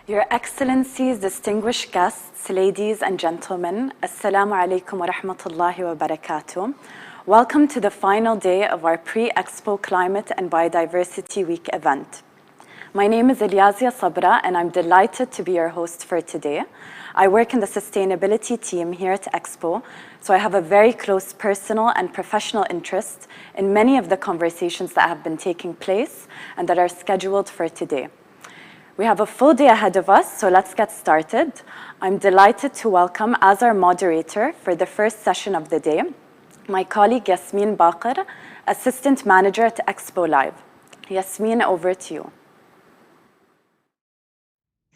Your Excellencies, distinguished guests, ladies and gentlemen, Assalamu alaikum wa rahmatullahi wa barakatuh. Welcome to the final day of our pre-Expo Climate and Biodiversity Week event. My name is Ilyazia Sabra and I'm delighted to be your host for today. I work in the sustainability team here at Expo, so I have a very close personal and professional interest in many of the conversations that have been taking place and that are scheduled for today. We have a full day ahead of us, so let's get started. I'm delighted to welcome as our moderator for the first session of the day, my colleague Yasmin Baqir, Assistant Manager at Expo Live. Yasmin, over to you.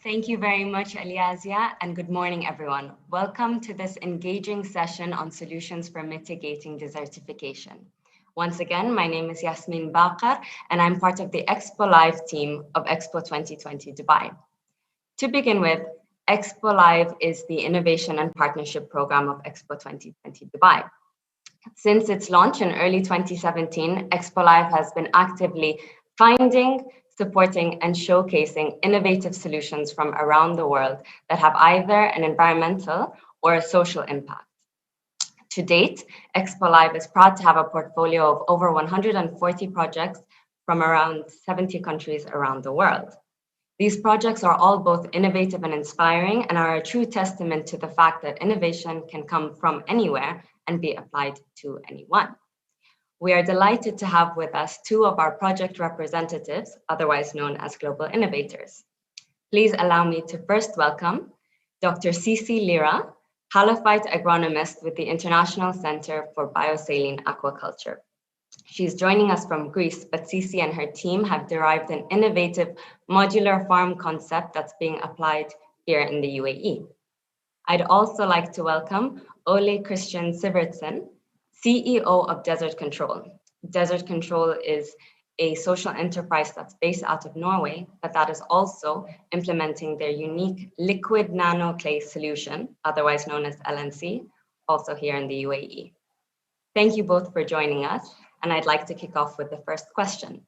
Thank you very much, Aliazia, and good morning, everyone. Welcome to this engaging session on solutions for mitigating desertification. Once again, my name is Yasmin Baqir, and I'm part of the Expo Live team of Expo 2020 Dubai. To begin with, Expo Live is the innovation and partnership program of Expo 2020 Dubai. Since its launch in early 2017, Expo Live has been actively finding, supporting, and showcasing innovative solutions from around the world that have either an environmental or a social impact. To date, Expo Live is proud to have a portfolio of over 140 projects from around 70 countries around the world. These projects are all both innovative and inspiring and are a true testament to the fact that innovation can come from anywhere and be applied to anyone. We are delighted to have with us two of our project representatives, otherwise known as global innovators. Please allow me to first welcome Dr. Cici Lira, halophyte agronomist with the International Center for Biosaline Aquaculture. She's joining us from Greece, but Cici and her team have derived an innovative modular farm concept that's being applied here in the UAE. I'd also like to welcome Ole Christian Sivertsen, CEO of Desert Control. Desert Control is a social enterprise that's based out of Norway, but that is also implementing their unique liquid nano clay solution, otherwise known as LNC, also here in the UAE. Thank you both for joining us, and I'd like to kick off with the first question.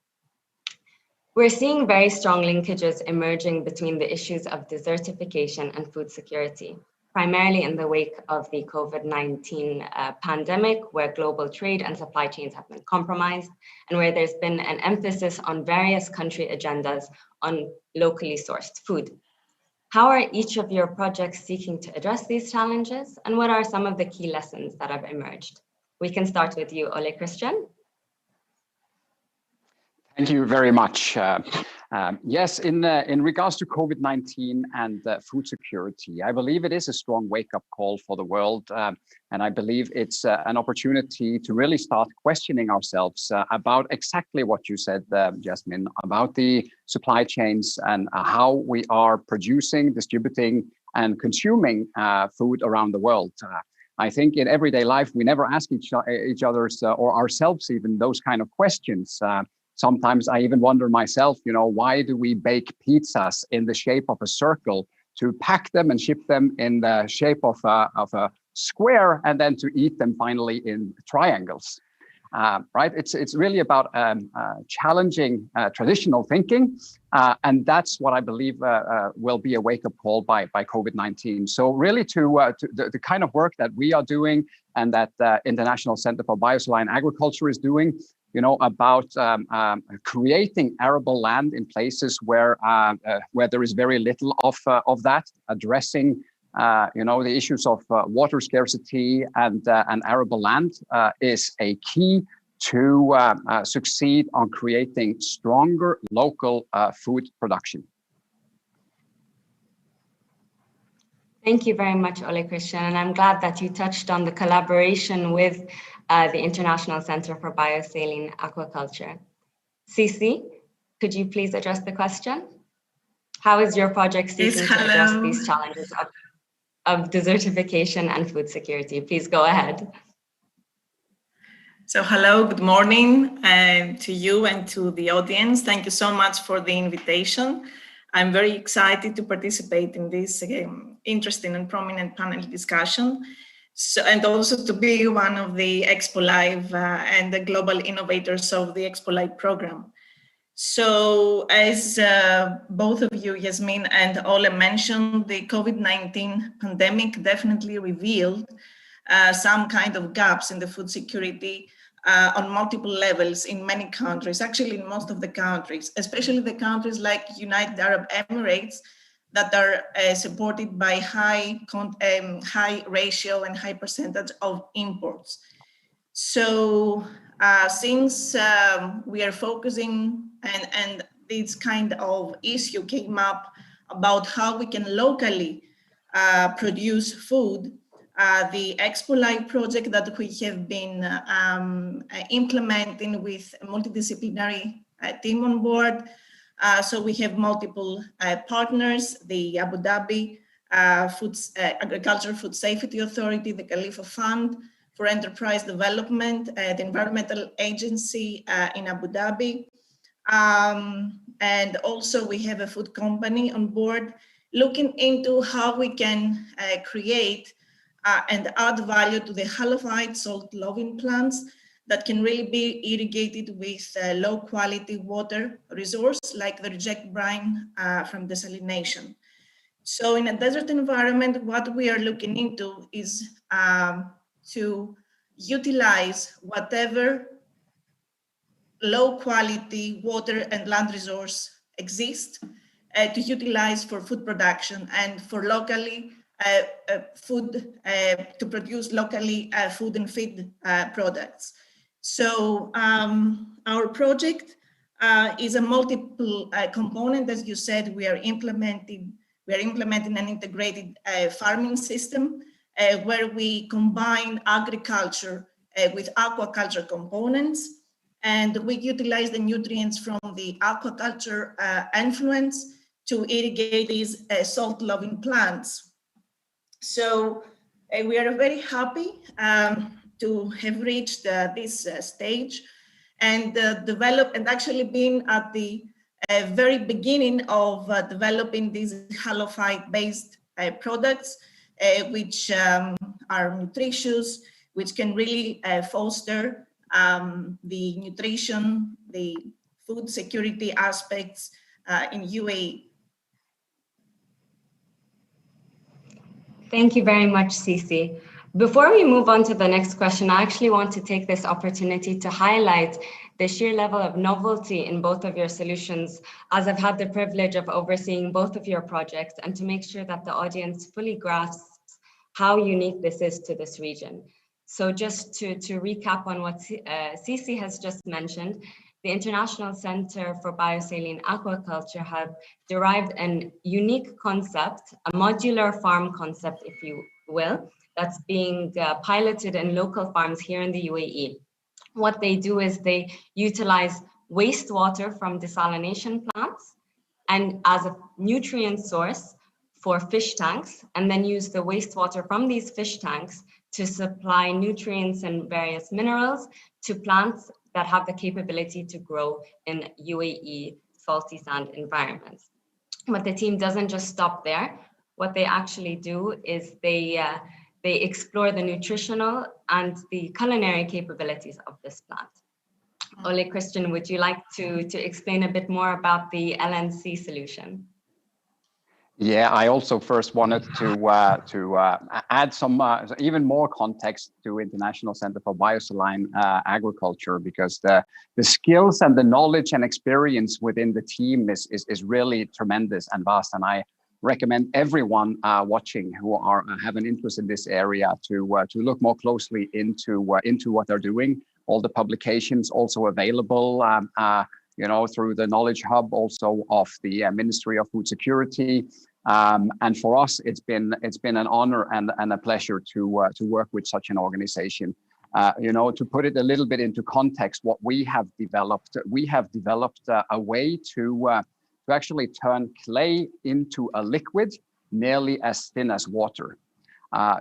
We're seeing very strong linkages emerging between the issues of desertification and food security, primarily in the wake of the COVID-19 pandemic, where global trade and supply chains have been compromised, and where there's been an emphasis on various country agendas on locally sourced food. How are each of your projects seeking to address these challenges, and what are some of the key lessons that have emerged? We can start with you, Ole Christian. Thank you very much. Yes, in regards to COVID-19 and food security, I believe it is a strong wake-up call for the world. And I believe it's an opportunity to really start questioning ourselves about exactly what you said, Jasmine, about the supply chains and how we are producing, distributing, and consuming food around the world. I think in everyday life, we never ask each other's or ourselves even those kind of questions. Sometimes I even wonder myself, why do we bake pizzas in the shape of a circle to pack them and ship them in the shape of a square and then to eat them finally in triangles, right? It's really about challenging traditional thinking. And that's what I believe will be a wake-up call by COVID-19. So really to the kind of work that we are doing and that International Center for Biosaline Agriculture is doing, about creating arable land in places where there is very little of that, addressing the issues of water scarcity and arable land is a key to succeed on creating stronger local food production. Thank you very much, Ole Christian, and I'm glad that you touched on the collaboration with the International Center for Biosaline Aquaculture. Cici, could you please address the question? How is your project seeking to address these challenges of desertification and food security? Please go ahead. So hello, good morning to you and to the audience. Thank you so much for the invitation. I'm very excited to participate in this interesting and prominent panel discussion. So, and also to be one of the Expo Live and the global innovators of the Expo Live program. So as both of you, Yasmin and Ole, mentioned, the COVID-19 pandemic definitely revealed some kind of gaps in the food security on multiple levels in many countries, actually in most of the countries, especially the countries like United Arab Emirates that are supported by high ratio and high percentage of imports. So since we are focusing and this kind of issue came up about how we can locally produce food, the Expo Live project that we have been implementing with a multidisciplinary team on board. So we have multiple partners, the Abu Dhabi Agricultural Food Safety Authority, the Khalifa Fund for Enterprise Development, the Environmental Agency in Abu Dhabi. And also we have a food company on board looking into how we can create and add value to the halophyte salt loving plants that can really be irrigated with low quality water resource like the reject brine from desalination. So in a desert environment, what we are looking into is to utilize whatever low quality water and land resource exists to utilize for food production and for locally food, to produce locally food and feed products. So our project is a multiple component. As you said, we are implementing an integrated farming system where we combine agriculture with aquaculture components, and we utilize the nutrients from the aquaculture influence to irrigate these salt-loving plants. So we are very happy to have reached this stage and develop and actually been at the very beginning of developing these halophyte-based products, which are nutritious, which can really foster the nutrition, the food security aspects in UAE. Thank you very much, Cici. Before we move on to the next question, I actually want to take this opportunity to highlight the sheer level of novelty in both of your solutions, as I've had the privilege of overseeing both of your projects, and to make sure that the audience fully grasps how unique this is to this region. So just to recap on what Cici has just mentioned, the International Center for Biosaline Aquaculture have derived a unique concept, a modular farm concept, if you will, that's being piloted in local farms here in the UAE. What they do is they utilize wastewater from desalination plants and as a nutrient source for fish tanks, and then use the wastewater from these fish tanks to supply nutrients and various minerals to plants that have the capability to grow in UAE salty sand environments. But the team doesn't just stop there. What they actually do is they explore the nutritional and the culinary capabilities of this plant. Ole Christian, would you like to explain a bit more about the LNC solution? Yeah, I also first wanted to add some even more context to International Center for Biosaline Agriculture, because the skills and the knowledge and experience within the team is really tremendous and vast. And I recommend everyone watching who have an interest in this area to look more closely into what they're doing. All the publications also available, through the Knowledge Hub also of the Ministry of Food Security. And for us, it's been an honor and a pleasure to work with such an organization. To put it a little bit into context, what we have developed a way to actually turn clay into a liquid nearly as thin as water.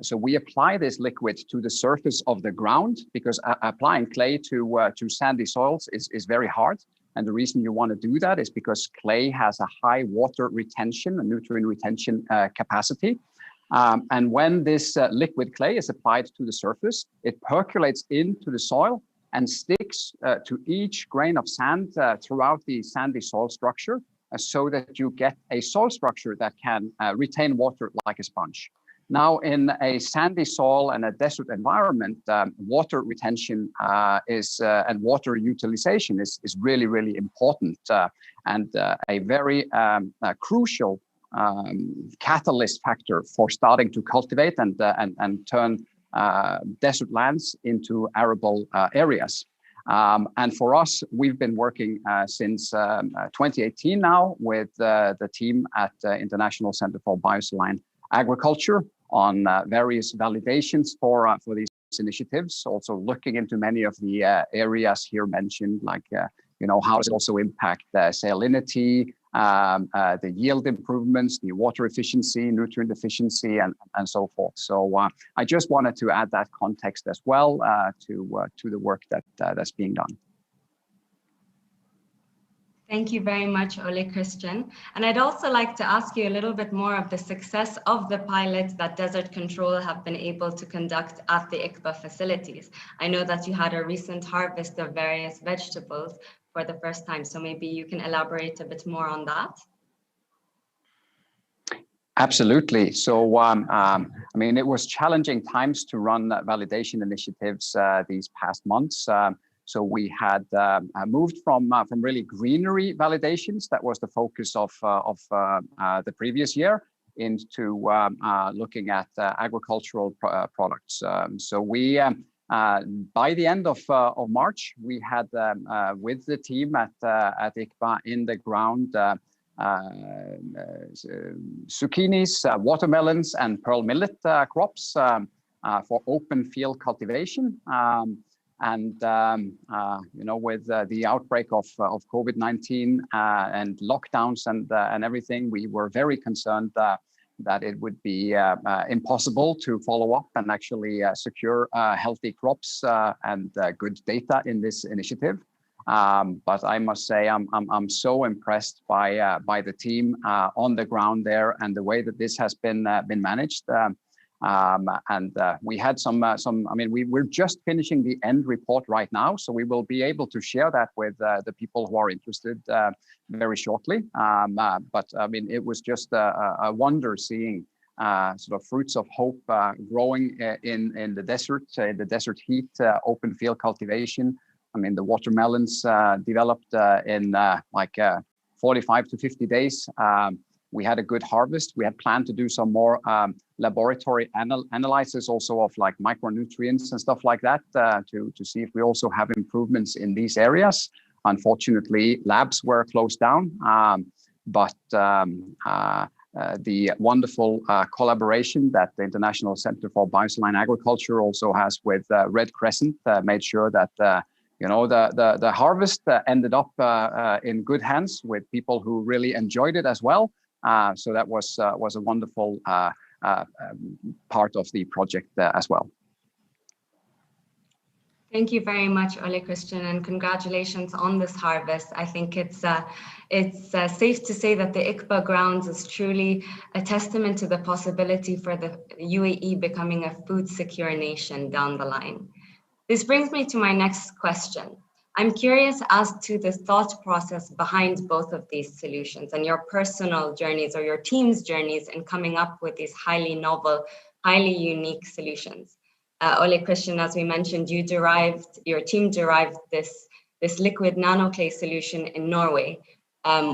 So we apply this liquid to the surface of the ground, because applying clay to sandy soils is very hard. And the reason you want to do that is because clay has a high water retention, a nutrient retention capacity. And when this liquid clay is applied to the surface, it percolates into the soil and sticks to each grain of sand throughout the sandy soil structure, so that you get a soil structure that can retain water like a sponge. Now, in a sandy soil and a desert environment, water retention and water utilization is really, really important, and a very crucial catalyst factor for starting to cultivate and turn desert lands into arable areas. And for us, we've been working since 2018 now with the team at International Center for Biosaline Agriculture on various validations for these initiatives, also looking into many of the areas here mentioned, like how does it also impact salinity, the yield improvements, the water efficiency, nutrient efficiency, and so forth. So I just wanted to add that context as well to the work that's being done. Thank you very much, Ole Christian. And I'd also like to ask you a little bit more of the success of the pilot that Desert Control have been able to conduct at the Expo facilities. I know that you had a recent harvest of various vegetables for the first time, so maybe you can elaborate a bit more on that. Absolutely. So, I mean, it was challenging times to run validation initiatives these past months. So we had moved from really greenery validations, that was the focus of the previous year, into looking at agricultural products. So we, by the end of March, we had with the team at ICBA in the ground zucchinis, watermelons, and pearl millet crops for open field cultivation. And with the outbreak of COVID-19 and lockdowns and everything, we were very concerned that it would be impossible to follow up and actually secure healthy crops and good data in this initiative. But I must say I'm so impressed by the team on the ground there and the way that this has been managed. We had some. I mean, we're just finishing the end report right now, so we will be able to share that with the people who are interested very shortly. But I mean, it was just a wonder seeing sort of fruits of hope growing in the desert heat, open field cultivation. I mean, the watermelons developed in 45 to 50 days. We had a good harvest. We had planned to do some more laboratory analysis also of like micronutrients and stuff like that to see if we also have improvements in these areas. Unfortunately, labs were closed down, but the wonderful collaboration that the International Center for Biosaline Agriculture also has with Red Crescent made sure that the harvest ended up in good hands with people who really enjoyed it as well. So that was a wonderful part of the project as well. Thank you very much, Ole Christian, and congratulations on this harvest. I think it's safe to say that the ICBA grounds is truly a testament to the possibility for the UAE becoming a food secure nation down the line. This brings me to my next question. I'm curious as to the thought process behind both of these solutions and your personal journeys or your team's journeys in coming up with these highly novel, highly unique solutions. Ole Christian, as we mentioned, your team derived this liquid nanoclay solution in Norway,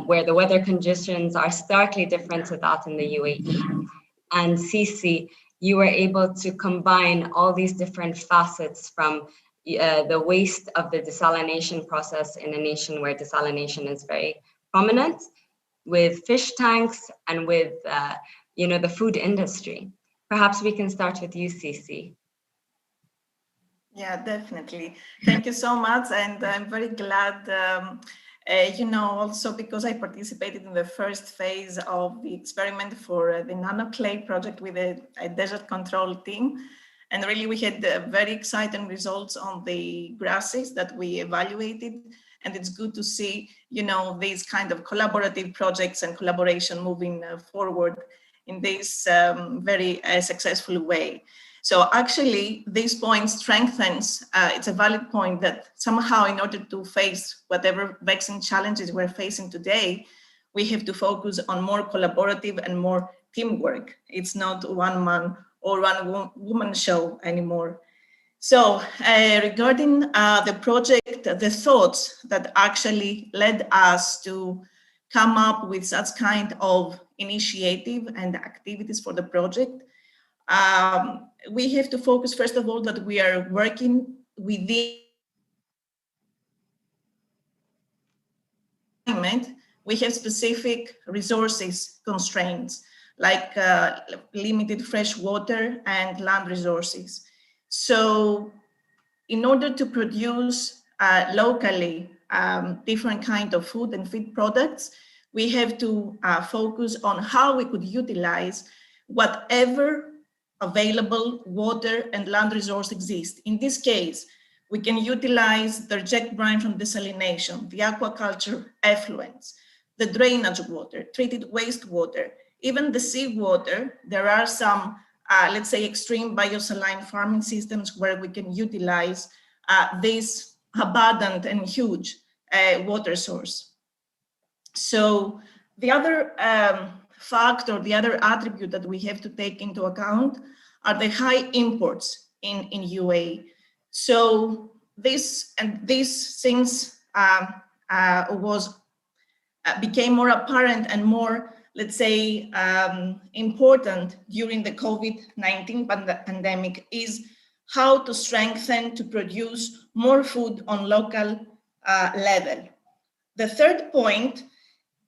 where the weather conditions are starkly different to that in the UAE. And Sisi, you were able to combine all these different facets from the waste of the desalination process in a nation where desalination is very prominent, with fish tanks and with the food industry. Perhaps we can start with you, Sisi. Yeah, definitely. Thank you so much. And I'm very glad, also because I participated in the first phase of the experiment for the nanoclay project with a desert control team. And really, we had very exciting results on the grasses that we evaluated. And it's good to see, these kind of collaborative projects and collaboration moving forward in this very successful way. So actually, this point strengthens, it's a valid point that somehow in order to face whatever vexing challenges we're facing today, we have to focus on more collaborative and more teamwork. It's not one man or one woman show anymore. So regarding the project, the thoughts that actually led us to come up with such kind of initiative and activities for the project, we have to focus, first of all, that we are working within we have specific resources constraints, like limited fresh water and land resources. So in order to produce locally different kind of food and feed products, we have to focus on how we could utilize whatever available water and land resource exist. In this case, we can utilize the reject brine from desalination, the aquaculture effluents, the drainage water, treated wastewater, even the seawater. There are some, let's say, extreme biosaline farming systems where we can utilize this abundant and huge water source. So the other factor, the other attribute that we have to take into account are the high imports in UAE. So this things became more apparent and more, let's say, important during the COVID-19 pandemic is how to strengthen, to produce more food on local level. The third point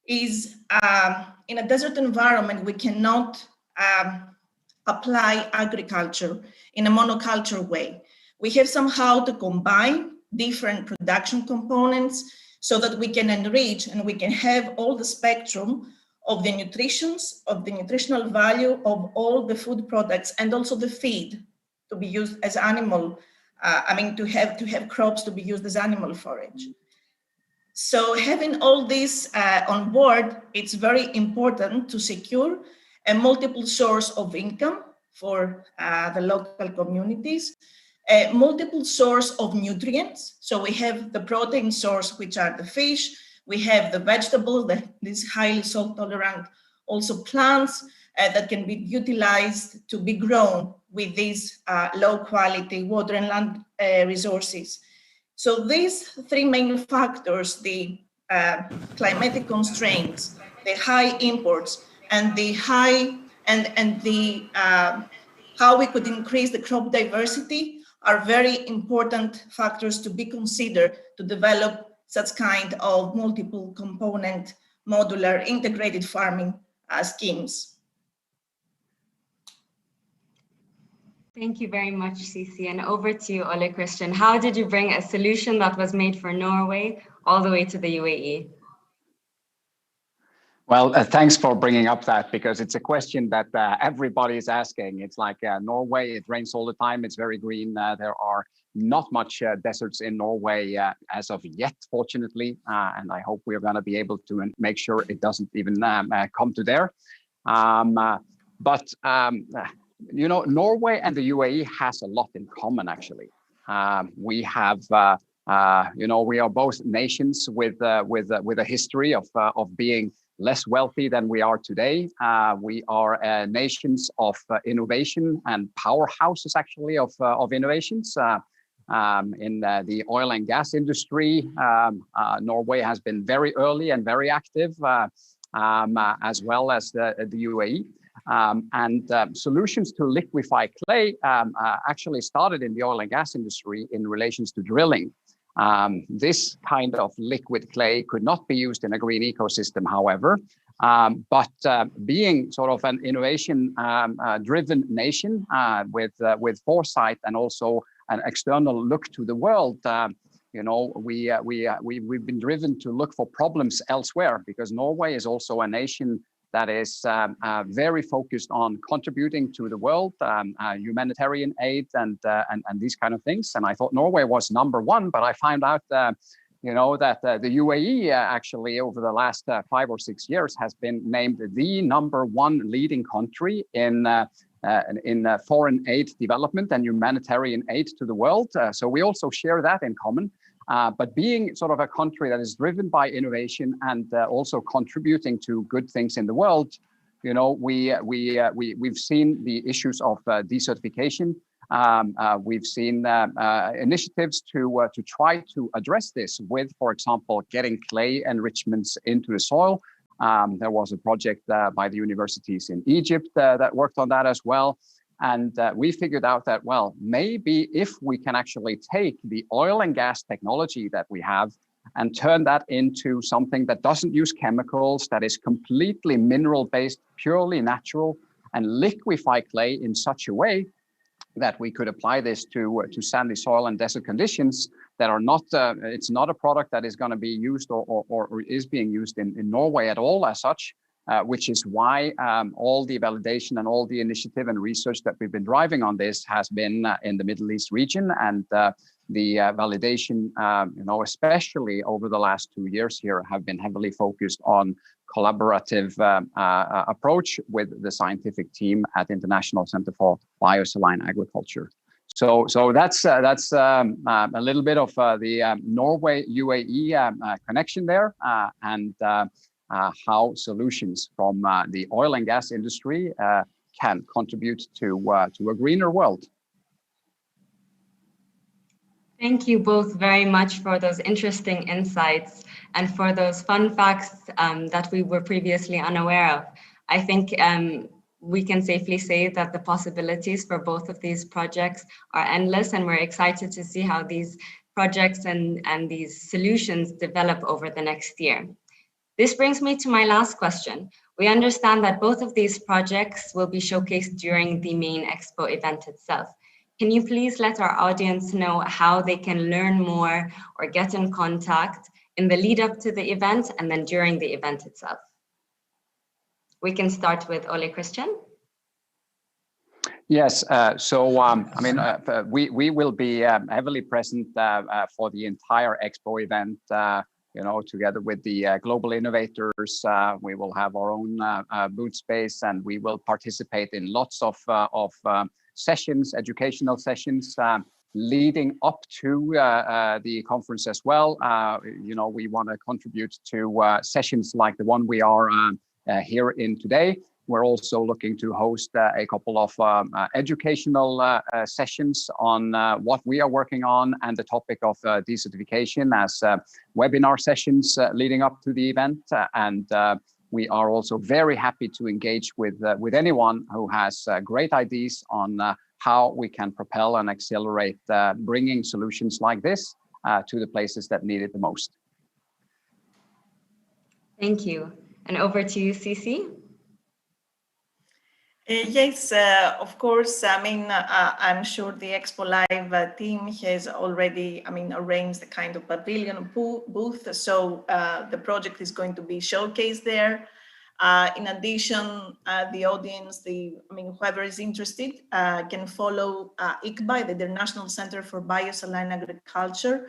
is in a desert environment, we cannot apply agriculture in a monoculture way. We have somehow to combine different production components so that we can enrich and we can have all the spectrum of the nutritional value of all the food products and also the feed to be used as animal, to have crops to be used as animal forage. So having all this on board, it's very important to secure a multiple source of income for the local communities, a multiple source of nutrients. So we have the protein source, which are the fish, we have the vegetable, these highly salt tolerant, also plants that can be utilized to be grown with these low quality water and land resources. So these three main factors, the climatic constraints, the high imports, and the how we could increase the crop diversity are very important factors to be considered to develop such kind of multiple component, modular, integrated farming schemes. Thank you very much, Cici. And over to you, Ole Christian. How did you bring a solution that was made for Norway all the way to the UAE? Well, thanks for bringing up that, because it's a question that everybody is asking. It's like Norway, it rains all the time. It's very green. There are not much deserts in Norway as of yet, fortunately. And I hope we're going to be able to make sure it doesn't even come to there. You know, Norway and the UAE has a lot in common, actually. We have, you know, we are both nations with a history of being less wealthy than we are today. We are nations of innovation and powerhouses, actually, of innovations. In the oil and gas industry, Norway has been very early and very active, as well as the UAE. Solutions to liquefy clay actually started in the oil and gas industry in relations to drilling. This kind of liquid clay could not be used in a green ecosystem, however, but being sort of an innovation driven nation with foresight and also an external look to the world, you know, we've been driven to look for problems elsewhere, because Norway is also a nation that is very focused on contributing to the world, humanitarian aid and these kind of things. And I thought Norway was number one, but I found out, you know, that the UAE actually over the last 5 or 6 years has been named the number one leading country in in foreign aid development and humanitarian aid to the world. So we also share that in common. But being sort of a country that is driven by innovation and also contributing to good things in the world, you know, we've seen the issues of desertification. We've seen initiatives to try to address this with, for example, getting clay enrichments into the soil. There was a project by the universities in Egypt that worked on that as well. And we figured out that, well, maybe if we can actually take the oil and gas technology that we have and turn that into something that doesn't use chemicals, that is completely mineral-based, purely natural, and liquefy clay in such a way that we could apply this to sandy soil and desert conditions that are not, it's not a product that is going to be used or is being used in Norway at all as such, which is why all the validation and all the initiative and research that we've been driving on this has been in the Middle East region. And the validation, you know, especially over the last 2 years here, have been heavily focused on collaborative approach with the scientific team at International Center for Biosaline Agriculture. So that's a little bit of the Norway UAE connection there, and how solutions from the oil and gas industry can contribute to a greener world. Thank you both very much for those interesting insights and for those fun facts that we were previously unaware of. I think we can safely say that the possibilities for both of these projects are endless, and we're excited to see how these projects and these solutions develop over the next year. This brings me to my last question. We understand that both of these projects will be showcased during the main Expo event itself. Can you please let our audience know how they can learn more or get in contact in the lead up to the event and then during the event itself? We can start with Ole Christian. Yes, so I mean, we will be heavily present for the entire Expo event. You know, together with the global innovators, we will have our own booth space, and we will participate in lots of sessions, educational sessions, leading up to the conference as well. You know, we want to contribute to sessions like the one we are here in today. We're also looking to host a couple of educational sessions on what we are working on and the topic of desertification as webinar sessions leading up to the event. And we are also very happy to engage with anyone who has great ideas on how we can propel and accelerate bringing solutions like this to the places that need it the most. Thank you. And over to you, Cici. Yes, of course. I mean, I'm sure the Expo Live team has already, arranged the kind of pavilion booth. So the project is going to be showcased there. In addition, the audience, whoever is interested can follow ICBA, the International Center for Biosaline Agriculture,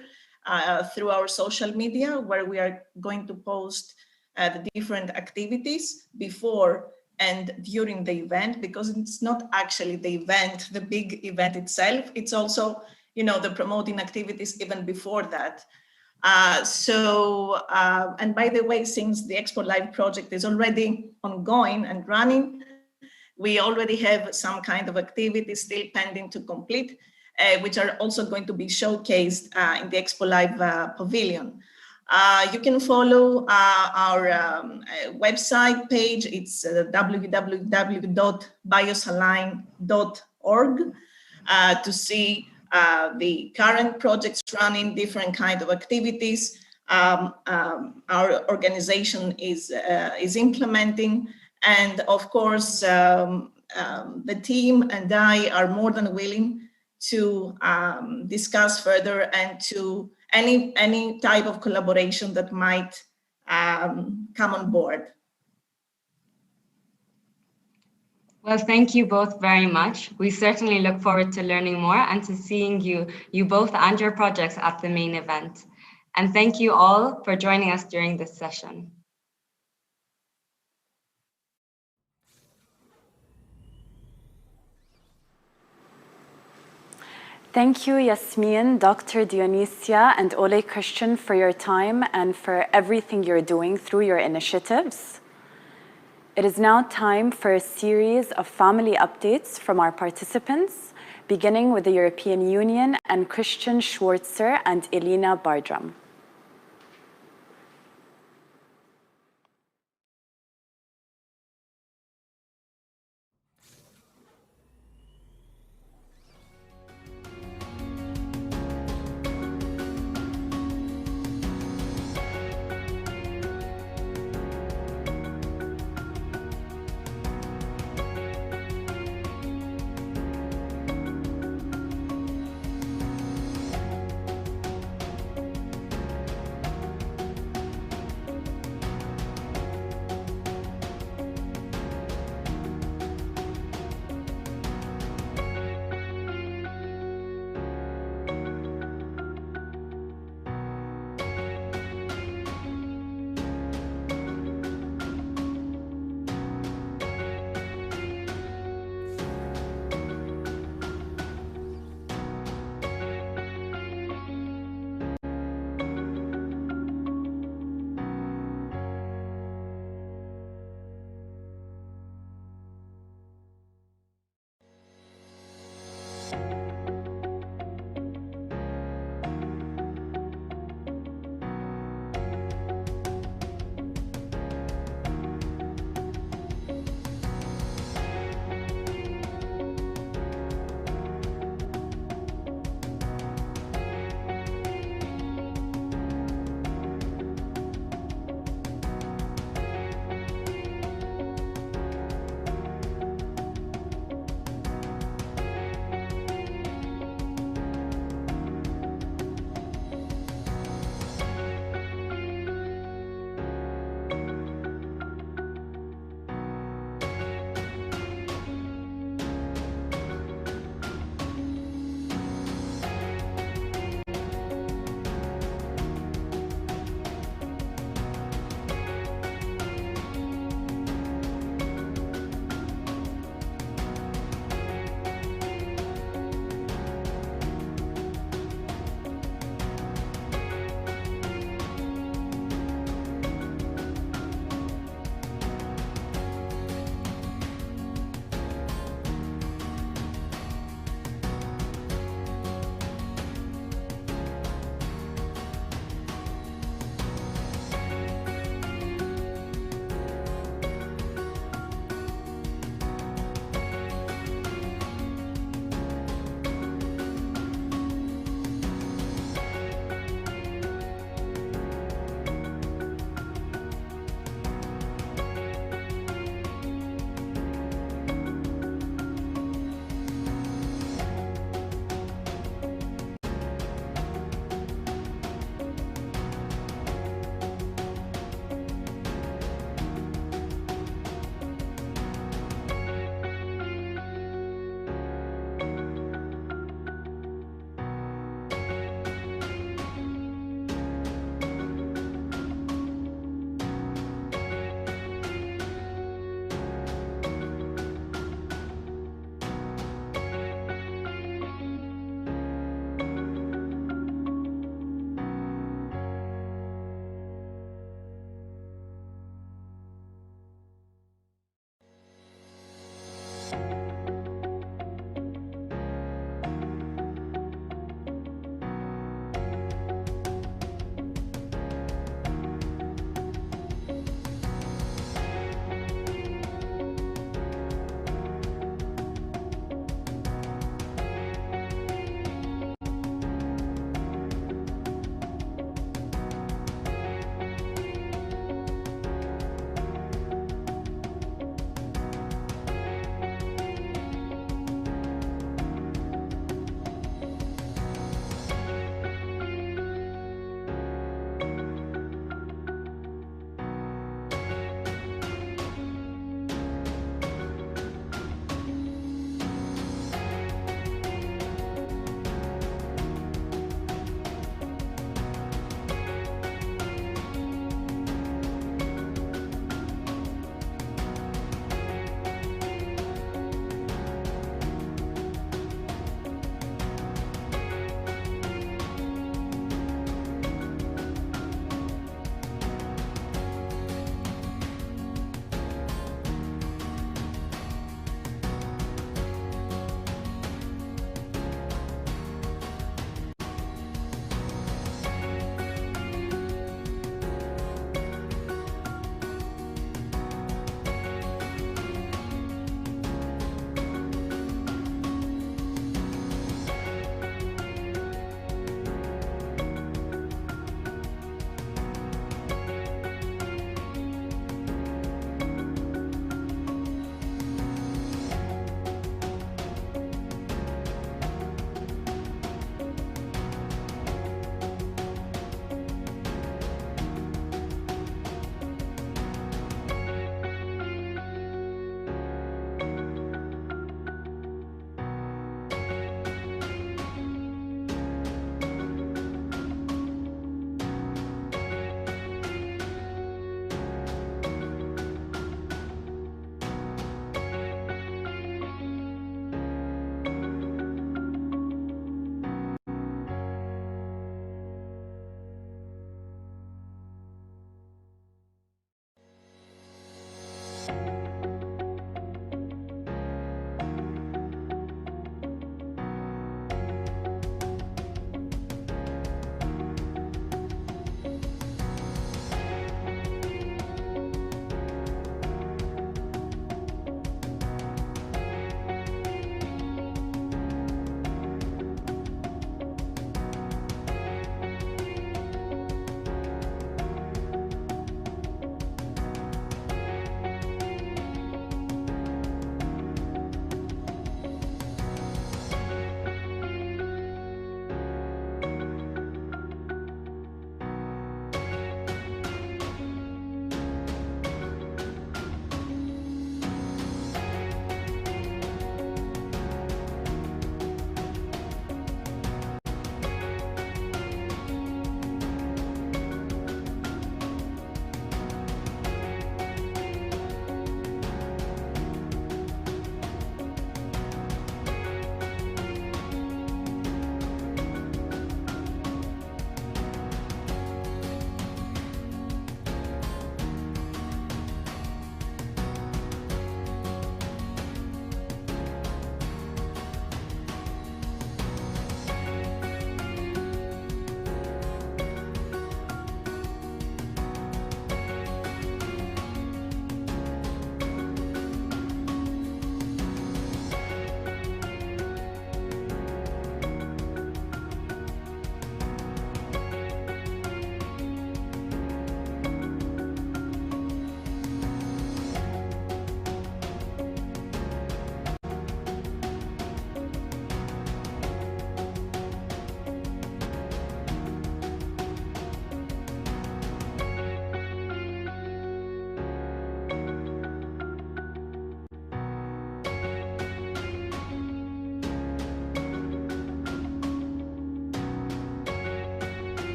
through our social media, where we are going to post the different activities before and during the event, because it's not actually the event, the big event itself. It's also, the promoting activities even before that. And by the way, since the Expo Live project is already ongoing and running, we already have some kind of activities still pending to complete, which are also going to be showcased in the Expo Live pavilion. You can follow our website page. It's www.biosaline.org to see the current projects running, different kind of activities our organization is implementing. And of course, the team and I are more than willing to discuss further and to any type of collaboration that might come on board. Well, thank you both very much. We certainly look forward to learning more and to seeing you both and your projects at the main event. And thank you all for joining us during this session. Thank you, Yasmin, Dr. Dionysia, and Ole Christian for your time and for everything you're doing through your initiatives. It is now time for a series of family updates from our participants, beginning with the European Union and Christian Schwarzer and Elena Bardram.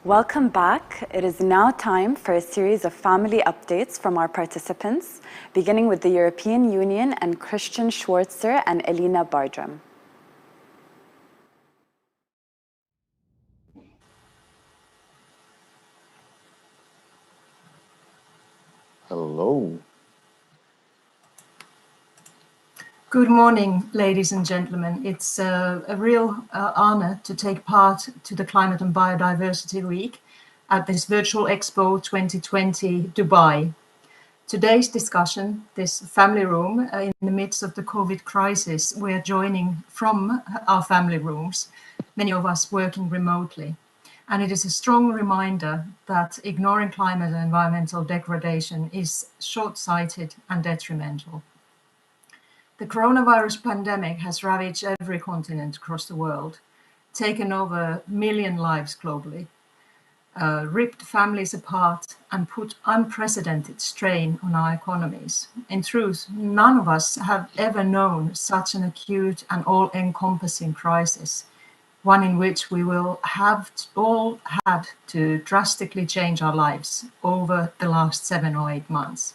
Welcome back. It is now time for a series of family updates from our participants, beginning with the European Union and Christian Schwarzer and Elina Bartram. Hello. Good morning, ladies and gentlemen. It's a real honor to take part to the Climate and Biodiversity Week at this virtual Expo 2020 Dubai. Today's discussion, this family room in the midst of the COVID crisis, we're joining from our family rooms, many of us working remotely. And it is a strong reminder that ignoring climate and environmental degradation is short-sighted and detrimental. The coronavirus pandemic has ravaged every continent across the world, taken over 1 million lives globally, ripped families apart, and put unprecedented strain on our economies. In truth, none of us have ever known such an acute and all-encompassing crisis, one in which we will have all had to drastically change our lives over the last 7 or 8 months.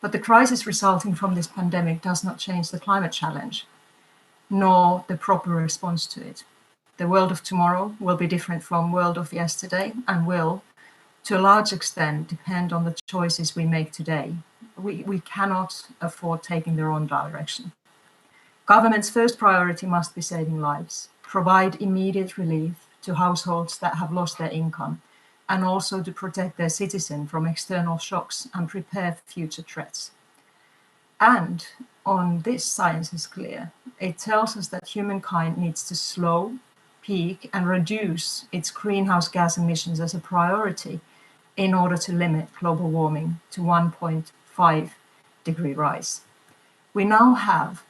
But the crisis resulting from this pandemic does not change the climate challenge, nor the proper response to it. The world of tomorrow will be different from the world of yesterday and will, to a large extent, depend on the choices we make today. We cannot afford taking the wrong direction. Government's first priority must be saving lives, provide immediate relief to households that have lost their income, and also to protect their citizens from external shocks and prepare for future threats. And on this, science is clear. It tells us that humankind needs to slow, peak, and reduce its greenhouse gas emissions as a priority in order to limit global warming to 1.5 degree rise. We now have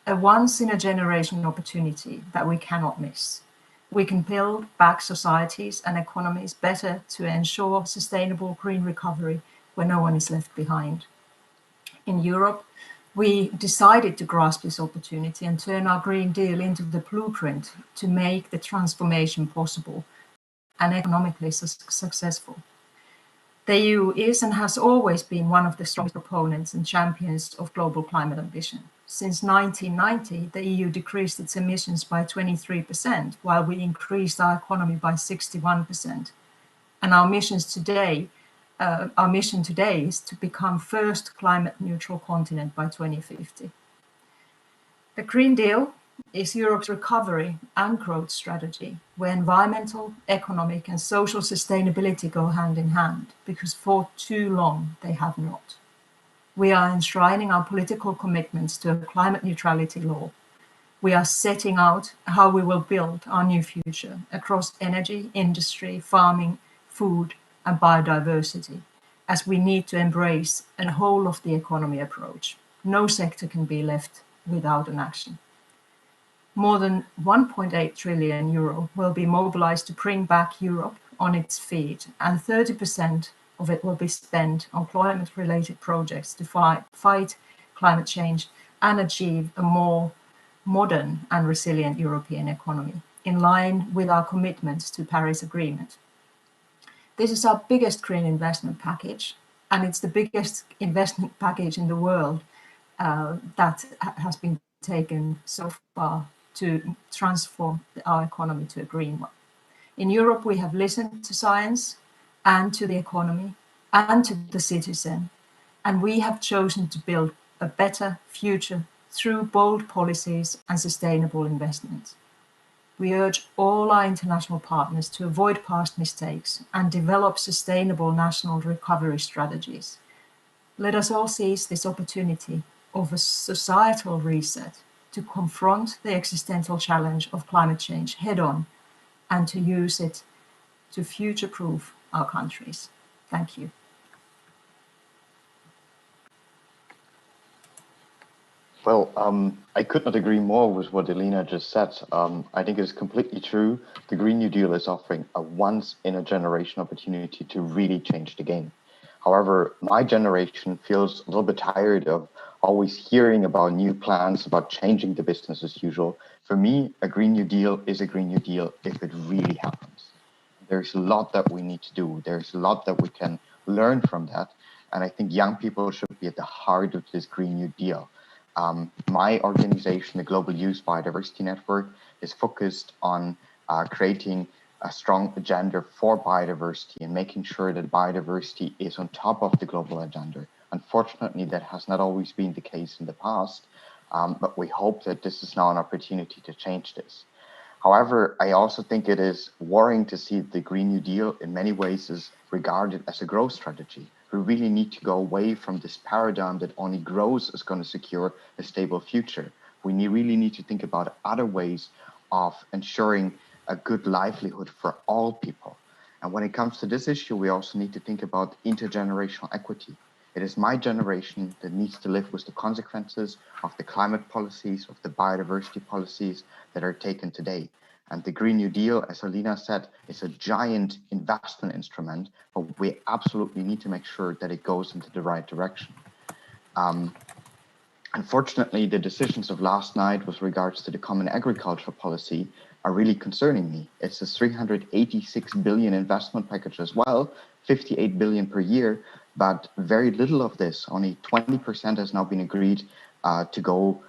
a once-in-a-generation opportunity that we cannot miss. We can build back societies and economies better to ensure sustainable green recovery where no one is left behind. In Europe, we decided to grasp this opportunity and turn our Green Deal into the blueprint to make the transformation possible and economically successful. The EU is and has always been one of the strongest proponents and champions of global climate ambition. Since 1990, the EU decreased its emissions by 23%, while we increased our economy by 61%. And our mission today is to become first climate neutral continent by 2050. The Green Deal is Europe's recovery and growth strategy, where environmental, economic, and social sustainability go hand in hand, because for too long they have not. We are enshrining our political commitments to a climate neutrality law. We are setting out how we will build our new future across energy, industry, farming, food, and biodiversity, as we need to embrace a whole of the economy approach. No sector can be left without an action. More than 1.8 trillion euro will be mobilized to bring back Europe on its feet, and 30% of it will be spent on climate-related projects to fight climate change and achieve a more modern and resilient European economy, in line with our commitments to Paris Agreement. This is our biggest green investment package, and it's the biggest investment package in the world that has been taken so far to transform our economy to a green one. In Europe, we have listened to science and to the economy and to the citizen, and we have chosen to build a better future through bold policies and sustainable investments. We urge all our international partners to avoid past mistakes and develop sustainable national recovery strategies. Let us all seize this opportunity of a societal reset to confront the existential challenge of climate change head-on and to use it to future-proof our countries. Thank you. Well, I could not agree more with what Elina just said. I think it's completely true. The Green New Deal is offering a once-in-a-generation opportunity to really change the game. However, my generation feels a little bit tired of always hearing about new plans, about changing the business as usual. For me, a Green New Deal is a Green New Deal if it really happens. there's a lot that we need to do. There's a lot that we can learn from that. And I think young people should be at the heart of this Green New Deal. My organization, the Global Youth Biodiversity Network, is focused on creating a strong agenda for biodiversity and making sure that biodiversity is on top of the global agenda. Unfortunately, that has not always been the case in the past, but we hope that this is now an opportunity to change this. However, I also think it is worrying to see the Green New Deal in many ways is regarded as a growth strategy. We really need to go away from this paradigm that only growth is going to secure a stable future. We really need to think about other ways of ensuring a good livelihood for all people. And when it comes to this issue, we also need to think about intergenerational equity. It is my generation that needs to live with the consequences of the climate policies, of the biodiversity policies that are taken today. And the Green New Deal, as Alina said, is a giant investment instrument, but we absolutely need to make sure that it goes into the right direction. Unfortunately, the decisions of last night with regards to the Common Agricultural Policy are really concerning me. It's a 386 billion investment package as well, 58 billion per year, but very little of this, only 20% has now been agreed to go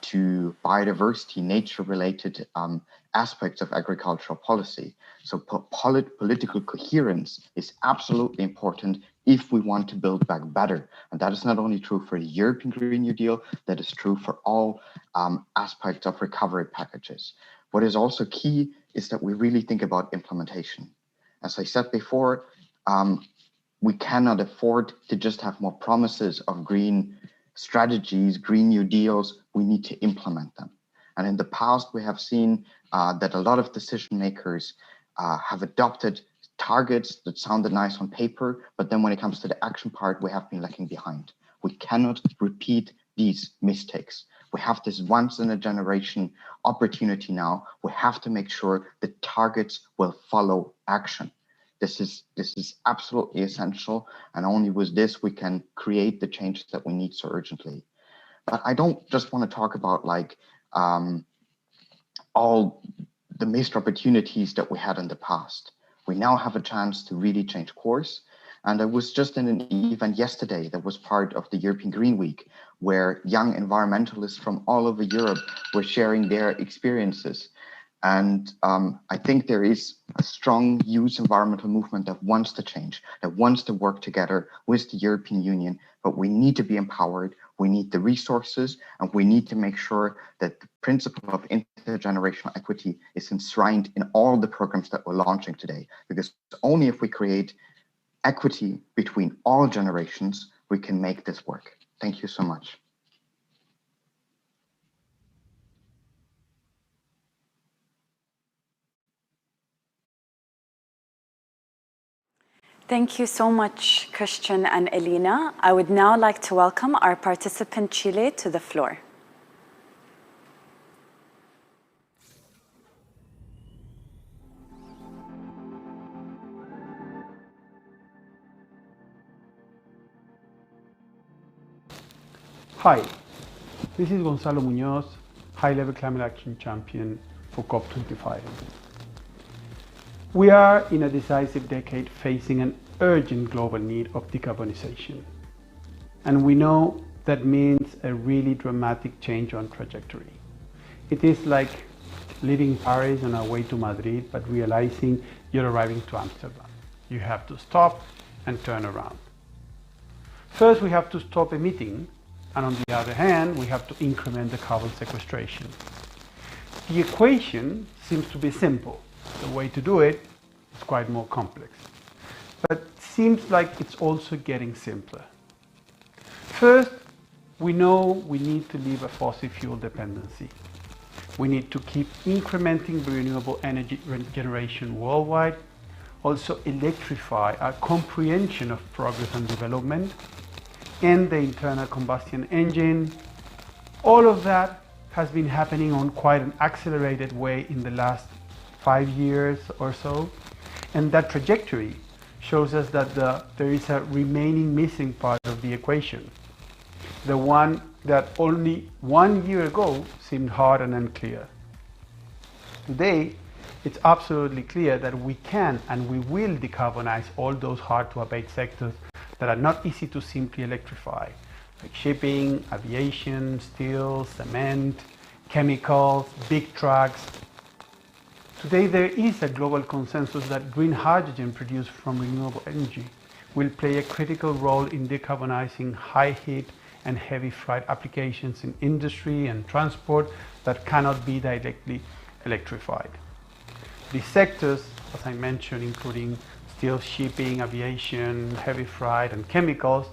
to biodiversity, nature-related aspects of agricultural policy. So political coherence is absolutely important if we want to build back better. And that is not only true for the European Green New Deal, that is true for all aspects of recovery packages. What is also key is that we really think about implementation. As I said before, we cannot afford to just have more promises of green strategies, Green New Deals. We need to implement them. And in the past, we have seen that a lot of decision makers have adopted targets that sounded nice on paper, but then when it comes to the action part, we have been lagging behind. We cannot repeat these mistakes. We have this once in a generation opportunity now. We have to make sure the targets will follow action. This is absolutely essential, and only with this we can create the changes that we need so urgently. But I don't just want to talk about like all the missed opportunities that we had in the past. We now have a chance to really change course. And I was just in an event yesterday that was part of the European Green Week, where young environmentalists from all over Europe were sharing their experiences. And I think there is a strong youth environmental movement that wants to change, that wants to work together with the European Union, but we need to be empowered, we need the resources, and we need to make sure that the principle of intergenerational equity is enshrined in all the programs that we're launching today. Because only if we create equity between all generations, we can make this work. Thank you so much. Thank you so much, Christian and Elina. I would now like to welcome our participant Chile to the floor. Hi, this is Gonzalo Muñoz, high-level climate action champion for COP25. We are in a decisive decade facing an urgent global need of decarbonization. And we know that means a really dramatic change on trajectory. It is like leaving Paris on our way to Madrid, but realizing you're arriving to Amsterdam. You have to stop and turn around. First, we have to stop emitting, and on the other hand, we have to increment the carbon sequestration. The equation seems to be simple. The way to do it is quite more complex, but it seems like it's also getting simpler. First, we know we need to leave a fossil fuel dependency. We need to keep incrementing renewable energy generation worldwide, also electrify our comprehension of progress and development, and the internal combustion engine. All of that has been happening on quite an accelerated way in the last 5 years or so. And that trajectory shows us that there is a remaining missing part of the equation. The one that only 1 year ago seemed hard and unclear. Today, it's absolutely clear that we can and we will decarbonize all those hard-to-abate sectors that are not easy to simply electrify, like shipping, aviation, steel, cement, chemicals, big trucks. Today there is a global consensus that green hydrogen produced from renewable energy will play a critical role in decarbonizing high heat and heavy freight applications in industry and transport that cannot be directly electrified. These sectors, as I mentioned, including steel, shipping, aviation, heavy freight and chemicals,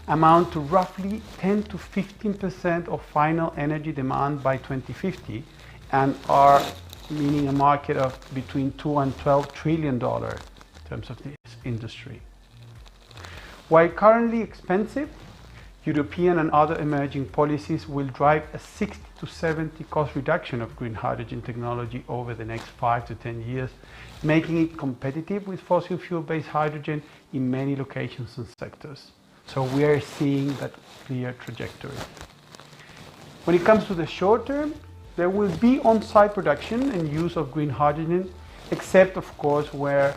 amount to roughly 10 to 15% of final energy demand by 2050 and are meaning a market of between $2 and $12 trillion in terms of this industry. While currently expensive, European and other emerging policies will drive a 60 to 70 cost reduction of green hydrogen technology over the next 5 to 10 years, making it competitive with fossil fuel-based hydrogen in many locations and sectors. So we are seeing that clear trajectory. When it comes to the short term, there will be on-site production and use of green hydrogen, except of course where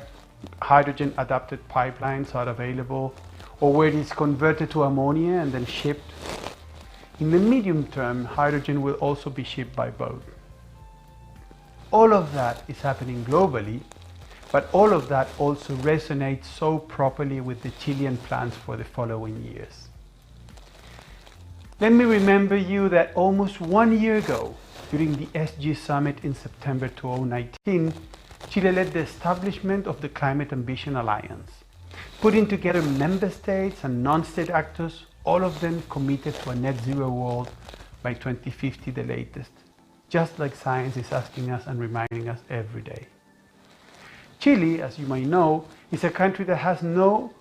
hydrogen adapted pipelines are available or where it is converted to ammonia and then shipped. In the medium term, hydrogen will also be shipped by boat. All of that is happening globally, but all of that also resonates so properly with the Chilean plans for the following years. Let me remember you that almost 1 year ago, during the SG Summit in September 2019, Chile led the establishment of the Climate Ambition Alliance, putting together member states and non-state actors, all of them committed to a net zero world by 2050 the latest, just like science is asking us and reminding us every day. Chile, as you might know, is a country that has no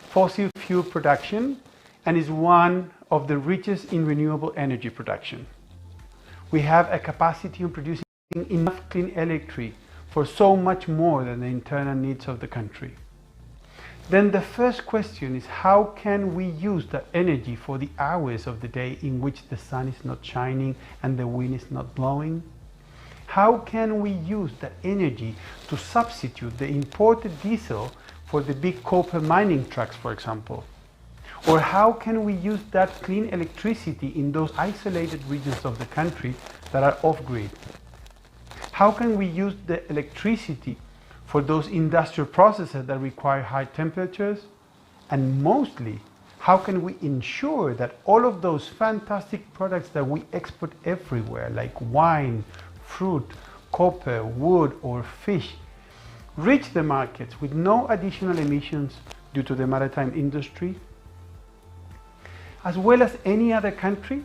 fossil fuel production and is one of the richest in renewable energy production. We have a capacity of producing enough clean electricity for so much more than the internal needs of the country. Then the first question is, how can we use that energy for the hours of the day in which the sun is not shining and the wind is not blowing? How can we use that energy to substitute the imported diesel for the big copper mining trucks, for example? Or how can we use that clean electricity in those isolated regions of the country that are off-grid? How can we use the electricity for those industrial processes that require high temperatures? And mostly, how can we ensure that all of those fantastic products that we export everywhere, like wine, fruit, copper, wood, or fish, reach the markets with no additional emissions due to the maritime industry? As well as any other country,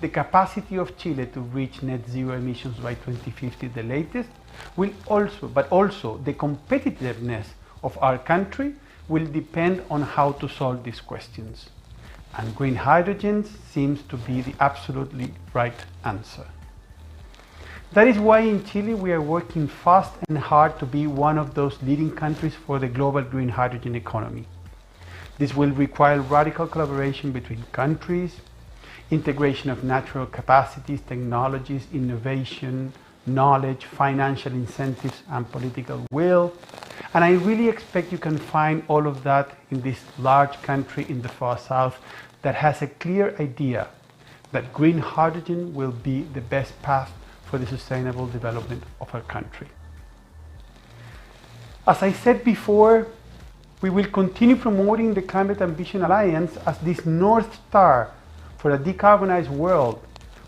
the capacity of Chile to reach net zero emissions by 2050, the latest, will also, but also the competitiveness of our country will depend on how to solve these questions. And green hydrogen seems to be the absolutely right answer. That is why in Chile we are working fast and hard to be one of those leading countries for the global green hydrogen economy. This will require radical collaboration between countries, integration of natural capacities, technologies, innovation, knowledge, financial incentives, and political will. And I really expect you can find all of that in this large country in the far south that has a clear idea that green hydrogen will be the best path for the sustainable development of our country. As I said before, we will continue promoting the Climate Ambition Alliance as this North Star for a decarbonized world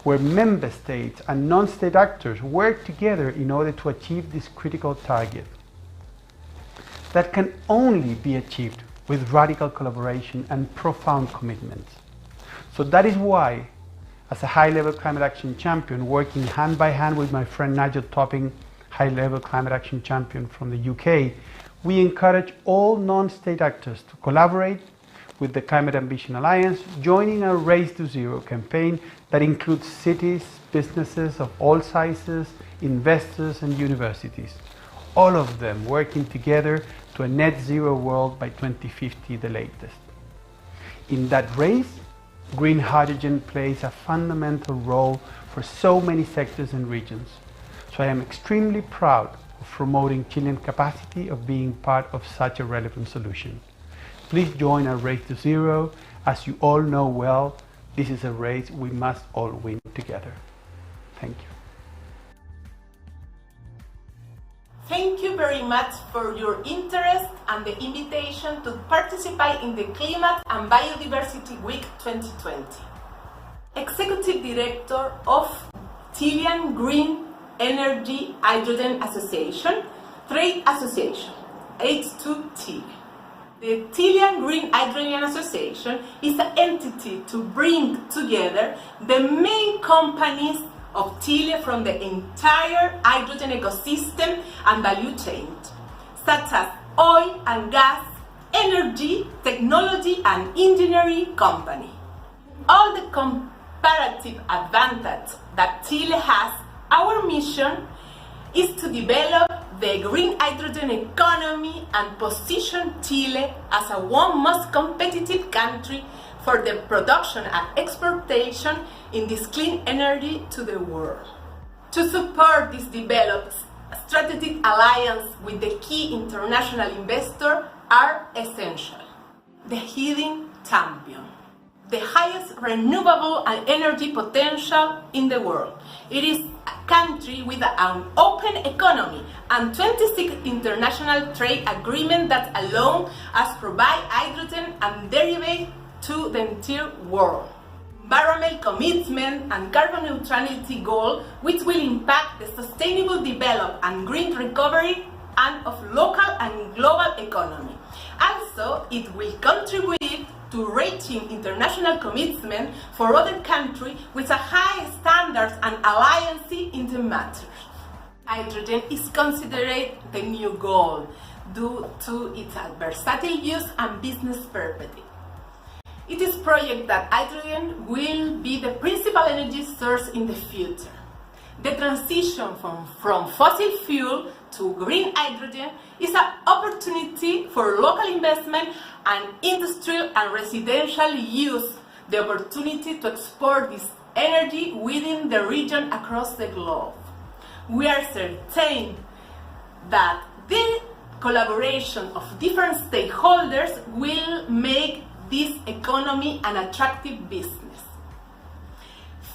where member states and non-state actors work together in order to achieve this critical target. That can only be achieved with radical collaboration and profound commitments. So that is why, as a high-level climate action champion, working hand by hand with my friend Nigel Topping, high-level climate action champion from the UK, we encourage all non-state actors to collaborate with the Climate Ambition Alliance, joining a Race to Zero campaign that includes cities, businesses of all sizes, investors and universities, all of them working together to a net zero world by 2050 the latest. In that race, green hydrogen plays a fundamental role for so many sectors and regions. So I am extremely proud of promoting Chilean capacity of being part of such a relevant solution. Please join our Race to Zero. As you all know well, this is a race we must all win together. Thank you. Thank you very much for your interest and the invitation to participate in the Climate and Biodiversity Week 2020. Executive Director of Chilean Green Energy Hydrogen Association, Trade Association, H2T. The Chilean Green Hydrogen Association is an entity to bring together the main companies of Chile from the entire hydrogen ecosystem and value chain, such as oil and gas, energy, technology and engineering company. All the comparative advantage that Chile has, our mission is to develop the green hydrogen economy and position Chile as a one most competitive country for the production and exportation in this clean energy to the world. To support this developed strategic alliance with the key international investors are essential. The hidden champion, the highest renewable and energy potential in the world. It is a country with an open economy and 26 international trade agreements that allow us provide hydrogen and derivatives to the entire world. Environmental commitment and carbon neutrality goal, which will impact the sustainable development and green recovery and of local and global economy. Also, it will contribute to reaching international commitment for other countries with a high standards and alliance in the matter. Hydrogen is considered the new gold due to its versatile use and business perspective. It is projected that hydrogen will be the principal energy source in the future. The transition from fossil fuel to green hydrogen is an opportunity for local investment and industrial and residential use, the opportunity to export this energy within the region across the globe. We are certain that the collaboration of different stakeholders will make this economy an attractive business.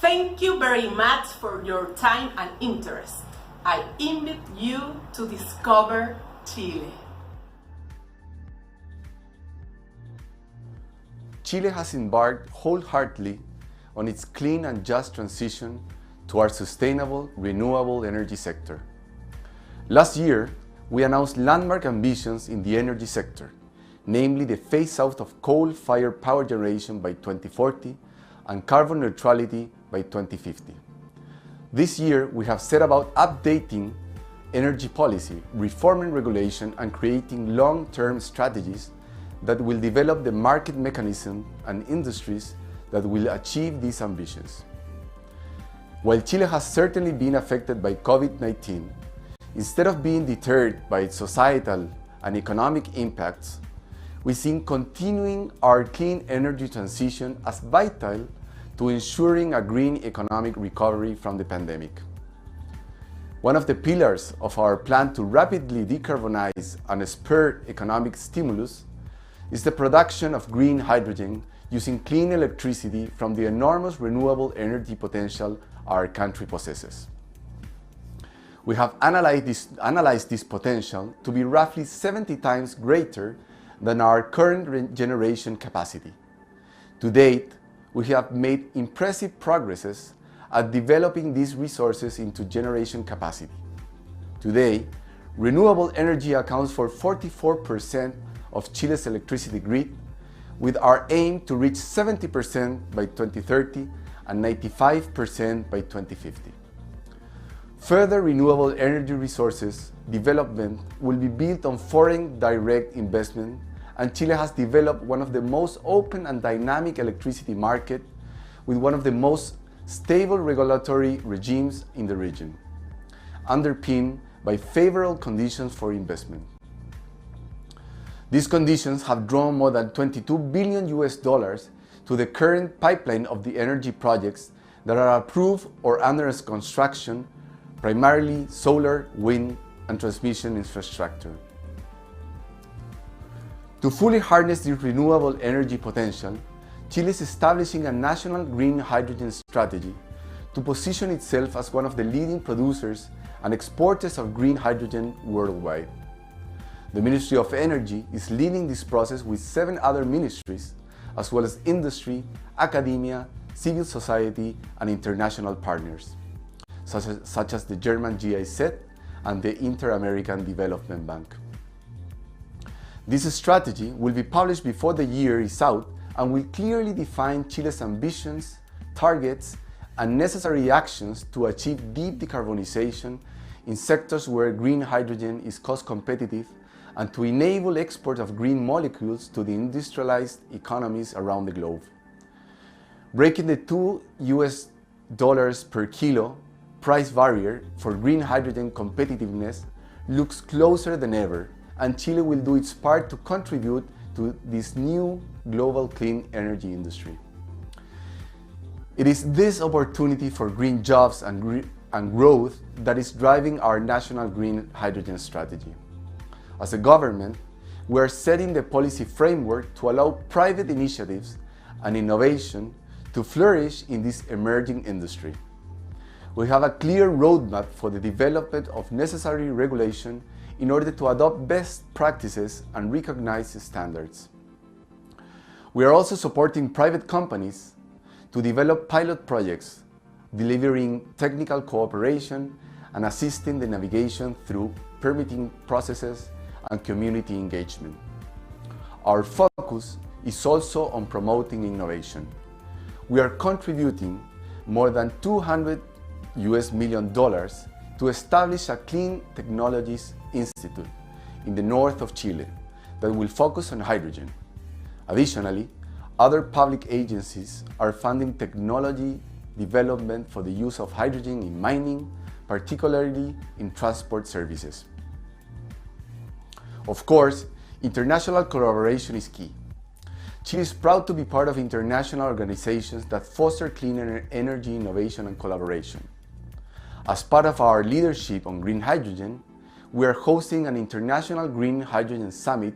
Thank you very much for your time and interest. I invite you to discover Chile. Chile has embarked wholeheartedly on its clean and just transition to our sustainable, renewable energy sector. Last year, we announced landmark ambitions in the energy sector, namely the phase-out of coal-fired power generation by 2040 and carbon neutrality by 2050. This year, we have set about updating energy policy, reforming regulation, and creating long-term strategies that will develop the market mechanism and industries that will achieve these ambitions. While Chile has certainly been affected by COVID-19, instead of being deterred by its societal and economic impacts, we see continuing our clean energy transition as vital to ensuring a green economic recovery from the pandemic. One of the pillars of our plan to rapidly decarbonize and spur economic stimulus is the production of green hydrogen using clean electricity from the enormous renewable energy potential our country possesses. We have analyzed this potential to be roughly 70 times greater than our current generation capacity. To date, we have made impressive progresses at developing these resources into generation capacity. Today, renewable energy accounts for 44% of Chile's electricity grid, with our aim to reach 70% by 2030 and 95% by 2050. Further renewable energy resources development will be built on foreign direct investment, and Chile has developed one of the most open and dynamic electricity market with one of the most stable regulatory regimes in the region, underpinned by favorable conditions for investment. These conditions have drawn more than $22 billion to the current pipeline of the energy projects that are approved or under construction, primarily solar, wind, and transmission infrastructure. To fully harness the renewable energy potential, Chile is establishing a national green hydrogen strategy to position itself as one of the leading producers and exporters of green hydrogen worldwide. The Ministry of Energy is leading this process with 7 other ministries, as well as industry, academia, civil society, and international partners, such as the German GIZ and the Inter-American Development Bank. This strategy will be published before the year is out and will clearly define Chile's ambitions, targets, and necessary actions to achieve deep decarbonization in sectors where green hydrogen is cost competitive and to enable export of green molecules to the industrialized economies around the globe. Breaking the $2 per kilo price barrier for green hydrogen competitiveness looks closer than ever, and Chile will do its part to contribute to this new global clean energy industry. It is this opportunity for green jobs and growth that is driving our national green hydrogen strategy. As a government, we are setting the policy framework to allow private initiatives and innovation to flourish in this emerging industry. We have a clear roadmap for the development of necessary regulation in order to adopt best practices and recognize standards. We are also supporting private companies to develop pilot projects, delivering technical cooperation and assisting the navigation through permitting processes and community engagement. Our focus is also on promoting innovation. We are contributing more than $200 million to establish a Clean Technologies Institute in the north of Chile that will focus on hydrogen. Additionally, other public agencies are funding technology development for the use of hydrogen in mining, particularly in transport services. Of course, international collaboration is key. Chile is proud to be part of international organizations that foster cleaner energy innovation and collaboration. As part of our leadership on green hydrogen, we are hosting an International Green Hydrogen Summit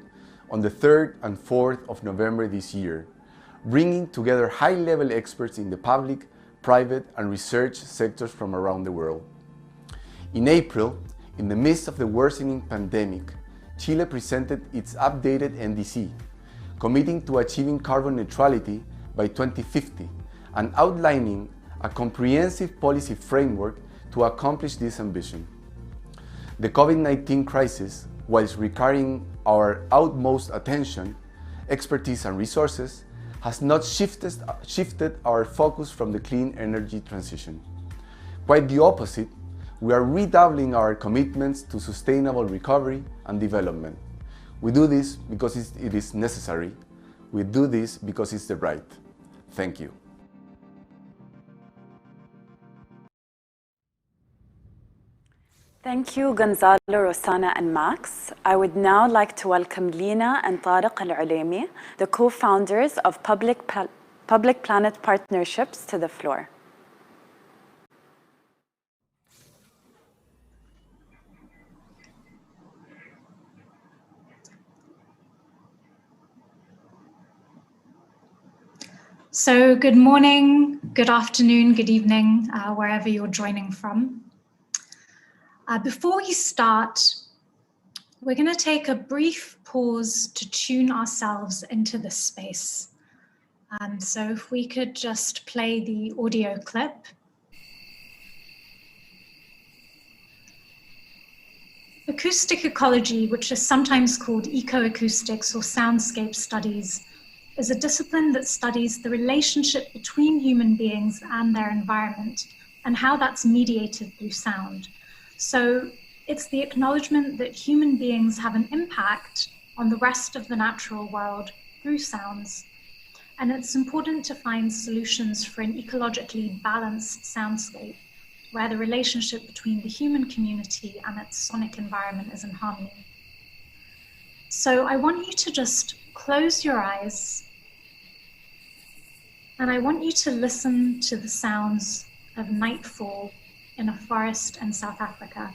on the 3rd and 4th of November this year, bringing together high-level experts in the public, private, and research sectors from around the world. In April, in the midst of the worsening pandemic, Chile presented its updated NDC, committing to achieving carbon neutrality by 2050 and outlining a comprehensive policy framework to accomplish this ambition. The COVID-19 crisis, whilst requiring our utmost attention, expertise, and resources, has not shifted our focus from the clean energy transition. Quite the opposite, we are redoubling our commitments to sustainable recovery and development. We do this because it is necessary. We do this because it's the right. Thank you. Thank you, Gonzalo, Rossana, and Max. I would now like to welcome Lina and Tariq Al-Ulemi, the co-founders of Public-Planet Partnerships, to the floor. So good morning, good afternoon, good evening, wherever you're joining from. Before we start, we're going to take a brief pause to tune ourselves into this space. So if we could just play the audio clip. Acoustic ecology, which is sometimes called ecoacoustics or soundscape studies, is a discipline that studies the relationship between human beings and their environment and how that's mediated through sound. So it's the acknowledgement that human beings have an impact on the rest of the natural world through sounds. And it's important to find solutions for an ecologically balanced soundscape where the relationship between the human community and its sonic environment is in harmony. So I want you to just close your eyes and I want you to listen to the sounds of nightfall in a forest in South Africa.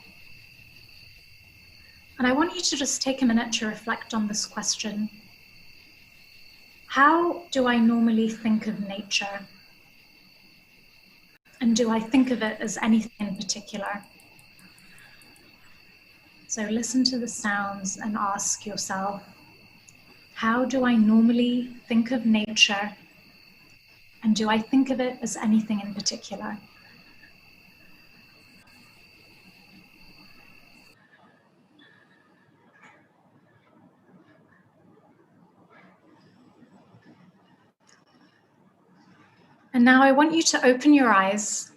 And I want you to just take a minute to reflect on this question. How do I normally think of nature? And do I think of it as anything in particular? So listen to the sounds and ask yourself, how do I normally think of nature? And do I think of it as anything in particular? And now I want you to open your eyes.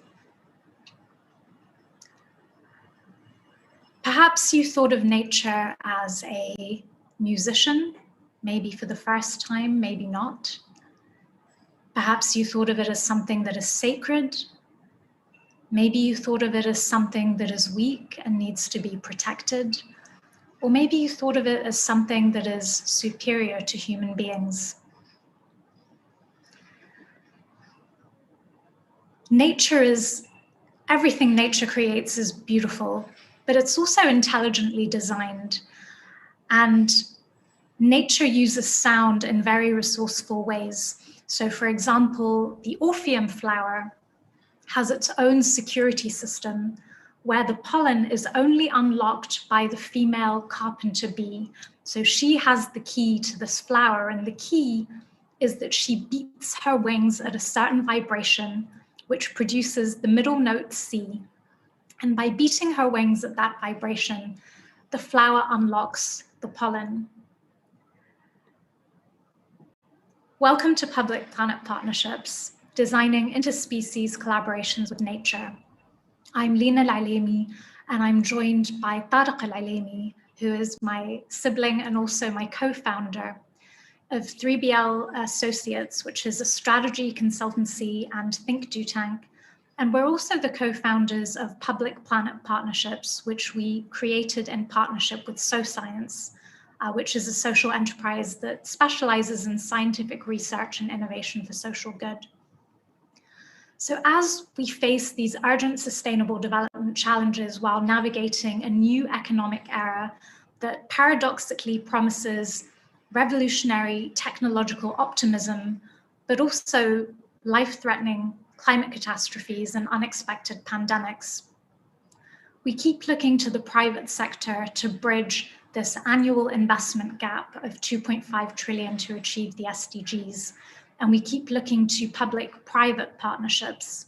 Perhaps you thought of nature as a musician, maybe for the first time, maybe not. Perhaps you thought of it as something that is sacred. Maybe you thought of it as something that is weak and needs to be protected. Or maybe you thought of it as something that is superior to human beings. Everything nature creates is beautiful, but it's also intelligently designed. And nature uses sound in very resourceful ways. So for example, the orpheum flower has its own security system where the pollen is only unlocked by the female carpenter bee. So she has the key to this flower, and the key is that she beats her wings at a certain vibration, which produces the middle note C. And by beating her wings at that vibration, the flower unlocks the pollen. Welcome to Public Planet Partnerships, designing interspecies collaborations with nature. I'm Lina Al-Alemi, and I'm joined by Tariq Al-Alemi, who is my sibling and also my co-founder of 3BL Associates, which is a strategy consultancy and think do tank. And we're also the co-founders of Public Planet Partnerships, which we created in partnership with SoScience, which is a social enterprise that specializes in scientific research and innovation for social good. So as we face these urgent sustainable development challenges while navigating a new economic era that paradoxically promises revolutionary technological optimism, but also life-threatening climate catastrophes and unexpected pandemics, we keep looking to the private sector to bridge this annual investment gap of 2.5 trillion to achieve the SDGs. And we keep looking to public-private partnerships.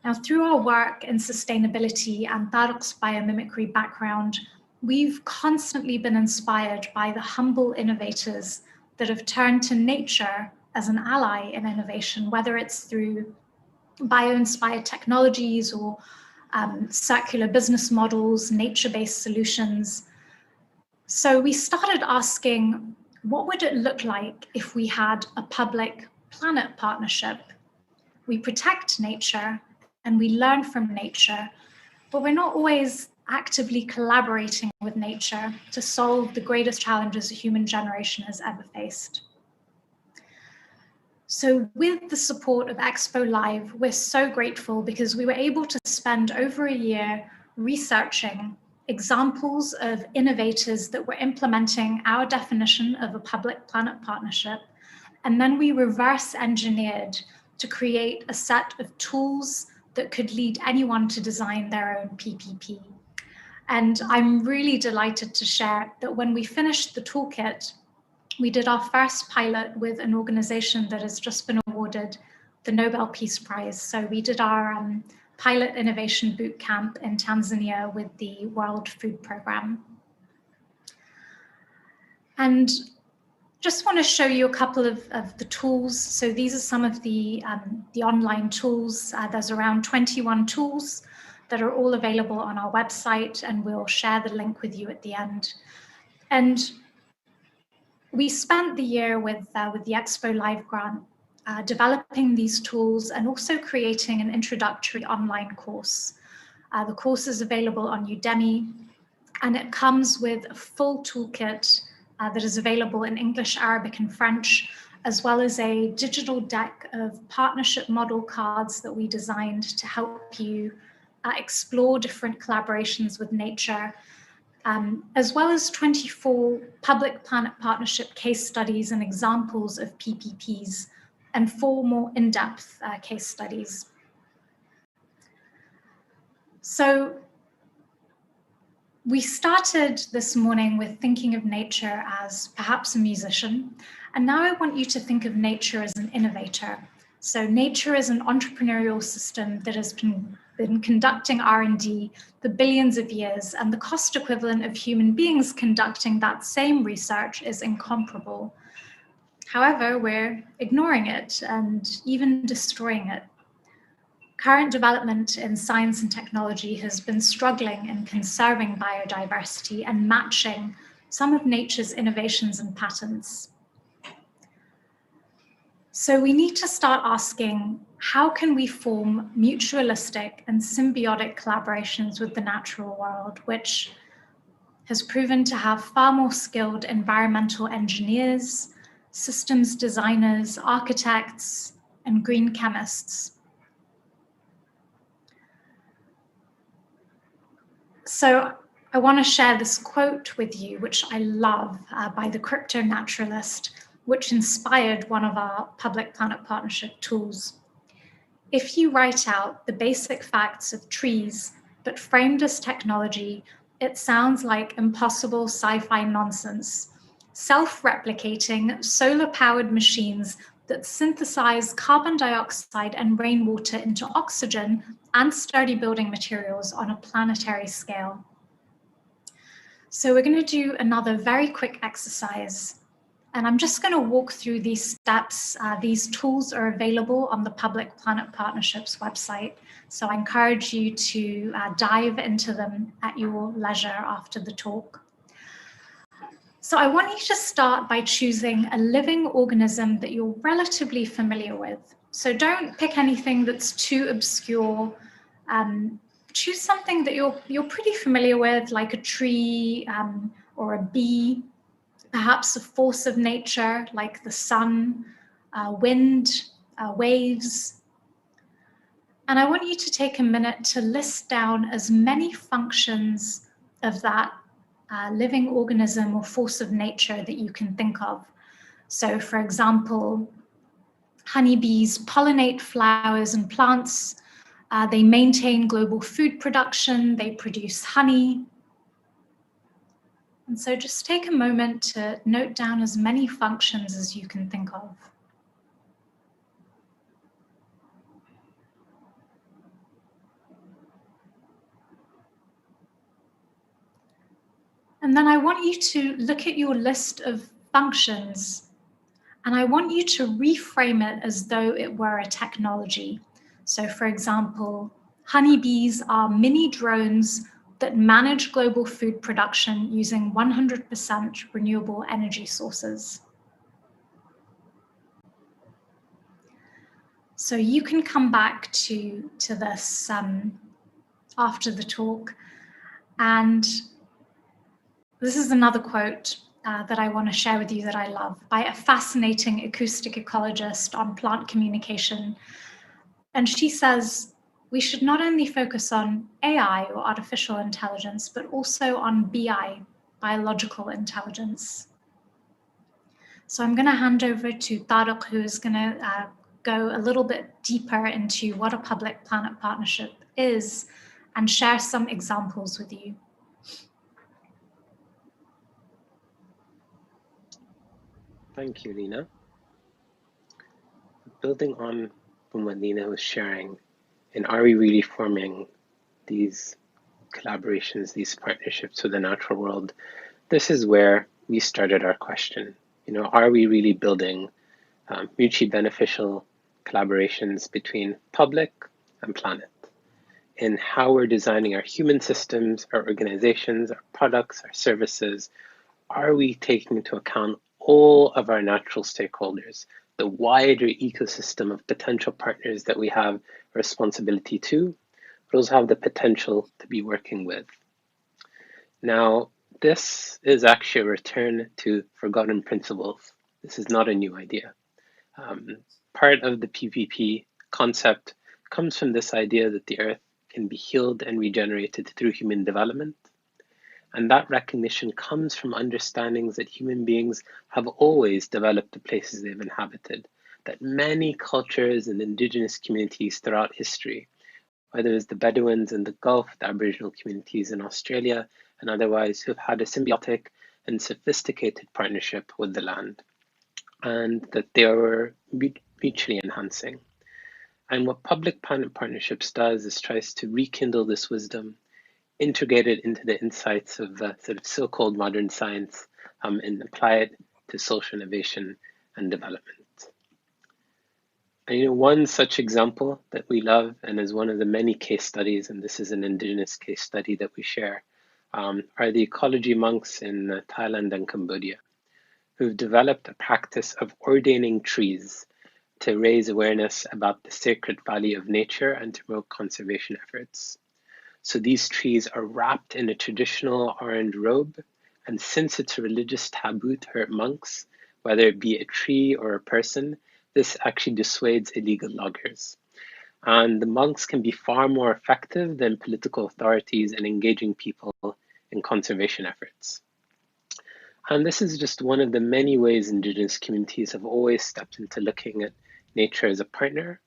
Now, through our work in sustainability and Tariq's biomimicry background, we've constantly been inspired by the humble innovators that have turned to nature as an ally in innovation, whether it's through bio-inspired technologies or circular business models, nature-based solutions. So we started asking, what would it look like if we had a public-planet partnership? We protect nature and we learn from nature, but we're not always actively collaborating with nature to solve the greatest challenges the human generation has ever faced. So with the support of Expo Live, we're so grateful because we were able to spend over a year researching examples of innovators that were implementing our definition of a public-planet partnership. And then we reverse engineered to create a set of tools that could lead anyone to design their own PPP. And I'm really delighted to share that when we finished the toolkit, we did our first pilot with an organization that has just been awarded the Nobel Peace Prize. So we did our pilot innovation boot camp in Tanzania with the World Food Programme. And just want to show you a couple of the tools. So these are some of the online tools. There's around 21 tools that are all available on our website, and we'll share the link with you at the end. And we spent the year with the Expo Live grant developing these tools and also creating an introductory online course. The course is available on Udemy, and it comes with a full toolkit that is available in English, Arabic, and French, as well as a digital deck of partnership model cards that we designed to help you explore different collaborations with nature. as well as 24 public-planet partnership case studies and examples of PPPs, and 4 more in-depth case studies. So we started this morning with thinking of nature as perhaps a musician, and now I want you to think of nature as an innovator. So nature is an entrepreneurial system that has been conducting R&D for billions of years, and the cost equivalent of human beings conducting that same research is incomparable. However, we're ignoring it and even destroying it. Current development in science and technology has been struggling in conserving biodiversity and matching some of nature's innovations and patterns. So we need to start asking, how can we form mutualistic and symbiotic collaborations with the natural world, which has proven to have far more skilled environmental engineers, systems designers, architects, and green chemists. So I want to share this quote with you, which I love, by the crypto naturalist, which inspired one of our public-planet partnership tools. If you write out the basic facts of trees, but framed as technology, it sounds like impossible sci-fi nonsense. Self-replicating, solar-powered machines that synthesize carbon dioxide and rainwater into oxygen and sturdy building materials on a planetary scale. So we're going to do another very quick exercise. And I'm just going to walk through these steps. These tools are available on the Public Planet Partnerships website. So I encourage you to dive into them at your leisure after the talk. So I want you to start by choosing a living organism that you're relatively familiar with. So don't pick anything that's too obscure. Choose something that you're pretty familiar with, like a tree or a bee. Perhaps a force of nature like the sun, wind, waves. And I want you to take a minute to list down as many functions of that living organism or force of nature that you can think of. So for example, honeybees pollinate flowers and plants. They maintain global food production. They produce honey. And so just take a moment to note down as many functions as you can think of. And then I want you to look at your list of functions, and I want you to reframe it as though it were a technology. So for example, honeybees are mini drones that manage global food production using 100% renewable energy sources. So you can come back to this after the talk. And this is another quote that I want to share with you that I love, by a fascinating acoustic ecologist on plant communication. And she says, we should not only focus on AI or artificial intelligence, but also on BI, biological intelligence. So I'm going to hand over to Tariq, who is going to go a little bit deeper into what a public planet partnership is and share some examples with you. Thank you, Lina. Building on from what Lina was sharing, and are we really forming these collaborations, these partnerships with the natural world? This is where we started our question. You know, are we really building mutually beneficial collaborations between public and planet in how we're designing our human systems, our organizations, our products, our services? Are we taking into account all of our natural stakeholders, the wider ecosystem of potential partners that we have a responsibility to, but also have the potential to be working with? Now, this is actually a return to forgotten principles. This is not a new idea. Part of the PPP concept comes from this idea that the earth can be healed and regenerated through human development. And that recognition comes from understandings that human beings have always developed the places they've inhabited, that many cultures and indigenous communities throughout history, whether it's the Bedouins in the Gulf, the Aboriginal communities in Australia, and otherwise, who've had a symbiotic and sophisticated partnership with the land, and that they were mutually enhancing. And what public-private partnerships does is tries to rekindle this wisdom, integrate it into the insights of sort of so-called modern science, and apply it to social innovation and development. And one such example that we love, and is one of the many case studies, and this is an indigenous case study that we share, are the ecology monks in Thailand and Cambodia, who've developed a practice of ordaining trees to raise awareness about the sacred value of nature and to promote conservation efforts. So these trees are wrapped in a traditional orange robe, and since it's a religious taboo to hurt monks, whether it be a tree or a person, this actually dissuades illegal loggers. And the monks can be far more effective than political authorities in engaging people in conservation efforts. And this is just one of the many ways indigenous communities have always stepped into looking at nature as a partner,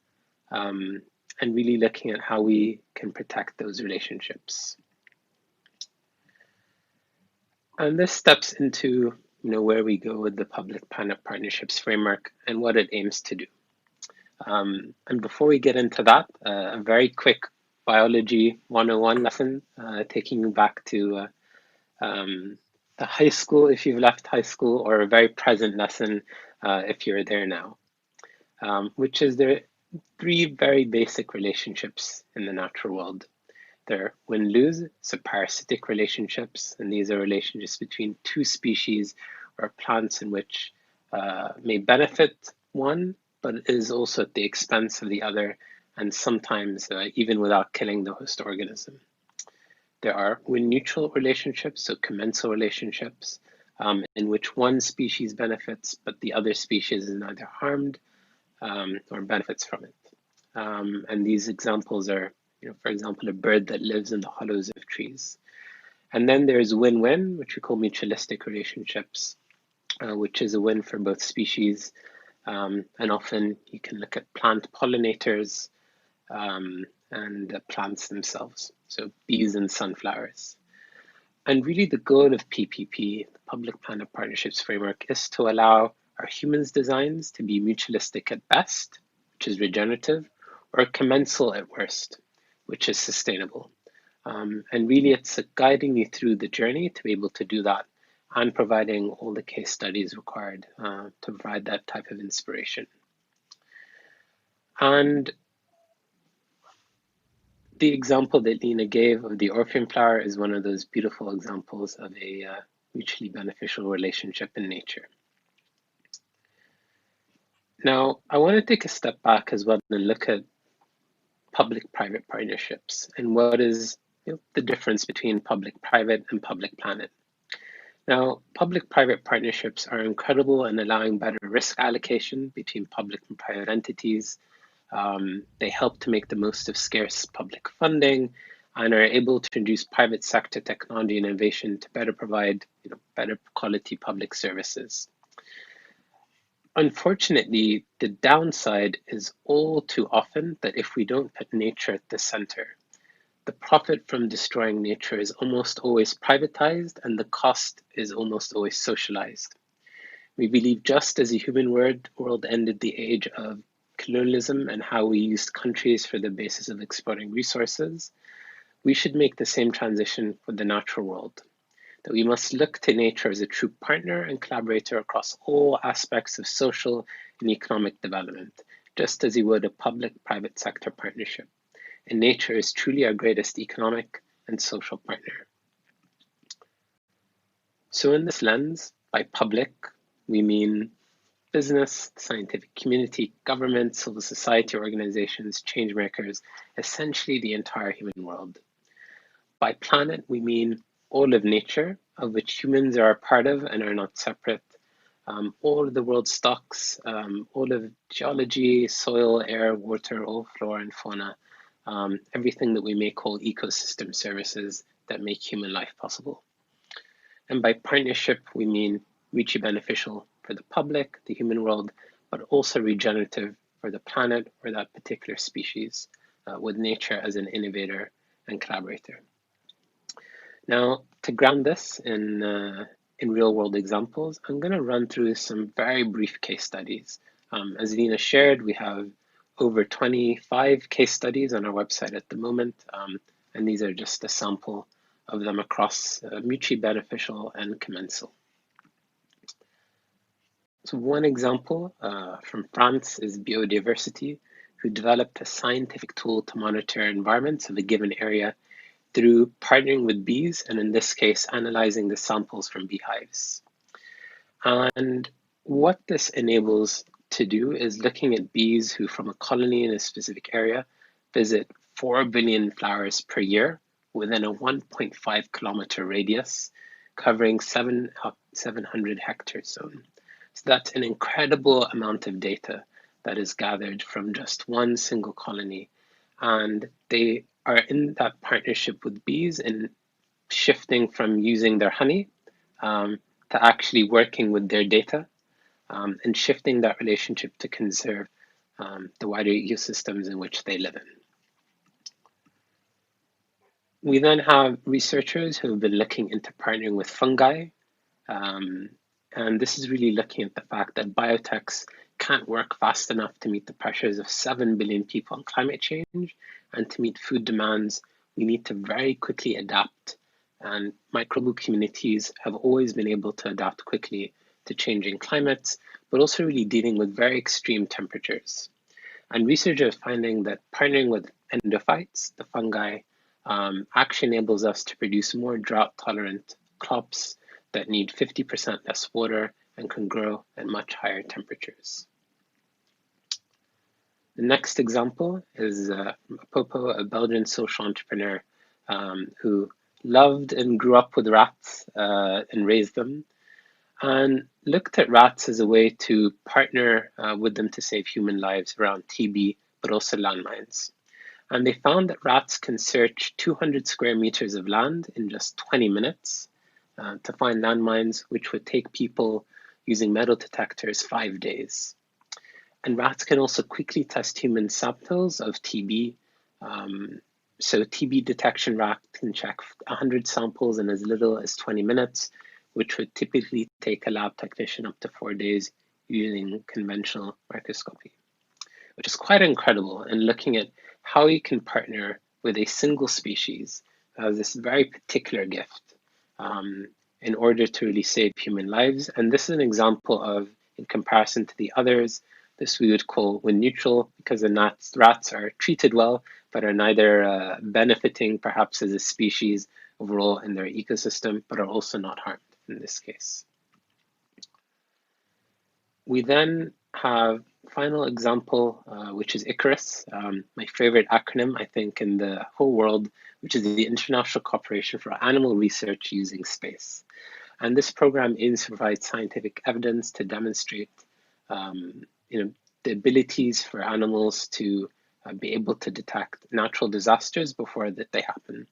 and really looking at how we can protect those relationships. And this steps into where we go with the public-private partnerships framework and what it aims to do. And before we get into that, a very quick biology 101 lesson, taking you back to the high school if you've left high school, or a very present lesson if you're there now, which is there are three very basic relationships in the natural world. They're win-lose, so parasitic relationships, and these are relationships between two species or plants in which may benefit one, but is also at the expense of the other, and sometimes even without killing the host organism. There are win-neutral relationships, so commensal relationships, in which one species benefits, but the other species is neither harmed or benefits from it. And these examples are, for example, a bird that lives in the hollows of trees. And then there's win-win, which we call mutualistic relationships, which is a win for both species. And often you can look at plant pollinators and plants themselves, so bees and sunflowers. And really the goal of PPP, the Public-Private Partnerships Framework, is to allow our humans' designs to be mutualistic at best, which is regenerative, or commensal at worst, which is sustainable. And really it's guiding you through the journey to be able to do that, and providing all the case studies required to provide that type of inspiration. And the example that Lena gave of the orphan flower is one of those beautiful examples of a mutually beneficial relationship in nature. Now, I want to take a step back as well and look at public-private partnerships and what is the difference between public-private and public-planet. Now, public-private partnerships are incredible in allowing better risk allocation between public and private entities. They help to make the most of scarce public funding and are able to introduce private sector technology and innovation to better provide better quality public services. Unfortunately, the downside is all too often that if we don't put nature at the center, the profit from destroying nature is almost always privatized and the cost is almost always socialized. We believe just as the human world ended the age of colonialism and how we used countries for the basis of exploiting resources, we should make the same transition for the natural world. That we must look to nature as a true partner and collaborator across all aspects of social and economic development, just as you would a public-private sector partnership. And nature is truly our greatest economic and social partner. So in this lens, by public, we mean business, scientific community, government, civil society organizations, change makers, essentially the entire human world. By planet, we mean all of nature, of which humans are a part of and are not separate. All of the world's stocks, all of geology, soil, air, water, all flora and fauna, everything that we may call ecosystem services that make human life possible. And by partnership, we mean mutually beneficial for the public, the human world, but also regenerative for the planet or that particular species, with nature as an innovator and collaborator. Now, to ground this in real world examples, I'm going to run through some very brief case studies. As Lina shared, we have over 25 case studies on our website at the moment, and these are just a sample of them across mutually beneficial and commensal. So one example from France is Biodiversity, who developed a scientific tool to monitor environments of a given area through partnering with bees, and in this case, analyzing the samples from beehives. And what this enables to do is looking at bees who from a colony in a specific area visit 4 billion flowers per year within a 1.5 kilometer radius, covering 700 hectare zone. So that's an incredible amount of data that is gathered from just one single colony. And they are in that partnership with bees and shifting from using their honey to actually working with their data and shifting that relationship to conserve the wider ecosystems in which they live in. We then have researchers who have been looking into partnering with fungi. And this is really looking at the fact that biotechs can't work fast enough to meet the pressures of 7 billion people on climate change, and to meet food demands, we need to very quickly adapt. And microbial communities have always been able to adapt quickly to changing climates, but also really dealing with very extreme temperatures. And researchers are finding that partnering with endophytes, the fungi, actually enables us to produce more drought-tolerant crops that need 50% less water and can grow at much higher temperatures. The next example is Popo, a Belgian social entrepreneur who loved and grew up with rats and raised them, and looked at rats as a way to partner with them to save human lives around TB, but also landmines. And they found that rats can search 200 square meters of land in just 20 minutes to find landmines, which would take people using metal detectors 5 days. And rats can also quickly test human samples of TB. So TB detection rat can check 100 samples in as little as 20 minutes, which would typically take a lab technician up to 4 days using conventional microscopy, which is quite incredible. And looking at how you can partner with a single species has this very particular gift in order to really save human lives. And this is an example of, in comparison to the others, this we would call wind neutral, because the rats are treated well, but are neither benefiting perhaps as a species overall in their ecosystem, but are also not harmed in this case. We then have final example, which is ICARUS, my favorite acronym, I think, in the whole world, which is the International Cooperation for Animal Research Using Space. And this program aims to provide scientific evidence to demonstrate the abilities for animals to be able to detect natural disasters before that they happen.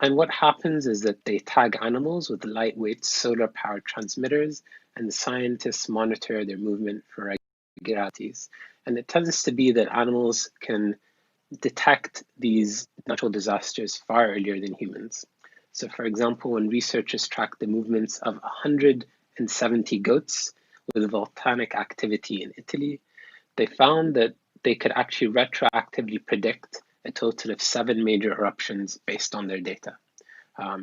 And what happens is that they tag animals with lightweight solar-powered transmitters, and the scientists monitor their movement for irregularities. And it tends to be that animals can detect these natural disasters far earlier than humans. So for example, when researchers tracked the movements of 170 goats with volcanic activity in Italy, they found that they could actually retroactively predict a total of 7 major eruptions based on their data.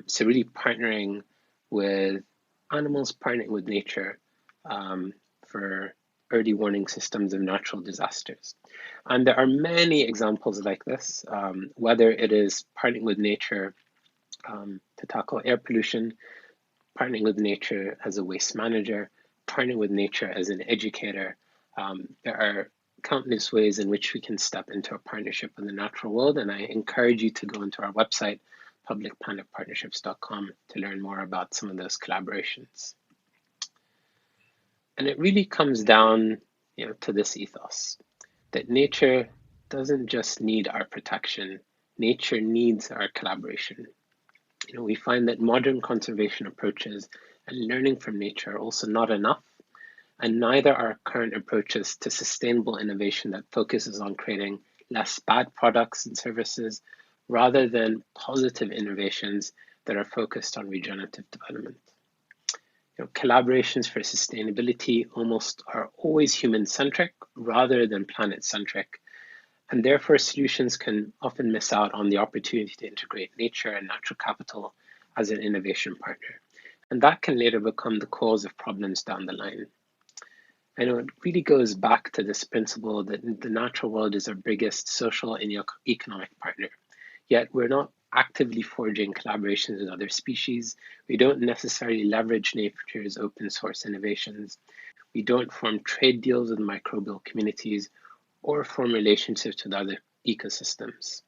So really partnering with animals, partnering with nature for early warning systems of natural disasters. And there are many examples like this, whether it is partnering with nature to tackle air pollution, partnering with nature as a waste manager, partnering with nature as an educator. There are countless ways in which we can step into a partnership with the natural world, and I encourage you to go into our website, publicplanetpartnerships.com, to learn more about some of those collaborations. And it really comes down to this ethos, that nature doesn't just need our protection, nature needs our collaboration. We find that modern conservation approaches and learning from nature are also not enough, and neither are current approaches to sustainable innovation that focuses on creating less bad products and services, rather than positive innovations that are focused on regenerative development. Collaborations for sustainability almost are always human-centric rather than planet-centric, and therefore solutions can often miss out on the opportunity to integrate nature and natural capital as an innovation partner. And that can later become the cause of problems down the line. I know it really goes back to this principle that the natural world is our biggest social and economic partner. Yet we're not actively forging collaborations with other species. We don't necessarily leverage nature's open source innovations. We don't form trade deals with microbial communities or form relationships with other ecosystems.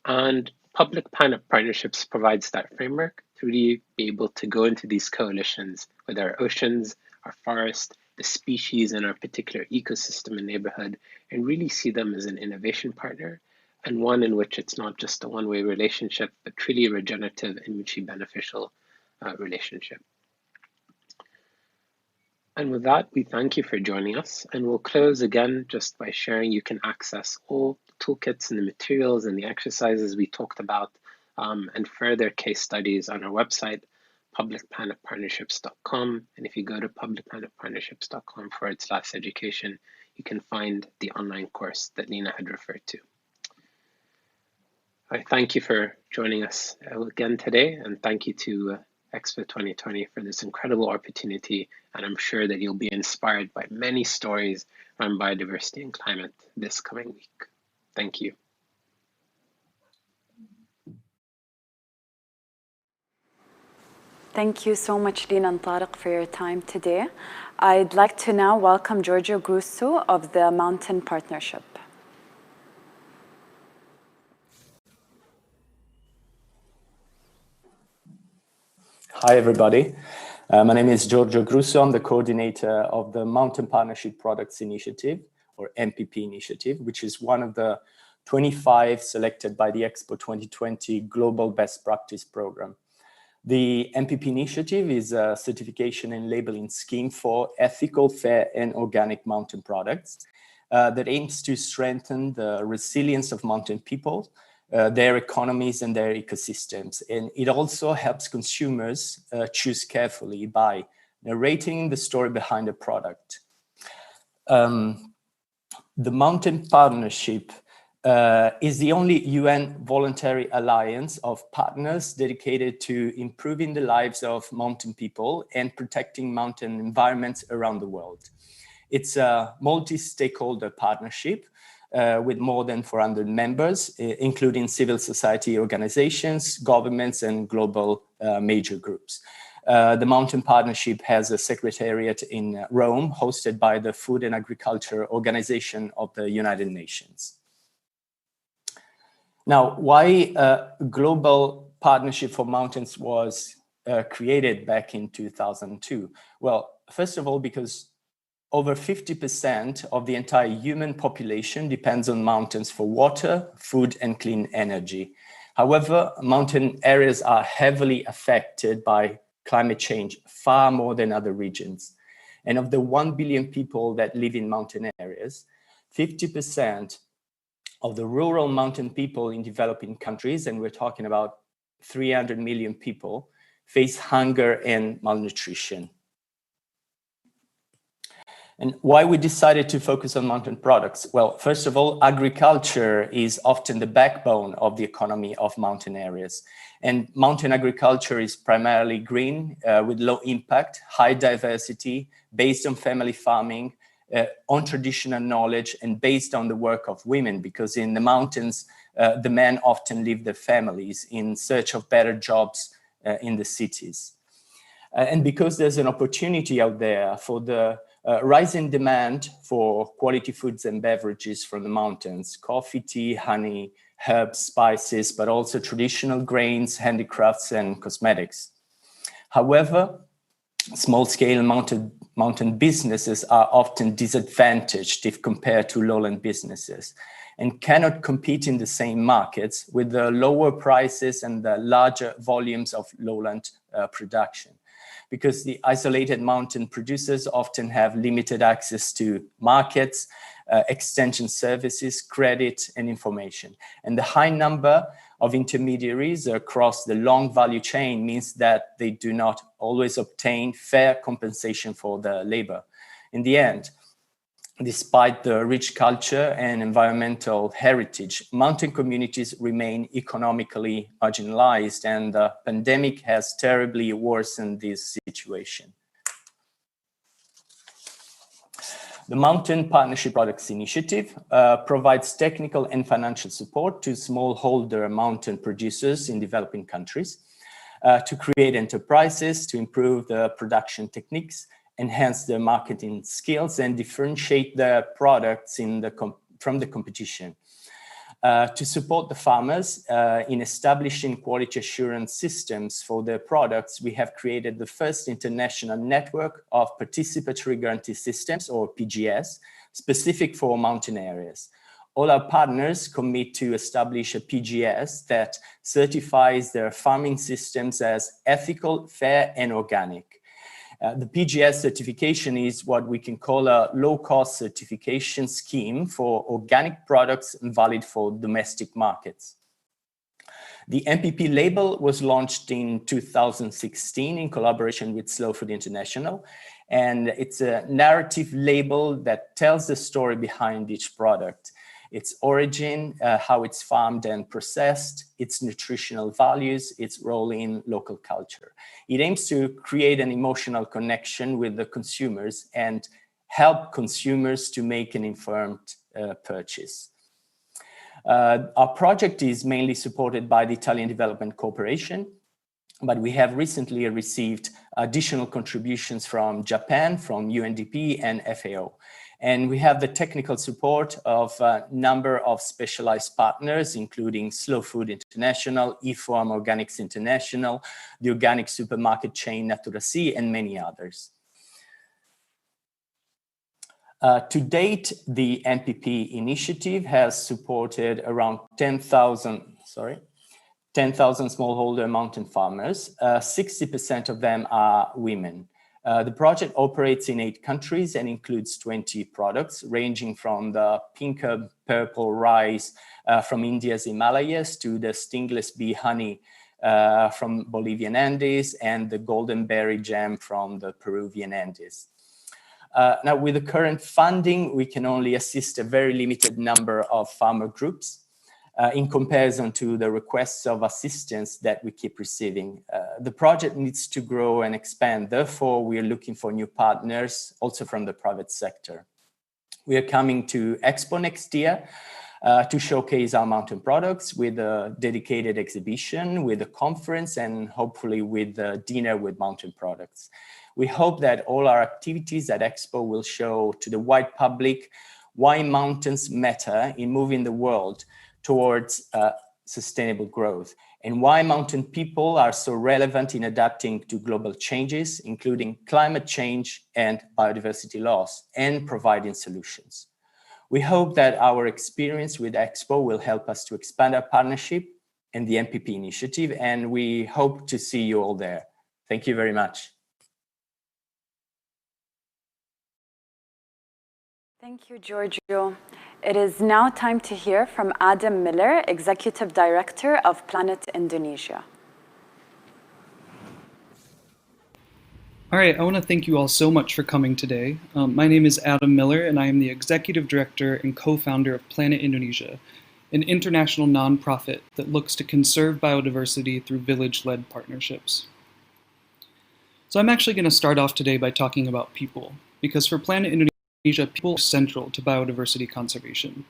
And public-private partnerships provides that framework to really be able to go into these coalitions with our oceans, our forests, the species in our particular ecosystem and neighborhood, and really see them as an innovation partner, and one in which it's not just a one-way relationship, but truly a regenerative and mutually beneficial relationship. And with that, we thank you for joining us, and we'll close again just by sharing you can access all the toolkits and the materials and the exercises we talked about, and further case studies on our website, publicplanetpartnerships.com. And if you go to publicplanetpartnerships.com/education, you can find the online course that Lina had referred to. I thank you for joining us again today, and thank you to Expo 2020 for this incredible opportunity, and I'm sure that you'll be inspired by many stories around biodiversity and climate this coming week. Thank you. Thank you so much, Lina and Tariq, for your time today. I'd like to now welcome Giorgio Grusso of the Mountain Partnership. Hi, everybody. My name is Giorgio Grusso. I'm the coordinator of the Mountain Partnership Products Initiative, or MPP initiative, which is one of the 25 selected by the Expo 2020 Global Best Practice Program. The MPP initiative is a certification and labeling scheme for ethical, fair, and organic mountain products that aims to strengthen the resilience of mountain people, their economies and their ecosystems. And it also helps consumers choose carefully by narrating the story behind a product. The Mountain Partnership is the only UN voluntary alliance of partners dedicated to improving the lives of mountain people and protecting mountain environments around the world. It's a multi-stakeholder partnership with more than 400 members, including civil society organizations, governments, and global major groups. The Mountain Partnership has a secretariat in Rome, hosted by the Food and Agriculture Organization of the United Nations. Now, why a global partnership for mountains was created back in 2002? Well, first of all, because over 50% of the entire human population depends on mountains for water, food, and clean energy. However, mountain areas are heavily affected by climate change, far more than other regions. And of the 1 billion people that live in mountain areas, 50% of the rural mountain people in developing countries, and we're talking about 300 million people, face hunger and malnutrition. And why we decided to focus on mountain products? Well, first of all, agriculture is often the backbone of the economy of mountain areas. And mountain agriculture is primarily green, with low impact, high diversity, based on family farming, on traditional knowledge, and based on the work of women, because in the mountains, the men often leave their families in search of better jobs in the cities. And because there's an opportunity out there for the rising demand for quality foods and beverages from the mountains, coffee, tea, honey, herbs, spices, but also traditional grains, handicrafts, and cosmetics. However, small-scale mountain businesses are often disadvantaged if compared to lowland businesses. and cannot compete in the same markets with the lower prices and the larger volumes of lowland production. Because the isolated mountain producers often have limited access to markets, extension services, credit, and information. And the high number of intermediaries across the long value chain means that they do not always obtain fair compensation for their labor. In the end, despite the rich culture and environmental heritage, mountain communities remain economically marginalized, and the pandemic has terribly worsened this situation. The Mountain Partnership Products Initiative provides technical and financial support to smallholder mountain producers in developing countries to create enterprises, to improve the production techniques, enhance their marketing skills, and differentiate their products from the competition. To support the farmers in establishing quality assurance systems for their products, we have created the first international network of participatory guarantee systems, or PGS, specific for mountain areas. All our partners commit to establish a PGS that certifies their farming systems as ethical, fair, and organic. The PGS certification is what we can call a low-cost certification scheme for organic products valid for domestic markets. The MPP label was launched in 2016 in collaboration with Slow Food International, and it's a narrative label that tells the story behind each product. Its origin, how it's farmed and processed, its nutritional values, its role in local culture. It aims to create an emotional connection with the consumers and help consumers to make an informed purchase. Our project is mainly supported by the Italian Development Corporation, but we have recently received additional contributions from Japan, from UNDP and FAO. And we have the technical support of a number of specialized partners, including Slow Food International, eFarm Organics International, the organic supermarket chain Naturacy, and many others. To date, the MPP initiative has supported around 10,000 smallholder mountain farmers. 60% of them are women. The project operates in 8 countries and includes 20 products, ranging from the pink purple rice from India's Himalayas to the stingless bee honey from Bolivian Andes and the golden berry jam from the Peruvian Andes. Now, with the current funding, we can only assist a very limited number of farmer groups. In comparison to the requests of assistance that we keep receiving. The project needs to grow and expand. Therefore, we are looking for new partners, also from the private sector. We are coming to Expo next year to showcase our mountain products with a dedicated exhibition, with a conference, and hopefully with a dinner with mountain products. We hope that all our activities at Expo will show to the wide public why mountains matter in moving the world towards sustainable growth, and why mountain people are so relevant in adapting to global changes, including climate change and biodiversity loss, and providing solutions. We hope that our experience with Expo will help us to expand our partnership and the MPP initiative, and we hope to see you all there. Thank you very much. Thank you, Giorgio. It is now time to hear from Adam Miller, Executive Director of Planet Indonesia. All right, I want to thank you all so much for coming today. My name is Adam Miller, and I am the Executive Director and co-founder of Planet Indonesia, an international nonprofit that looks to conserve biodiversity through village-led partnerships. So I'm actually going to start off today by talking about people, because for Planet Indonesia, people are central to biodiversity conservation.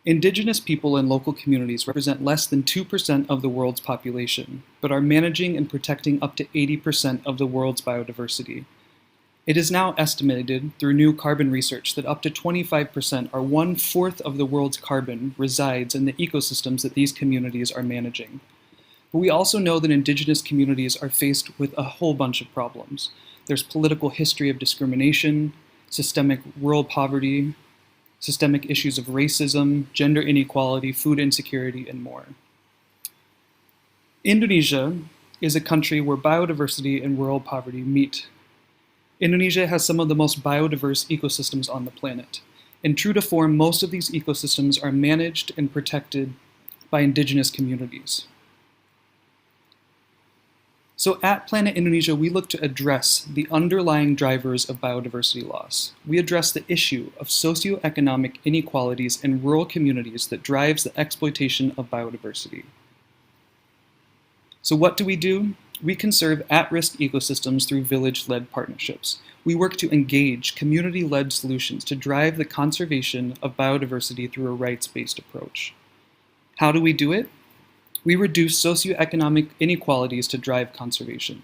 Indigenous people and local communities represent less than 2% of the world's population, but are managing and protecting up to 80% of the world's biodiversity. It is now estimated through new carbon research that up to 25%, or 1/4 of the world's carbon, resides in the ecosystems that these communities are managing. But we also know that indigenous communities are faced with a whole bunch of problems. There's political history of discrimination, systemic rural poverty, systemic issues of racism, gender inequality, food insecurity, and more. Indonesia is a country where biodiversity and rural poverty meet. Indonesia has some of the most biodiverse ecosystems on the planet. And true to form, most of these ecosystems are managed and protected by indigenous communities. So at Planet Indonesia, we look to address the underlying drivers of biodiversity loss. We address the issue of socioeconomic inequalities in rural communities that drives the exploitation of biodiversity. So what do? We conserve at-risk ecosystems through village-led partnerships. We work to engage community-led solutions to drive the conservation of biodiversity through a rights-based approach. How do we do it? We reduce socioeconomic inequalities to drive conservation.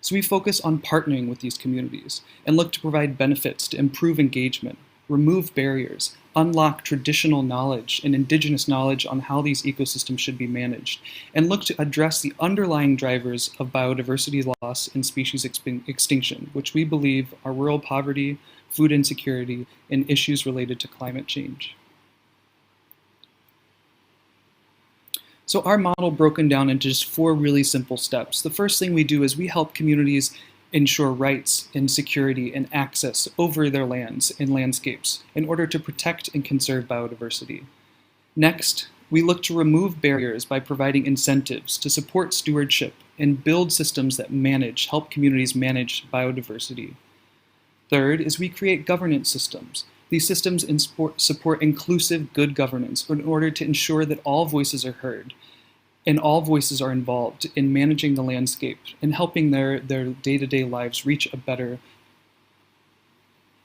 So we focus on partnering with these communities and look to provide benefits to improve engagement, remove barriers, unlock traditional knowledge and indigenous knowledge on how these ecosystems should be managed, and look to address the underlying drivers of biodiversity loss and species extinction, which we believe are rural poverty, food insecurity, and issues related to climate change. So our model broken down into just 4 really simple steps. The first thing we do is we help communities ensure rights and security and access over their lands and landscapes in order to protect and conserve biodiversity. Next, we look to remove barriers by providing incentives to support stewardship and build systems that help communities manage biodiversity. Third is we create governance systems. These systems support inclusive good governance in order to ensure that all voices are heard and all voices are involved in managing the landscape and helping their day-to-day lives reach a better.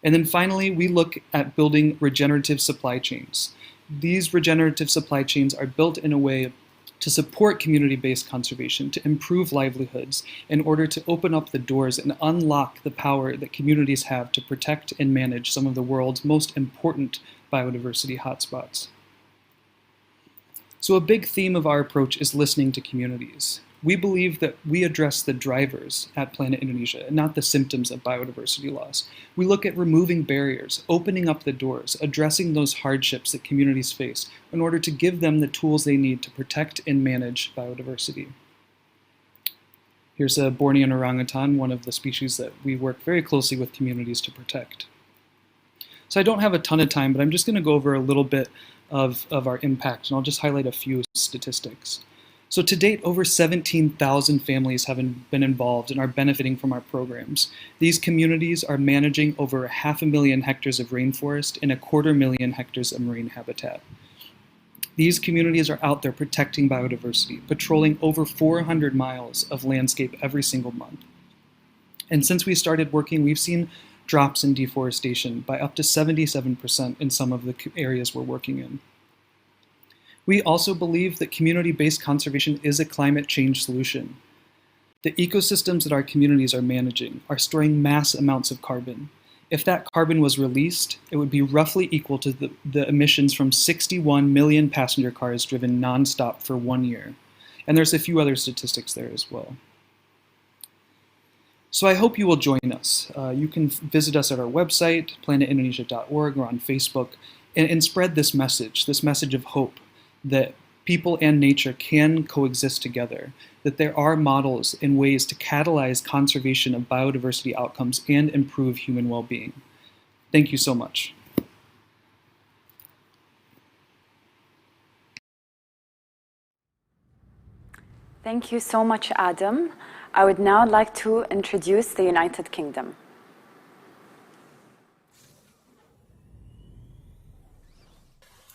And then finally, we look at building regenerative supply chains. These regenerative supply chains are built in a way to support community-based conservation, to improve livelihoods, in order to open up the doors and unlock the power that communities have to protect and manage some of the world's most important biodiversity hotspots. So a big theme of our approach is listening to communities. We believe that we address the drivers at Planet Indonesia and not the symptoms of biodiversity loss. We look at removing barriers, opening up the doors, addressing those hardships that communities face in order to give them the tools they need to protect and manage biodiversity. Here's a Bornean orangutan, one of the species that we work very closely with communities to protect. So I don't have a ton of time, but I'm just going to go over a little bit of our impact, and I'll just highlight a few statistics. So to date, over 17,000 families have been involved and are benefiting from our programs. These communities are managing over 500,000 hectares of rainforest and 250,000 hectares of marine habitat. These communities are out there protecting biodiversity, patrolling over 400 miles of landscape every single month. And since we started working, we've seen drops in deforestation by up to 77% in some of the areas we're working in. We also believe that community-based conservation is a climate change solution. The ecosystems that our communities are managing are storing mass amounts of carbon. If that carbon was released, it would be roughly equal to the emissions from 61 million passenger cars driven nonstop for 1 year. And there's a few other statistics there as well. So I hope you will join us. You can visit us at our website, planetindonesia.org, or on Facebook, and spread this message of hope, that people and nature can coexist together, that there are models and ways to catalyze conservation of biodiversity outcomes and improve human well-being. Thank you so much. Thank you so much, Adam. I would now like to introduce the United Kingdom.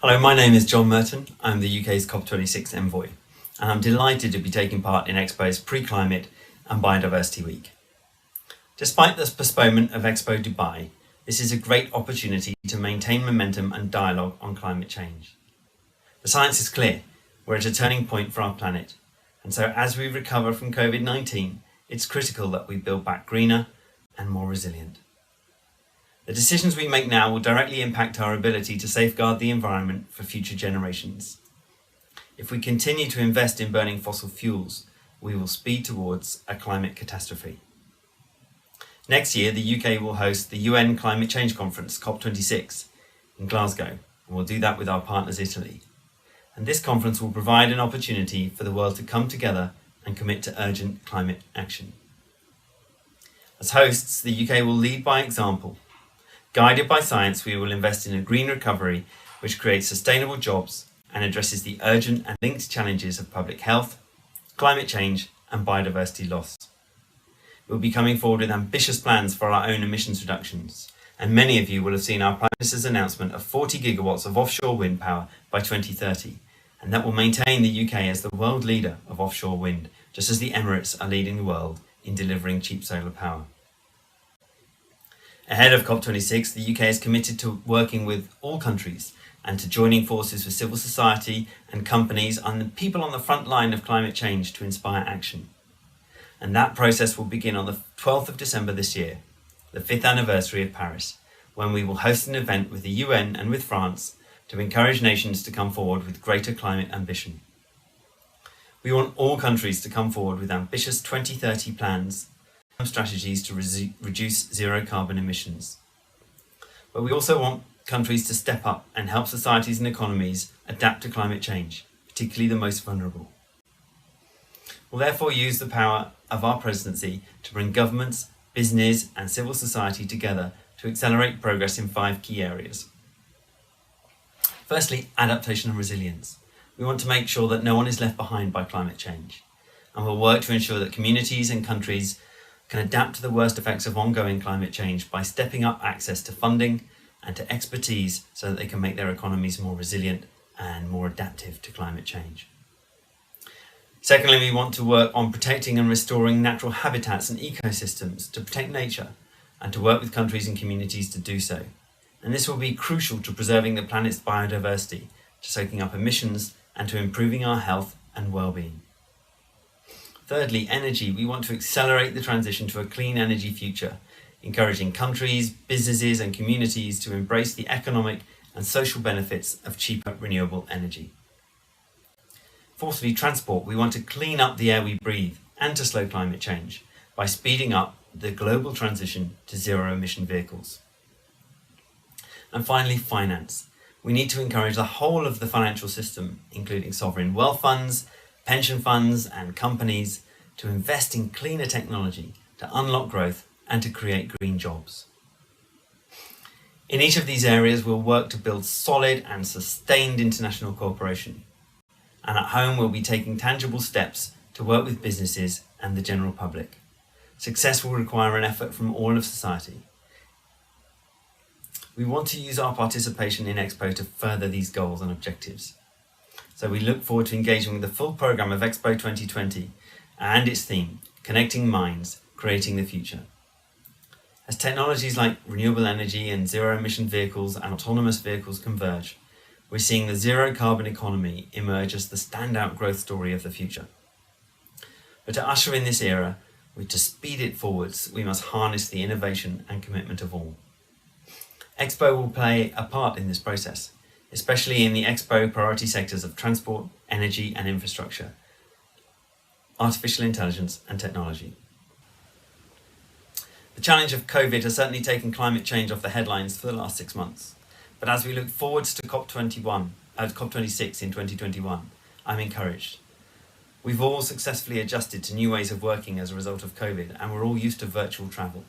Hello, my name is John Merton. I'm the UK's COP26 envoy, and I'm delighted to be taking part in Expo's Pre-Climate and Biodiversity Week. Despite the postponement of Expo Dubai, this is a great opportunity to maintain momentum and dialogue on climate change. The science is clear. We're at a turning point for our planet, and so as we recover from COVID-19, it's critical that we build back greener and more resilient. The decisions we make now will directly impact our ability to safeguard the environment for future generations. If we continue to invest in burning fossil fuels, we will speed towards a climate catastrophe. Next year, the UK will host the UN Climate Change Conference, COP26, in Glasgow, and we'll do that with our partners Italy. And this conference will provide an opportunity for the world to come together and commit to urgent climate action. As hosts, the UK will lead by example. Guided by science, we will invest in a green recovery which creates sustainable jobs and addresses the urgent and linked challenges of public health, climate change and biodiversity loss. We'll be coming forward with ambitious plans for our own emissions reductions, and many of you will have seen our Prime Minister's announcement of 40 gigawatts of offshore wind power by 2030, and that will maintain the UK as the world leader of offshore wind, just as the Emirates are leading the world in delivering cheap solar power. Ahead of COP26, the UK is committed to working with all countries and to joining forces with civil society and companies and the people on the front line of climate change to inspire action. And that process will begin on the 12th of December this year, the 5th anniversary of Paris, when we will host an event with the UN and with France to encourage nations to come forward with greater climate ambition. We want all countries to come forward with ambitious 2030 plans and strategies to reduce zero carbon emissions. But we also want countries to step up and help societies and economies adapt to climate change, particularly the most vulnerable. We'll therefore use the power of our presidency to bring governments, business and civil society together to accelerate progress in 5 key areas. Firstly, adaptation and resilience. We want to make sure that no one is left behind by climate change, and we'll work to ensure that communities and countries can adapt to the worst effects of ongoing climate change by stepping up access to funding and to expertise so that they can make their economies more resilient and more adaptive to climate change. Secondly, we want to work on protecting and restoring natural habitats and ecosystems to protect nature and to work with countries and communities to do so. And this will be crucial to preserving the planet's biodiversity, to soaking up emissions and to improving our health and well-being. Thirdly, energy. We want to accelerate the transition to a clean energy future, encouraging countries, businesses and communities to embrace the economic and social benefits of cheaper renewable energy. Fourthly, transport. We want to clean up the air we breathe and to slow climate change by speeding up the global transition to zero-emission vehicles. And finally, finance. We need to encourage the whole of the financial system, including sovereign wealth funds, pension funds and companies, to invest in cleaner technology, to unlock growth and to create green jobs. In each of these areas, we'll work to build solid and sustained international cooperation. And at home, we'll be taking tangible steps to work with businesses and the general public. Success will require an effort from all of society. We want to use our participation in Expo to further these goals and objectives. So we look forward to engaging with the full programme of Expo 2020 and its theme, Connecting Minds, Creating the Future. As technologies like renewable energy and zero-emission vehicles and autonomous vehicles converge, we're seeing the zero-carbon economy emerge as the standout growth story of the future. But to usher in this era, to speed it forwards, we must harness the innovation and commitment of all. Expo will play a part in this process, especially in the Expo priority sectors of transport, energy and infrastructure, artificial intelligence and technology. The challenge of COVID has certainly taken climate change off the headlines for the last 6 months. But as we look forwards to COP26 in 2021, I'm encouraged. We've all successfully adjusted to new ways of working as a result of COVID, and we're all used to virtual travel.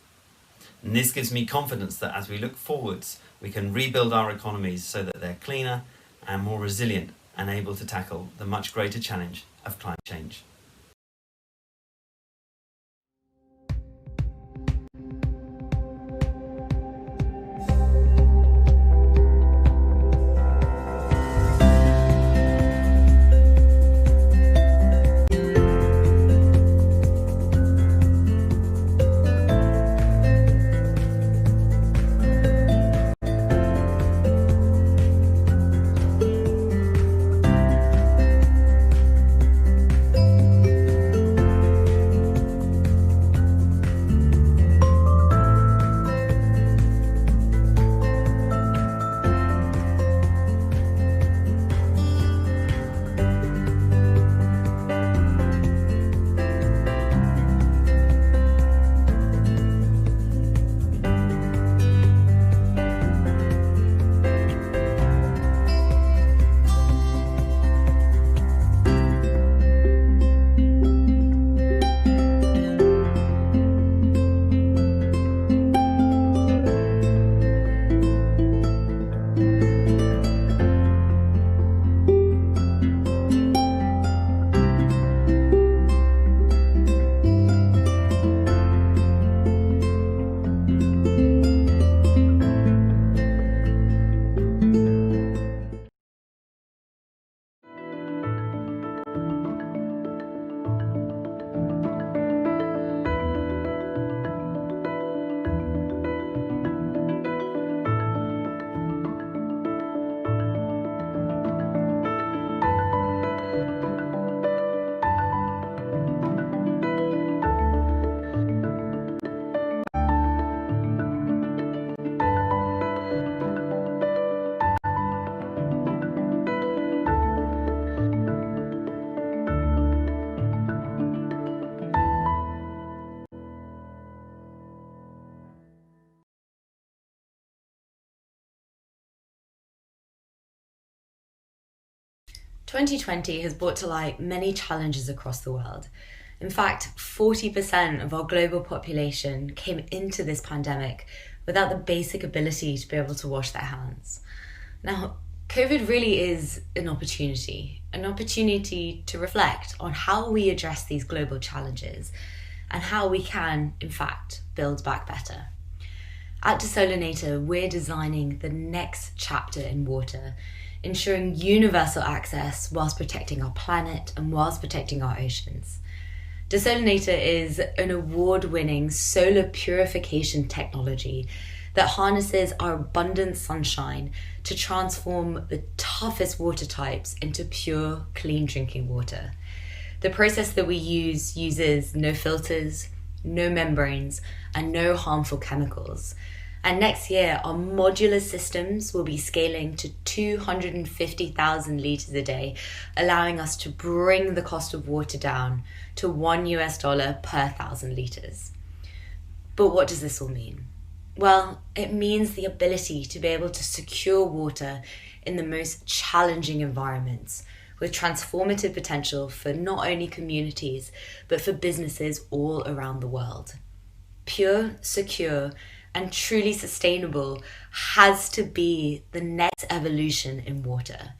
And this gives me confidence that as we look forwards, we can rebuild our economies so that they're cleaner and more resilient and able to tackle the much greater challenge of climate change. 2020 has brought to light many challenges across the world. In fact, 40% of our global population came into this pandemic without the basic ability to be able to wash their hands. Now, COVID really is an opportunity to reflect on how we address these global challenges and how we can, in fact, build back better. At Desolinator, we're designing the next chapter in water, ensuring universal access whilst protecting our planet and whilst protecting our oceans. Desolinator is an award-winning solar purification technology that harnesses our abundant sunshine to transform the toughest water types into pure, clean drinking water. The process that we uses no filters, no membranes, and no harmful chemicals. And next year, our modular systems will be scaling to 250,000 litres a day, allowing us to bring the cost of water down to $1 per 1,000 litres. But what does this all mean? Well, it means the ability to be able to secure water in the most challenging environments, with transformative potential for not only communities, but for businesses all around the world. Pure, secure, and truly sustainable has to be the next evolution in water,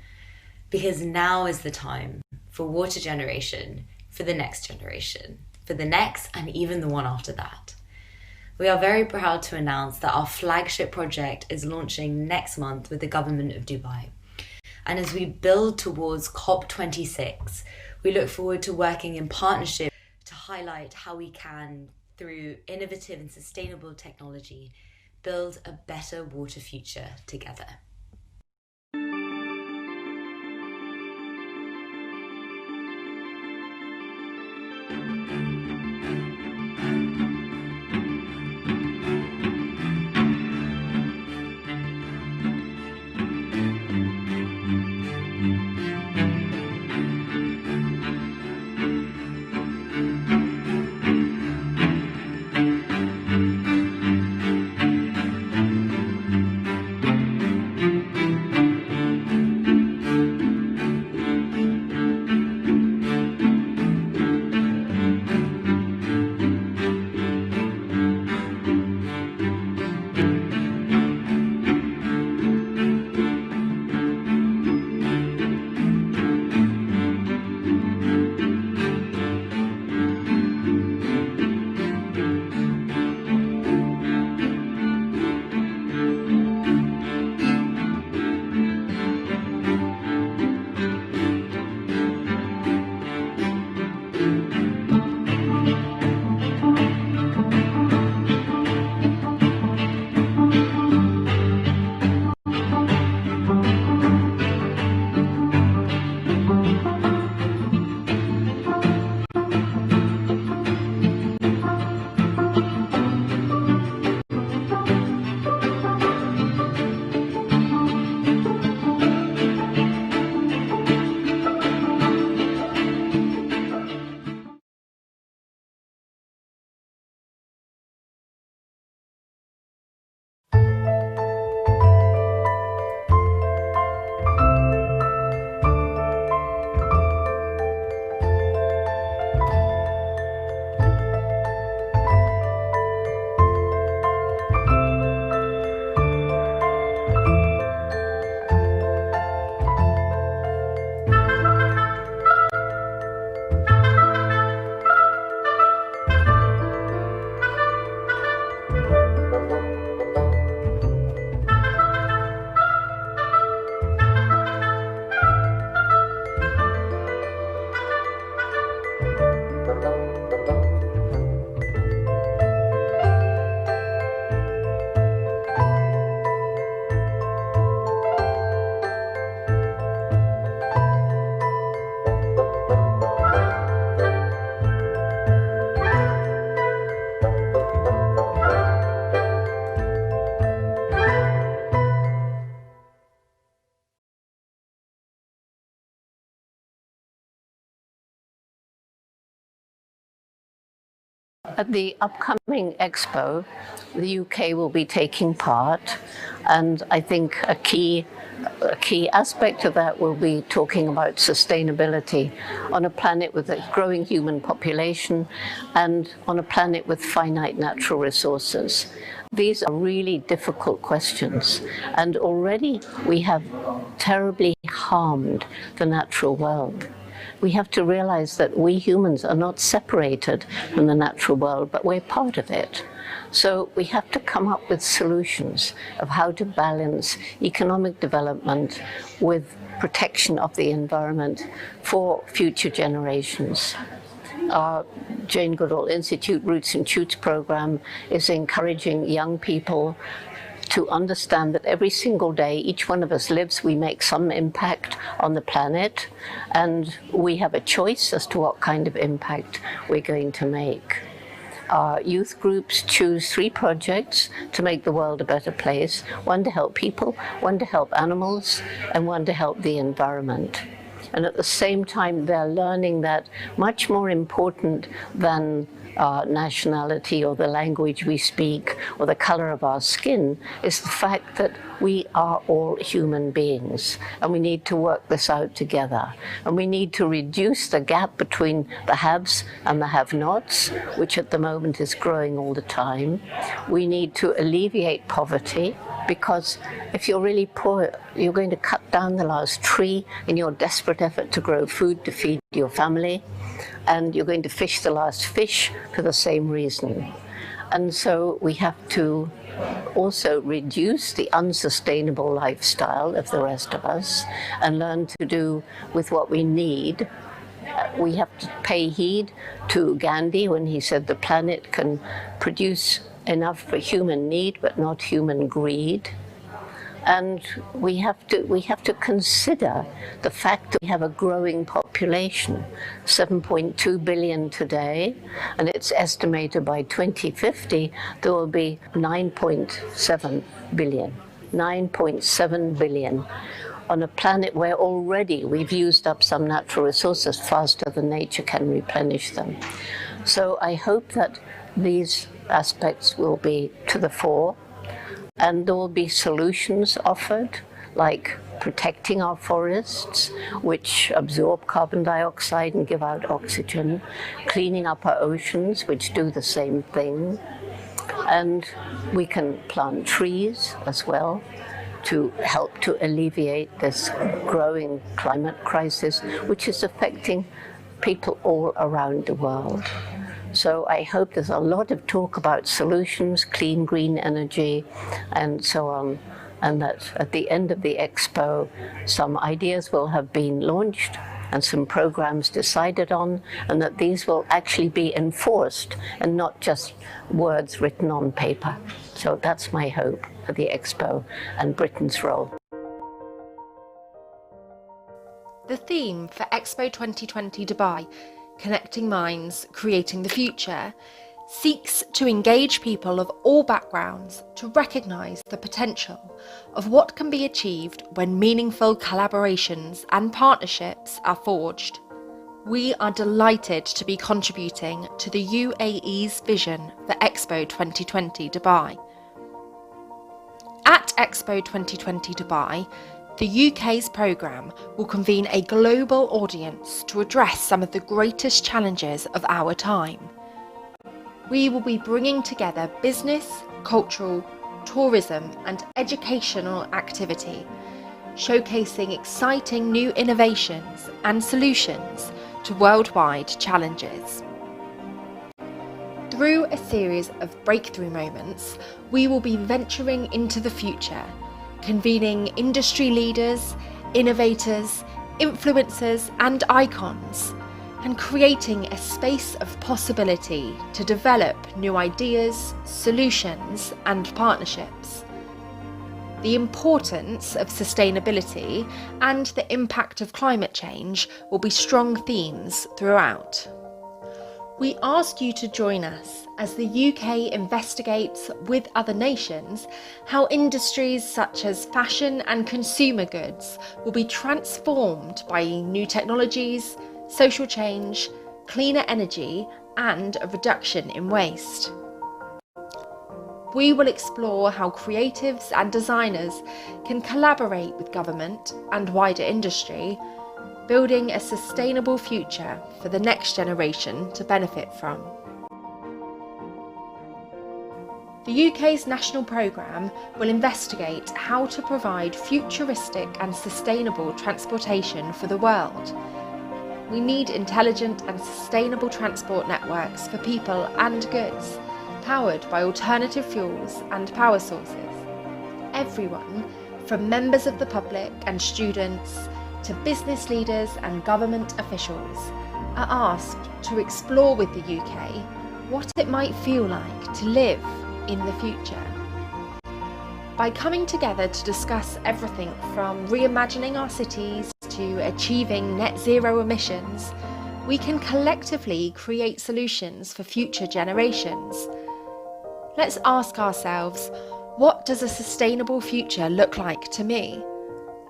because now is the time for water generation, for the next generation, for the next and even the one after that. We are very proud to announce that our flagship project is launching next month with the government of Dubai. And as we build towards COP26, we look forward to working in partnership to highlight how we can, through innovative and sustainable technology, build a better water future together. At the upcoming Expo, the UK will be taking part, and I think a key a key aspect of that will be talking about sustainability on a planet with a growing human population and on a planet with finite natural resources. These are really difficult questions, and already we have terribly harmed the natural world. We have to realize that we humans are not separated from the natural world, but we're part of it. So we have to come up with solutions of how to balance economic development with protection of the environment for future generations. Our Jane Goodall Institute Roots and Shoots program is encouraging young people to understand that every single day each one of us lives, we make some impact on the planet, and we have a choice as to what kind of impact we're going to make. Our youth groups choose 3 projects to make the world a better place, one to help people, one to help animals, and one to help the environment. And at the same time, they're learning that much more important than nationality or the language we speak or the color of our skin is the fact that we are all human beings, and we need to work this out together. And we need to reduce the gap between the haves and the have-nots, which at the moment is growing all the time. We need to alleviate poverty, because if you're really poor, you're going to cut down the last tree in your desperate effort to grow food to feed your family, and you're going to fish the last fish for the same reason. And so we have to also reduce the unsustainable lifestyle of the rest of us and learn to do with what we need. We have to pay heed to Gandhi when he said the planet can produce enough for human need but not human greed. And we have to consider the fact that we have a growing population, 7.2 billion today, and it's estimated by 2050 there will be 9.7 billion. 9.7 billion on a planet where already we've used up some natural resources faster than nature can replenish them. So I hope that these aspects will be to the fore, and there will be solutions offered, like protecting our forests, which absorb carbon dioxide and give out oxygen, cleaning up our oceans, which do the same thing, and we can plant trees as well to help to alleviate this growing climate crisis, which is affecting people all around the world. So I hope there's a lot of talk about solutions, clean, green energy, and so on, and that at the end of the Expo, some ideas will have been launched and some programs decided on, and that these will actually be enforced and not just words written on paper. So that's my hope for the Expo and Britain's role. The theme for Expo 2020 Dubai, Connecting Minds, Creating the Future, seeks to engage people of all backgrounds to recognise the potential of what can be achieved when meaningful collaborations and partnerships are forged. We are delighted to be contributing to the UAE's vision for Expo 2020 Dubai. At Expo 2020 Dubai, the UK's programme will convene a global audience to address some of the greatest challenges of our time. We will be bringing together business, cultural, tourism and educational activity, showcasing exciting new innovations and solutions to worldwide challenges. Through a series of breakthrough moments, we will be venturing into the future, convening industry leaders, innovators, influencers and icons, and creating a space of possibility to develop new ideas, solutions and partnerships. The importance of sustainability and the impact of climate change will be strong themes throughout. We ask you to join us as the UK investigates with other nations how industries such as fashion and consumer goods will be transformed by new technologies, social change, cleaner energy and a reduction in waste. we will explore how creatives and designers can collaborate with government and wider industry, building a sustainable future for the next generation to benefit from. The UK's national programme will investigate how to provide futuristic and sustainable transportation for the world. We need intelligent and sustainable transport networks for people and goods, powered by alternative fuels and power sources. Everyone, from members of the public and students to business leaders and government officials, are asked to explore with the UK what it might feel like to live in the future. By coming together to discuss everything from reimagining our cities to achieving net zero emissions, we can collectively create solutions for future generations. Let's ask ourselves, what does a sustainable future look like to me?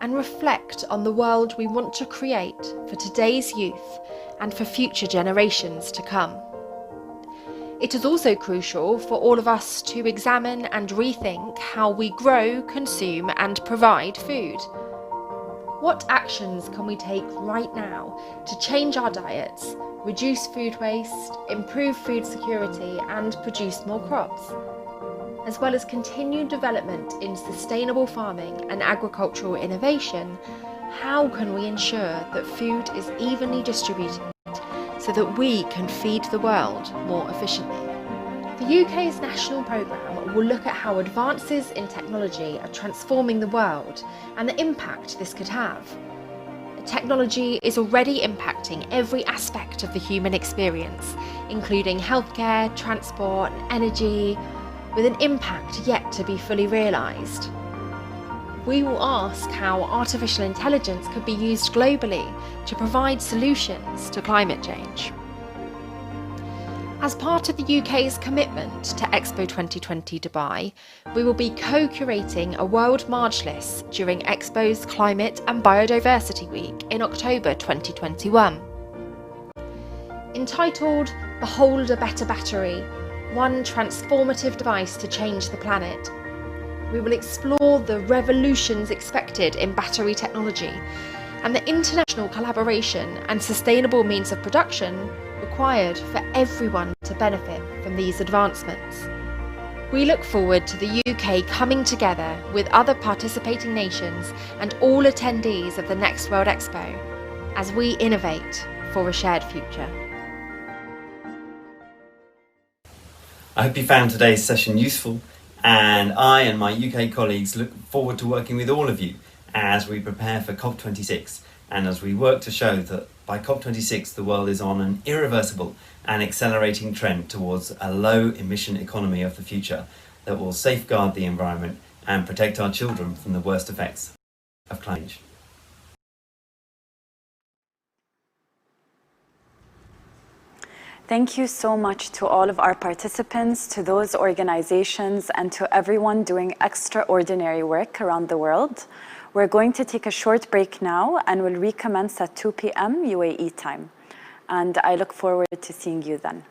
And reflect on the world we want to create for today's youth and for future generations to come. It is also crucial for all of us to examine and rethink how we grow, consume and provide food. What actions can we take right now to change our diets, reduce food waste, improve food security and produce more crops? As well as continued development in sustainable farming and agricultural innovation, how can we ensure that food is evenly distributed so that we can feed the world more efficiently? The UK's national programme will look at how advances in technology are transforming the world and the impact this could have. Technology is already impacting every aspect of the human experience, including healthcare, transport, and energy, with an impact yet to be fully realised. We will ask how artificial intelligence could be used globally to provide solutions to climate change. As part of the UK's commitment to Expo 2020 Dubai, we will be co-curating a World March list during Expo's Climate and Biodiversity Week in October 2021. Entitled Behold a Better Battery, one transformative device to change the planet, we will explore the revolutions expected in battery technology and the international collaboration and sustainable means of production required for everyone to benefit from these advancements. We look forward to the UK coming together with other participating nations and all attendees of the next World Expo as we innovate for a shared future. I hope you found today's session useful, and I and my UK colleagues look forward to working with all of you as we prepare for COP26 and as we work to show that by COP26 the world is on an irreversible and accelerating trend towards a low emission economy of the future that will safeguard the environment and protect our children from the worst effects of climate change. Thank you so much to all of our participants, to those organizations, and to everyone doing extraordinary work around the world. We're going to take a short break now and we'll recommence at 2 p.m. UAE time. And I look forward to seeing you then.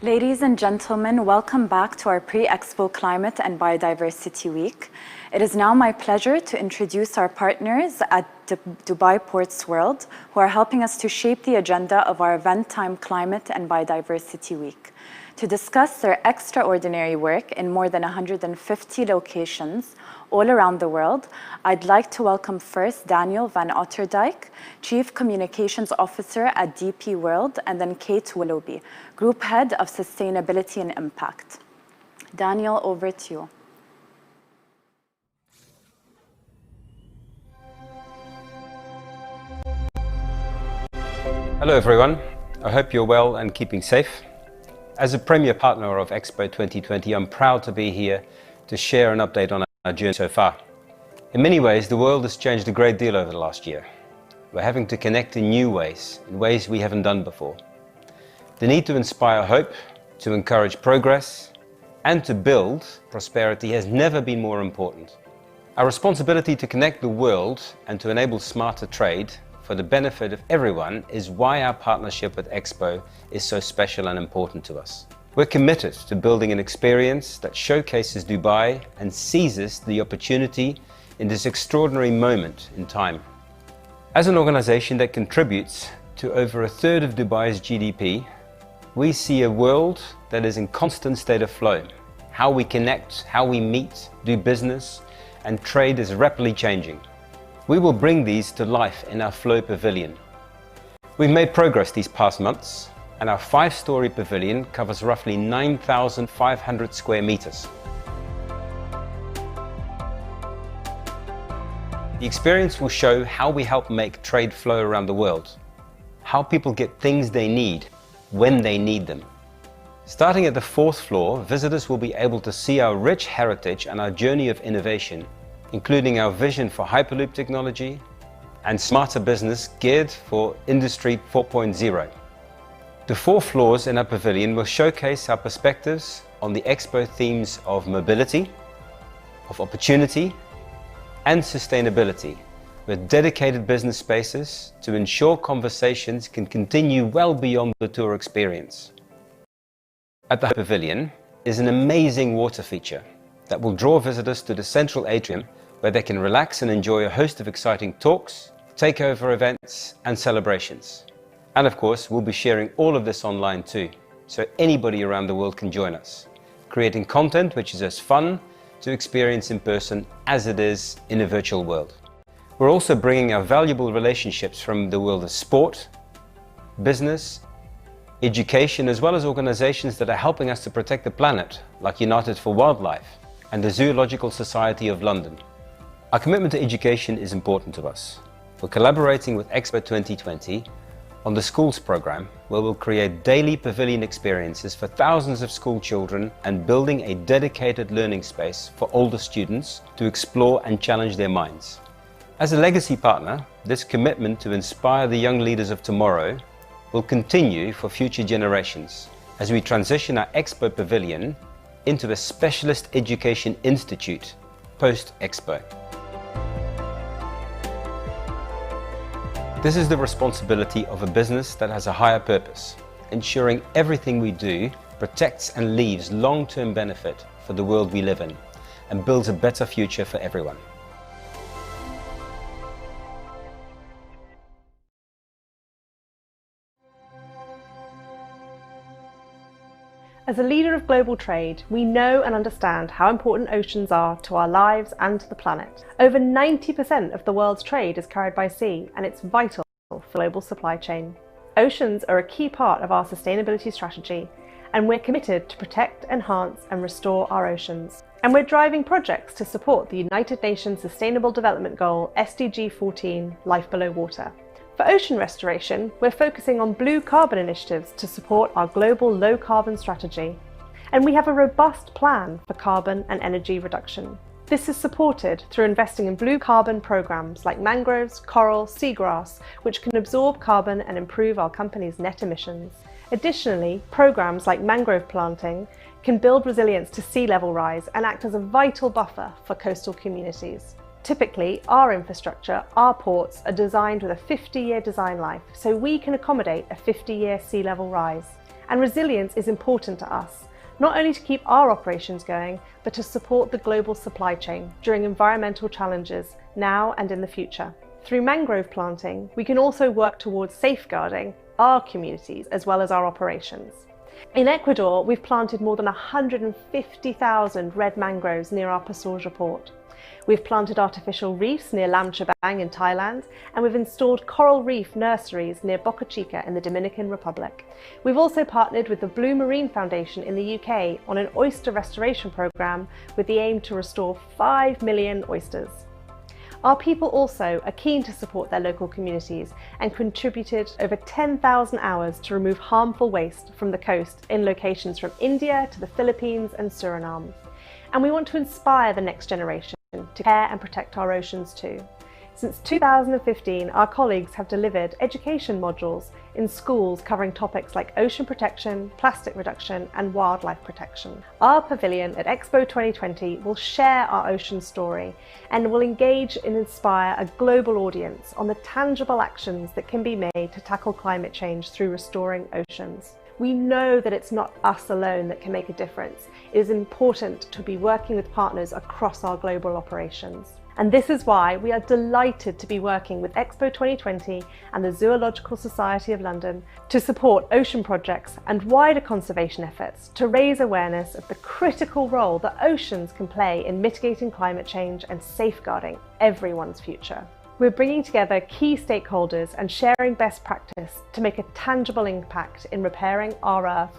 Ladies and gentlemen, welcome back to our pre-Expo Climate and Biodiversity Week. It is now my pleasure to introduce our partners at Dubai Ports World, who are helping us to shape the agenda of our event time Climate and Biodiversity Week. To discuss their extraordinary work in more than 150 locations all around the world, I'd like to welcome first Daniel van Otterdijk, Chief Communications Officer at DP World, and then Kate Willoughby, Group Head of Sustainability and Impact. Daniel, over to you. Hello everyone, I hope you're well and keeping safe. As a premier partner of Expo 2020, I'm proud to be here to share an update on our journey so far. In many ways, the world has changed a great deal over the last year. We're having to connect in new ways, in ways we haven't done before. The need to inspire hope, to encourage progress, and to build prosperity has never been more important. Our responsibility to connect the world and to enable smarter trade for the benefit of everyone is why our partnership with Expo is so special and important to us. We're committed to building an experience that showcases Dubai and seizes the opportunity in this extraordinary moment in time. As an organization that contributes to over a third of Dubai's GDP, we see a world that is in constant state of flow. How we connect, how we meet, do business, and trade is rapidly changing. We will bring these to life in our Flow Pavilion. We've made progress these past months, and our 5-story pavilion covers roughly 9,500 square meters. The experience will show how we help make trade flow around the world, how people get things they need, when they need them. Starting at the 4th floor, visitors will be able to see our rich heritage and our journey of innovation, including our vision for Hyperloop technology and smarter business geared for Industry 4.0. The 4 floors in our pavilion will showcase our perspectives on the Expo themes of mobility, of opportunity, and sustainability, with dedicated business spaces to ensure conversations can continue well beyond the tour experience. At the pavilion is an amazing water feature that will draw visitors to the central atrium, where they can relax and enjoy a host of exciting talks, takeover events, and celebrations. And of course, we'll be sharing all of this online too, so anybody around the world can join us, creating content which is as fun to experience in person as it is in a virtual world. We're also bringing our valuable relationships from the world of sport, business, education, as well as organizations that are helping us to protect the planet, like United for Wildlife and the Zoological Society of London. Our commitment to education is important to us. We're collaborating with Expo 2020 on the schools program, where we'll create daily pavilion experiences for thousands of school children and building a dedicated learning space for older students to explore and challenge their minds. As a legacy partner, this commitment to inspire the young leaders of tomorrow will continue for future generations as we transition our Expo Pavilion into a specialist education institute post-Expo. This is the responsibility of a business that has a higher purpose, ensuring everything we do protects and leaves long-term benefit for the world we live in and builds a better future for everyone. As a leader of global trade, we know and understand how important oceans are to our lives and to the planet. Over 90% of the world's trade is carried by sea, and it's vital for the global supply chain. Oceans are a key part of our sustainability strategy, and we're committed to protect, enhance, and restore our oceans. And we're driving projects to support the United Nations Sustainable Development Goal SDG 14, Life Below Water. For ocean restoration, we're focusing on blue carbon initiatives to support our global low carbon strategy. And we have a robust plan for carbon and energy reduction. This is supported through investing in blue carbon programs like mangroves, coral, seagrass, which can absorb carbon and improve our company's net emissions. Additionally, programs like mangrove planting can build resilience to sea level rise and act as a vital buffer for coastal communities. Typically, our infrastructure, our ports, are designed with a 50-year design life, so we can accommodate a 50-year sea level rise. And resilience is important to us, not only to keep our operations going, but to support the global supply chain during environmental challenges now and in the future. Through mangrove planting, we can also work towards safeguarding our communities as well as our operations. In Ecuador, we've planted more than 150,000 red mangroves near our Pasaja port. We've planted artificial reefs near Lam Chabang in Thailand, and we've installed coral reef nurseries near Boca Chica in the Dominican Republic. We've also partnered with the Blue Marine Foundation in the UK on an oyster restoration programme with the aim to restore 5 million oysters. Our people also are keen to support their local communities and contributed over 10,000 hours to remove harmful waste from the coast in locations from India to the Philippines and Suriname. And we want to inspire the next generation to care and protect our oceans too. Since 2015, our colleagues have delivered education modules in schools covering topics like ocean protection, plastic reduction, and wildlife protection. Our pavilion at Expo 2020 will share our ocean story and will engage and inspire a global audience on the tangible actions that can be made to tackle climate change through restoring oceans. We know that it's not us alone that can make a difference. It is important to be working with partners across our global operations. And this is why we are delighted to be working with Expo 2020 and the Zoological Society of London to support ocean projects and wider conservation efforts to raise awareness of the critical role that oceans can play in mitigating climate change and safeguarding everyone's future. We're bringing together key stakeholders and sharing best practice to make a tangible impact in repairing our Earth.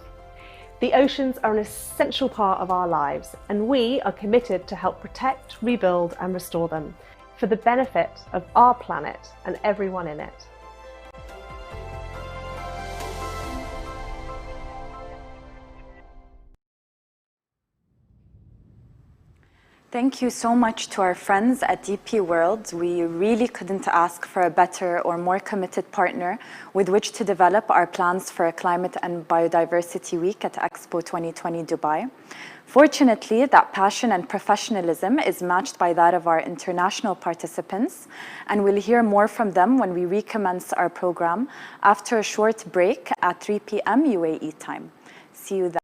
The oceans are an essential part of our lives, and we are committed to help protect, rebuild, and restore them for the benefit of our planet and everyone in it. Thank you so much to our friends at DP World. We really couldn't ask for a better or more committed partner with which to develop our plans for a Climate and Biodiversity Week at Expo 2020 Dubai. Fortunately, that passion and professionalism is matched by that of our international participants, and we'll hear more from them when we recommence our program after a short break at 3 p.m. UAE time. See you then.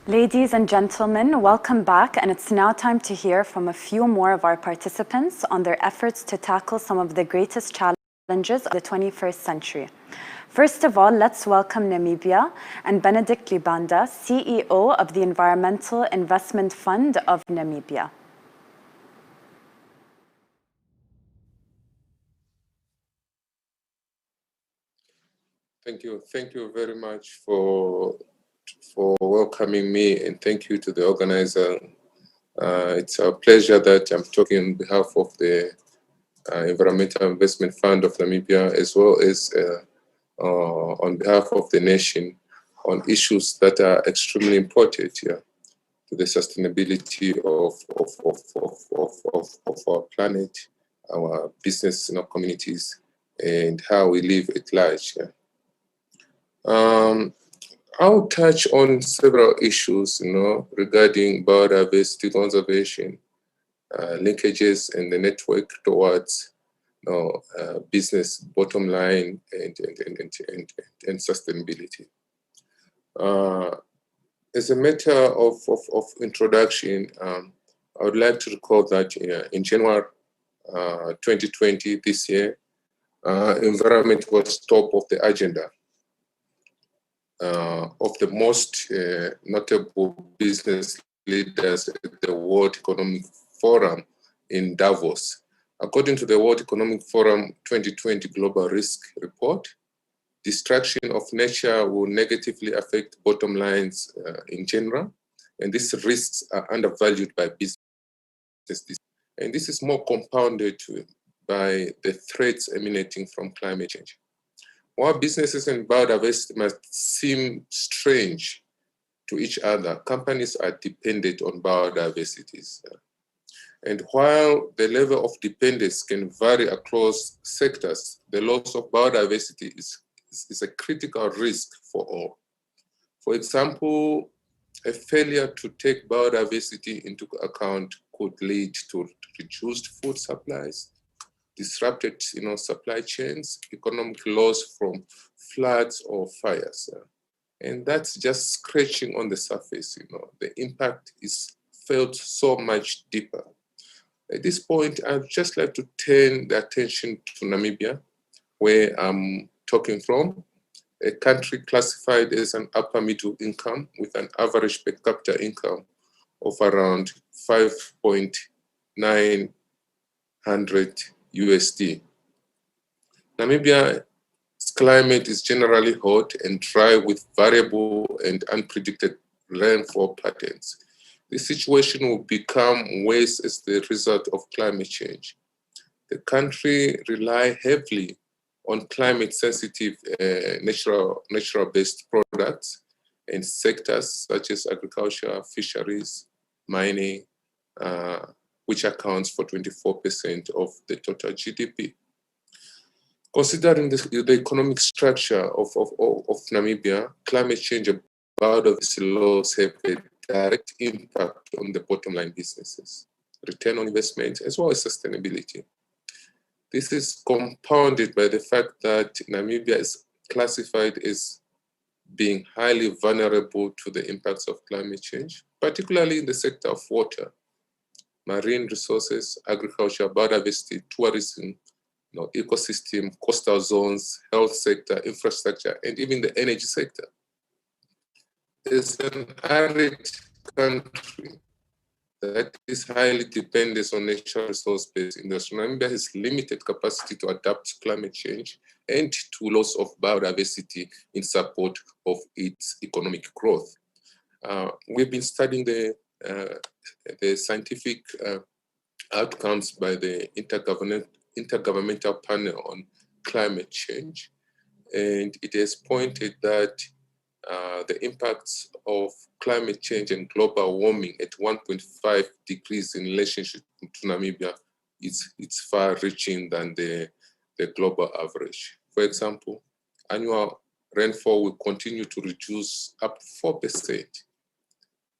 Ladies and gentlemen, welcome back, and it's now time to hear from a few more of our participants on their efforts to tackle some of the greatest challenges of the 21st century. First of all, let's welcome Namibia and Benedict Libanda, CEO of the Environmental Investment Fund of Namibia. Thank you. Thank you very much for welcoming me, and thank you to the organizer. It's a pleasure that I'm talking on behalf of the Environmental Investment Fund of Namibia, as well as on behalf of the nation, on issues that are extremely important here to the sustainability of our planet, our business in our communities, and how we live at large. Yeah. I'll touch on several issues, regarding biodiversity conservation, linkages and the network towards, business bottom line and sustainability. As a matter of introduction, I would like to recall that in January 2020, this year, environment was top of the agenda of the most notable business leaders at the World Economic Forum in Davos. According to the World Economic Forum 2020 Global Risk Report, destruction of nature will negatively affect bottom lines in general, and these risks are undervalued by businesses. And this is more compounded by the threats emanating from climate change. While businesses and biodiversity must seem strange to each other, companies are dependent on biodiversity. And while the level of dependence can vary across sectors, the loss of biodiversity is a critical risk for all. For example, a failure to take biodiversity into account could lead to reduced food supplies, disrupted supply chains, economic loss from floods or fires. And that's just scratching on the surface. The impact is felt so much deeper. At this point, I'd just like to turn the attention to Namibia, where I'm talking from, a country classified as an upper middle income with an average per capita income of around 5.900 USD. Namibia's climate is generally hot and dry with variable and unpredicted rainfall patterns. This situation will become worse as the result of climate change. The country relies heavily on climate-sensitive natural-based products and sectors such as agriculture, fisheries, mining, which accounts for 24% of the total GDP. Considering the economic structure of Namibia, climate change and biodiversity loss have a direct impact on the bottom line businesses, return on investment, as well as sustainability. This is compounded by the fact that Namibia is classified as being highly vulnerable to the impacts of climate change, particularly in the sector of water, marine resources, agriculture, biodiversity, tourism, ecosystem, coastal zones, health sector, infrastructure, and even the energy sector. It's an arid country that is highly dependent on natural resource-based industry. Namibia has limited capacity to adapt to climate change and to loss of biodiversity in support of its economic growth. We've been studying the scientific outcomes by the Intergovernmental Panel on Climate Change, and it has pointed that the impacts of climate change and global warming at 1.5 degrees in relationship to Namibia, it's far-reaching than the global average. For example, annual rainfall will continue to reduce up to 4%.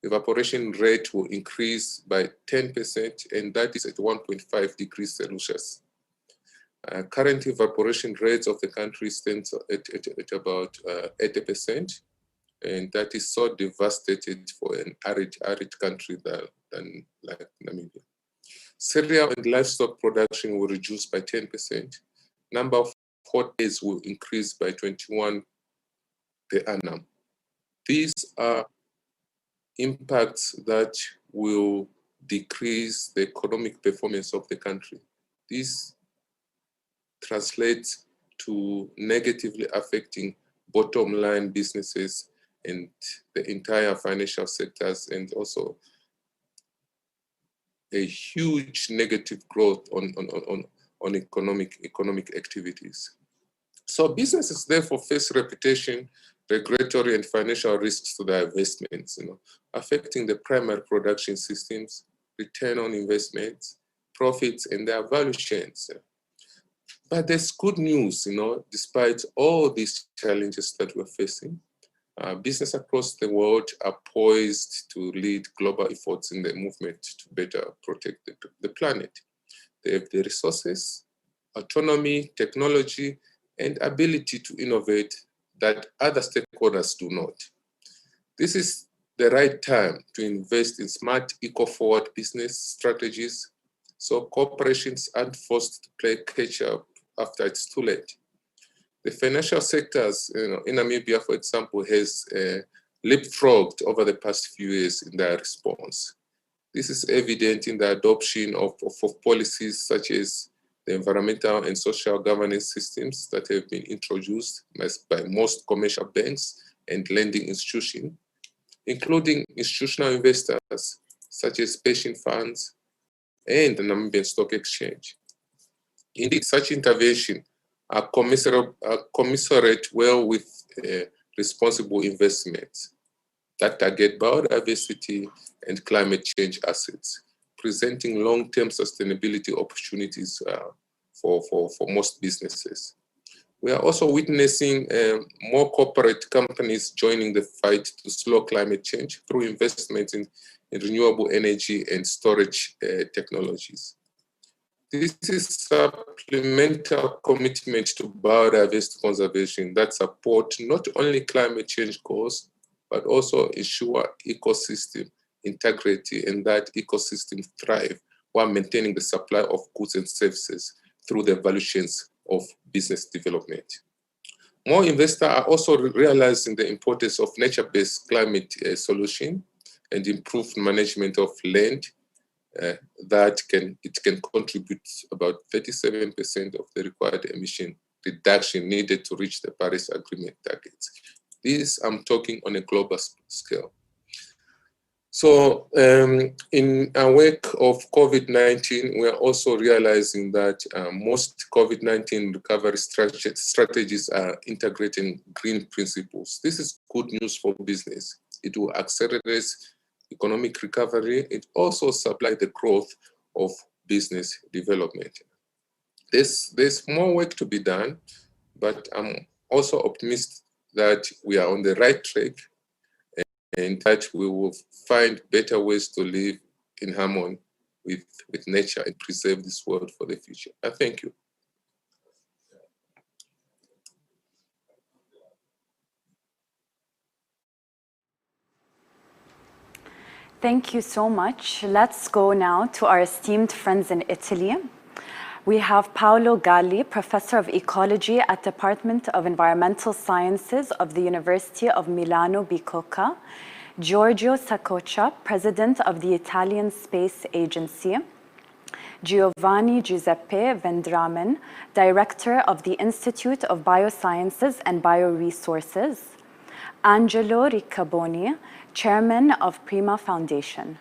Evaporation rate will increase by 10%, and that is at 1.5 degrees Celsius. Current evaporation rates of the country stands at about 80%, and that is so devastated for an arid country than like Namibia. Cereal and livestock production will reduce by 10%. Number of hot days will increase by 21 per annum. These are impacts that will decrease the economic performance of the country. This translates to negatively affecting bottom line businesses and the entire financial sectors, and also a huge negative growth on economic activities. So businesses therefore face reputation, regulatory and financial risks to their investments, affecting the primary production systems, return on investments, profits, and their value chains. But there's good news, despite all these challenges that we're facing, business across the world are poised to lead global efforts in the movement to better protect the planet. They have the resources, autonomy, technology, and ability to innovate that other stakeholders do not. This is the right time to invest in smart, eco-forward business strategies, so corporations aren't forced to play catch-up after it's too late. The financial sectors, in Namibia, for example, has leapfrogged over the past few years in their response. This is evident in the adoption of policies such as the environmental and social governance systems that have been introduced by most commercial banks and lending institutions, including institutional investors such as pension funds and the Namibian Stock Exchange. Indeed, such intervention are commensurate well with responsible investments that target biodiversity and climate change assets, presenting long-term sustainability opportunities for most businesses. We are also witnessing more corporate companies joining the fight to slow climate change through investments in renewable energy and storage technologies. This is supplemental commitment to biodiversity conservation that support not only climate change goals, but also ensure ecosystem integrity and that ecosystem thrive while maintaining the supply of goods and services through the value chains of business development. More investors are also realizing the importance of nature-based climate solution and improved management of land that can contribute about 37% of the required emission reduction needed to reach the Paris Agreement targets. This I'm talking on a global scale. So in a wake of COVID-19, we are also realizing that most COVID-19 recovery strategies are integrating green principles. This is good news for business. It will accelerate economic recovery. It also supply the growth of business development. There's more work to be done, but I'm also optimistic that we are on the right track and that we will find better ways to live in harmony with nature and preserve this world for the future. I thank you. Thank you so much. Let's go now to our esteemed friends in Italy. We have Paolo Galli, Professor of Ecology at Department of Environmental Sciences of the University of Milano Bicocca, Giorgio Sacoccia, President of the Italian Space Agency, Giovanni Giuseppe Vendramen, Director of the Institute of Biosciences and Bioresources, Angelo Riccaboni, Chairman of Prima Foundation.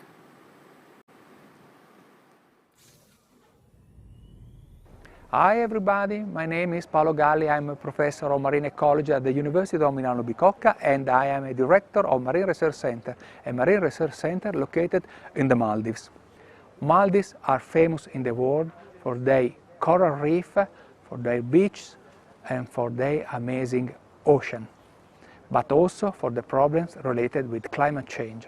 Hi everybody, my name is Paolo Galli. I'm a professor of marine ecology at the University of Milano Bicocca, and I am a director of Marine Research Center, a marine research center located in the Maldives. Maldives are famous in the world for their coral reef, for their beaches, and for their amazing ocean, but also for the problems related with climate change.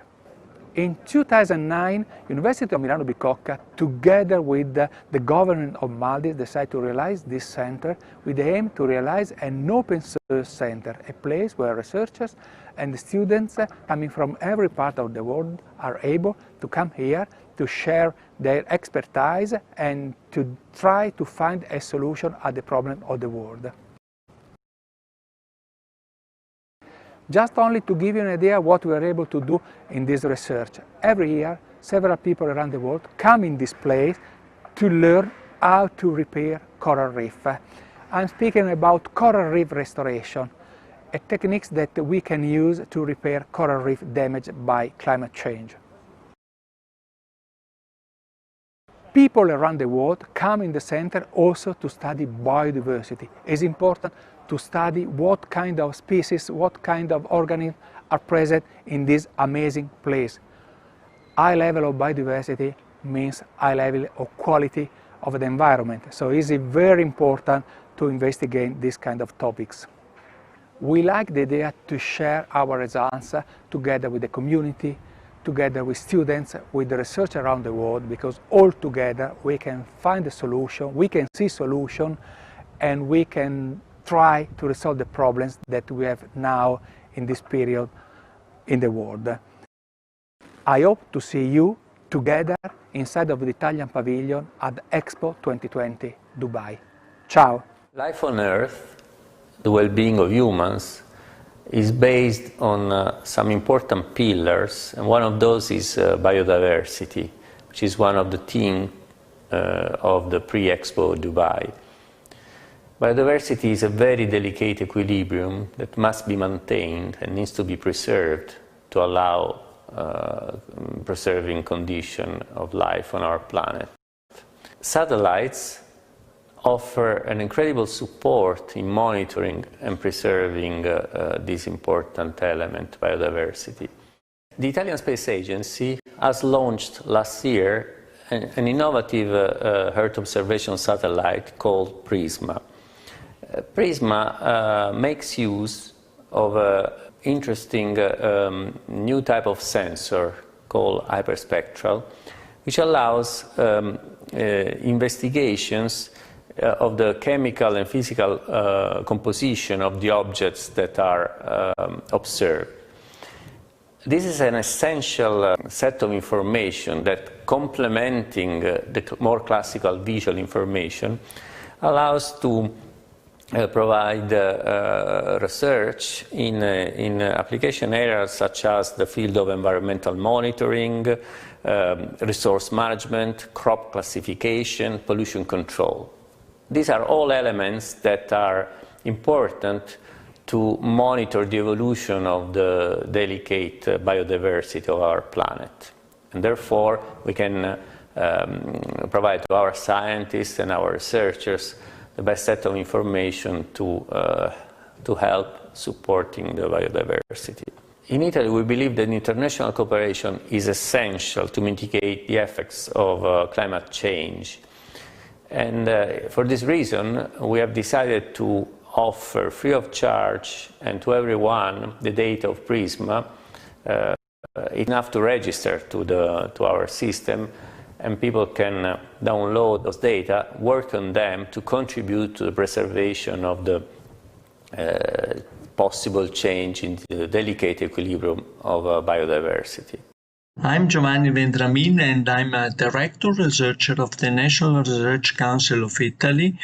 In 2009, University of Milano Bicocca, together with the government of Maldives, decided to realize this center with the aim to realize an open source center, a place where researchers and students coming from every part of the world are able to come here to share their expertise and to try to find a solution at the problem of the world. Just only to give you an idea what we are able to do in this research. Every year, several people around the world come in this place to learn how to repair coral reef. I'm speaking about coral reef restoration, a technique that we can use to repair coral reef damaged by climate change. People around the world come in the center also to study biodiversity. It's important to study what kind of species, what kind of organisms are present in this amazing place. High level of biodiversity means high level of quality of the environment, so it's very important to investigate these kind of topics. We like the idea to share our results together with the community, together with students, with the research around the world, because all together we can find a solution, we can see solution, and we can try to resolve the problems that we have now in this period in the world. I hope to see you together inside of the Italian pavilion at Expo 2020 Dubai. Ciao! Life on Earth, the well-being of humans, is based on some important pillars, and one of those is biodiversity, which is one of the themes of the pre-Expo Dubai. Biodiversity is a very delicate equilibrium that must be maintained and needs to be preserved to allow preserving condition of life on our planet. Satellites offer an incredible support in monitoring and preserving this important element, biodiversity. The Italian Space Agency has launched last year an innovative Earth observation satellite called PRISMA. PRISMA makes use of an interesting new type of sensor called hyperspectral, which allows investigations of the chemical and physical composition of the objects that are observed. This is an essential set of information that, complementing the more classical visual information, allows to provide research in application areas such as the field of environmental monitoring, resource management, crop classification, pollution control. These are all elements that are important to monitor the evolution of the delicate biodiversity of our planet. And therefore, we can provide to our scientists and our researchers the best set of information to help supporting the biodiversity. In Italy, we believe that international cooperation is essential to mitigate the effects of climate change. And for this reason, we have decided to offer free of charge and to everyone the data of PRISMA, enough to register to our system, and people can download those data, work on them to contribute to the preservation of the possible change in the delicate equilibrium of biodiversity. I'm Giovanni Vendramin, and I'm a Director Researcher of the National Research Council of Italy,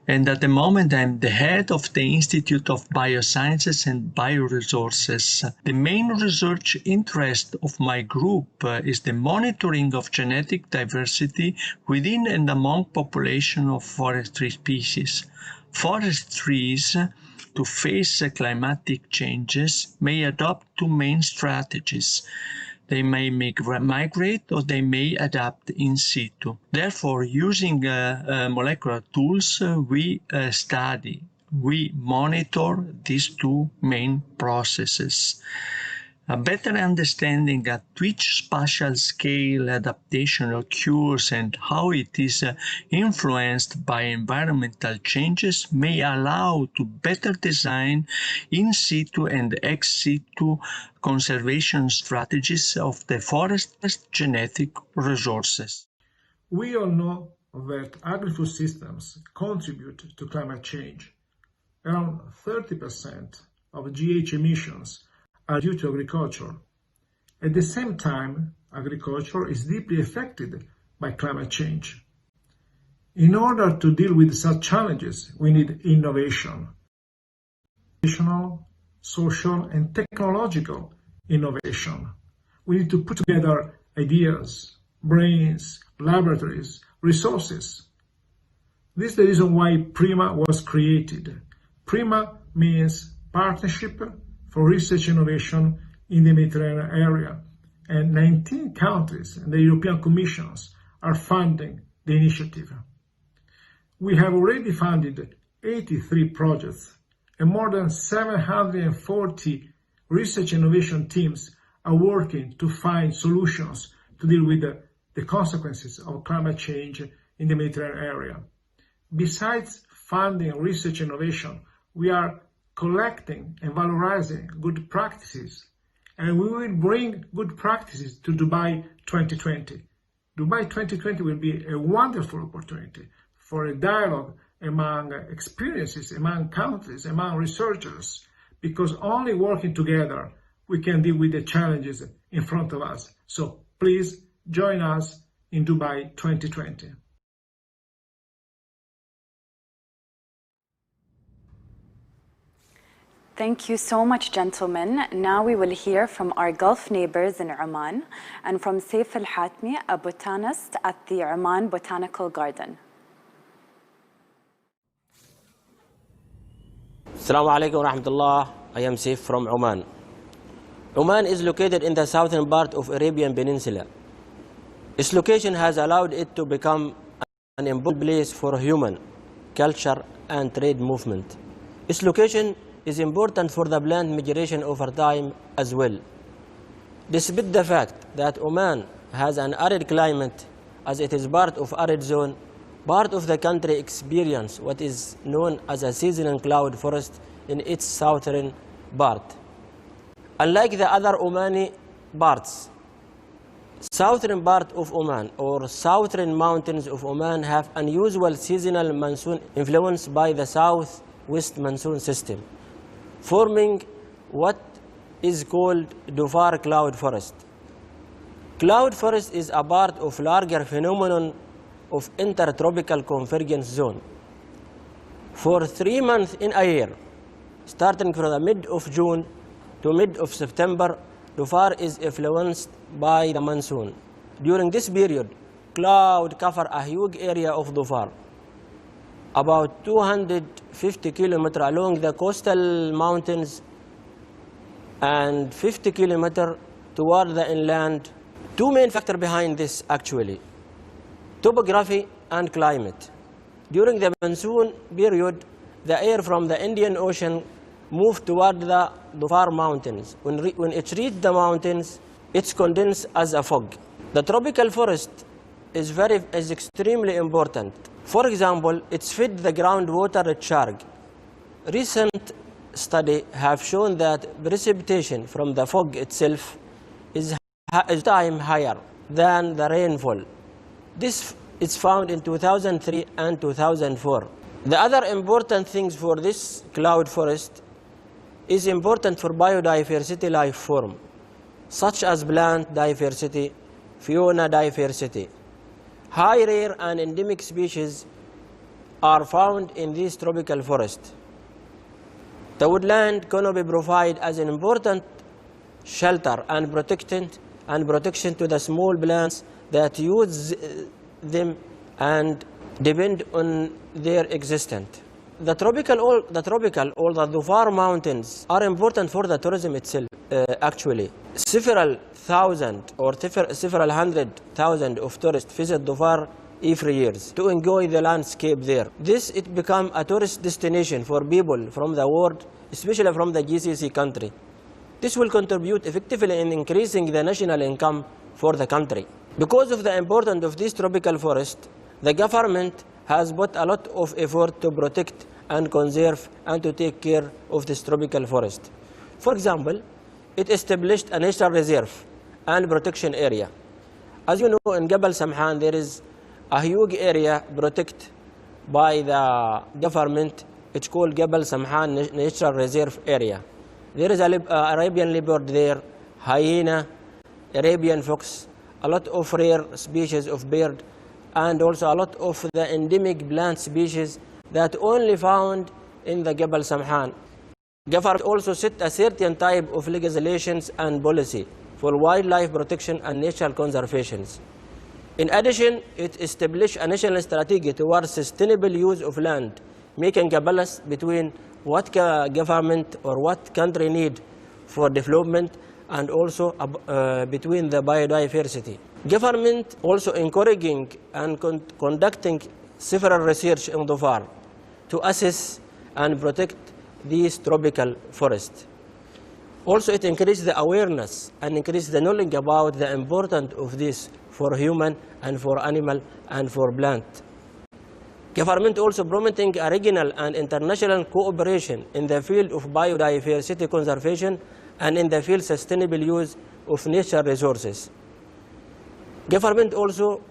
and at the moment I'm the head of the Institute of Biosciences and Bioresources. The main research interest of my group is the monitoring of genetic diversity within and among population of forestry species. Forest trees, to face climatic changes, may adopt two main strategies. They may migrate or they may adapt in situ. Therefore, using molecular tools, we monitor these two main processes. A better understanding at which spatial scale adaptation occurs and how it is influenced by environmental changes may allow to better design in situ and ex situ conservation strategies of the forest's genetic resources. We all know that agri-food systems contribute to climate change. Around 30% of GH emissions are due to agriculture. At the same time, agriculture is deeply affected by climate change. In order to deal with such challenges, we need innovation. Social, and technological innovation. We need to put together ideas, brains, laboratories, resources. This is the reason why PRIMA was created. PRIMA means Partnership for Research Innovation in the Mediterranean Area, and 19 countries and the European Commission are funding the initiative. We have already funded 83 projects, and more than 740 research innovation teams are working to find solutions to deal with the consequences of climate change in the Mediterranean area. Besides funding research innovation, we are collecting and valorizing good practices, and we will bring good practices to Dubai 2020. Dubai 2020 will be a wonderful opportunity for a dialogue among experiences, among countries, among researchers, because only working together we can deal with the challenges in front of us. So please join us in Dubai 2020. Thank you so much, gentlemen. Now we will hear from our Gulf neighbors in Oman and from Saif Al-Hatmi, a botanist at the Oman Botanical Garden. Assalamu alaikum wa rahmatullah. I am Saif from Oman. Oman is located in the southern part of Arabian Peninsula. Its location has allowed it to become an important place for human, culture, and trade movement. Its location is important for the plant migration over time as well. Despite the fact that Oman has an arid climate, as it is part of arid zone, part of the country experiences what is known as a seasonal cloud forest in its southern part. Unlike the other Omani parts, southern part of Oman or southern mountains of Oman have unusual seasonal monsoon influenced by the southwest monsoon system, forming what is called Dhofar cloud forest. Cloud forest is a part of larger phenomenon of intertropical convergence zone. For 3 months in a year, starting from the mid of June to mid of September, Dhofar is influenced by the monsoon. During this period, cloud cover a huge area of Dhofar, about 250 kilometers along the coastal mountains and 50 kilometers toward the inland. Two main factors behind this actually: topography and climate. During the monsoon period, the air from the Indian Ocean moved toward the Dhofar mountains. When it reached the mountains, it's condensed as a fog. The tropical forest is extremely important. For example, it's fed the groundwater recharge. Recent studies have shown that precipitation from the fog itself is time higher than the rainfall. This is found in 2003 and 2004. The other important things for this cloud forest is important for biodiversity life form, such as plant diversity, fauna diversity. High rare and endemic species are found in this tropical forest. The woodland canopy provides as an important shelter and protection to the small plants that use them and depend on their existence. The tropical or the Dhofar mountains are important for the tourism itself. Actually, several thousand or several hundred thousand of tourists visit Dhofar every year to enjoy the landscape there. It becomes a tourist destination for people from the world, especially from the GCC country. This will contribute effectively in increasing the national income for the country. Because of the importance of this tropical forest, the government has put a lot of effort to protect and conserve and to take care of this tropical forest. For example, it established a nature reserve and protection area. As you know, in Jabal Samhan, there is a huge area protected by the government. It's called Jabal Samhan Nature Reserve Area. There is an Arabian leopard there, hyena, Arabian fox, a lot of rare species of bird, and also a lot of the endemic plant species that only found in the Jabal Samhan. Government also set a certain type of legislations and policy for wildlife protection and natural conservation. In addition, it established a national strategy towards sustainable use of land, making a balance between what government or what country need for development and also between the biodiversity. Government also encouraging and conducting several research in Dhofar to assess and protect these tropical forests. Also, it increased the awareness and increased the knowledge about the importance of this for human and for animal and for plant. Government also promoting a regional and international cooperation in the field of biodiversity conservation and in the field sustainable use of natural resources. Government also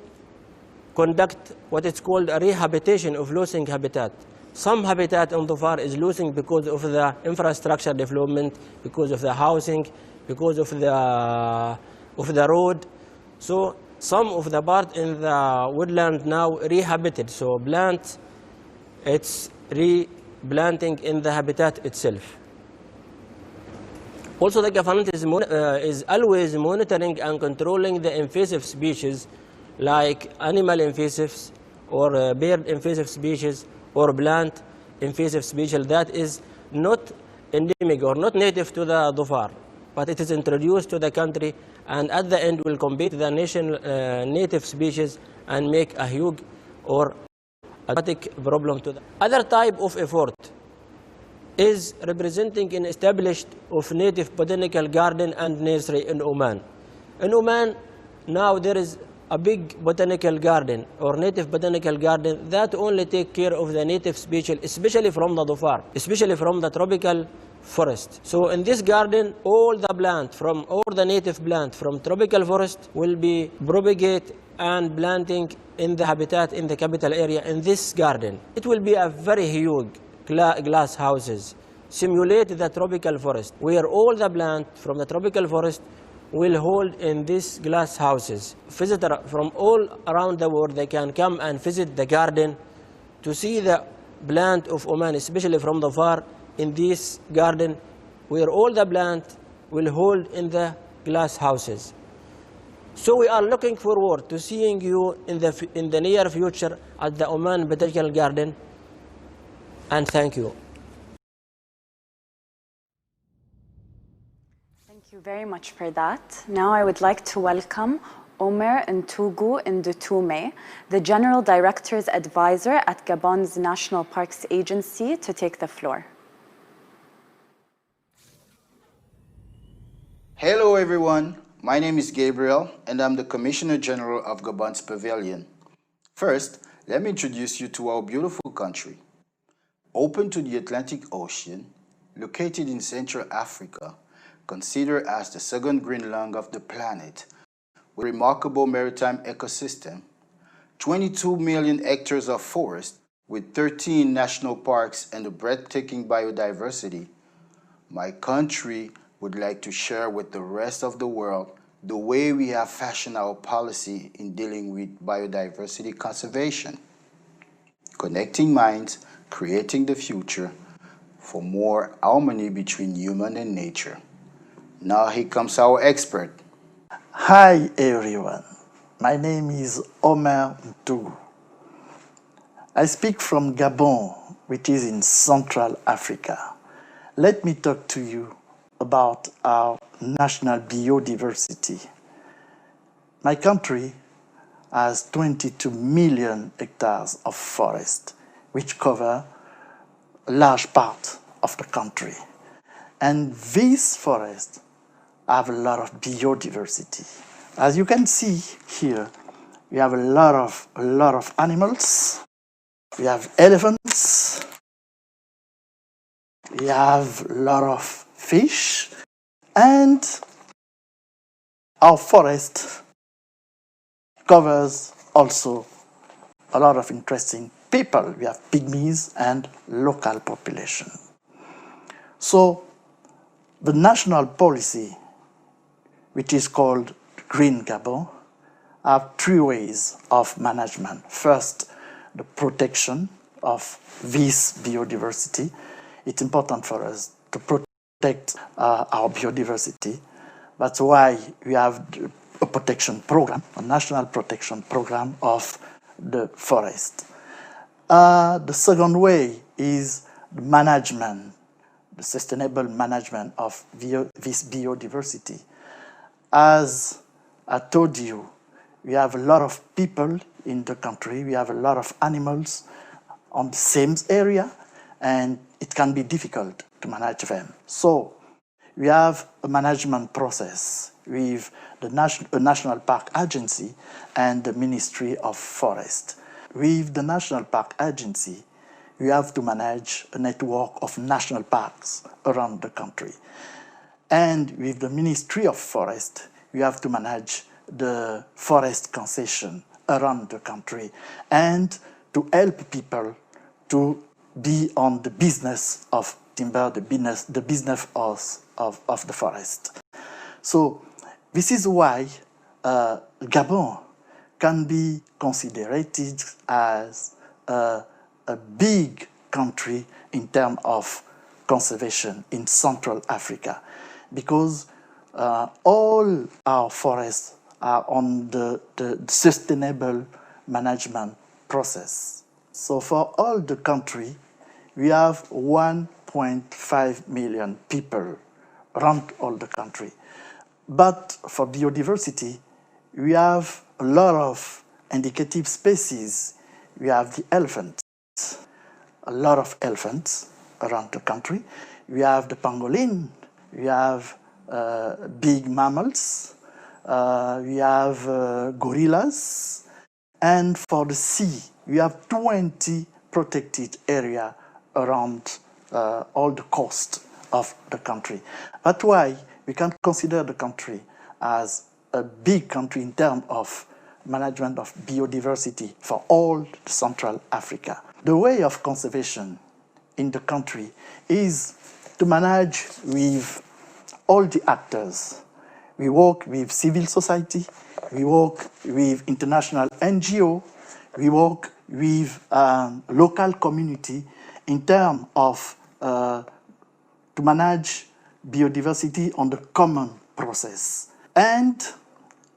conduct what is called a rehabilitation of losing habitat. Some habitat in Dhofar is losing because of the infrastructure development, because of the housing, because of the road. So some of the part in the woodland now rehabilitated. So plants, it's replanting in the habitat itself. Also, the government is always monitoring and controlling the invasive species like animal invasives or bird invasive species or plant invasive species that is not endemic or not native to the Dhofar, but it is introduced to the country and at the end will compete the native species and make a huge or a dramatic problem to the other type of effort is representing an established of native botanical garden and nursery in Oman. In Oman, now there is a big botanical garden or native botanical garden that only take care of the native species, especially from the Dhofar, especially from the tropical forest. So in this garden, all the plant from all the native plant from tropical forest will be propagate and planting in the habitat in the capital area in this garden. It will be a very huge glass houses, simulate the tropical forest, where all the plant from the tropical forest will hold in these glass houses. Visitors from all around the world, they can come and visit the garden to see the plant of Oman, especially from the far in this garden, where all the plant will hold in the glass houses. So we are looking forward to seeing you in the near future at the Oman Botanical Garden. And thank you. Thank you very much for that. Now I would like to welcome Omer Ntugu Ndutume, the General Director's Advisor at Gabon's National Parks Agency, to take the floor. Hello everyone, my name is Gabriel and I'm the Commissioner General of Gabon's Pavilion. First, let me introduce you to our beautiful country. Open to the Atlantic Ocean, located in Central Africa, considered as the second green lung of the planet, with a remarkable maritime ecosystem, 22 million hectares of forest, with 13 national parks and a breathtaking biodiversity, my country would like to share with the rest of the world the way we have fashioned our policy in dealing with biodiversity conservation, connecting minds, creating the future for more harmony between human and nature. Now here comes our expert. Hi everyone, my name is Omer Ntugu. I speak from Gabon, which is in Central Africa. Let me talk to you about our national biodiversity. My country has 22 million hectares of forest, which cover a large part of the country. And these forests have a lot of biodiversity. As you can see here, we have a lot of animals. We have elephants. We have a lot of fish. And our forest covers also a lot of interesting people. We have pygmies and local population. So the national policy, which is called Green Gabon, have three ways of management. First, the protection of this biodiversity. It's important for us to protect our biodiversity. That's why we have a protection program, a national protection program of the forest. The second way is the management, the sustainable management of this biodiversity. As I told you, we have a lot of people in the country, we have a lot of animals on the same area, and it can be difficult to manage them. So we have a management process with the National Park Agency and the Ministry of Forest. With the National Park Agency, we have to manage a network of national parks around the country. And with the Ministry of Forest, we have to manage the forest concession around the country and to help people to be on the business of timber, the business of the forest. So this is why Gabon can be considered as a big country in terms of conservation in Central Africa, because all our forests are on the sustainable management process. So for all the country, we have 1.5 million people around all the country. But for biodiversity, we have a lot of indicative species. We have the elephant, a lot of elephants around the country. We have the pangolin, we have big mammals, we have gorillas, and for the sea, we have 20 protected areas around all the coast of the country. That's why we can consider the country as a big country in terms of management of biodiversity for all Central Africa. The way of conservation in the country is to manage with all the actors. We work with civil society, we work with international NGO, we work with local community in terms of to manage biodiversity on the common process. And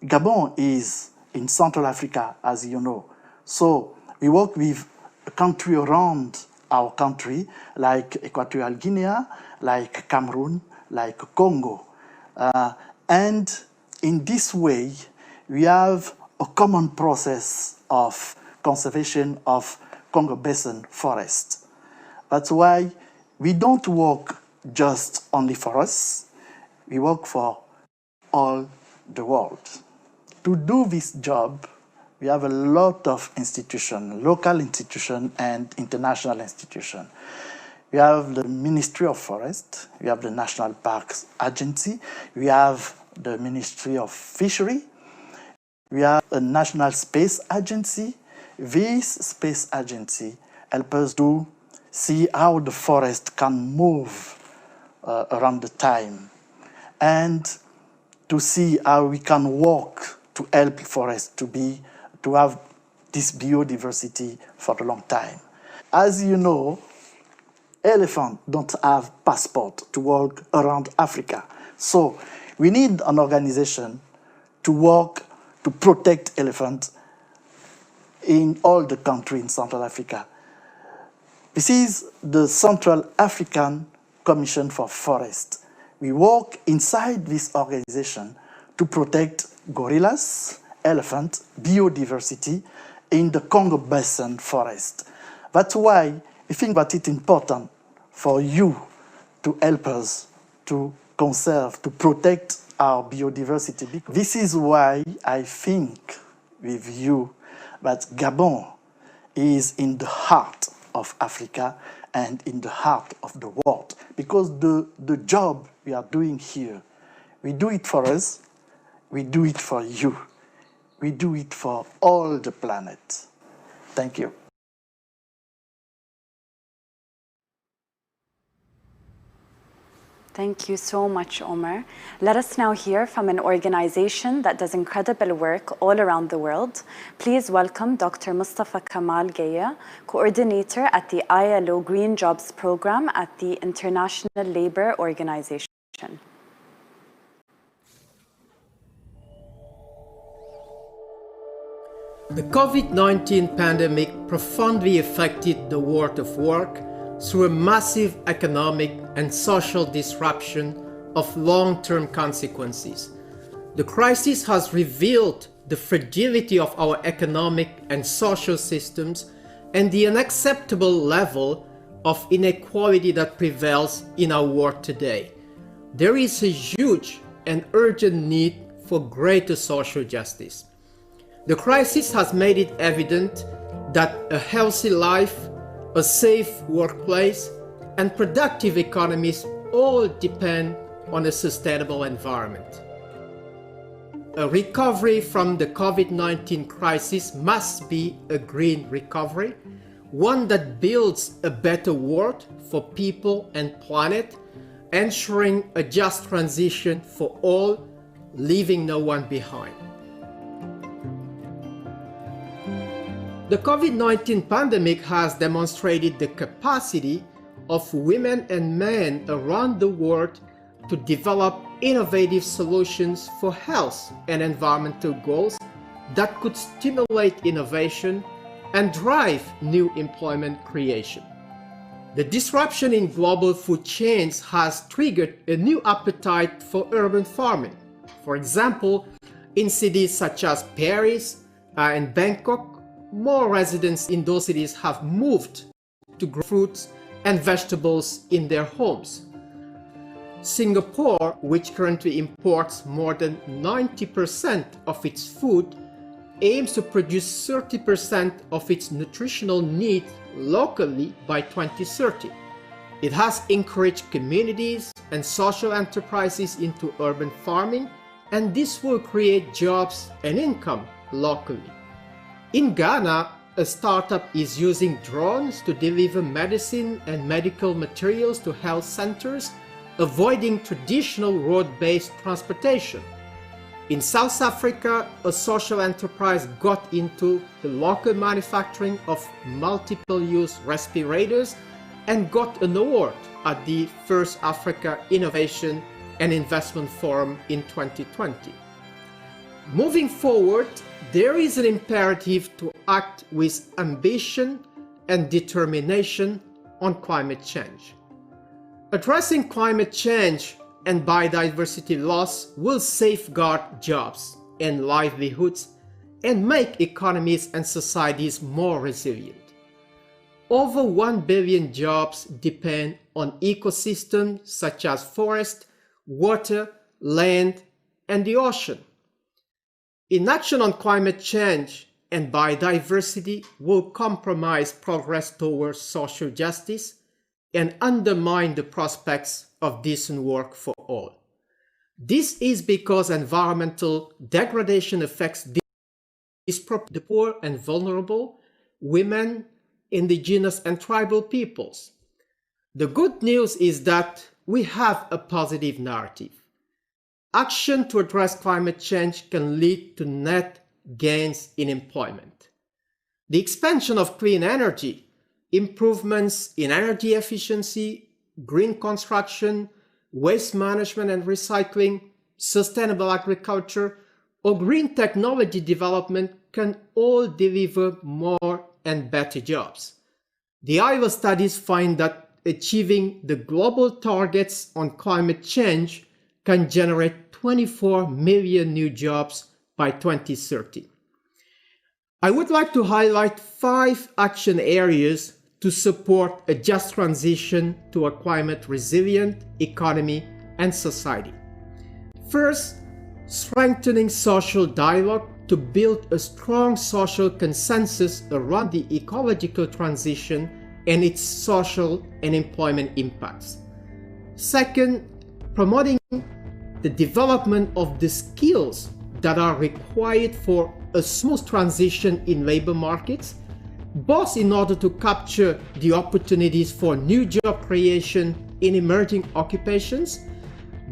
Gabon is in Central Africa, as you know. So we work with a country around our country, like Equatorial Guinea, like Cameroon, like Congo. And in this way, we have a common process of conservation of Congo Basin forest. That's why we don't work just only for us, we work for all the world. To do this job, we have a lot of institutions, local institutions and international institutions. We have the Ministry of Forest, we have the National Parks Agency, we have the Ministry of Fishery, we have a National Space Agency. This space agency helps us to see how the forest can move around the time and to see how we can work to help forests to have this biodiversity for a long time. As you know, elephants don't have passport to walk around Africa. So we need an organization to work to protect elephants in all the countries in Central Africa. This is the Central African Commission for Forest. We work inside this organization to protect gorillas, elephants, biodiversity in the Congo Basin forest. That's why I think that it's important for you to help us to conserve, to protect our biodiversity. This is why I think with you that Gabon is in the heart of Africa and in the heart of the world, because the job we are doing here, we do it for us, we do it for you, we do it for all the planet. Thank you. Thank you so much, Omar. Let us now hear from an organization that does incredible work all around the world. Please welcome Dr. Mustafa Kamal Gaya, coordinator at the ILO Green Jobs Program at the International Labour Organization. The COVID-19 pandemic profoundly affected the world of work through a massive economic and social disruption of long-term consequences. The crisis has revealed the fragility of our economic and social systems and the unacceptable level of inequality that prevails in our world today. There is a huge and urgent need for greater social justice. The crisis has made it evident that a healthy life, a safe workplace, and productive economies all depend on a sustainable environment. A recovery from the COVID-19 crisis must be a green recovery, one that builds a better world for people and planet, ensuring a just transition for all, leaving no one behind. The COVID-19 pandemic has demonstrated the capacity of women and men around the world to develop innovative solutions for health and environmental goals that could stimulate innovation and drive new employment creation. The disruption in global food chains has triggered a new appetite for urban farming. For example, in cities such as Paris and Bangkok, more residents in those cities have moved to grow fruits and vegetables in their homes. Singapore, which currently imports more than 90% of its food, aims to produce 30% of its nutritional needs locally by 2030. It has encouraged communities and social enterprises into urban farming, and this will create jobs and income locally. In Ghana, a startup is using drones to deliver medicine and medical materials to health centers, avoiding traditional road-based transportation. In South Africa, a social enterprise got into the local manufacturing of multiple-use respirators and got an award at the First Africa Innovation and Investment Forum in 2020. Moving forward, there is an imperative to act with ambition and determination on climate change. Addressing climate change and biodiversity loss will safeguard jobs and livelihoods and make economies and societies more resilient. Over 1 billion jobs depend on ecosystems such as forest, water, land, and the ocean. Inaction on climate change and biodiversity will compromise progress towards social justice and undermine the prospects of decent work for all. This is because environmental degradation affects the poor and vulnerable, women, indigenous and tribal peoples. The good news is that we have a positive narrative. Action to address climate change can lead to net gains in employment. The expansion of clean energy, improvements in energy efficiency, green construction, waste management and recycling, sustainable agriculture, or green technology development can all deliver more and better jobs. The ILO studies find that achieving the global targets on climate change can generate 24 million new jobs by 2030. I would like to highlight 5 action areas to support a just transition to a climate-resilient economy and society. First, strengthening social dialogue to build a strong social consensus around the ecological transition and its social and employment impacts. Second, promoting the development of the skills that are required for a smooth transition in labor markets, both in order to capture the opportunities for new job creation in emerging occupations,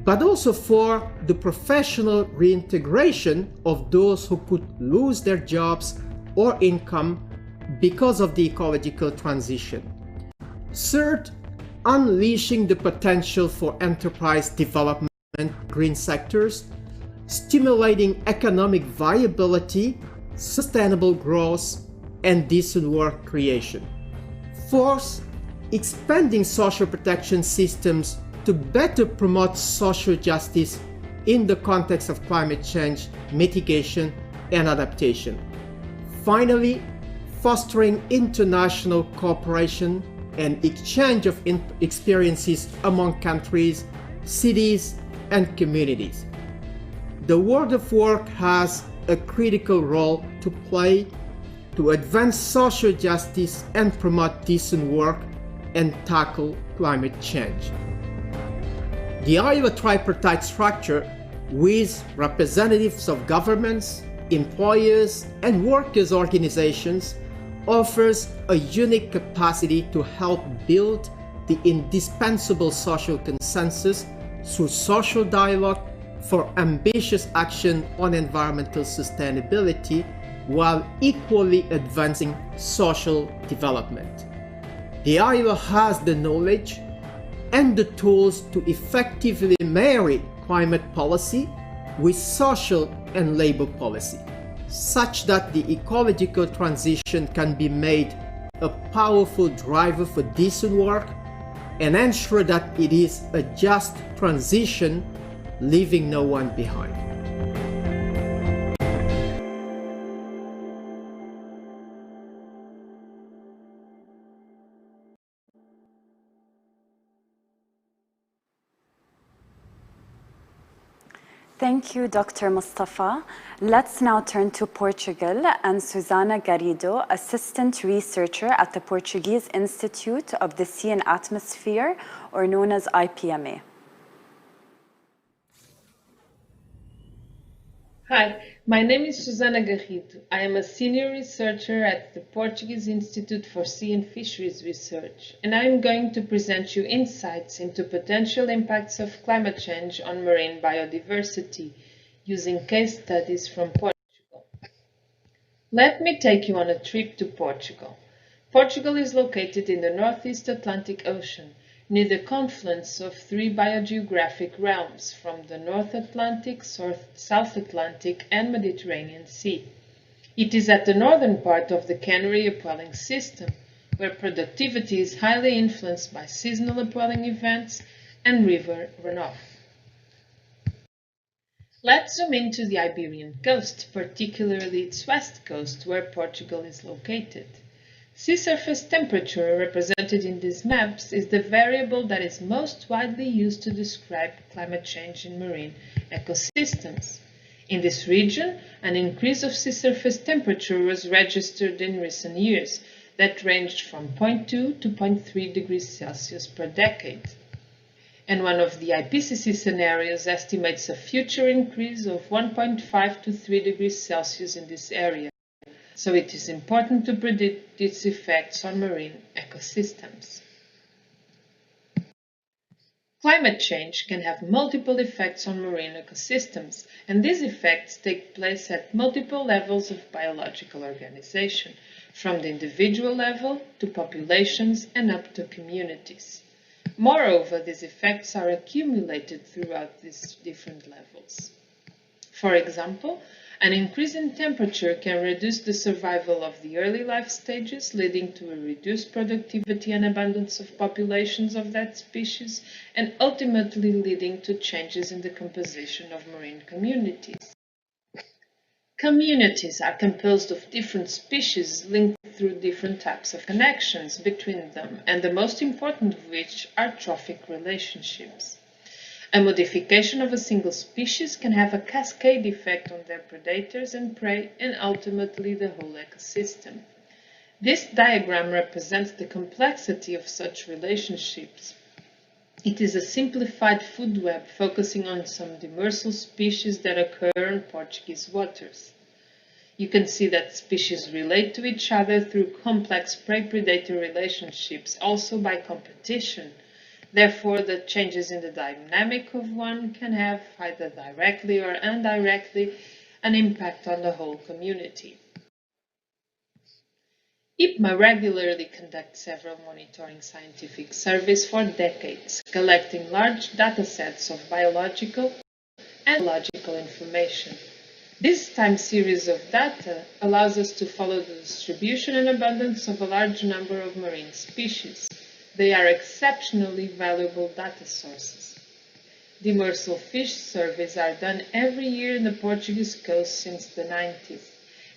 but also for the professional reintegration of those who could lose their jobs or income because of the ecological transition. Third, unleashing the potential for enterprise development in green sectors, stimulating economic viability, sustainable growth, and decent work creation. Fourth, expanding social protection systems to better promote social justice in the context of climate change mitigation and adaptation. Finally, fostering international cooperation and exchange of experiences among countries, cities, and communities. The world of work has a critical role to play to advance social justice and promote decent work and tackle climate change. The Iowa tripartite structure, with representatives of governments, employers, and workers' organizations, offers a unique capacity to help build the indispensable social consensus through social dialogue for ambitious action on environmental sustainability while equally advancing social development. The Iowa has the knowledge and the tools to effectively marry climate policy with social and labor policy, such that the ecological transition can be made a powerful driver for decent work and ensure that it is a just transition, leaving no one behind. Thank you, Dr. Mustafa. Let's now turn to Portugal and Susana Garrido, Assistant Researcher at the Portuguese Institute of the Sea and Atmosphere, or known as IPMA. Hi, my name is Susana Garrido. I am a senior researcher at the Portuguese Institute for Sea and Fisheries Research, and I am going to present you insights into potential impacts of climate change on marine biodiversity using case studies from Portugal. Let me take you on a trip to Portugal. Portugal is located in the Northeast Atlantic Ocean, near the confluence of three biogeographic realms from the North Atlantic, South Atlantic, and Mediterranean Sea. It is at the northern part of the Canary upwelling system, where productivity is highly influenced by seasonal upwelling events and river runoff. Let's zoom into the Iberian coast, particularly its west coast, where Portugal is located. Sea surface temperature, represented in these maps, is the variable that is most widely used to describe climate change in marine ecosystems. In this region, an increase of sea surface temperature was registered in recent years that ranged from 0.2 to 0.3 degrees Celsius per decade. And one of the IPCC scenarios estimates a future increase of 1.5 to 3 degrees Celsius in this area. So it is important to predict its effects on marine ecosystems. Climate change can have multiple effects on marine ecosystems, and these effects take place at multiple levels of biological organization, from the individual level to populations and up to communities. Moreover, these effects are accumulated throughout these different levels. For example, an increase in temperature can reduce the survival of the early life stages, leading to a reduced productivity and abundance of populations of that species, and ultimately leading to changes in the composition of marine communities. Communities are composed of different species linked through different types of connections between them, and the most important of which are trophic relationships. A modification of a single species can have a cascade effect on their predators and prey and ultimately the whole ecosystem. This diagram represents the complexity of such relationships. It is a simplified food web focusing on some demersal species that occur in Portuguese waters. You can see that species relate to each other through complex prey-predator relationships, also by competition. Therefore, the changes in the dynamic of one can have, either directly or indirectly, an impact on the whole community. IPMA regularly conducts several monitoring scientific surveys for decades, collecting large datasets of biological and ecological information. This time series of data allows us to follow the distribution and abundance of a large number of marine species. They are exceptionally valuable data sources. Demersal fish surveys are done every year in the Portuguese coast since the 90s.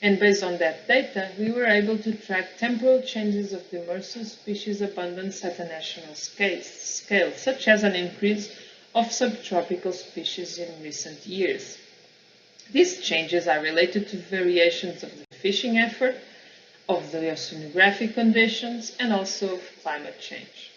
And based on that data, we were able to track temporal changes of demersal species abundance at a national scale, such as an increase of subtropical species in recent years. These changes are related to variations of the fishing effort, of the oceanographic conditions, and also of climate change.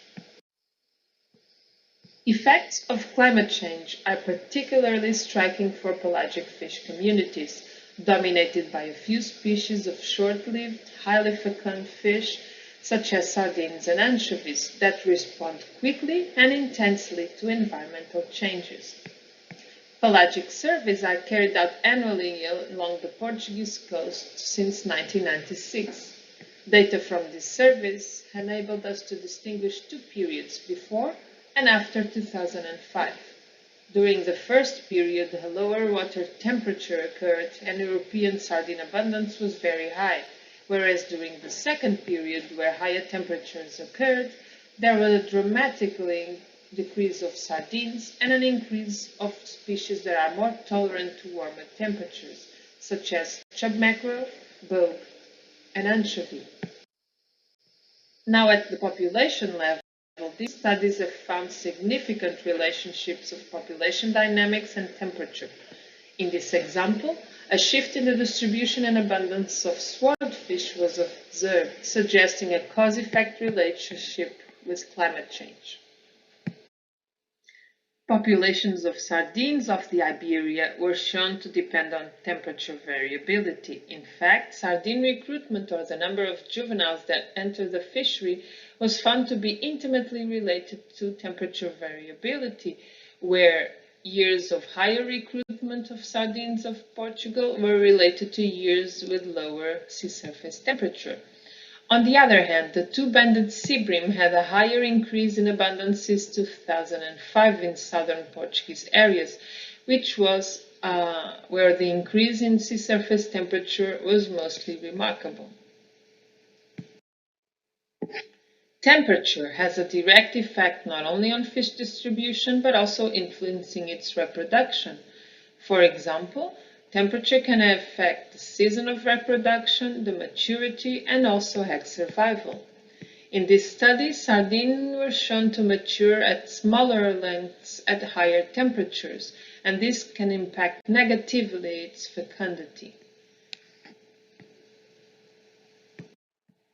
Effects of climate change are particularly striking for pelagic fish communities, dominated by a few species of short-lived, highly fecund fish, such as sardines and anchovies, that respond quickly and intensely to environmental changes. Pelagic surveys are carried out annually along the Portuguese coast since 1996. Data from these surveys enabled us to distinguish two periods before and after 2005. During the first period, a lower water temperature occurred and European sardine abundance was very high, whereas during the second period, where higher temperatures occurred, there was a dramatic decrease of sardines and an increase of species that are more tolerant to warmer temperatures, such as chub mackerel, bogue, and anchovy. Now at the population level, these studies have found significant relationships of population dynamics and temperature. In this example, a shift in the distribution and abundance of swordfish was observed, suggesting a cause-effect relationship with climate change. Populations of sardines off the Iberia were shown to depend on temperature variability. In fact, sardine recruitment, or the number of juveniles that enter the fishery, was found to be intimately related to temperature variability, where years of higher recruitment of sardines of Portugal were related to years with lower sea surface temperature. On the other hand, the two-banded sea bream had a higher increase in abundance since 2005 in southern Portuguese areas, which was where the increase in sea surface temperature was mostly remarkable. Temperature has a direct effect not only on fish distribution, but also influencing its reproduction. For example, temperature can affect the season of reproduction, the maturity, and also egg survival. In this study, sardines were shown to mature at smaller lengths at higher temperatures, and this can impact negatively its fecundity.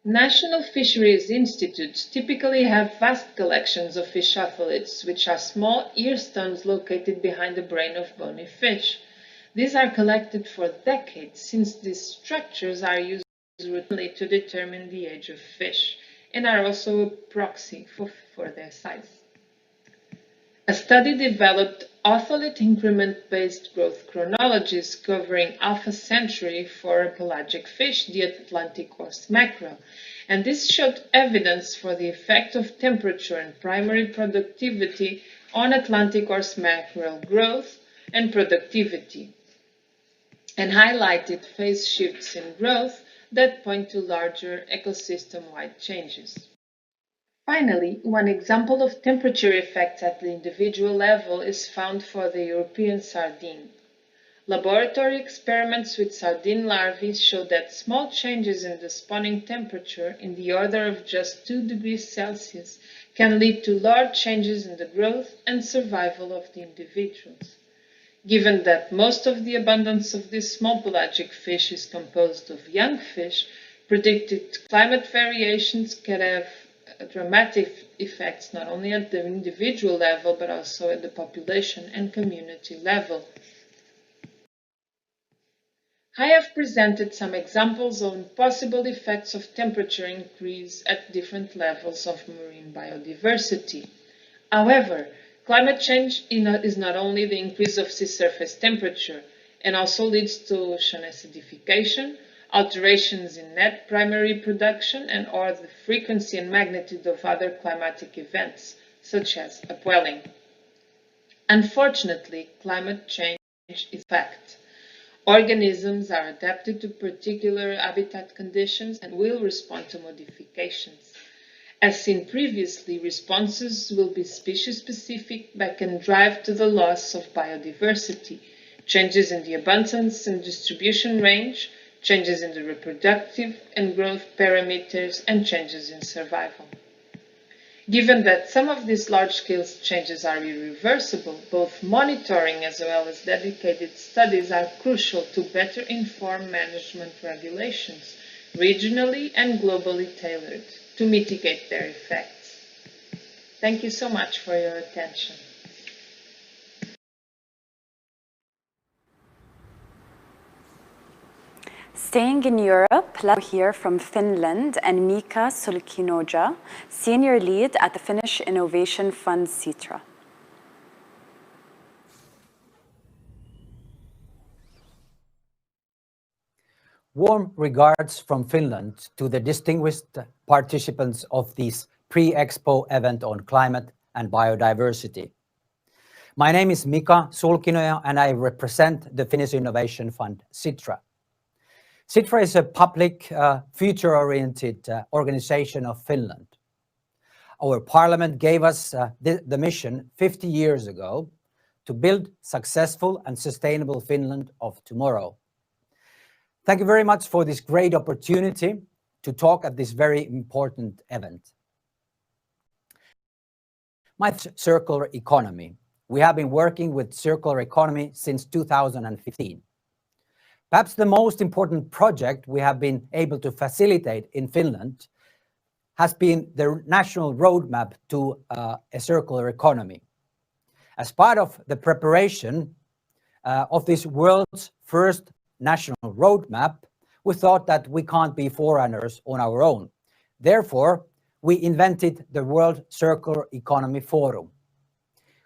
National fisheries institutes typically have vast collections of fish athletes, which are small ear stones located behind the brain of bony fish. These are collected for decades, since these structures are used routinely to determine the age of fish and are also a proxy for their size. A study developed otolith increment-based growth chronologies covering half a century for a pelagic fish, the Atlantic horse mackerel, and this showed evidence for the effect of temperature and primary productivity on Atlantic horse mackerel growth and productivity, and highlighted phase shifts in growth that point to larger ecosystem-wide changes. Finally, one example of temperature effects at the individual level is found for the European sardine. Laboratory experiments with sardine larvae show that small changes in the spawning temperature in the order of just 2 degrees Celsius can lead to large changes in the growth and survival of the individuals. Given that most of the abundance of this small pelagic fish is composed of young fish, predicted climate variations can have dramatic effects not only at the individual level but also at the population and community level. I have presented some examples of possible effects of temperature increase at different levels of marine biodiversity. However, climate change is not only the increase of sea surface temperature and also leads to ocean acidification, alterations in net primary production, and or the frequency and magnitude of other climatic events, such as upwelling. Unfortunately, climate change is a fact. Organisms are adapted to particular habitat conditions and will respond to modifications. As seen previously, responses will be species-specific but can drive to the loss of biodiversity, changes in the abundance and distribution range, changes in the reproductive and growth parameters, and changes in survival. Given that some of these large-scale changes are irreversible, both monitoring as well as dedicated studies are crucial to better inform management regulations, regionally and globally tailored, to mitigate their effects. Thank you so much for your attention. Staying in Europe, let's hear from Finland and Mika Sulkinoja, Senior Lead at the Finnish Innovation Fund Sitra. Warm regards from Finland to the distinguished participants of this pre-Expo event on climate and biodiversity. My name is Mika Sulkinoja and I represent the Finnish Innovation Fund Sitra. Sitra is a public, future-oriented organization of Finland. Our parliament gave us the mission 50 years ago to build successful and sustainable Finland of tomorrow. Thank you very much for this great opportunity to talk at this very important event. My circular economy. We have been working with circular economy since 2015. Perhaps the most important project we have been able to facilitate in Finland has been the national roadmap to a circular economy. As part of the preparation of this world's first national roadmap, we thought that we can't be forerunners on our own. Therefore, we invented the World Circular Economy Forum.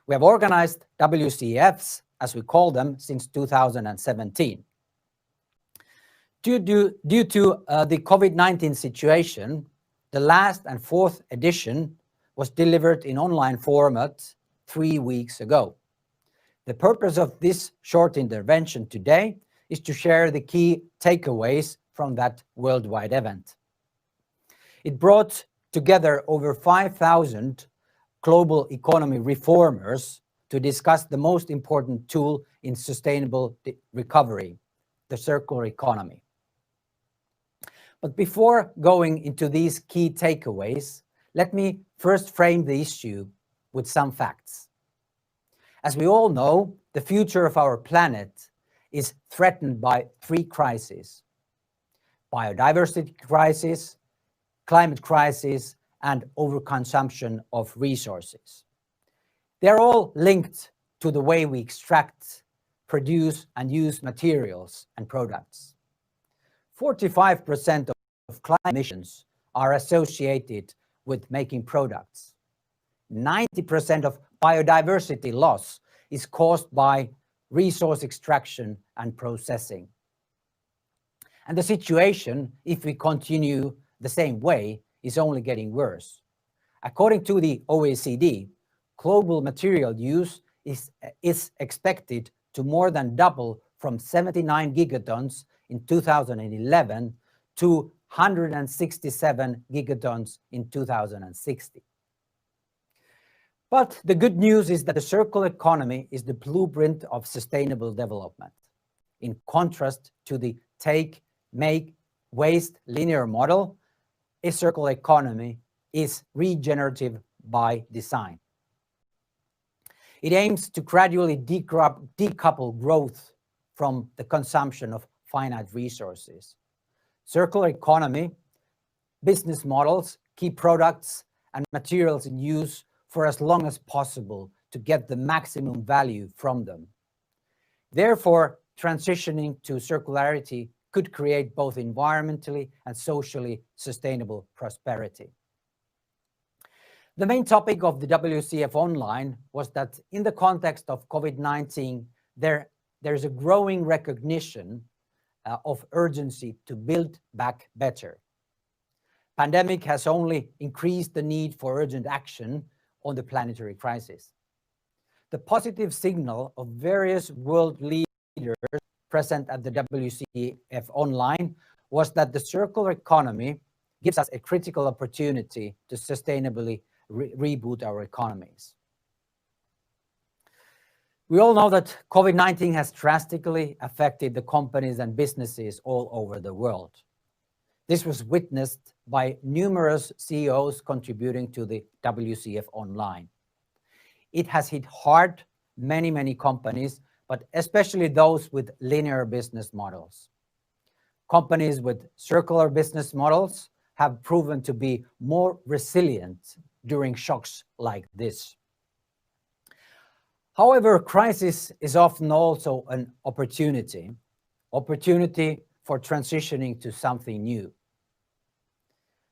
We have organized WCFs, as we call them, since 2017. Due to the COVID-19 situation, the last and fourth edition was delivered in online format 3 weeks ago. The purpose of this short intervention today is to share the key takeaways from that worldwide event. It brought together over 5,000 global economy reformers to discuss the most important tool in sustainable recovery, the circular economy. But before going into these key takeaways, let me first frame the issue with some facts. As we all know, the future of our planet is threatened by 3 crises: biodiversity crisis, climate crisis, and overconsumption of resources. They're all linked to the way we extract, produce, and use materials and products. 45% of climate emissions are associated with making products. 90% of biodiversity loss is caused by resource extraction and processing. And the situation, if we continue the same way, is only getting worse. According to the OECD, global material use is expected to more than double from 79 gigatons in 2011 to 167 gigatons in 2060. But the good news is that the circular economy is the blueprint of sustainable development. In contrast to the take, make, waste linear model, a circular economy is regenerative by design. It aims to gradually decouple growth from the consumption of finite resources. Circular economy, business models, key products, and materials in use for as long as possible to get the maximum value from them. Therefore, transitioning to circularity could create both environmentally and socially sustainable prosperity. The main topic of the WCF Online was that in the context of COVID-19, there's a growing recognition of urgency to build back better. Pandemic has only increased the need for urgent action on the planetary crisis. The positive signal of various world leaders present at the WCF Online was that the circular economy gives us a critical opportunity to sustainably reboot our economies. We all know that COVID-19 has drastically affected the companies and businesses all over the world. This was witnessed by numerous CEOs contributing to the WCF Online. It has hit hard many companies, but especially those with linear business models. Companies with circular business models have proven to be more resilient during shocks like this. However, crisis is often also an opportunity for transitioning to something new.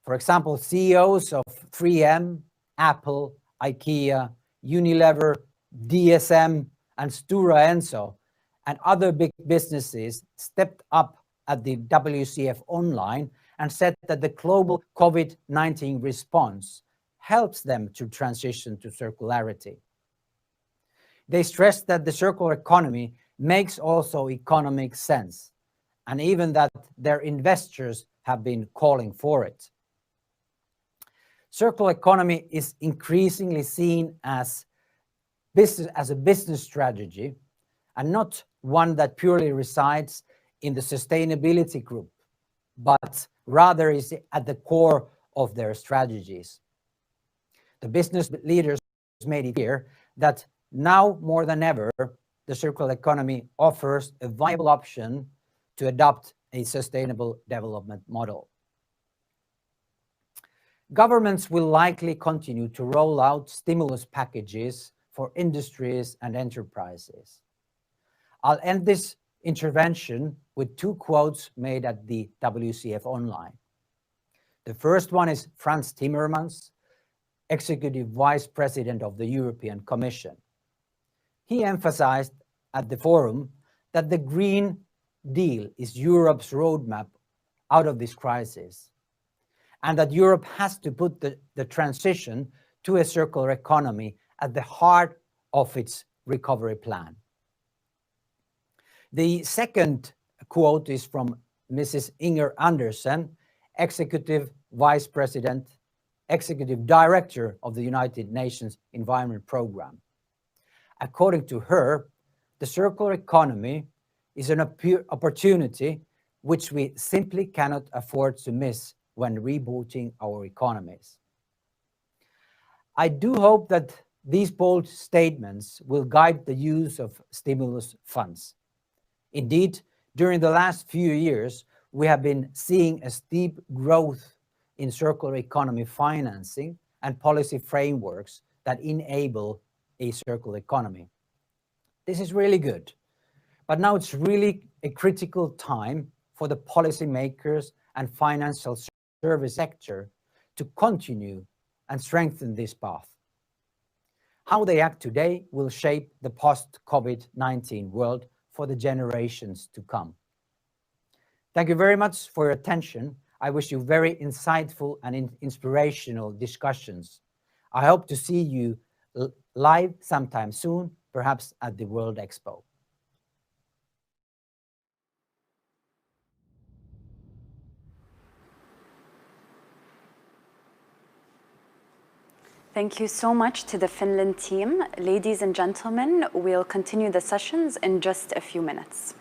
For example, CEOs of 3M, Apple, IKEA, Unilever, DSM, and Stora Enso, and other big businesses stepped up at the WCF Online and said that the global COVID-19 response helps them to transition to circularity. They stressed that the circular economy makes also economic sense, and even that their investors have been calling for it. Circular economy is increasingly seen as a business strategy and not one that purely resides in the sustainability group, but rather is at the core of their strategies. The business leaders made it clear that now more than ever, the circular economy offers a viable option to adopt a sustainable development model. Governments will likely continue to roll out stimulus packages for industries and enterprises. I'll end this intervention with two quotes made at the WCF Online. The first one is Frans Timmermans, Executive Vice President of the European Commission. He emphasized at the forum that the Green Deal is Europe's roadmap out of this crisis, and that Europe has to put the transition to a circular economy at the heart of its recovery plan. The second quote is from Mrs. Inger Andersen, Executive Vice President, Executive Director of the United Nations Environment Programme. According to her, the circular economy is an opportunity which we simply cannot afford to miss when rebooting our economies. I do hope that these bold statements will guide the use of stimulus funds. Indeed, during the last few years, we have been seeing a steep growth in circular economy financing and policy frameworks that enable a circular economy. This is really good, but now it's really a critical time for the policymakers and financial service sector to continue and strengthen this path. How they act today will shape the post-COVID-19 world for the generations to come. Thank you very much for your attention. I wish you very insightful and inspirational discussions. I hope to see you live sometime soon, perhaps at the World Expo. Thank you so much to the Finland team. Ladies and gentlemen, we'll continue the sessions in just a few minutes.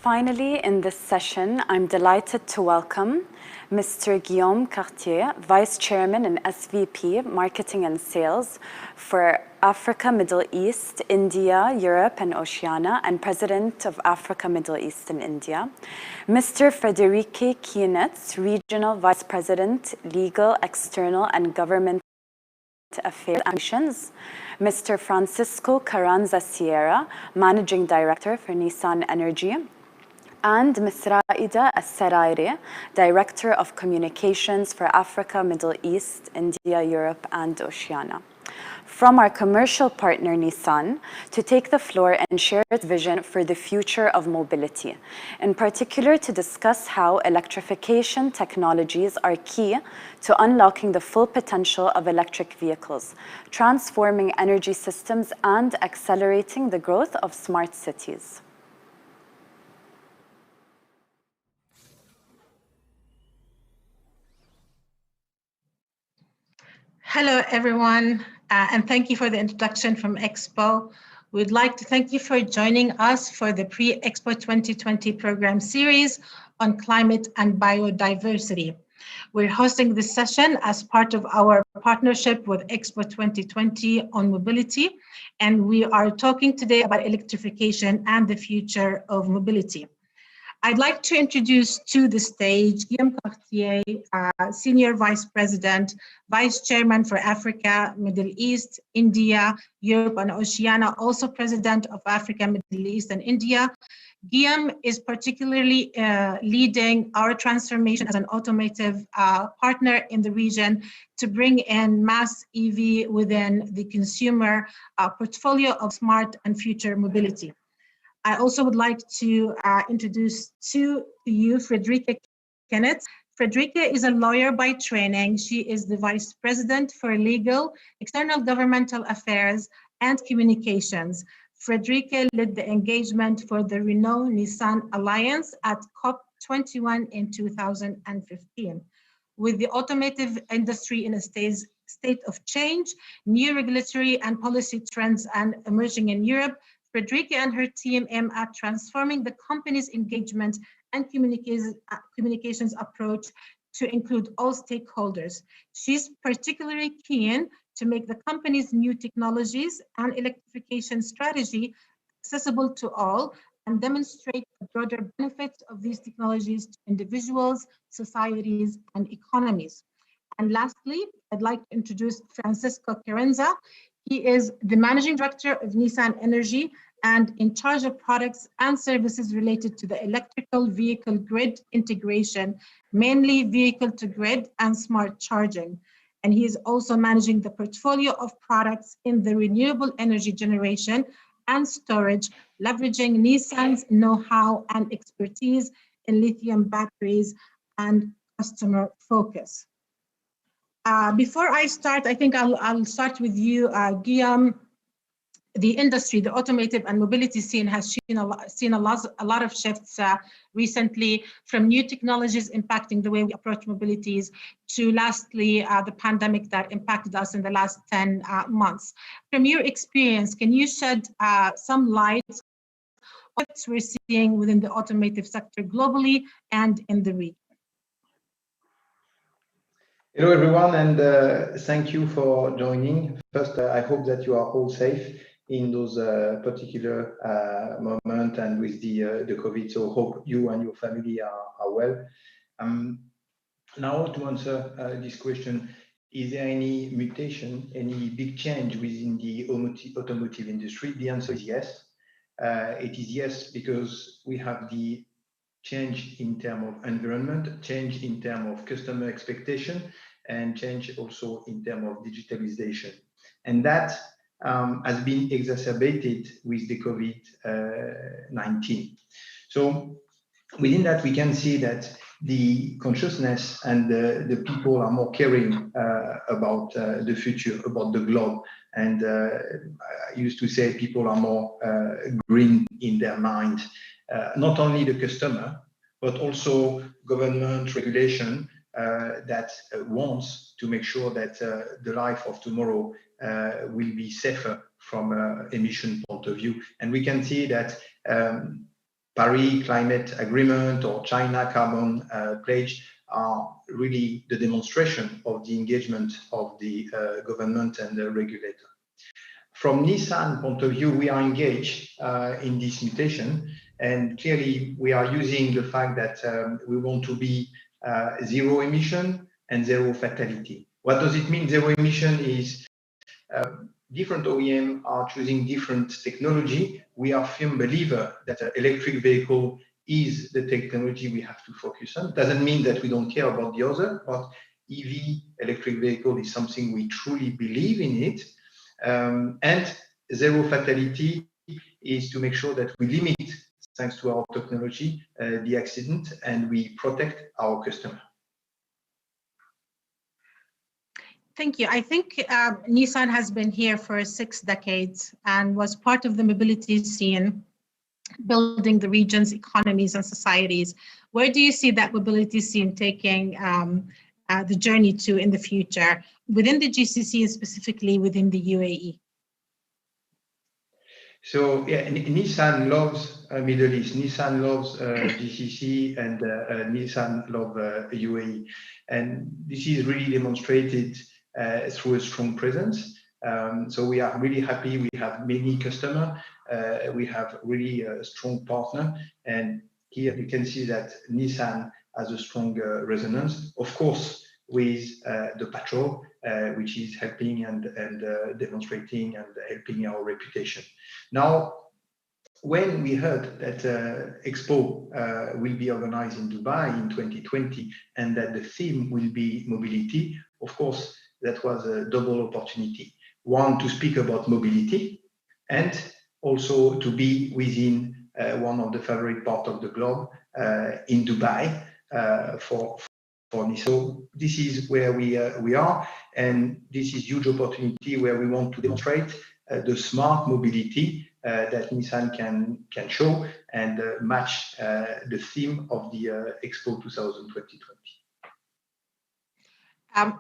Finally, in this session, I'm delighted to welcome Mr. Guillaume Cartier, Vice Chairman and SVP, Marketing and Sales for Africa, Middle East, India, Europe, and Oceania, and President of Africa, Middle East, and India. Mr. Frederique Kienetz, Regional Vice President, Legal, External, and Government Affairs and Missions. Mr. Francisco Carranza Sierra, Managing Director for Nissan Energy. And Ms. Raida As-Sarairi, Director of Communications for Africa, Middle East, India, Europe, and Oceania. From our commercial partner Nissan, to take the floor and share its vision for the future of mobility, in particular to discuss how electrification technologies are key to unlocking the full potential of electric vehicles, transforming energy systems, and accelerating the growth of smart cities. Hello, everyone, and thank you for the introduction from Expo. We'd like to thank you for joining us for the Pre-Expo 2020 program series on climate and biodiversity. We're hosting this session as part of our partnership with Expo 2020 on mobility, and we are talking today about electrification and the future of mobility. I'd like to introduce to the stage Guillaume Cartier, Senior Vice President, Vice Chairman for Africa, Middle East, India, Europe, and Oceania, also President of Africa, Middle East, and India. Guillaume is particularly leading our transformation as an automotive partner in the region to bring in mass EV within the consumer portfolio of smart and future mobility. I also would like to introduce to you Frederique Kienetz. Frederique is a lawyer by training. She is the Vice President for Legal, External Governmental Affairs, and Communications. Frederique led the engagement for the Renault-Nissan Alliance at COP21 in 2015. With the automotive industry in a state of change, new regulatory and policy trends and emerging in Europe, Frederique and her team aim at transforming the company's engagement and communications approach to include all stakeholders. She's particularly keen to make the company's new technologies and electrification strategy accessible to all and demonstrate the broader benefits of these technologies to individuals, societies, and economies. And lastly, I'd like to introduce Francisco Carranza. He is the Managing Director of Nissan Energy and in charge of products and services related to the electrical vehicle grid integration, mainly vehicle to grid and smart charging. And he is also managing the portfolio of products in the renewable energy generation and storage, leveraging Nissan's know-how and expertise in lithium batteries and customer focus. Before I start, I think I'll start with you, Guillaume. The industry, the automotive and mobility scene has seen a lot of shifts recently, from new technologies impacting the way we approach mobilities to lastly, the pandemic that impacted us in the last 10 months. From your experience, can you shed some light on what we're seeing within the automotive sector globally and in the region? Hello, everyone, and thank you for joining. First, I hope that you are all safe in those particular moment and with the COVID. So hope you and your family are well. Now to answer this question, is there any mutation, any big change within the automotive industry? The answer is yes. It is yes, because we have the change in terms of environment, change in terms of customer expectation, and change also in terms of digitalization. And that has been exacerbated with the COVID-19. So within that, we can see that the consciousness and the people are more caring about the future, about the globe. And I used to say people are more green in their mind, not only the customer, but also government regulation that wants to make sure that the life of tomorrow will be safer from an emission point of view. And we can see that Paris Climate Agreement or China Carbon Pledge are really the demonstration of the engagement of the government and the regulator. From Nissan point of view, we are engaged in this mutation, and clearly we are using the fact that we want to be zero emission and zero fatality. What does it mean? Zero emission is different OEM are choosing different technology. We are firm believer that an electric vehicle is the technology we have to focus on. Doesn't mean that we don't care about the other, but EV, electric vehicle, is something we truly believe in it. And zero fatality is to make sure that we limit, thanks to our technology, the accident, and we protect our customer. Thank you. I think Nissan has been here for 6 decades and was part of the mobility scene, building the region's economies and societies. Where do you see that mobility scene taking the journey to in the future, within the GCC and specifically within the UAE? So yeah, Nissan loves Middle East, Nissan loves GCC, and Nissan loves UAE. And this is really demonstrated through a strong presence. So we are really happy. We have many customers. We have really a strong partner. And here you can see that Nissan has a strong resonance, of course, with the patrol, which is helping and demonstrating and helping our reputation. Now, when we heard that Expo will be organized in Dubai in 2020 and that the theme will be mobility, of course, that was a double opportunity. One, to speak about mobility, and also to be within one of the favorite parts of the globe in Dubai for Nissan. So this is where we are, and this is huge opportunity where we want to demonstrate the smart mobility that Nissan can show and match the theme of the Expo 2020.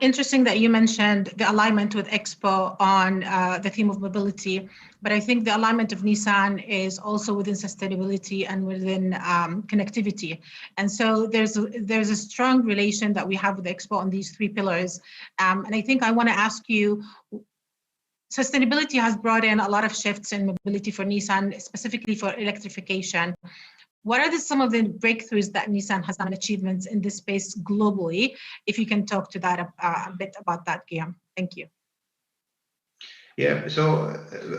Interesting that you mentioned the alignment with Expo on the theme of mobility, but I think the alignment of Nissan is also within sustainability and within connectivity. And so there's a strong relation that we have with Expo on these 3 pillars. And I think I want to ask you, sustainability has brought in a lot of shifts in mobility for Nissan, specifically for electrification. What are some of the breakthroughs that Nissan has done, achievements in this space globally? If you can talk to that a bit about that, Guillaume. Thank you. Yeah, so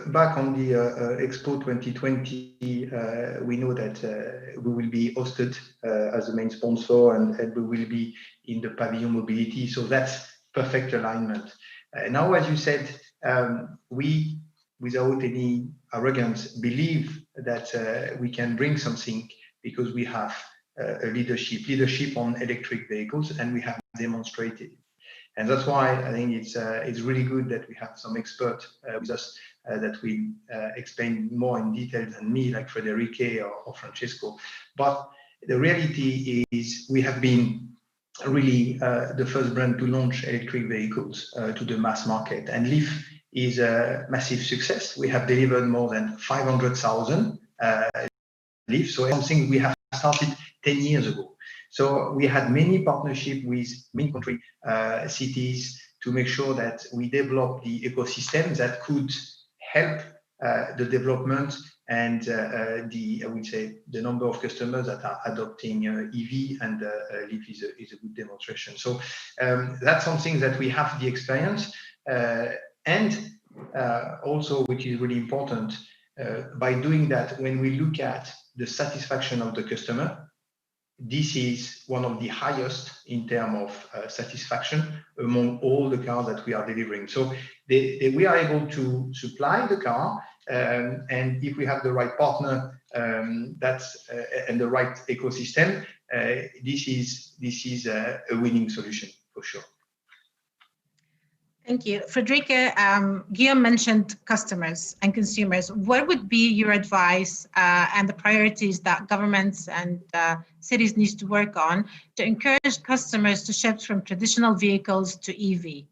back on the Expo 2020, we know that we will be hosted as the main sponsor, and we will be in the pavilion mobility. So that's perfect alignment. Now, as you said, we, without any arrogance, believe that we can bring something because we have a leadership on electric vehicles, and we have demonstrated it. And that's why I think it's really good that we have some experts with us that will explain more in detail than me, like Federique or Francesco. But the reality is we have been really the first brand to launch electric vehicles to the mass market, and Leaf is a massive success. We have delivered more than 500,000 Leaf, so it's something we have started 10 years ago. So we had many partnerships with many country cities to make sure that we develop the ecosystem that could help the development and I would say the number of customers that are adopting EV, and Leaf is a good demonstration. So that's something that we have the experience, and also, which is really important, by doing that, when we look at the satisfaction of the customer, this is one of the highest in terms of satisfaction among all the cars that we are delivering. So we are able to supply the car, and if we have the right partner and the right ecosystem, this is a winning solution for sure. Thank you. Frederique, Guillaume mentioned customers and consumers. What would be your advice and the priorities that governments and cities need to work on to encourage customers to shift from traditional vehicles to EV?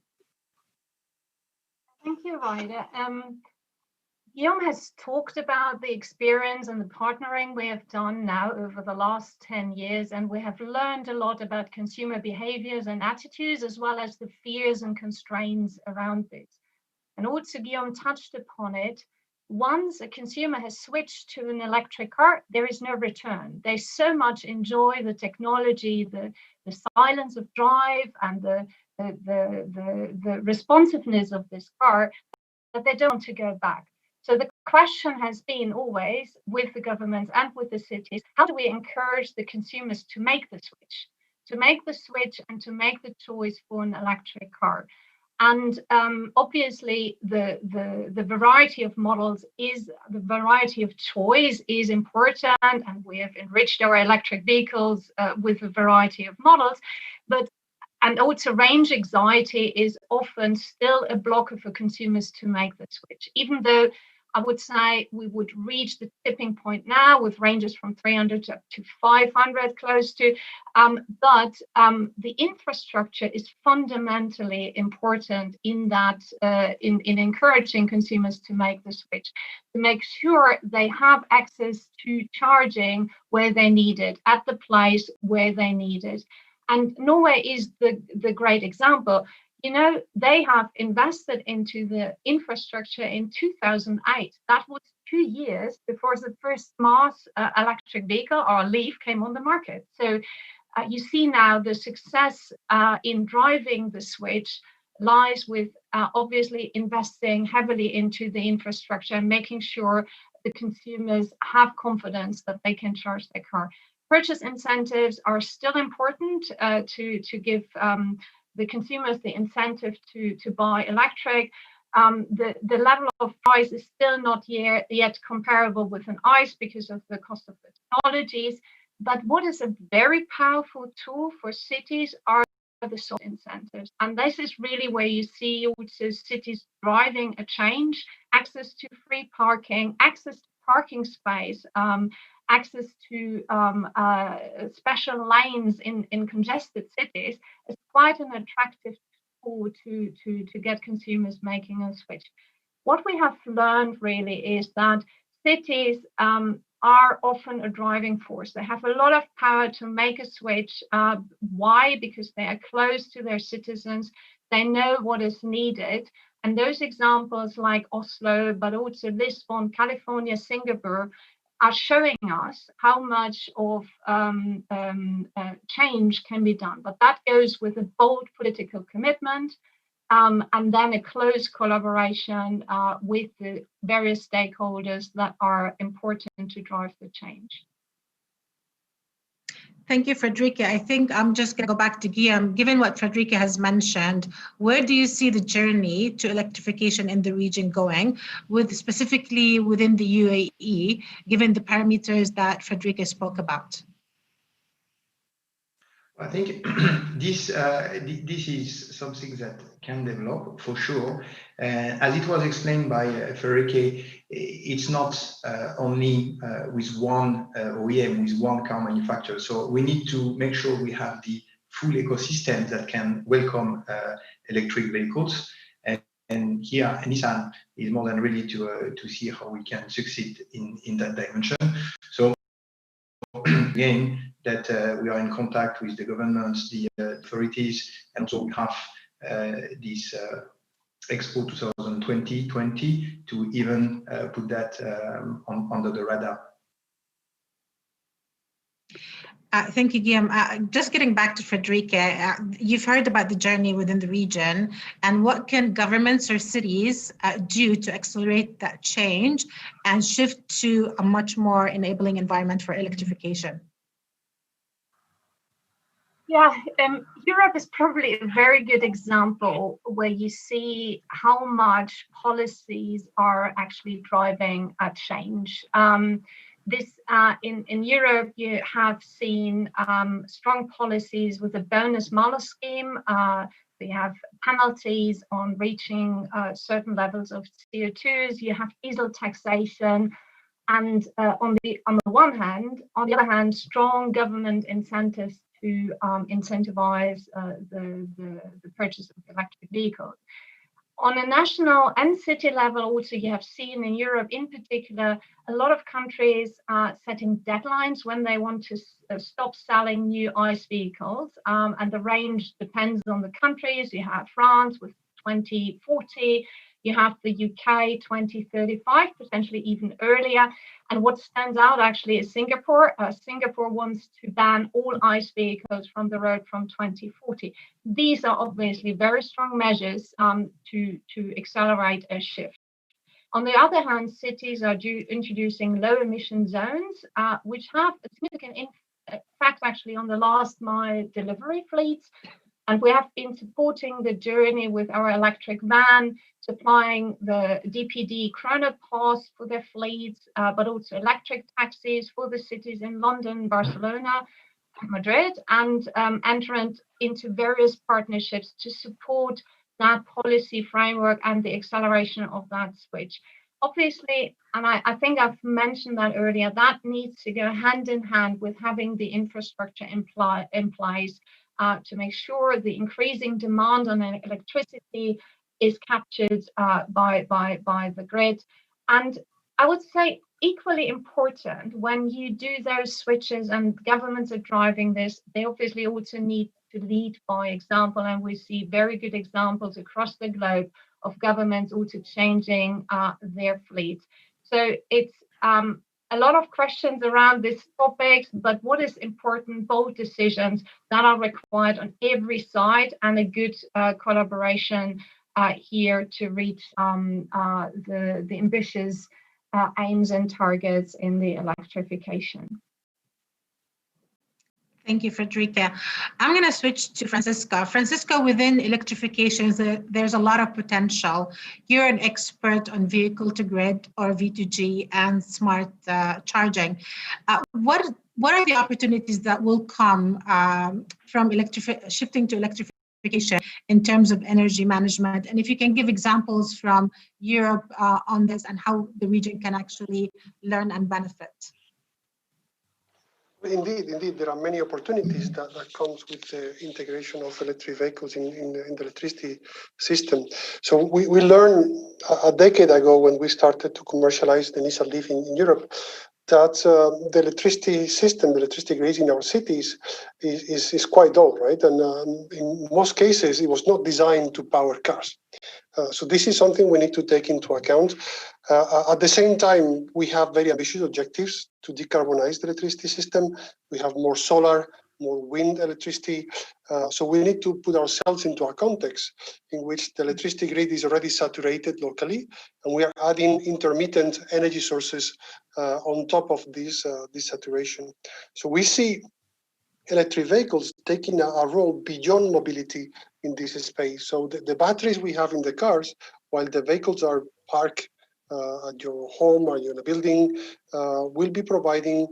Thank you, Raida. Guillaume has talked about the experience and the partnering we have done now over the last 10 years, and we have learned a lot about consumer behaviors and attitudes, as well as the fears and constraints around this. And also Guillaume touched upon it. Once a consumer has switched to an electric car, there is no return. They so much enjoy the technology, the silence of drive, and the responsiveness of this car that they don't want to go back. So the question has been always with the governments and with the cities, how do we encourage the consumers to make the switch, and to make the choice for an electric car? And obviously, the variety of models the variety of choice is important, and we have enriched our electric vehicles with a variety of models. And also range anxiety is often still a blocker for consumers to make the switch, even though I would say we would reach the tipping point now with ranges from 300 to 500 close to, but the infrastructure is fundamentally important in that, in encouraging consumers to make the switch, to make sure they have access to charging where they need it, at the place where they need it. And Norway is the great example. You know, they have invested into the infrastructure in 2008. That was 2 years before the first mass electric vehicle or Leaf came on the market. So you see now the success in driving the switch lies with obviously investing heavily into the infrastructure and making sure the consumers have confidence that they can charge their car. Purchase incentives are still important to give the consumers the incentive to buy electric. The level of price is still not yet comparable with an ICE because of the cost of the technologies. But what is a very powerful tool for cities are the social incentives. And this is really where you see also cities driving a change: access to free parking, access to parking space, access to special lanes in congested cities is quite an attractive tool to get consumers making a switch. What we have learned really is that cities are often a driving force. They have a lot of power to make a switch. Why? Because they are close to their citizens. They know what is needed. And those examples like Oslo, but also Lisbon, California, Singapore, are showing us how much of change can be done. But that goes with a bold political commitment and then a close collaboration with the various stakeholders that are important to drive the change. Thank you, Frederica. I think I'm just going to go back to Guillaume. Given what Frederica has mentioned, where do you see the journey to electrification in the region going, specifically within the UAE, given the parameters that Frederica spoke about? I think this is something that can develop for sure. As it was explained by Frederica, it's not only with one OEM, with one car manufacturer. So we need to make sure we have the full ecosystem that can welcome electric vehicles. And here, Nissan is more than ready to see how we can succeed in that dimension. So again, that we are in contact with the governments, the authorities, and also we have this Expo 2020 to even put that under the radar. Thank you, Guillaume. Just getting back to Frederica, you've heard about the journey within the region, and what can governments or cities do to accelerate that change and shift to a much more enabling environment for electrification? Yeah, Europe is probably a very good example where you see how much policies are actually driving a change. In Europe, you have seen strong policies with the bonus-malus scheme. We have penalties on reaching certain levels of CO2s. You have diesel taxation, and on the other hand, strong government incentives to incentivize the purchase of electric vehicles. On a national and city level, also, you have seen in Europe in particular, a lot of countries are setting deadlines when they want to stop selling new ICE vehicles. And the range depends on the countries. You have France with 2040, you have the UK 2035, potentially even earlier. And what stands out actually is Singapore. Singapore wants to ban all ICE vehicles from the road from 2040. These are obviously very strong measures to accelerate a shift. On the other hand, cities are introducing low emission zones, which have a significant impact actually on the last mile delivery fleets. And we have been supporting the journey with our electric van, supplying the DPD Chrono Pass for their fleets, but also electric taxis for the cities in London, Barcelona, Madrid, and entering into various partnerships to support that policy framework and the acceleration of that switch. Obviously, and I think I've mentioned that earlier, that needs to go hand in hand with having the infrastructure in place to make sure the increasing demand on electricity is captured by the grid. And I would say equally important, when you do those switches and governments are driving this, they obviously also need to lead by example. And we see very good examples across the globe of governments also changing their fleets. So it's a lot of questions around this topic, but what is important, bold decisions that are required on every side, and a good collaboration here to reach the ambitious aims and targets in the electrification. Thank you, Frederica. I'm going to switch to Francisca. Francisca, within electrification, there's a lot of potential. You're an expert on vehicle-to-grid or V2G and smart charging. What are the opportunities that will come from shifting to electrification in terms of energy management? And if you can give examples from Europe on this and how the region can actually learn and benefit. Indeed, there are many opportunities that comes with the integration of electric vehicles in the electricity system. So we learned a decade ago when we started to commercialize the Nissan Leaf in Europe that the electricity system, the electricity grid in our cities is quite old, right? And in most cases, it was not designed to power cars. So this is something we need to take into account. At the same time, we have very ambitious objectives to decarbonize the electricity system. We have more solar, more wind electricity. So we need to put ourselves into a context in which the electricity grid is already saturated locally, and we are adding intermittent energy sources on top of this saturation. So we see electric vehicles taking a role beyond mobility in this space. So the batteries we have in the cars, while the vehicles are parked at your home or in a building, will be providing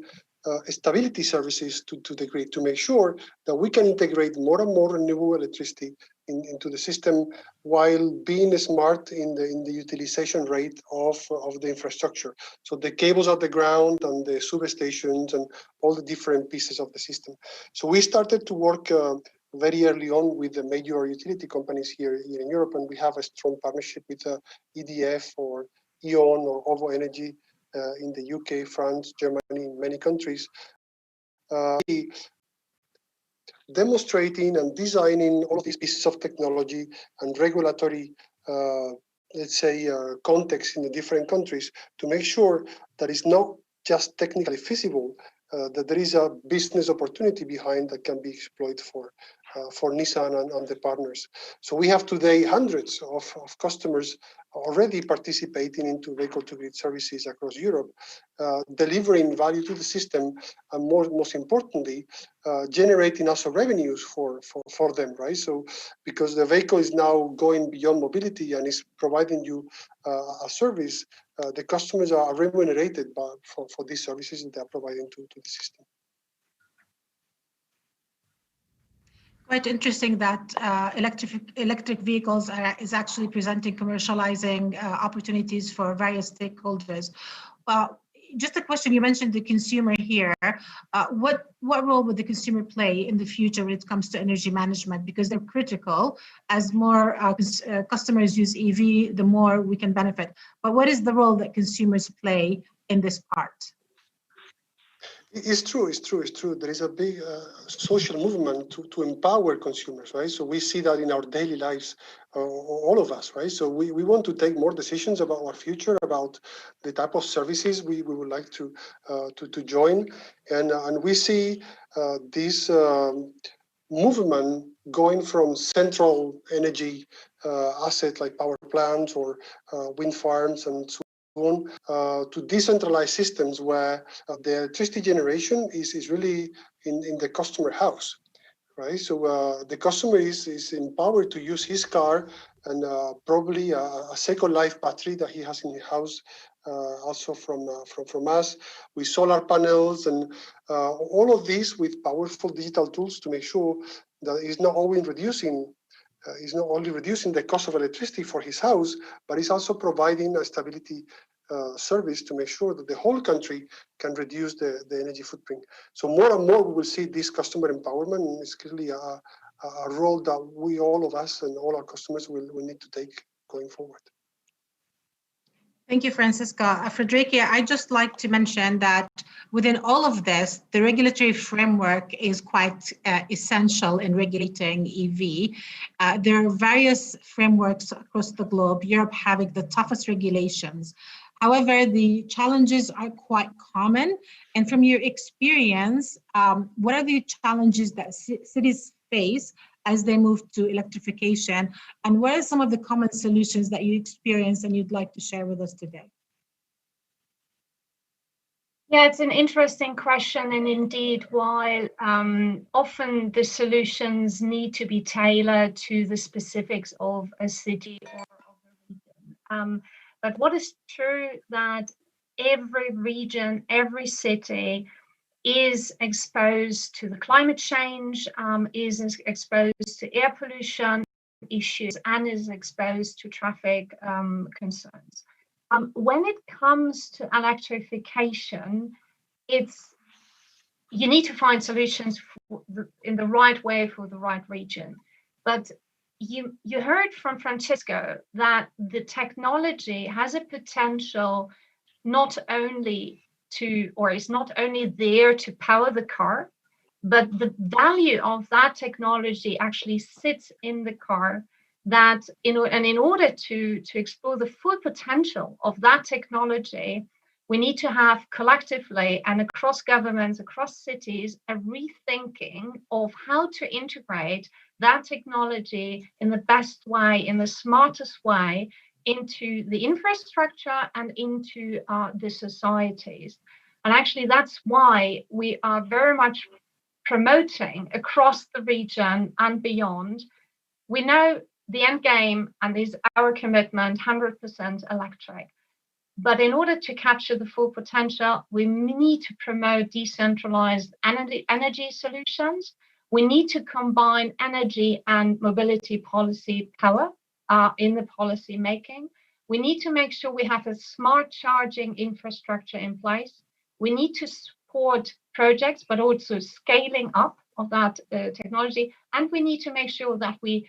stability services to the grid to make sure that we can integrate more and more renewable electricity into the system while being smart in the utilization rate of the infrastructure. So the cables at the ground and the substations and all the different pieces of the system. So we started to work very early on with the major utility companies here in Europe, and we have a strong partnership with EDF or E.ON or OVO Energy in the UK, France, Germany, many countries, demonstrating and designing all of these pieces of technology and regulatory, let's say, context in the different countries to make sure that it's not just technically feasible, that there is a business opportunity behind that can be exploited for Nissan and the partners. So we have today hundreds of customers already participating into vehicle-to-grid services across Europe, delivering value to the system, and most importantly, generating also revenues for them, right? So because the vehicle is now going beyond mobility and is providing you a service, the customers are remunerated for these services that they are providing to the system. Quite interesting that electric vehicles is actually presenting commercializing opportunities for various stakeholders. just a question, you mentioned the consumer here. What role would the consumer play in the future when it comes to energy management? Because they're critical. As more customers use EV, the more we can benefit. But what is the role that consumers play in this part? It's true. There is a big social movement to empower consumers, right? So we see that in our daily lives, all of us, right? So we want to take more decisions about our future, about the type of services we would like to join, and we see this movement going from central energy assets like power plants or wind farms and so to decentralized systems where the electricity generation is really in the customer house, right? So the customer is empowered to use his car and probably a second life battery that he has in his house, also from us, with solar panels and all of this with powerful digital tools to make sure that it's not only reducing the cost of electricity for his house, but it's also providing a stability service to make sure that the whole country can reduce the energy footprint. So more and more we will see this customer empowerment, and it's clearly a role that all of us and all our customers will need to take going forward. Thank you, Francisca. Frederica, I'd just like to mention that within all of this, the regulatory framework is quite essential in regulating EV. There are various frameworks across the globe, Europe having the toughest regulations. However, the challenges are quite common. And from your experience, what are the challenges that cities face as they move to electrification? And what are some of the common solutions that you experience and you'd like to share with us today? Yeah, it's an interesting question. And indeed, while often the solutions need to be tailored to the specifics of a city or of a region. But what is true that every region, every city is exposed to the climate change, is exposed to air pollution issues, and is exposed to traffic concerns. When it comes to electrification, you need to find solutions in the right way for the right region. But you heard from Francisco that the technology has a potential not only is not only there to power the car, but the value of that technology actually sits in the car. That in order to explore the full potential of that technology, we need to have collectively and across governments, across cities, a rethinking of how to integrate that technology in the best way, in the smartest way, into the infrastructure and into the societies. And actually, that's why we are very much promoting across the region and beyond. We know the end game, and is our commitment, 100% electric. But in order to capture the full potential, we need to promote decentralized energy solutions. We need to combine energy and mobility policy power in the policy making. We need to make sure we have a smart charging infrastructure in place. We need to support projects, but also scaling up of that technology. And we need to make sure that we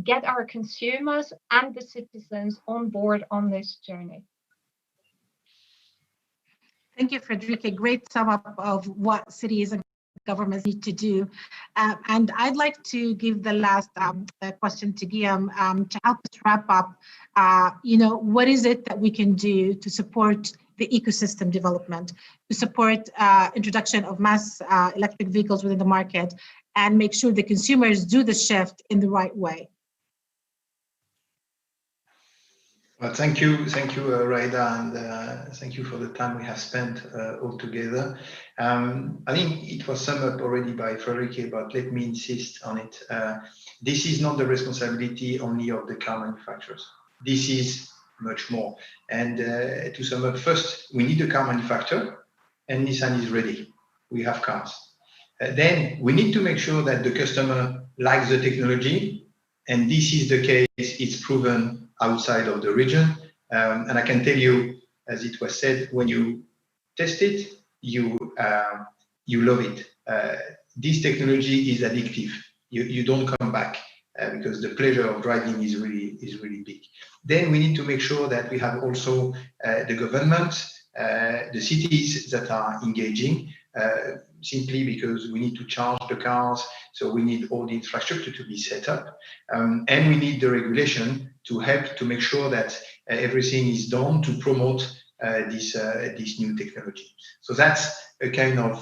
get our consumers and the citizens on board on this journey. Thank you, Frederica. Great sum up of what cities and governments need to do. And I'd like to give the last question to Guillaume to help us wrap up. What is it that we can do to support the ecosystem development, to support introduction of mass electric vehicles within the market, and make sure the consumers do the shift in the right way? Well, thank you, Raida, and thank you for the time we have spent all together. I think it was summed up already by Frederica, but let me insist on it. This is not the responsibility only of the car manufacturers. This is much more. And to sum up, first, we need a car manufacturer, and Nissan is ready. We have cars. Then we need to make sure that the customer likes the technology, and this is the case. It's proven outside of the region. And I can tell you, as it was said, when you test it, you love it. This technology is addictive. You don't come back because the pleasure of driving is really big. Then we need to make sure that we have also the government, the cities that are engaging, simply because we need to charge the cars, so we need all the infrastructure to be set up, and we need the regulation to help to make sure that everything is done to promote this new technology. So that's a kind of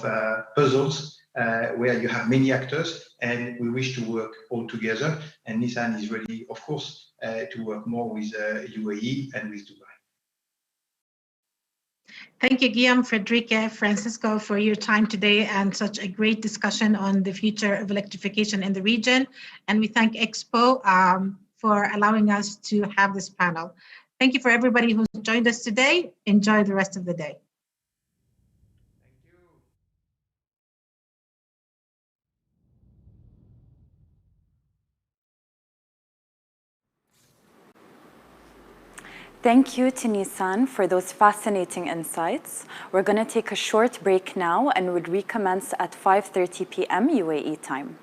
puzzles where you have many actors, and we wish to work all together. And Nissan is ready, of course, to work more with UAE and with Dubai. Thank you, Guillaume, Frederica, Francisco, for your time today and such a great discussion on the future of electrification in the region. And we thank Expo for allowing us to have this panel. Thank you for everybody who's joined us today. Enjoy the rest of the day. Thank you to Nissan for those fascinating insights. We're going to take a short break now and would recommence at 5:30 p.m. UAE time.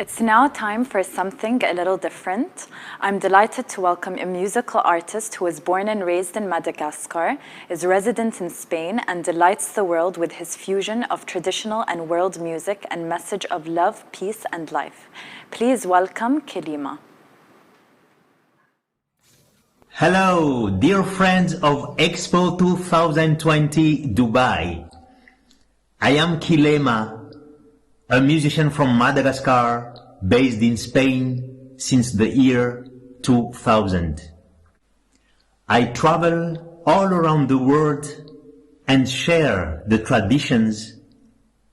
It's now time for something a little different. I'm delighted to welcome a musical artist who was born and raised in Madagascar, is resident in Spain, and delights the world with his fusion of traditional and world music and message of love, peace, and life. Please welcome Kilima. Hello, dear friends of Expo 2020 Dubai. I am Kilema, a musician from Madagascar, based in Spain since the year 2000. I travel all around the world and share the traditions,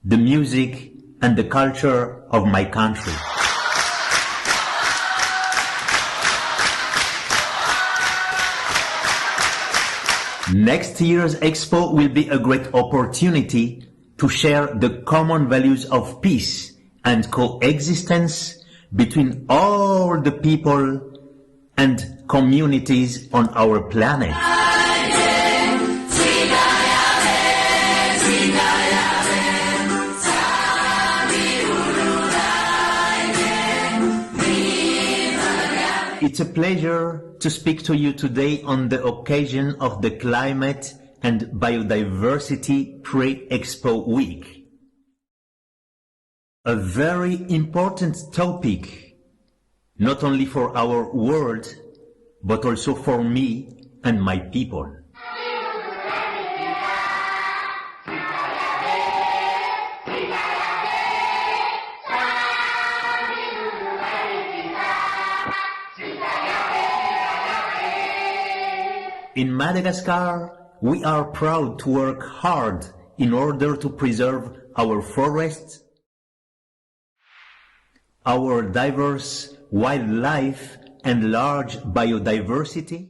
the music, and the culture of my country. Next year's Expo will be a great opportunity to share the common values of peace and coexistence between all the people and communities on our planet. It's a pleasure to speak to you today on the occasion of the Climate and Biodiversity Pre-Expo Week. A very important topic, not only for our world, but also for me and my people. In Madagascar, we are proud to work hard in order to preserve our forests, our diverse wildlife and large biodiversity,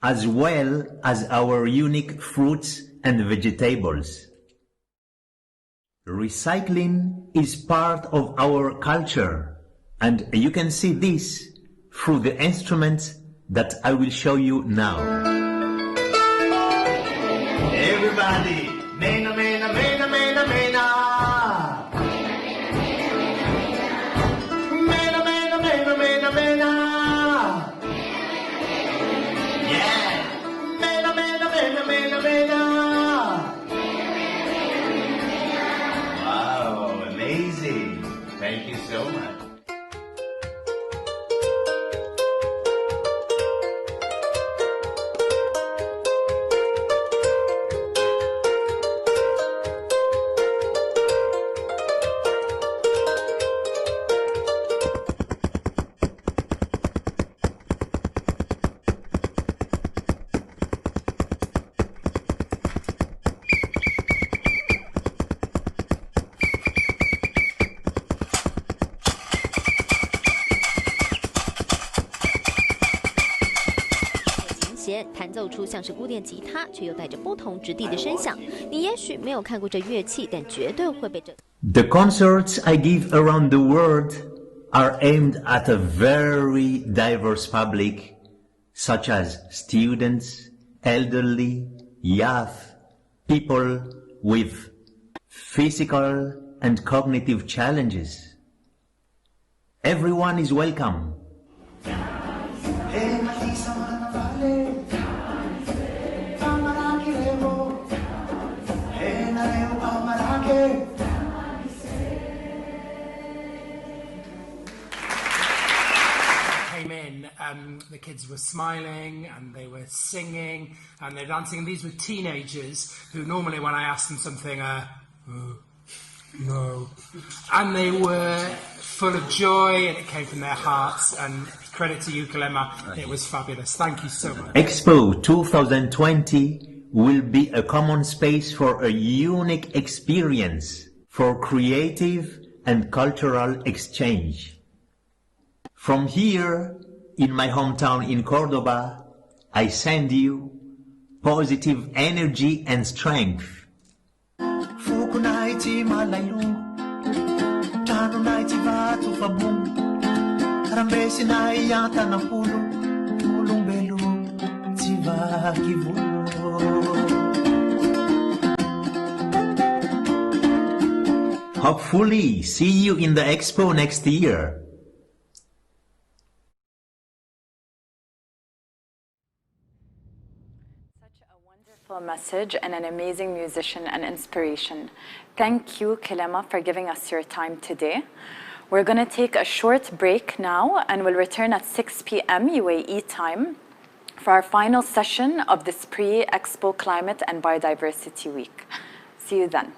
as well as our unique fruits and vegetables. Recycling is part of our culture, and you can see this through the instruments that I will show you now. Everybody, mena, mena, mena, mena, mena. Mena, mena, mena, mena, mena. Yeah. Mena, mena, mena, mena, mena. Wow, amazing. Thank you so much. The concerts I give around the world are aimed at a very diverse public, such as students, elderly, youth, people with physical and cognitive challenges. Everyone is welcome. The kids were smiling and they were singing and they're dancing, and these were teenagers who normally when I asked them something, no, and they were full of joy and it came from their hearts, and credit to you, Kilema, it was fabulous. Thank you so much. Expo 2020 will be a common space for a unique experience for creative and cultural exchange. From here, in my hometown in Cordoba, I send you positive energy and strength. hopefully see you in the Expo next year. Message and an amazing musician and inspiration. Thank you, Kilema, for giving us your time today. We're going to take a short break now and we'll return at 6 p.m. UAE time for our final session of this pre-Expo Climate and Biodiversity Week. See you then.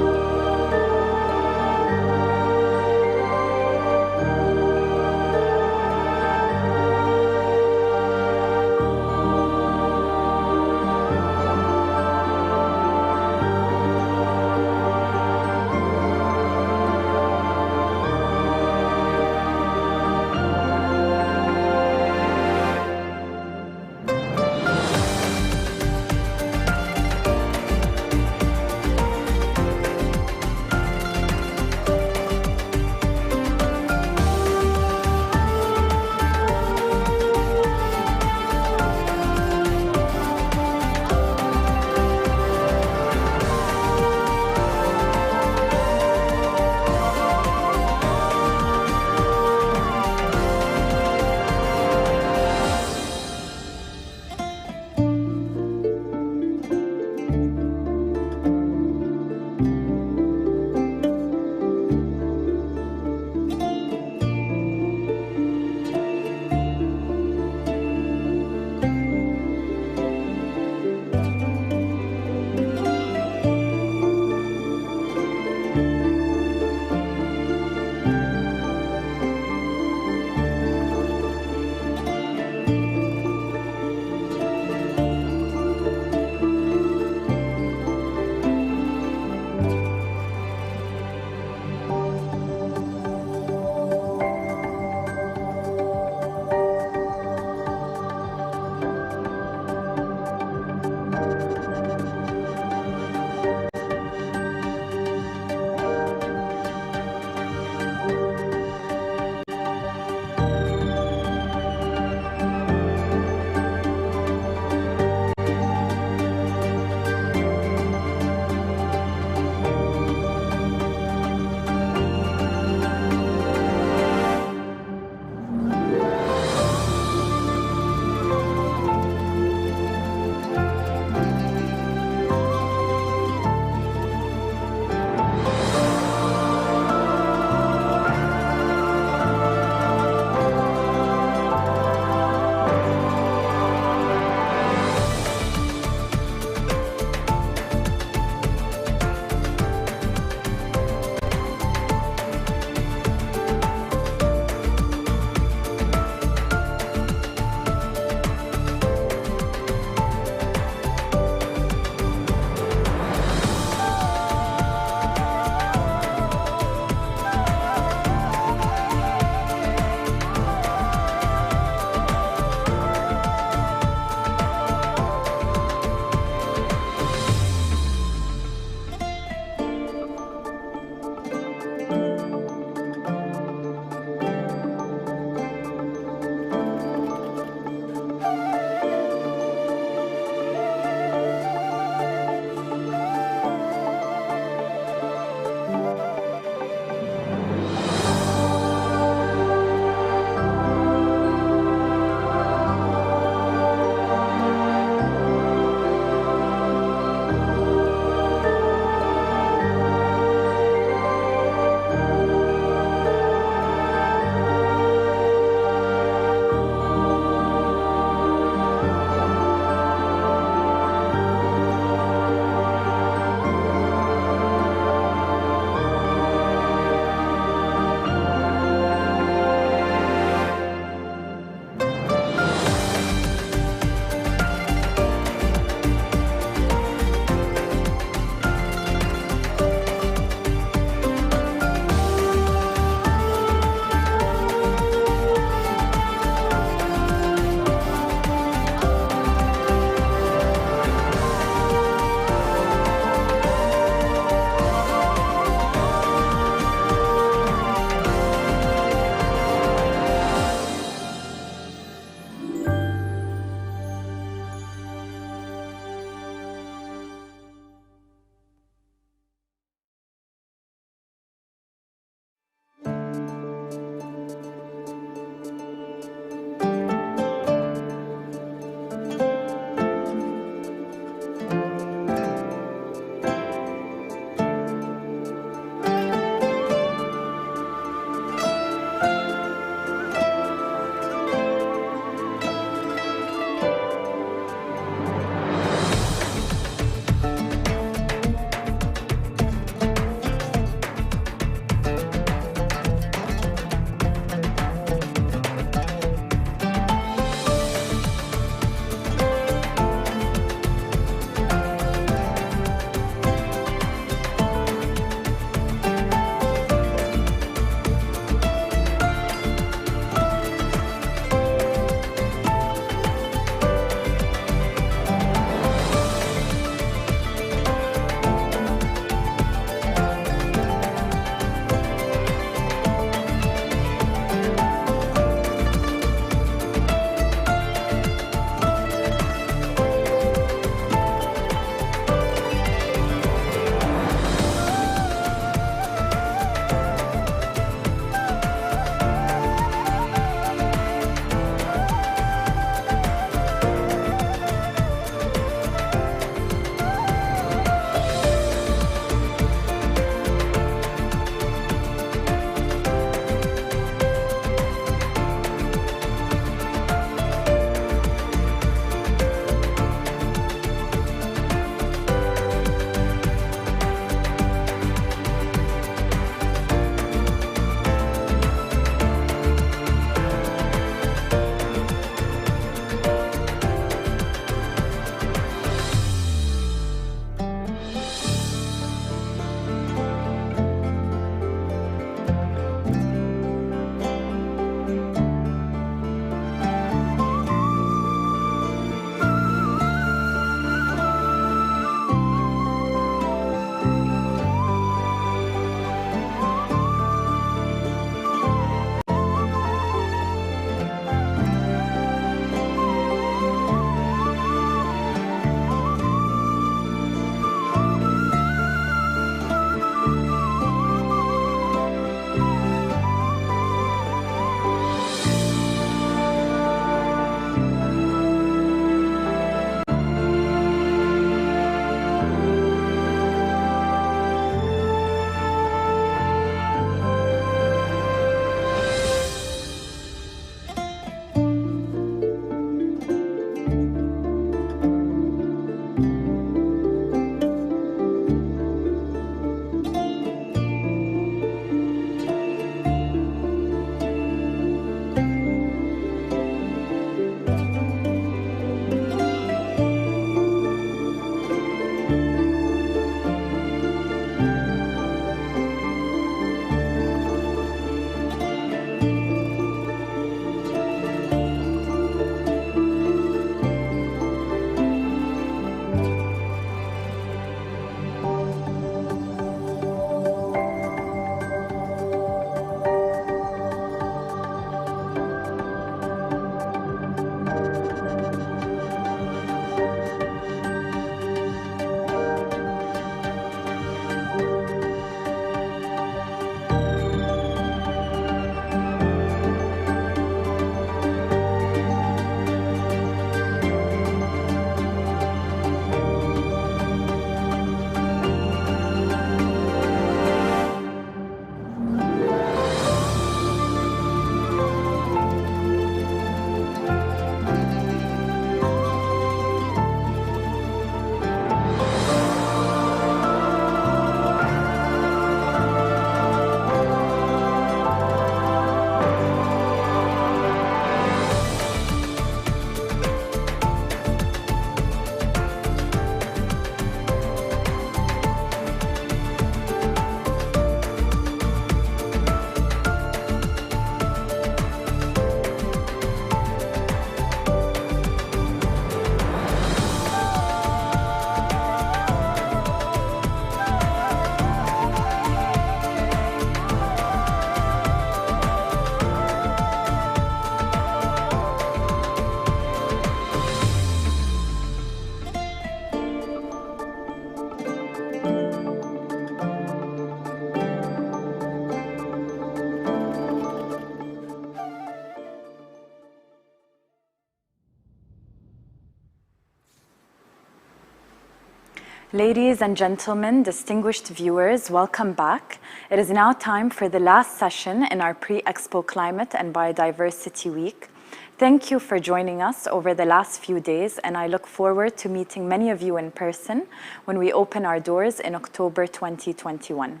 Ladies and gentlemen, distinguished viewers, welcome back. It is now time for the last session in our pre-Expo Climate and Biodiversity Week. Thank you for joining us over the last few days, and I look forward to meeting many of you in person when we open our doors in October 2021.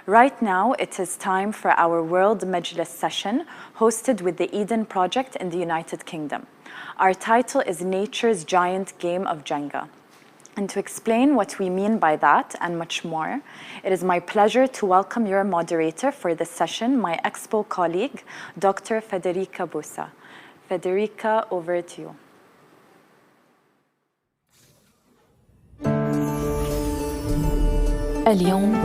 Right now, it is time for our World Majlis session, hosted with the Eden Project in the United Kingdom. Our title is Nature's Giant Game of Jenga. And to explain what we mean by that and much more, it is my pleasure to welcome your moderator for this session, my Expo colleague, Dr. Federica Busa. Federica, over to you. اليوم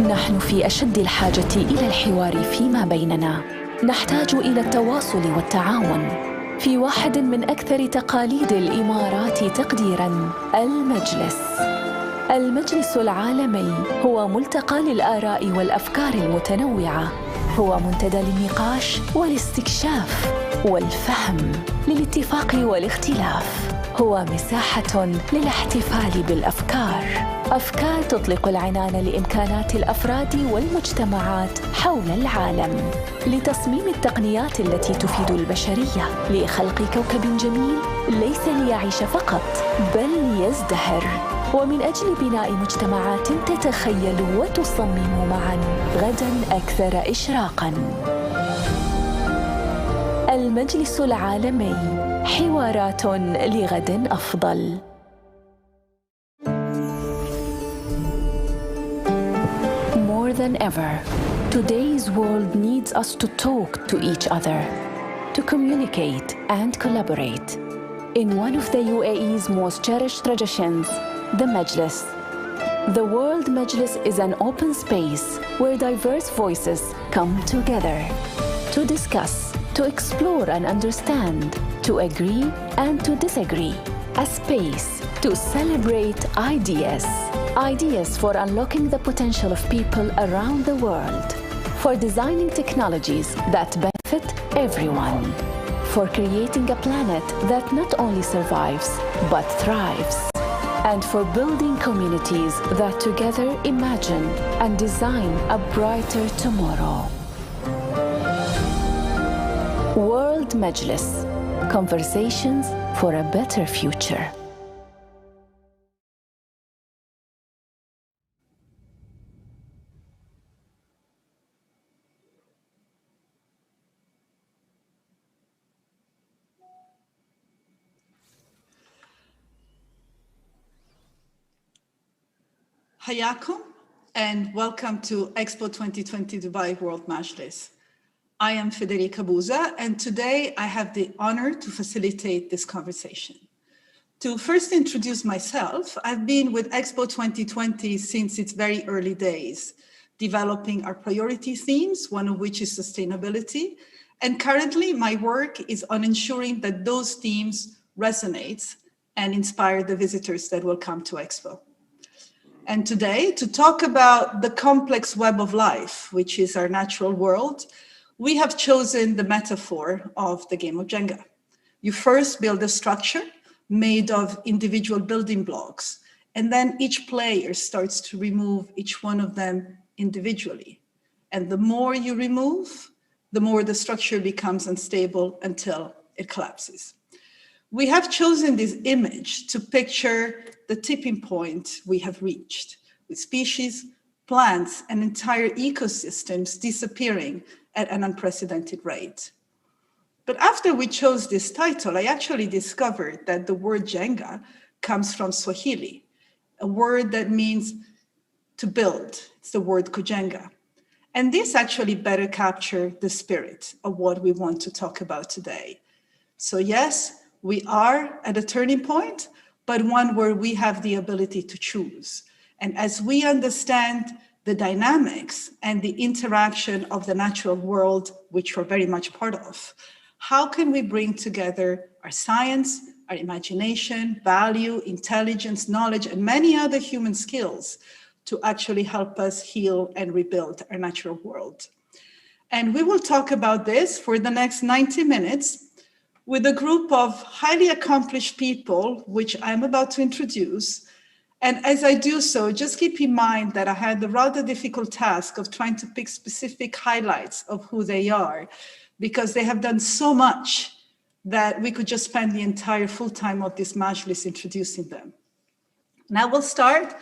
نحن في أشد الحاجة إلى الحوار فيما بيننا. نحتاج إلى التواصل والتعاون في واحد من أكثر تقاليد الإمارات تقديراً، المجلس. المجلس العالمي هو ملتقى للآراء والأفكار المتنوعة، هو منتدى للنقاش والاستكشاف والفهم، للاتفاق والاختلاف، هو مساحة للاحتفال بالأفكار، أفكار تطلق العنان لإمكانات الأفراد والمجتمعات حول العالم، لتصميم التقنيات التي تفيد البشرية، لخلق كوكب جميل ليس ليعيش فقط بل ليزدهر، ومن أجل بناء مجتمعات تتخيل وتصمم معاً غداً أكثر إشراقاً. المجلس العالمي، حوارات لغد أفضل. More than ever, today's world needs us to talk to each other, to communicate and collaborate. In one of the UAE's most cherished traditions, the Majlis. The World Majlis is an open space where diverse voices come together to discuss, to explore and understand, to agree and to disagree. A space to celebrate ideas. Ideas for unlocking the potential of people around the world. For designing technologies that benefit everyone. For creating a planet that not only survives, but thrives. And for building communities that together imagine and design a brighter tomorrow. World Majlis. Conversations for a better future. Hayakum and welcome to Expo 2020 Dubai World Majlis. I am Federica Busa, and today I have the honor to facilitate this conversation. To first introduce myself, I've been with Expo 2020 since its very early days, developing our priority themes, one of which is sustainability. And currently my work is on ensuring that those themes resonate and inspire the visitors that will come to Expo. And today, to talk about the complex web of life, which is our natural world, we have chosen the metaphor of the game of Jenga. You first build a structure made of individual building blocks, and then each player starts to remove each one of them individually. And the more you remove, the more the structure becomes unstable until it collapses. We have chosen this image to picture the tipping point we have reached, with species, plants, and entire ecosystems disappearing at an unprecedented rate. But after we chose this title, I actually discovered that the word Jenga comes from Swahili, a word that means to build. It's the word kujenga. And this actually better captures the spirit of what we want to talk about today. So yes, we are at a turning point, but one where we have the ability to choose. And as we understand the dynamics and the interaction of the natural world, which we're very much part of, how can we bring together our science, our imagination, value, intelligence, knowledge, and many other human skills to actually help us heal and rebuild our natural world? And we will talk about this for the next 90 minutes with a group of highly accomplished people, which I'm about to introduce. And as I do so, just keep in mind that I had the rather difficult task of trying to pick specific highlights of who they are, because they have done so much that we could just spend the entire full time of this Majlis introducing them. Now we'll start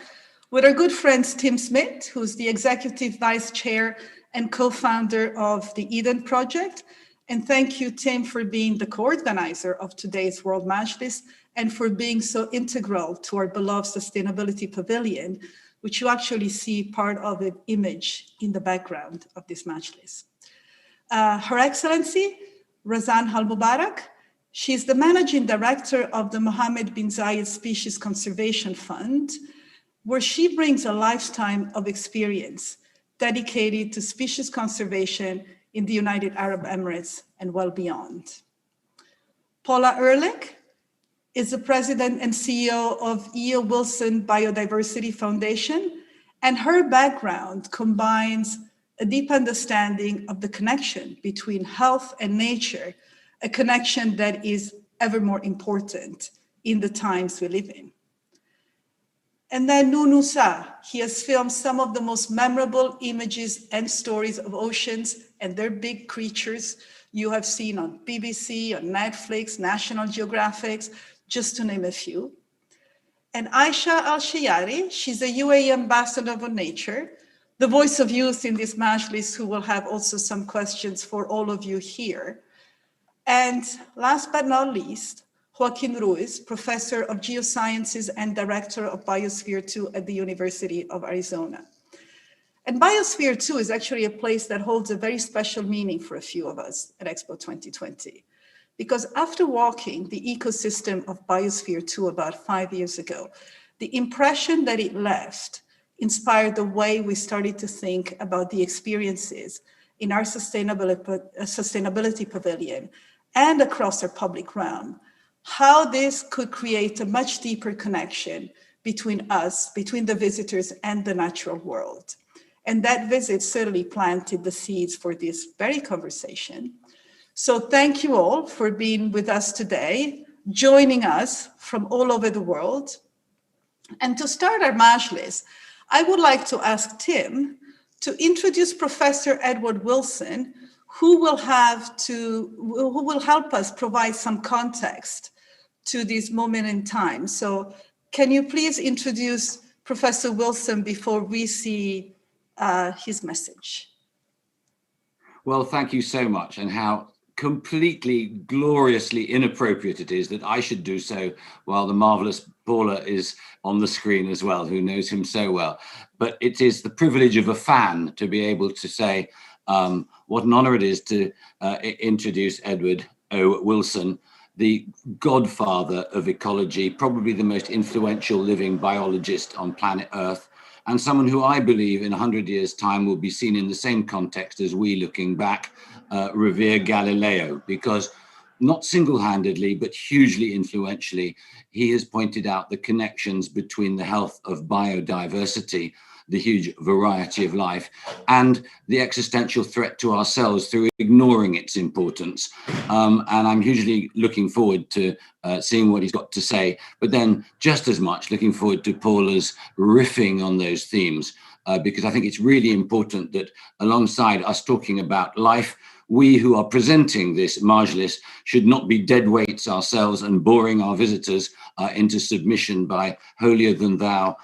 with our good friend Tim Smith, who's the Executive Vice Chair and co-founder of the Eden Project. And thank you, Tim, for being the co-organizer of today's World Majlis and for being so integral to our beloved Sustainability Pavilion, which you actually see part of an image in the background of this Majlis. Her Excellency, Razan Al-Mubarak, she's the Managing Director of the Mohammed bin Zayed Species Conservation Fund, where she brings a lifetime of experience dedicated to species conservation in the United Arab Emirates and well beyond. Paula Ehrlich is the President and CEO of E.O. Wilson Biodiversity Foundation, and her background combines a deep understanding of the connection between health and nature, a connection that is ever more important in the times we live in. And then Nunusa, he has filmed some of the most memorable images and stories of oceans and their big creatures you have seen on BBC, on Netflix, National Geographic, just to name a few. And Aisha Al-Shayari, she's a UAE ambassador for nature, the voice of youth in this Majlis, who will have also some questions for all of you here. And last but not least, Joaquin Ruiz, Professor of Geosciences and Director of Biosphere 2 at the University of Arizona. And Biosphere 2 is actually a place that holds a very special meaning for a few of us at Expo 2020. Because after walking the ecosystem of Biosphere 2 about 5 years ago, the impression that it left inspired the way we started to think about the experiences in our sustainability pavilion and across our public realm, how this could create a much deeper connection between us, between the visitors and the natural world. And that visit certainly planted the seeds for this very conversation. So thank you all for being with us today, joining us from all over the world. And to start our Majlis, I would like to ask Tim to introduce Professor Edward Wilson, who will help us provide some context to this moment in time. So can you please introduce Professor Wilson before we see his message? Well, thank you so much, and how completely gloriously inappropriate it is that I should do so while the marvelous Paula is on the screen as well, who knows him so well. But it is the privilege of a fan to be able to say what an honor it is to introduce Edward O. Wilson, the godfather of ecology, probably the most influential living biologist on planet Earth, and someone who I believe in 100 years' time will be seen in the same context as we, looking back, revere Galileo, because not single-handedly, but hugely influentially, he has pointed out the connections between the health of biodiversity, the huge variety of life, and the existential threat to ourselves through ignoring its importance. And I'm hugely looking forward to seeing what he's got to say, but then just as much looking forward to Paula's riffing on those themes, because I think it's really important that alongside us talking about life, we who are presenting this Majlis should not be dead weights ourselves and boring our visitors into submission by holier than thou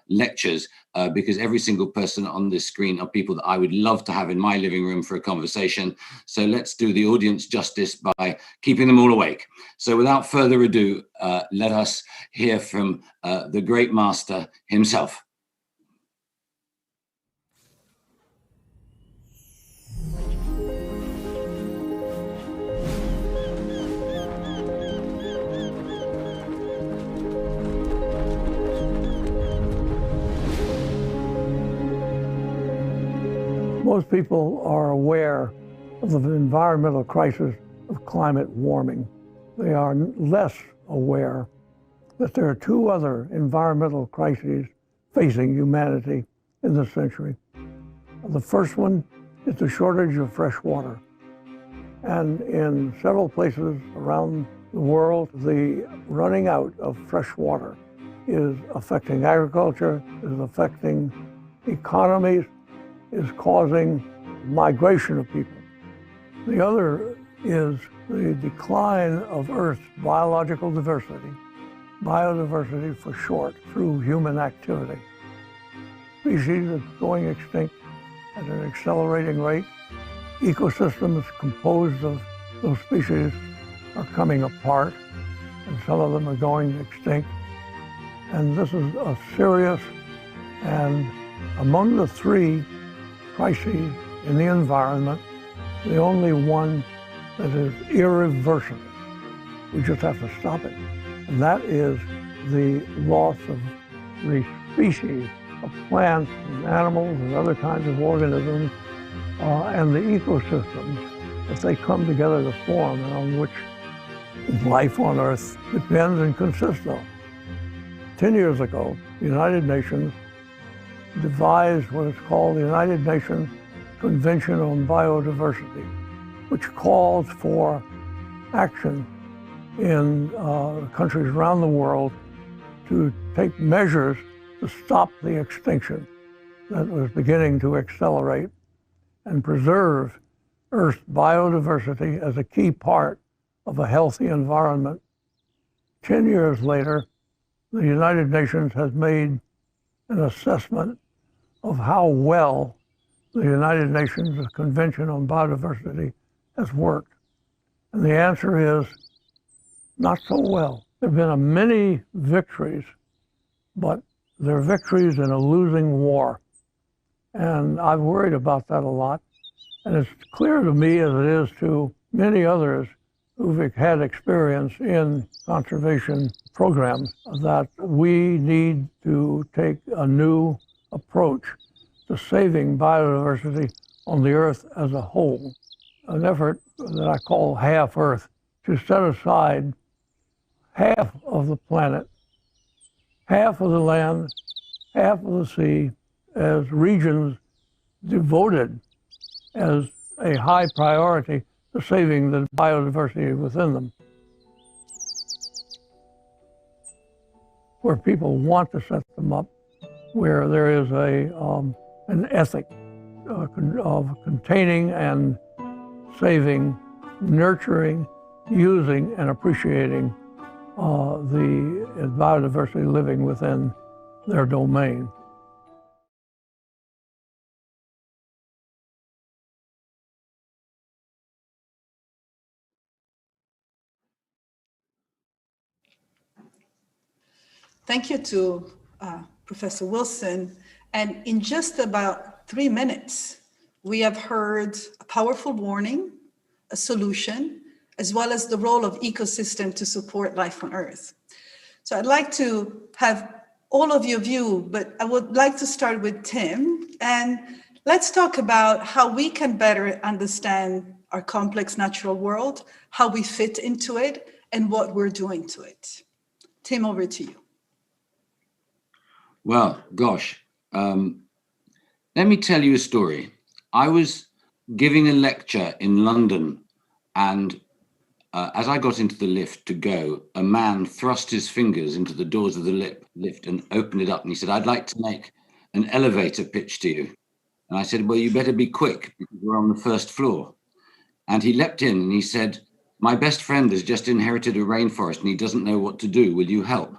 lectures, because every single person on this screen are people that I would love to have in my living room for a conversation. So let's do the audience justice by keeping them all awake. So without further ado, let us hear from the great master himself. Most people are aware of the environmental crisis of climate warming. They are less aware that there are two other environmental crises facing humanity in this century. The first one is the shortage of fresh water. And in several places around the world, the running out of fresh water is affecting agriculture, is affecting economies, is causing migration of people. The other is the decline of Earth's biological diversity, biodiversity for short, through human activity. Species are going extinct at an accelerating rate. Ecosystems composed of those species are coming apart, and some of them are going extinct. And this is a serious, and among the three crises in the environment, the only one that is irreversible. We just have to stop it. And that is the loss of the species of plants and animals and other kinds of organisms and the ecosystems that they come together to form and on which life on Earth depends and consists of. 10 years ago, the United Nations devised what is called the United Nations Convention on Biodiversity, which calls for action in countries around the world to take measures to stop the extinction that was beginning to accelerate and preserve Earth's biodiversity as a key part of a healthy environment. 10 years later, the United Nations has made an assessment of how well the United Nations Convention on Biodiversity has worked. And the answer is not so well. There have been many victories, but they're victories in a losing war. And I've worried about that a lot. And it's clear to me, as it is to many others who've had experience in conservation programs, that we need to take a new approach to saving biodiversity on the Earth as a whole. An effort that I call Half Earth, to set aside half of the planet, half of the land, half of the sea as regions devoted as a high priority to saving the biodiversity within them, where people want to set them up, where there is an ethic of containing and saving, nurturing, using, and appreciating the biodiversity living within their domain. Thank you to Professor Wilson. And in just about 3 minutes, we have heard a powerful warning, a solution, as well as the role of ecosystem to support life on Earth. So I'd like to have all of your view, but I would like to start with Tim. And let's talk about how we can better understand our complex natural world, how we fit into it, and what we're doing to it. Tim, over to you. Well, gosh, let me tell you a story. I was giving a lecture in London, and as I got into the lift to go, a man thrust his fingers into the doors of the lift and opened it up, and he said, "I'd like to make an elevator pitch to you." And I said, "Well, you better be quick because we're on the first floor." And he leapt in and he said, "My best friend has just inherited a rainforest and he doesn't know what to do. Will you help?"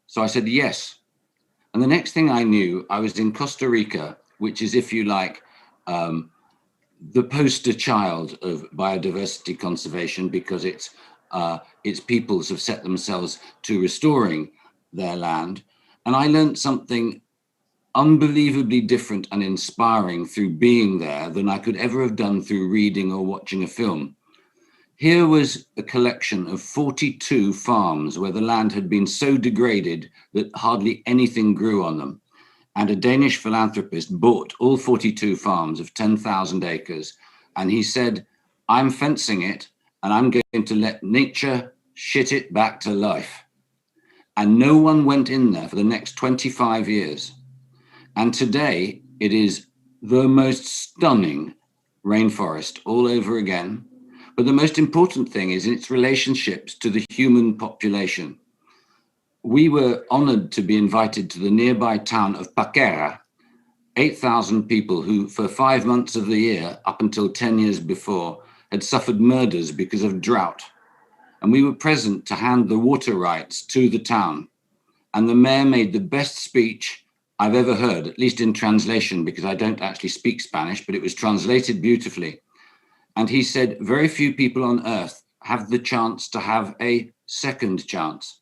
So I said, "Yes." And the next thing I knew, I was in Costa Rica, which is, if you like, the poster child of biodiversity conservation, because its peoples have set themselves to restoring their land. And I learned something unbelievably different and inspiring through being there than I could ever have done through reading or watching a film. Here was a collection of 42 farms where the land had been so degraded that hardly anything grew on them. And a Danish philanthropist bought all 42 farms of 10,000 acres. And he said, "I'm fencing it and I'm going to let nature shit it back to life." And no one went in there for the next 25 years. And today it is the most stunning rainforest all over again. But the most important thing is its relationships to the human population. we were honored to be invited to the nearby town of Paquera, 8,000 people who, for 5 months of the year, up until 10 years before, had suffered murders because of drought. And we were present to hand the water rights to the town. And the mayor made the best speech I've ever heard, at least in translation, because I don't actually speak Spanish, but it was translated beautifully. And he said, very few people on earth have the chance to have a second chance.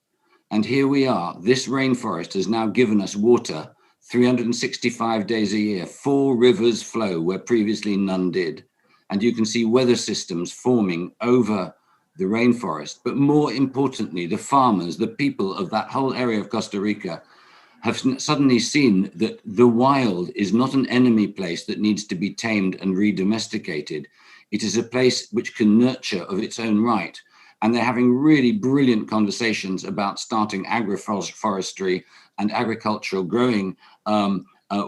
And here we are. This rainforest has now given us water 365 days a year. 4 rivers flow where previously none did. And you can see weather systems forming over the rainforest. But more importantly, the farmers, the people of that whole area of Costa Rica have suddenly seen that the wild is not an enemy place that needs to be tamed and re-domesticated. It is a place which can nurture of its own right. And they're having really brilliant conversations about starting agroforestry and agricultural growing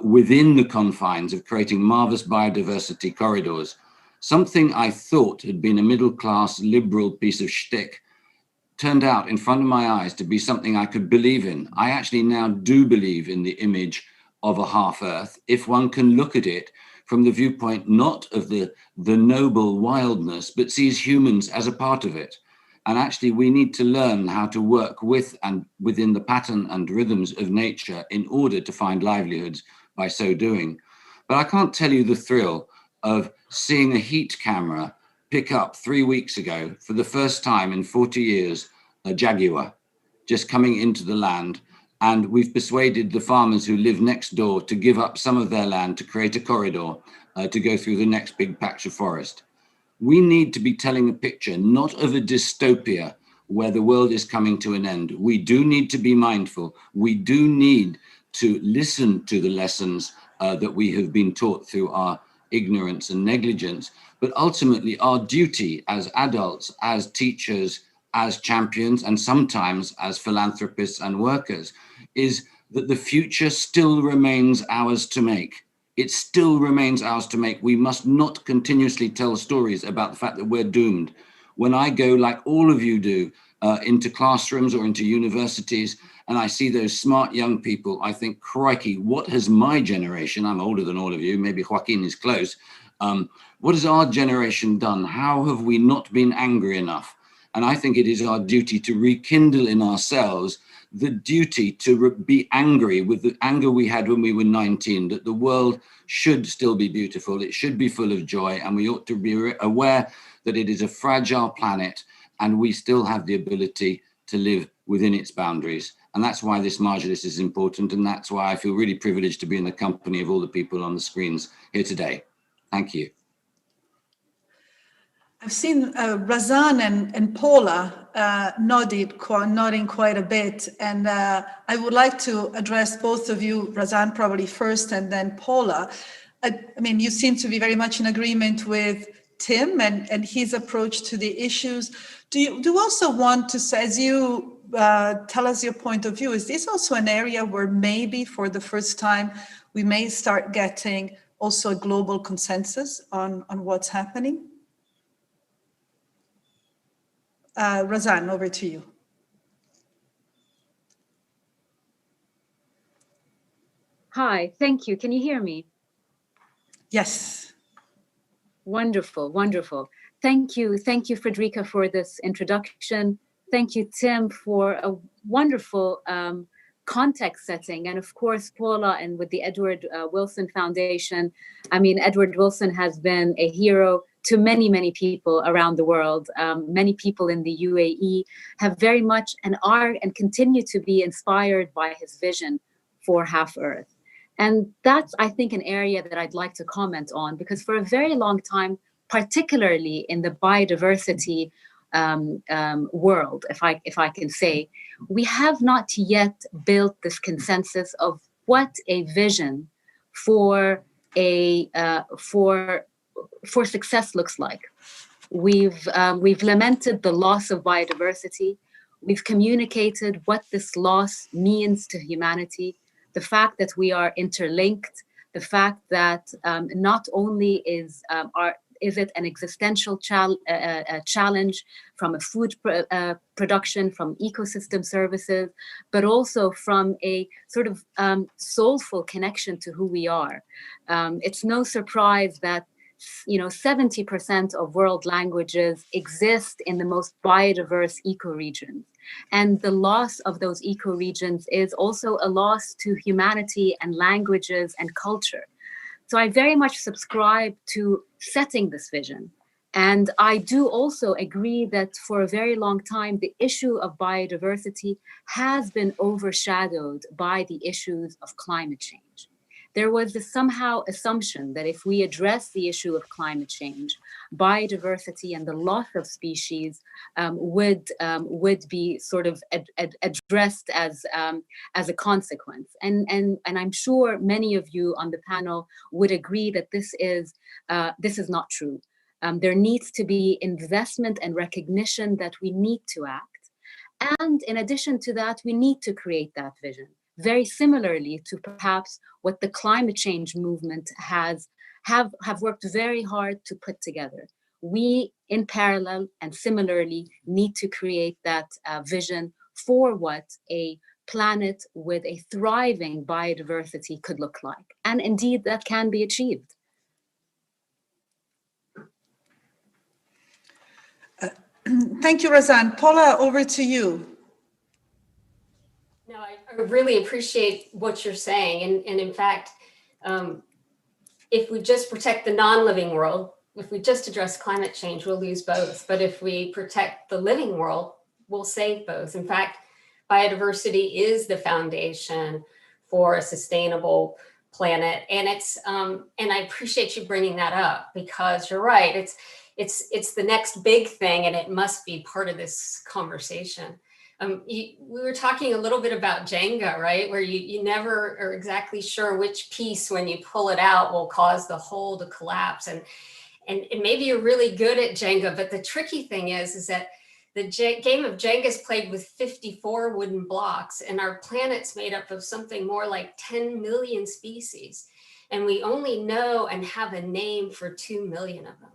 within the confines of creating marvelous biodiversity corridors. Something I thought had been a middle-class liberal piece of shtick turned out in front of my eyes to be something I could believe in. I actually now do believe in the image of a half Earth, if one can look at it from the viewpoint not of the noble wildness, but sees humans as a part of it. And actually, we need to learn how to work with and within the pattern and rhythms of nature in order to find livelihoods by so doing. But I can't tell you the thrill of seeing a heat camera pick up 3 weeks ago, for the first time in 40 years, a jaguar just coming into the land. And we've persuaded the farmers who live next door to give up some of their land to create a corridor to go through the next big patch of forest. We need to be telling a picture, not of a dystopia where the world is coming to an end. We do need to be mindful. We do need to listen to the lessons that we have been taught through our ignorance and negligence. But ultimately, our duty as adults, as teachers, as champions, and sometimes as philanthropists and workers, is that the future still remains ours to make. It still remains ours to make. We must not continuously tell stories about the fact that we're doomed. When I go, like all of you do, into classrooms or into universities, and I see those smart young people, I think, crikey, what has my generation, I'm older than all of you, maybe Joaquin is close, what has our generation done? How have we not been angry enough? And I think it is our duty to rekindle in ourselves the duty to be angry with the anger we had when we were 19, that the world should still be beautiful, it should be full of joy, and we ought to be aware that it is a fragile planet and we still have the ability to live within its boundaries. And that's why this Majlis is important, and that's why I feel really privileged to be in the company of all the people on the screens here today. Thank you. I've seen Razan and Paula nodding quite a bit, and I would like to address both of you, Razan probably first, and then Paula. I mean, you seem to be very much in agreement with Tim and his approach to the issues. Do you also want to say, as you tell us your point of view, is this also an area where maybe for the first time we may start getting also a global consensus on what's happening? Razan, over to you. Hi, thank you. Can you hear me? Yes. Wonderful, wonderful. Thank you, Frederica, for this introduction. Thank you, Tim, for a wonderful context setting. And of course, Paula, and with the Edward Wilson Foundation. I mean, Edward Wilson has been a hero to many, many people around the world. Many people in the UAE have very much and are and continue to be inspired by his vision for Half Earth. And that's, I think, an area that I'd like to comment on, because for a very long time, particularly in the biodiversity world, if I can say, we have not yet built this consensus of what a vision for success looks like. We've lamented the loss of biodiversity. We've communicated what this loss means to humanity, the fact that we are interlinked, the fact that not only is Is it an existential challenge from a food production, from ecosystem services, but also from a sort of soulful connection to who we are? It's no surprise that 70% of world languages exist in the most biodiverse ecoregions. And the loss of those ecoregions is also a loss to humanity and languages and culture. So I very much subscribe to setting this vision. And I do also agree that for a very long time, the issue of biodiversity has been overshadowed by the issues of climate change. There was this somehow assumption that if we address the issue of climate change, biodiversity and the loss of species would be sort of addressed as a consequence. And I'm sure many of you on the panel would agree that this is not true. There needs to be investment and recognition that we need to act. And in addition to that, we need to create that vision. Very similarly to perhaps what the climate change movement have worked very hard to put together. We, in parallel and similarly, need to create that vision for what a planet with a thriving biodiversity could look like. And indeed, that can be achieved. Thank you, Razan. Paula, over to you. No, I really appreciate what you're saying. And in fact, if we just protect the non-living world, if we just address climate change, we'll lose both. But if we protect the living world, we'll save both. In fact, biodiversity is the foundation for a sustainable planet. And and I appreciate you bringing that up, because you're right. It's the next big thing, and it must be part of this conversation. We were talking a little bit about Jenga, right? Where you never are exactly sure which piece, when you pull it out, will cause the whole to collapse. And maybe you're really good at Jenga, but the tricky thing is that the game of Jenga is played with 54 wooden blocks, and our planet's made up of something more like 10 million species. And we only know and have a name for 2 million of them.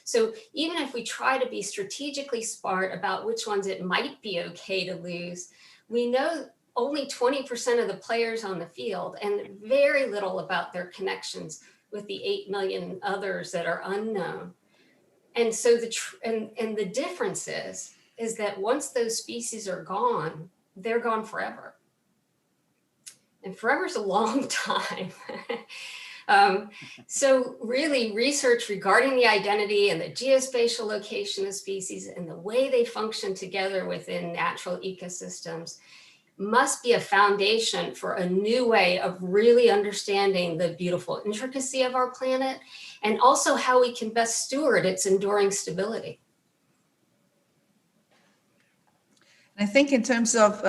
So even if we try to be strategically smart about which ones it might be okay to lose, we know only 20% of the players on the field, and very little about their connections with the 8 million others that are unknown. And so the difference is that once those species are gone, they're gone forever. And forever is a long time. So really, research regarding the identity and the geospatial location of species and the way they function together within natural ecosystems must be a foundation for a new way of really understanding the beautiful intricacy of our planet, and also how we can best steward its enduring stability. I think in terms of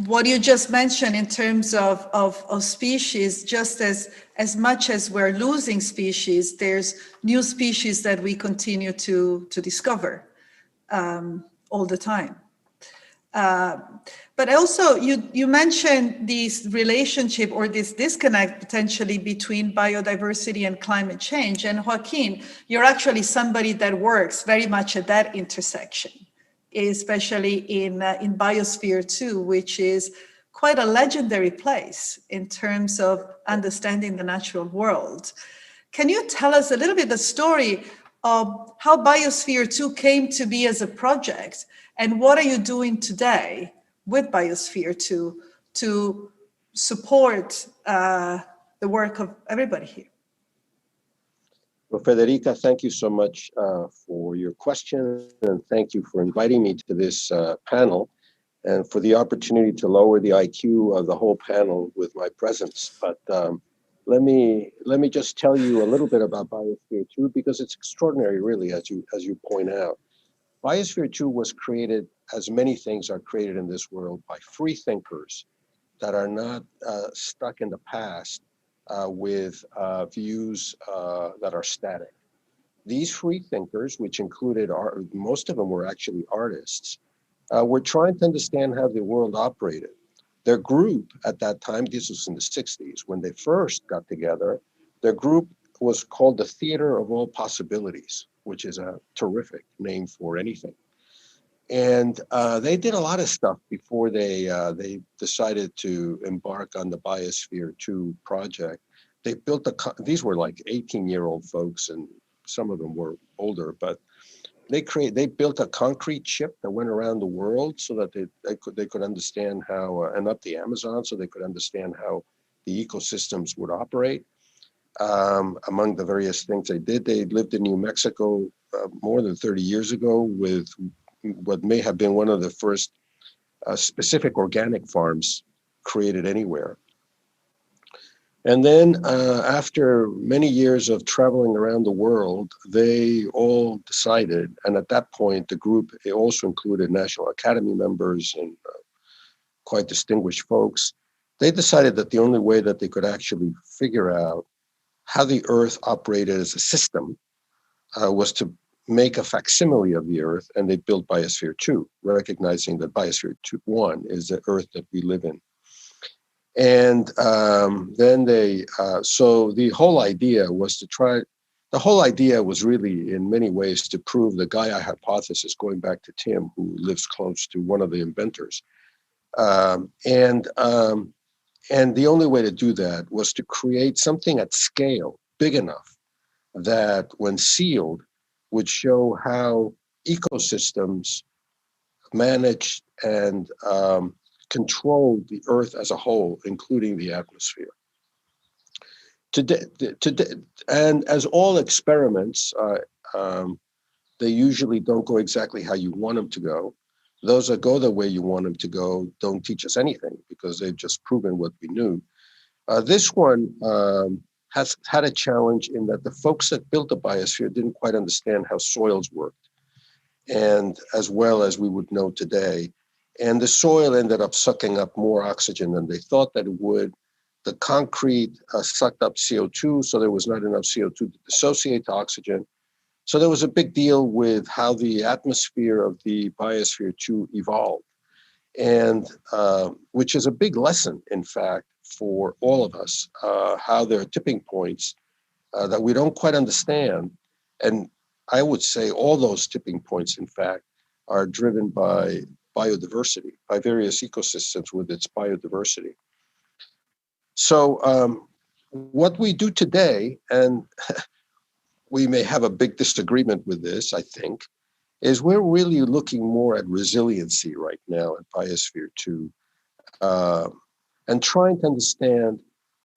what you just mentioned, in terms of species, just as much as we're losing species, there's new species that we continue to discover all the time. But also you mentioned this relationship or this disconnect potentially between biodiversity and climate change. And Joaquin, you're actually somebody that works very much at that intersection, especially in Biosphere 2, which is quite a legendary place in terms of understanding the natural world. Can you tell us a little bit the story of how Biosphere 2 came to be as a project, and what are you doing today with Biosphere 2 to support the work of everybody here? Well, Federica, thank you so much for your question, and thank you for inviting me to this panel and for the opportunity to lower the IQ of the whole panel with my presence. But let me just tell you a little bit about Biosphere 2, because it's extraordinary, really, as you point out. Biosphere 2 was created, as many things are created in this world, by free thinkers that are not stuck in the past with views that are static. These free thinkers, which included most of them were actually artists, were trying to understand how the world operated. Their group at that time, this was in the 60s, when they first got together, their group was called the Theater of All Possibilities, which is a terrific name for anything. And they did a lot of stuff before they decided to embark on the Biosphere 2 project. They built these were like 18-year-old folks, and some of them were older, but they built a concrete ship that went around the world so that they could understand how, and up the Amazon, so they could understand how the ecosystems would operate. Among the various things they did, they lived in New Mexico more than 30 years ago with what may have been one of the first specific organic farms created anywhere. And then after many years of traveling around the world, they all decided, and at that point, the group, it also included National Academy members and quite distinguished folks. They decided that the only way that they could actually figure out how the Earth operated as a system was to make a facsimile of the Earth, and they built Biosphere 2, recognizing that Biosphere 1 is the Earth that we live in. And then so the whole idea was really in many ways to prove the Gaia hypothesis, going back to Tim, who lives close to one of the inventors. And the only way to do that was to create something at scale, big enough, that when sealed would show how ecosystems managed and controlled the Earth as a whole, including the atmosphere. Today, and as all experiments, they usually don't go exactly how you want them to go. Those that go the way you want them to go don't teach us anything because they've just proven what we knew. This one has had a challenge in that the folks that built the biosphere didn't quite understand how soils worked, and as well as we would know today. And the soil ended up sucking up more oxygen than they thought that it would. The concrete sucked up CO2, so there was not enough CO2 to dissociate to oxygen. So there was a big deal with how the atmosphere of the Biosphere 2 evolved, and which is a big lesson, in fact, for all of us, how there are tipping points that we don't quite understand. And I would say all those tipping points, in fact, are driven by biodiversity, by various ecosystems with its biodiversity. So what we do today, and we may have a big disagreement with this, I think, is we're really looking more at resiliency right now at Biosphere 2, and trying to understand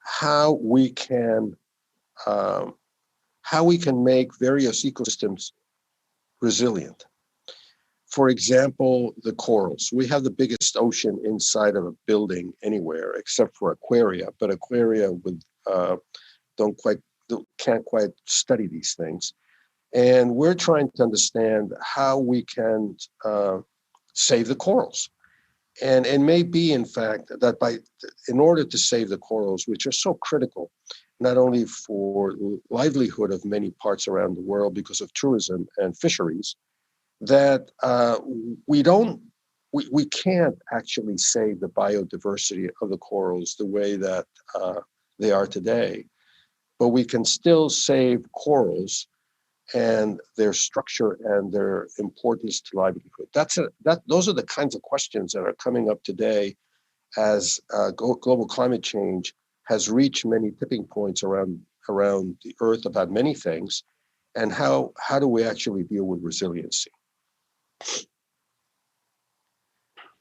how we can make various ecosystems resilient. For example, the corals. We have the biggest ocean inside of a building anywhere, except for aquaria, but aquaria can't quite study these things. And we're trying to understand how we can save the corals. And it may be, in fact, that in order to save the corals, which are so critical, not only for livelihood of many parts around the world because of tourism and fisheries, that we can't actually save the biodiversity of the corals the way that they are today, but we can still save corals and their structure and their importance to livelihood. Those are the kinds of questions that are coming up today as global climate change has reached many tipping points around the Earth about many things, and how do we actually deal with resiliency?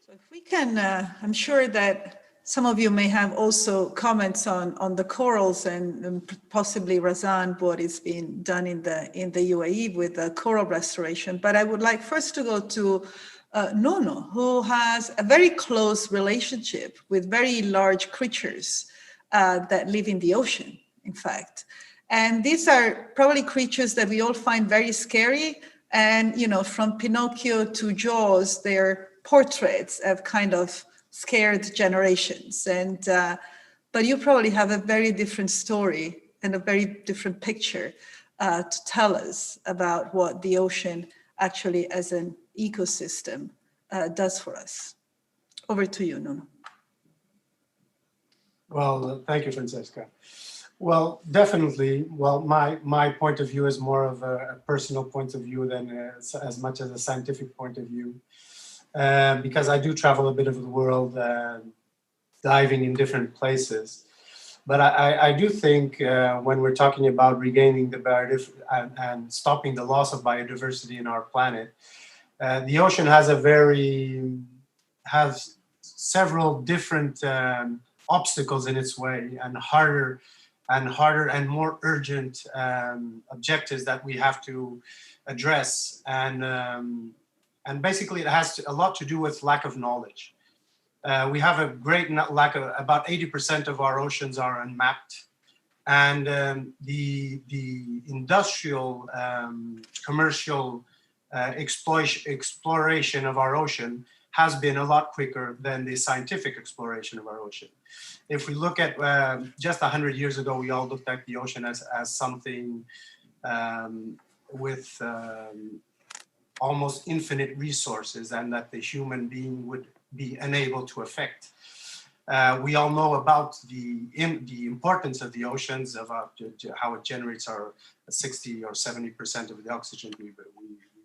So if we can, I'm sure that some of you may have also comments on the corals and possibly Razan, what is being done in the UAE with the coral restoration. But I would like first to go to Nono, who has a very close relationship with very large creatures that live in the ocean, in fact. And these are probably creatures that we all find very scary. And, you know, from Pinocchio to Jaws, their portraits have kind of scared generations. And but you probably have a very different story and a very different picture to tell us about what the ocean actually as an ecosystem does for us. Over to you, Nuno. Well, thank you, Francesca. Well, definitely. Well, my point of view is more of a personal point of view than as much as a scientific point of view, because I do travel a bit of the world, diving in different places. But I do think when we're talking about regaining the biodiversity and stopping the loss of biodiversity in our planet, the ocean has several different obstacles in its way, and harder and more urgent objectives that we have to address. And basically it has a lot to do with lack of knowledge. We have a great lack of, about 80% of our oceans are unmapped. And the industrial, commercial exploration of our ocean has been a lot quicker than the scientific exploration of our ocean. If we look at just 100 years ago, we all looked at the ocean as something with almost infinite resources, and that the human being would be unable to affect. We all know about the importance of the oceans, of how it generates our 60 or 70% of the oxygen we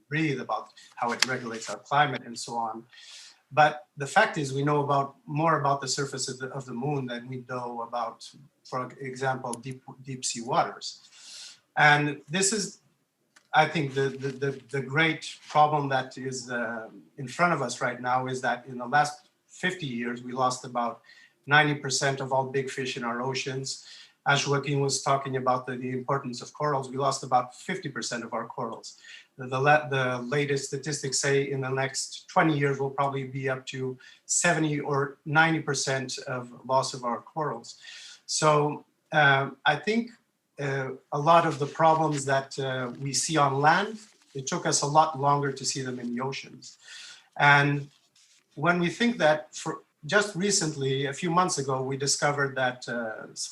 breathe, about how it regulates our climate and so on. But the fact is, we know more about the surface of the moon than we know about, for example, deep sea waters. And this is, I think, the great problem that is in front of us right now, is that in the last 50 years, we lost about 90% of all big fish in our oceans. As Joaquin was talking about the importance of corals, we lost about 50% of our corals. The latest statistics say in the next 20 years, we'll probably be up to 70 or 90% of loss of our corals. So I think a lot of the problems that we see on land, it took us a lot longer to see them in the oceans. And when we think that, for just recently, a few months ago, we discovered that,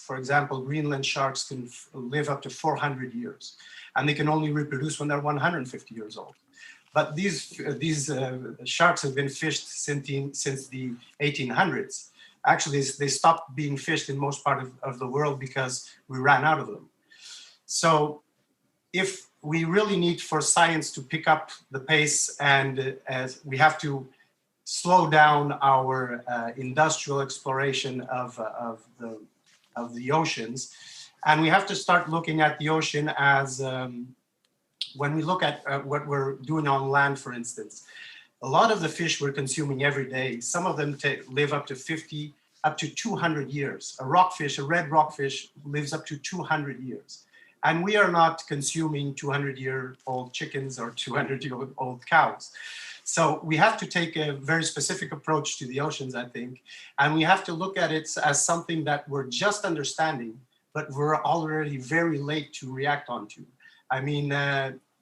for example, Greenland sharks can live up to 400 years, and they can only reproduce when they're 150 years old. But these sharks have been fished since the 1800s. Actually, they stopped being fished in most part of the world because we ran out of them. So if we really need for science to pick up the pace, and as we have to slow down our industrial exploration of the oceans, and we have to start looking at the ocean as, when we look at what we're doing on land, for instance, a lot of the fish we're consuming every day, some of them live up to 50, up to 200 years. A rockfish, a red rockfish, lives up to 200 years. And we are not consuming 200-year-old chickens or 200-year-old cows. So we have to take a very specific approach to the oceans, I think. And we have to look at it as something that we're just understanding, but we're already very late to react onto. I mean,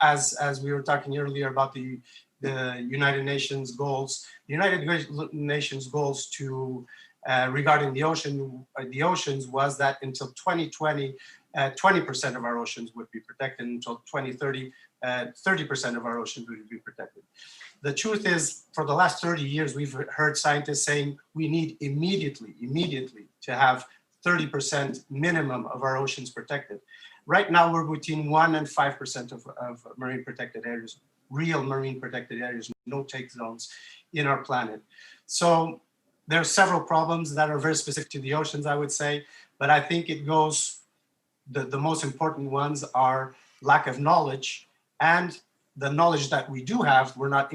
as we were talking earlier about the United Nations goals, the United Nations goals to regarding the oceans was that until 2020, 20% of our oceans would be protected. Until 2030, 30% of our oceans would be protected. The truth is, for the last 30 years, we've heard scientists saying we need immediately to have 30% minimum of our oceans protected. Right now, we're between 1% and 5% of marine protected areas, real marine protected areas, no take zones in our planet. So there are several problems that are very specific to the oceans, I would say, but I think it goes, the most important ones are lack of knowledge, and the knowledge that we do have, we're not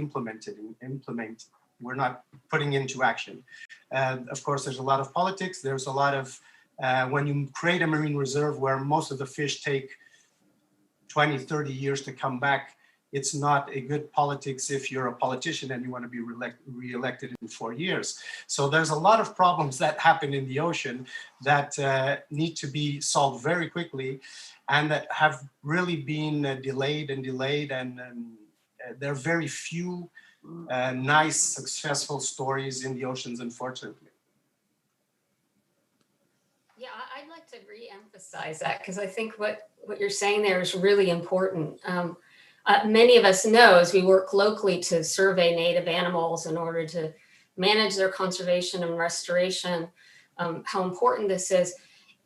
we're not putting into action. Of course, there's a lot of politics. There's a lot of, when you create a marine reserve where most of the fish take 20, 30 years to come back, it's not a good politics if you're a politician and you want to be re-elected in 4 years. So there's a lot of problems that happen in the ocean that need to be solved very quickly, and that have really been delayed, and there are very few nice, successful stories in the oceans, unfortunately. Yeah, I'd like to re-emphasize that, because I think what you're saying there is really important. Many of us know, as we work locally to survey native animals in order to manage their conservation and restoration, how important this is.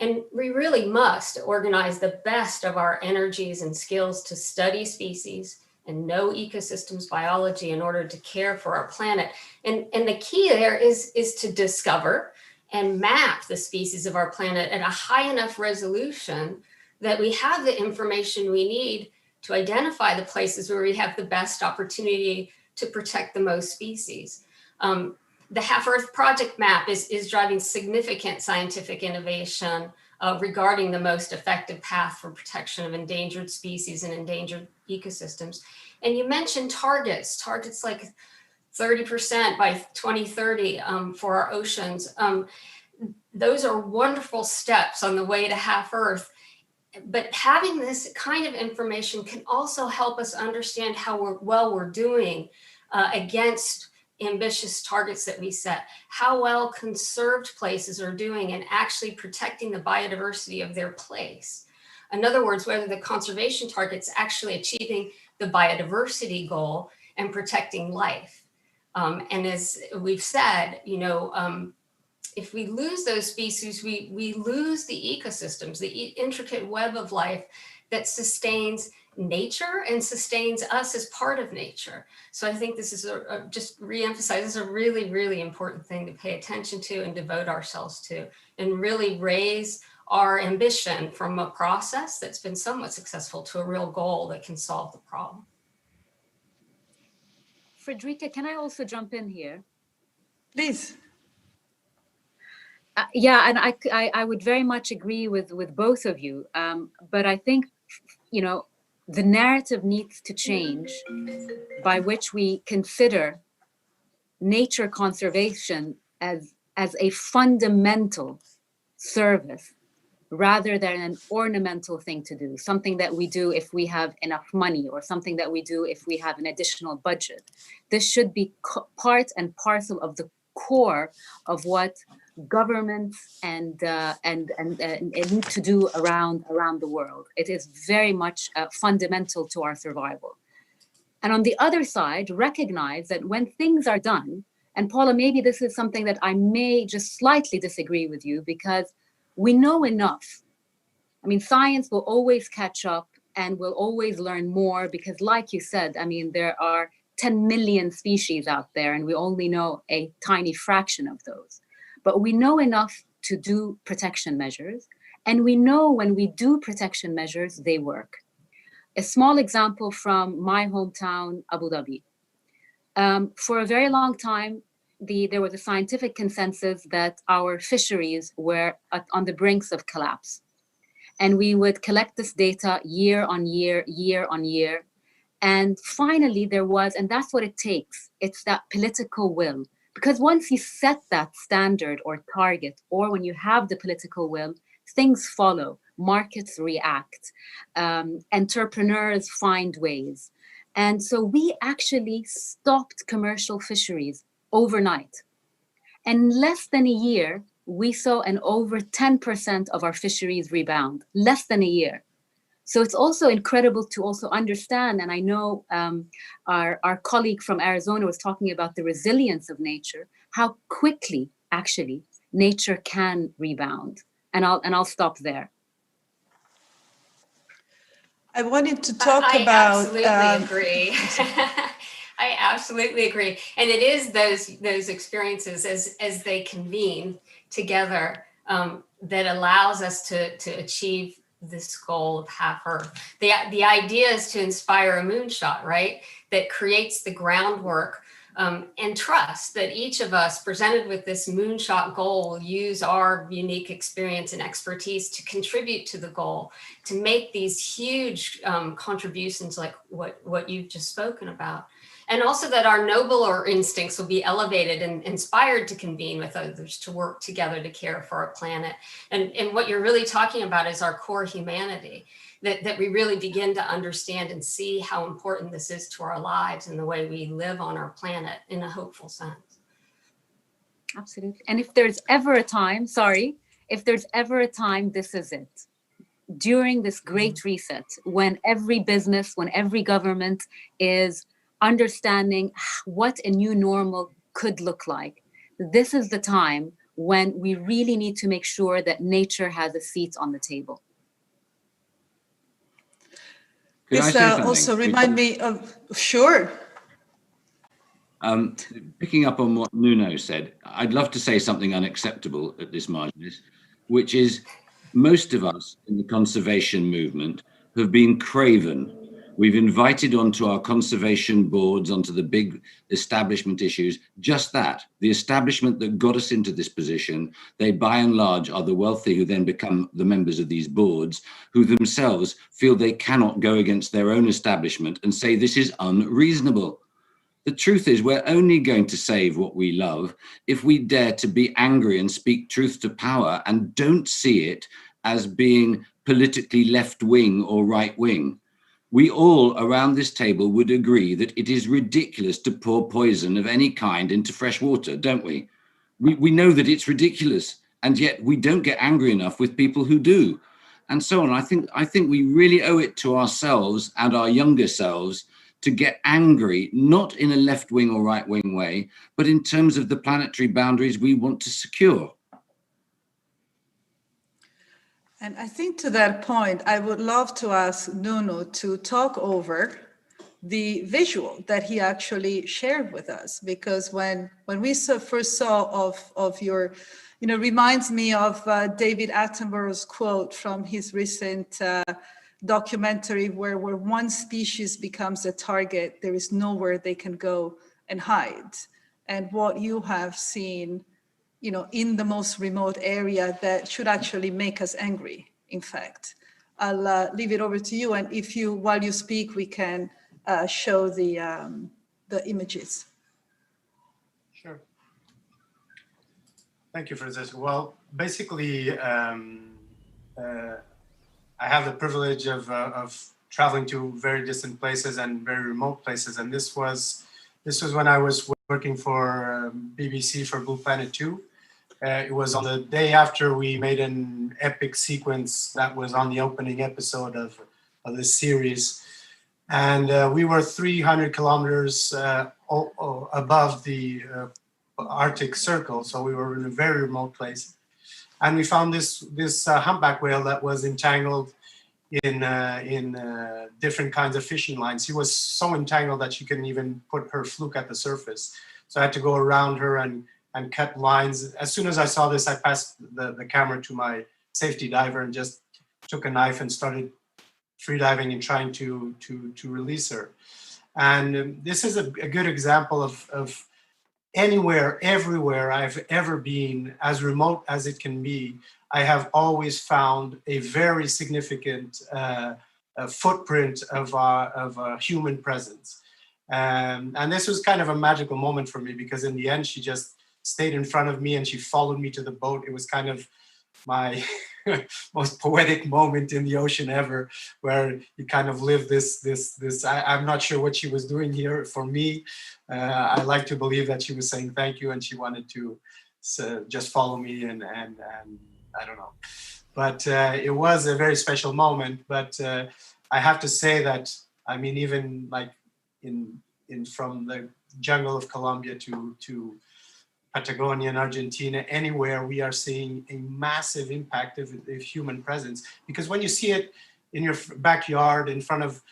And we really must organize the best of our energies and skills to study species and know ecosystems biology in order to care for our planet. And the key there is to discover and map the species of our planet at a high enough resolution that we have the information we need to identify the places where we have the best opportunity to protect the most species. The Half-Earth Project map is driving significant scientific innovation regarding the most effective path for protection of endangered species and endangered ecosystems. And you mentioned targets like 30% by 2030 for our oceans. Those are wonderful steps on the way to Half-Earth. But having this kind of information can also help us understand how well we're doing against ambitious targets that we set, how well conserved places are doing and actually protecting the biodiversity of their place. In other words, whether the conservation target's actually achieving the biodiversity goal and protecting life. And as we've said, if we lose those species, we lose the ecosystems, the intricate web of life that sustains nature and sustains us as part of nature. So I think this is just reemphasize, this is a really, really important thing to pay attention to and devote ourselves to, and really raise our ambition from a process that's been somewhat successful to a real goal that can solve the problem. Frederica, can I also jump in here? Please. Yeah, and I would very much agree with both of you. But I think, the narrative needs to change by which we consider nature conservation as a fundamental service rather than an ornamental thing to do, something that we do if we have enough money or something that we do if we have an additional budget. This should be part and parcel of the core of what governments and need to do around the world. It is very much fundamental to our survival. And on the other side, recognize that when things are done, and Paula, maybe this is something that I may just slightly disagree with you, because we know enough. I mean, science will always catch up and will always learn more, because like you said, I mean, there are 10 million species out there and we only know a tiny fraction of those. But we know enough to do protection measures, and we know when we do protection measures, they work. A small example from my hometown, Abu Dhabi. For a very long time, there was a scientific consensus that our fisheries were on the brinks of collapse. And we would collect this data year on year, year on year. And finally there was, and that's what it takes, it's that political will. Because once you set that standard or target, or when you have the political will, things follow, markets react, entrepreneurs find ways. And so we actually stopped commercial fisheries overnight. In less than a year, we saw an over 10% of our fisheries rebound, less than a year. So it's also incredible to also understand, and I know our colleague from Arizona was talking about the resilience of nature, how quickly actually nature can rebound. And I'll stop there. I wanted to talk about. I absolutely agree. I absolutely agree, and it is those experiences as they convene together that allows us to achieve this goal of Half-Earth. The idea is to inspire a moonshot, right? That creates the groundwork and trust that each of us presented with this moonshot goal will use our unique experience and expertise to contribute to the goal, to make these huge contributions like what you've just spoken about. And also that our nobler instincts will be elevated and inspired to convene with others to work together to care for our planet. And what you're really talking about is our core humanity, that we really begin to understand and see how important this is to our lives and the way we live on our planet in a hopeful sense. Absolutely. And if there's ever a time, this is it. During this great reset, when every business, when every government is understanding what a new normal could look like, this is the time when we really need to make sure that nature has a seat on the table. Could I This say something? also remind me of, sure. Picking up on what Nuno said, I'd love to say something unacceptable at this margin, which is most of us in the conservation movement have been craven. We've invited onto our conservation boards, onto the big establishment issues, just that, the establishment that got us into this position. They by and large are the wealthy who then become the members of these boards, who themselves feel they cannot go against their own establishment and say this is unreasonable. The truth is we're only going to save what we love if we dare to be angry and speak truth to power and don't see it as being politically left-wing or right-wing. We all around this table would agree that it is ridiculous to pour poison of any kind into fresh water, don't we? We know that it's ridiculous, and yet we don't get angry enough with people who do, and so on. I think we really owe it to ourselves and our younger selves to get angry, not in a left-wing or right-wing way, but in terms of the planetary boundaries we want to secure. And I think to that point, I would love to ask Nuno to talk over the visual that he actually shared with us, because when we first saw of your, reminds me of David Attenborough's quote from his recent documentary where one species becomes a target, there is nowhere they can go and hide. And what you have seen, in the most remote area that should actually make us angry, in fact. I'll leave it over to you. And if you, while you speak, we can show the images. Sure. Thank you for this. Well, basically, I have the privilege of traveling to very distant places and very remote places. And this was when I was working for BBC for Blue Planet 2. It was on the day after we made an epic sequence that was on the opening episode of this series. And we were 300 kilometers above the Arctic Circle. So we were in a very remote place. And we found this humpback whale that was entangled in different kinds of fishing lines. She was so entangled that she couldn't even put her fluke at the surface. So I had to go around her and cut lines. As soon as I saw this, I passed the camera to my safety diver and just took a knife and started freediving and trying to release her. And this is a good example of anywhere, everywhere I've ever been, as remote as it can be, I have always found a very significant footprint of human presence. And this was kind of a magical moment for me, because in the end, she just stayed in front of me and she followed me to the boat. It was kind of my most poetic moment in the ocean ever, where you kind of live this. I'm not sure what she was doing here for me. I like to believe that she was saying thank you and she wanted to just follow me and I don't know. But it was a very special moment. But I have to say that, I mean, even like in from the jungle of Colombia to Patagonia and Argentina, anywhere we are seeing a massive impact of human presence. Because when you see it in your backyard, in front of,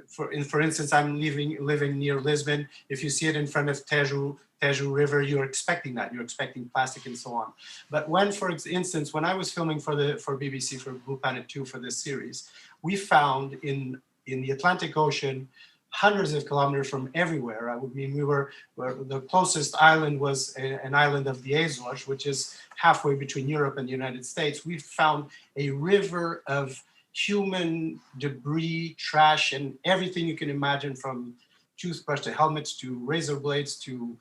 for instance, I'm living near Lisbon. If you see it in front of Tejo River, you're expecting that. You're expecting plastic and so on. But when, for instance, when I was filming for BBC for Blue Planet 2 for this series, we found in the Atlantic Ocean, hundreds of kilometers from everywhere. I mean, the closest island was an island of the Azores, which is halfway between Europe and the United States. We found a river of human debris, trash, and everything you can imagine, from toothbrush to helmets to razor blades to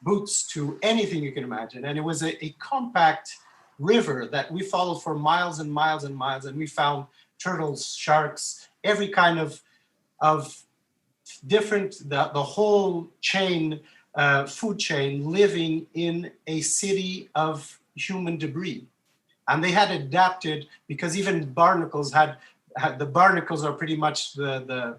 boots to anything you can imagine. And it was a compact river that we followed for miles and miles and miles. And we found turtles, sharks, every kind of different, the whole chain, food chain, living in a city of human debris. And they had adapted, because even barnacles the barnacles are pretty much the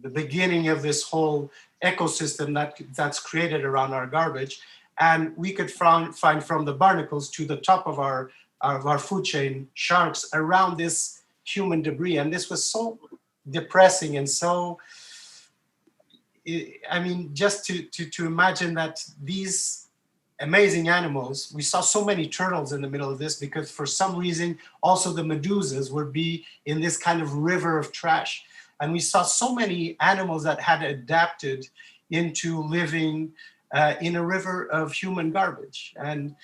the beginning of this whole ecosystem that's created around our garbage. And we could find from the barnacles to the top of our food chain, sharks around this human debris. And this was so depressing and so, I mean, just to imagine that these amazing animals, we saw so many turtles in the middle of this because for some reason, also the medusas would be in this kind of river of trash. And we saw so many animals that had adapted into living in a river of human garbage. And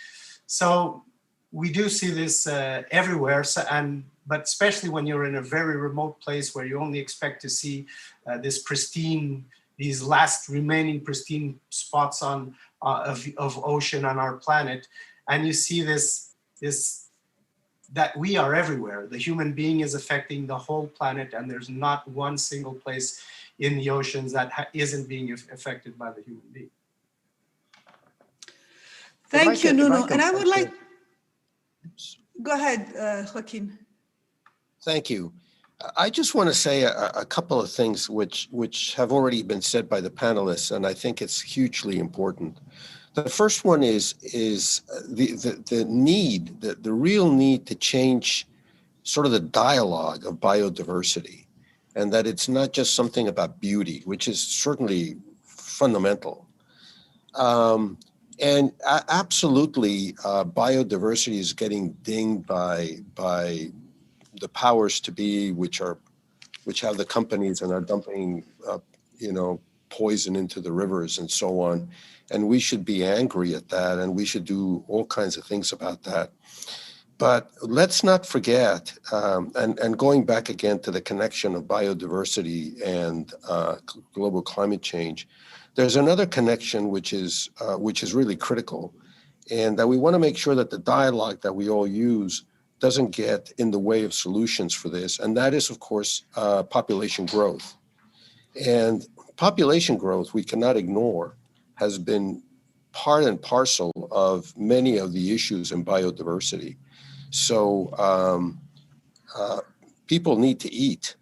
so we do see this everywhere, but especially when you're in a very remote place where you only expect to see this pristine, these last remaining pristine spots of ocean on our planet. And you see this that we are everywhere. The human being is affecting the whole planet, and there's not one single place in the oceans that isn't being affected by the human being. Thank you, Nuno. And I would like, go ahead, Joaquin. Thank you. I just want to say a couple of things which have already been said by the panelists, and I think it's hugely important. The first one is the need, the real need to change sort of the dialogue of biodiversity, and that it's not just something about beauty, which is certainly fundamental. And absolutely, biodiversity is getting dinged by the powers to be, which have the companies and are dumping, poison into the rivers and so on. And we should be angry at that, and we should do all kinds of things about that. But let's not forget, and going back again to the connection of biodiversity and global climate change, there's another connection which is really critical, and that we want to make sure that the dialogue that we all use doesn't get in the way of solutions for this, and that is, of course, population growth. And population growth, we cannot ignore, has been part and parcel of many of the issues in biodiversity. So people need to eat.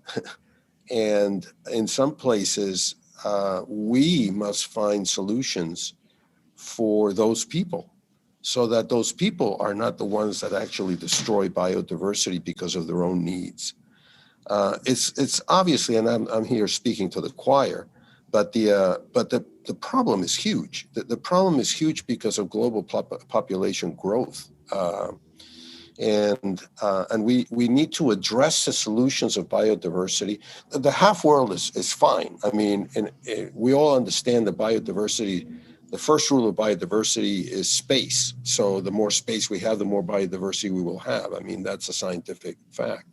And in some places, we must find solutions for those people so that those people are not the ones that actually destroy biodiversity because of their own needs. It's obviously, and I'm here speaking to the choir, but the problem is huge. The problem is huge because of global population growth. And we need to address the solutions of biodiversity. The half world is fine. I mean, we all understand that biodiversity, the first rule of biodiversity is space. So the more space we have, the more biodiversity we will have. I mean, that's a scientific fact.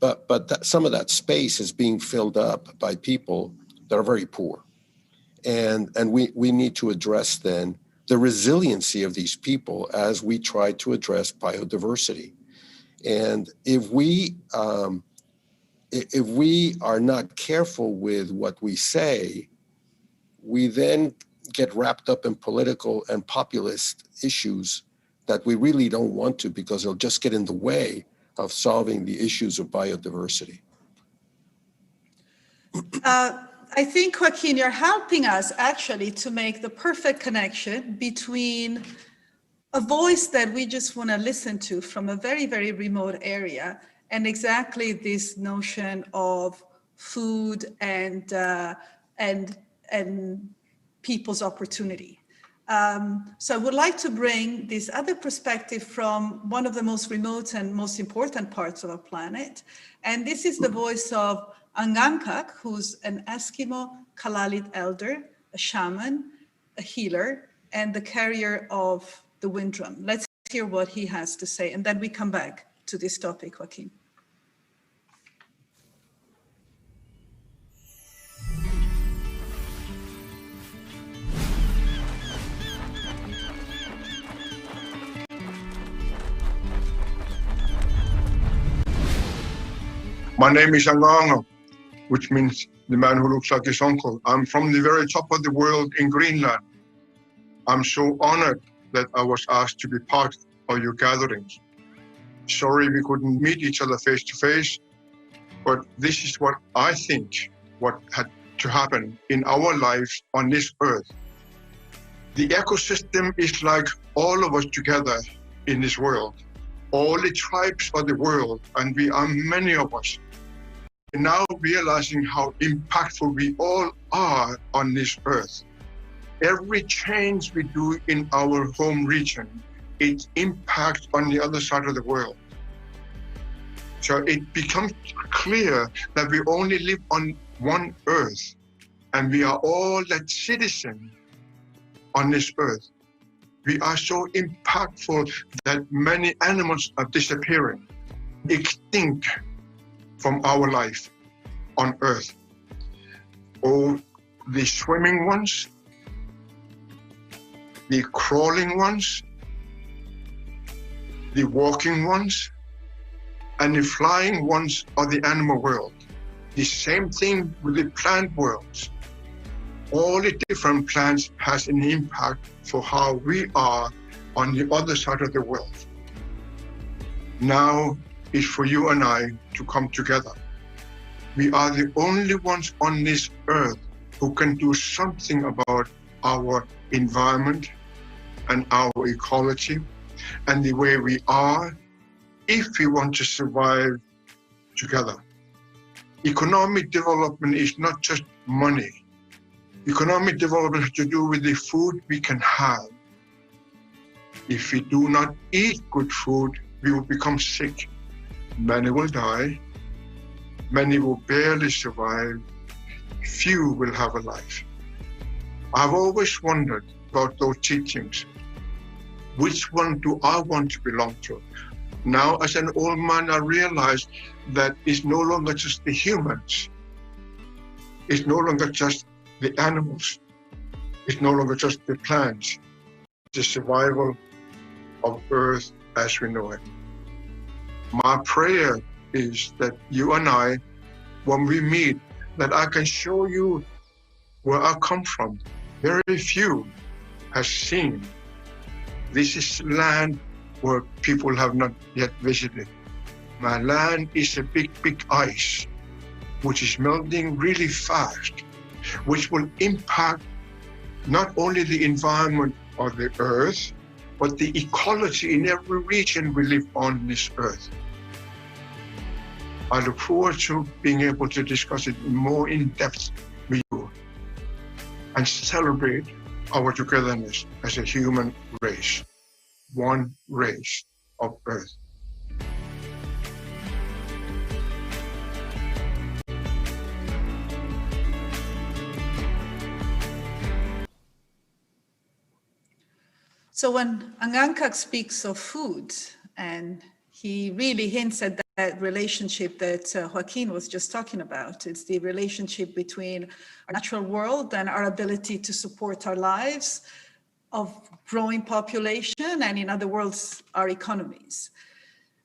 But some of that space is being filled up by people that are very poor. And we need to address then the resiliency of these people as we try to address biodiversity. And if we are not careful with what we say, we then get wrapped up in political and populist issues that we really don't want to, because they'll just get in the way of solving the issues of biodiversity. I think, Joaquin, you're helping us actually to make the perfect connection between a voice that we just want to listen to from a very, very remote area and exactly this notion of food and people's opportunity. So I would like to bring this other perspective from one of the most remote and most important parts of our planet. And this is the voice of Angankak, who's an Eskimo Kalalit elder, a shaman, a healer, and the carrier of the wind drum. Let's hear what he has to say, and then we come back to this topic, Joaquin. My name is Anganga, which means the man who looks like his uncle. I'm from the very top of the world in Greenland. I'm so honored that I was asked to be part of your gatherings. Sorry we couldn't meet each other face to face, but this is what I think what had to happen in our lives on this earth. The ecosystem is like all of us together in this world, all the tribes of the world, and we are many of us. Now realizing how impactful we all are on this earth. Every change we do in our home region, it impacts on the other side of the world. So it becomes clear that we only live on one earth, and we are all that citizen on this earth. We are so impactful that many animals are disappearing, extinct from our life on earth. Oh, the swimming ones, the crawling ones, the walking ones, and the flying ones of the animal world. The same thing with the plant worlds. All the different plants has an impact for how we are on the other side of the world. Now is for you and I to come together. We are the only ones on this earth who can do something about our environment and our ecology and the way we are if we want to survive together. Economic development is not just money. Economic development has to do with the food we can have. If we do not eat good food, we will become sick. Many will die. Many will barely survive. Few will have a life. I've always wondered about those teachings. Which one do I want to belong to? Now, as an old man, I realize that it's no longer just the humans. It's no longer just the animals. It's no longer just the plants. The survival of Earth as we know it. My prayer is that you and I, when we meet, that I can show you where I come from. Very few has seen. This is land where people have not yet visited. My land is a big, big ice, which is melting really fast, which will impact not only the environment of the earth, but the ecology in every region we live on this earth. I look forward to being able to discuss it more in depth with you and celebrate our togetherness as a human race, one race of Earth. So when Angankak speaks of food, and he really hints at that relationship that Joaquin was just talking about, it's the relationship between our natural world and our ability to support our lives of growing population, and in other words, our economies.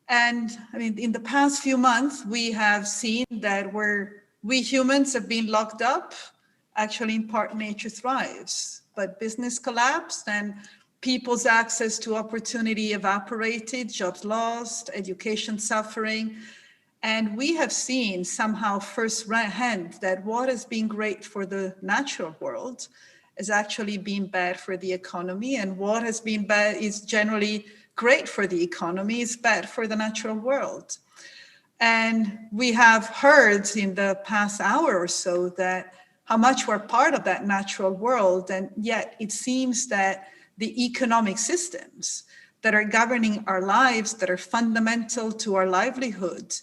And I mean, in the past few months, we have seen that where we humans have been locked up, actually in part nature thrives, but business collapsed and people's access to opportunity evaporated, jobs lost, education suffering. And we have seen somehow firsthand that what has been great for the natural world has actually been bad for the economy, and what has been bad is generally great for the economy is bad for the natural world. And we have heard in the past hour or so that how much we're part of that natural world, and yet it seems that the economic systems that are governing our lives, that are fundamental to our livelihood,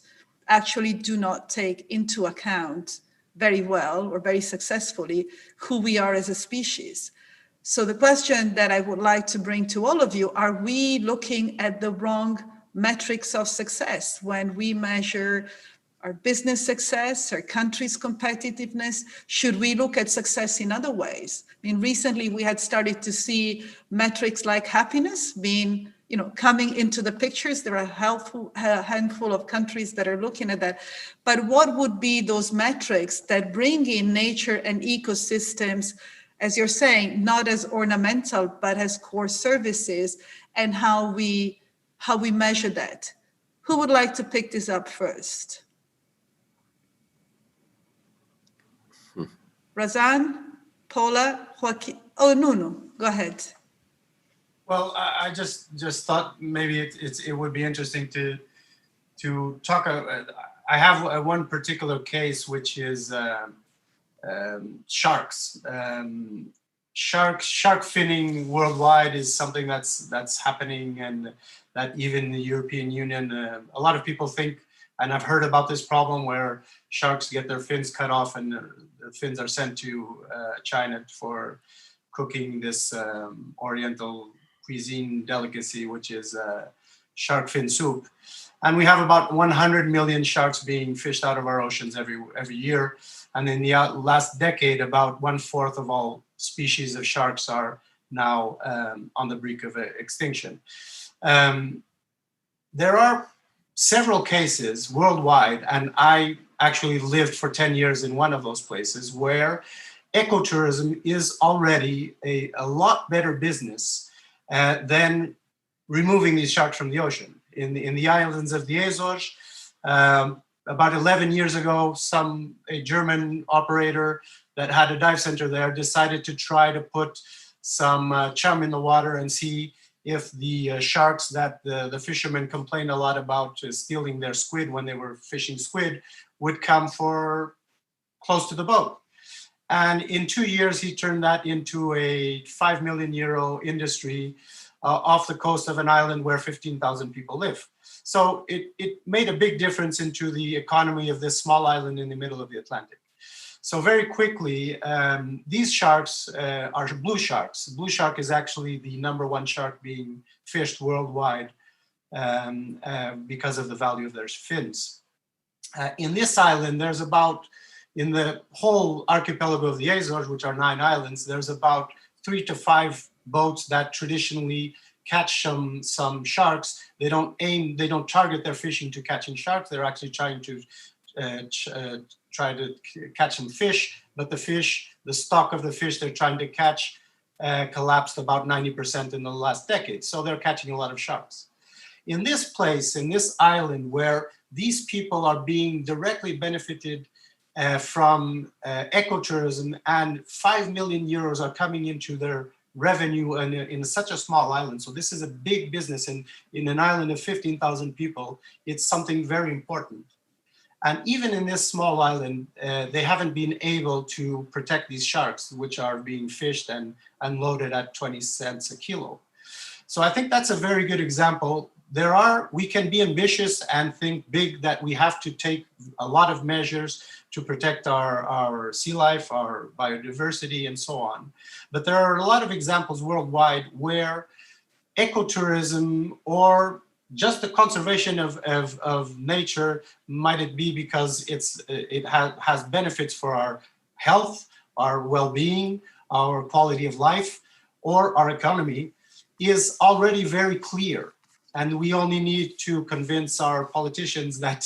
actually do not take into account very well or very successfully who we are as a species. So the question that I would like to bring to all of you, are we looking at the wrong metrics of success when we measure our business success, our country's competitiveness? Should we look at success in other ways? I mean, recently we had started to see metrics like happiness being, coming into the pictures. There are a handful of countries that are looking at that. But what would be those metrics that bring in nature and ecosystems, as you're saying, not as ornamental, but as core services, and how we measure that? Who would like to pick this up first? Razan, Paula, Joaquin. Oh, Nuno, go ahead. Well, I just thought maybe it would be interesting to talk. I have one particular case, which is sharks. Shark finning worldwide is something that's happening, and that even the European Union, a lot of people think, and I've heard about this problem where sharks get their fins cut off and the fins are sent to China for cooking this Oriental cuisine delicacy, which is shark fin soup. And we have about 100 million sharks being fished out of our oceans every year. And in the last decade, about 1/4 of all species of sharks are now on the brink of extinction. There are several cases worldwide, and I actually lived for 10 years in one of those places, where ecotourism is already a lot better business than removing these sharks from the ocean. In the islands of the Azores, about 11 years ago, a German operator that had a dive center there decided to try to put some chum in the water and see if the sharks that the fishermen complained a lot about stealing their squid when they were fishing squid would come for close to the boat. And in 2 years, he turned that into a €5 million industry off the coast of an island where 15,000 people live. So it made a big difference into the economy of this small island in the middle of the Atlantic. So very quickly, these sharks are blue sharks. Blue shark is actually the #1 shark being fished worldwide because of the value of their fins. In this island, there's about, in the whole archipelago of the Azores, which are 9 islands, there's about 3 to 5 boats that traditionally catch some sharks. They don't target their fishing to catching sharks. They're actually trying to try to catch some fish, but the stock of the fish they're trying to catch collapsed about 90% in the last decade. So they're catching a lot of sharks. In this place, in this island, where these people are being directly benefited from ecotourism, and €5 million are coming into their revenue in such a small island. So this is a big business, and in an island of 15,000 people, it's something very important. And even in this small island, they haven't been able to protect these sharks, which are being fished and unloaded at 20 cents a kilo. So I think that's a very good example. We can be ambitious and think big that we have to take a lot of measures to protect our sea life, our biodiversity, and so on. But there are a lot of examples worldwide where ecotourism or just the conservation of nature, might it be because it has benefits for our health, our well-being, our quality of life, or our economy, is already very clear. And we only need to convince our politicians that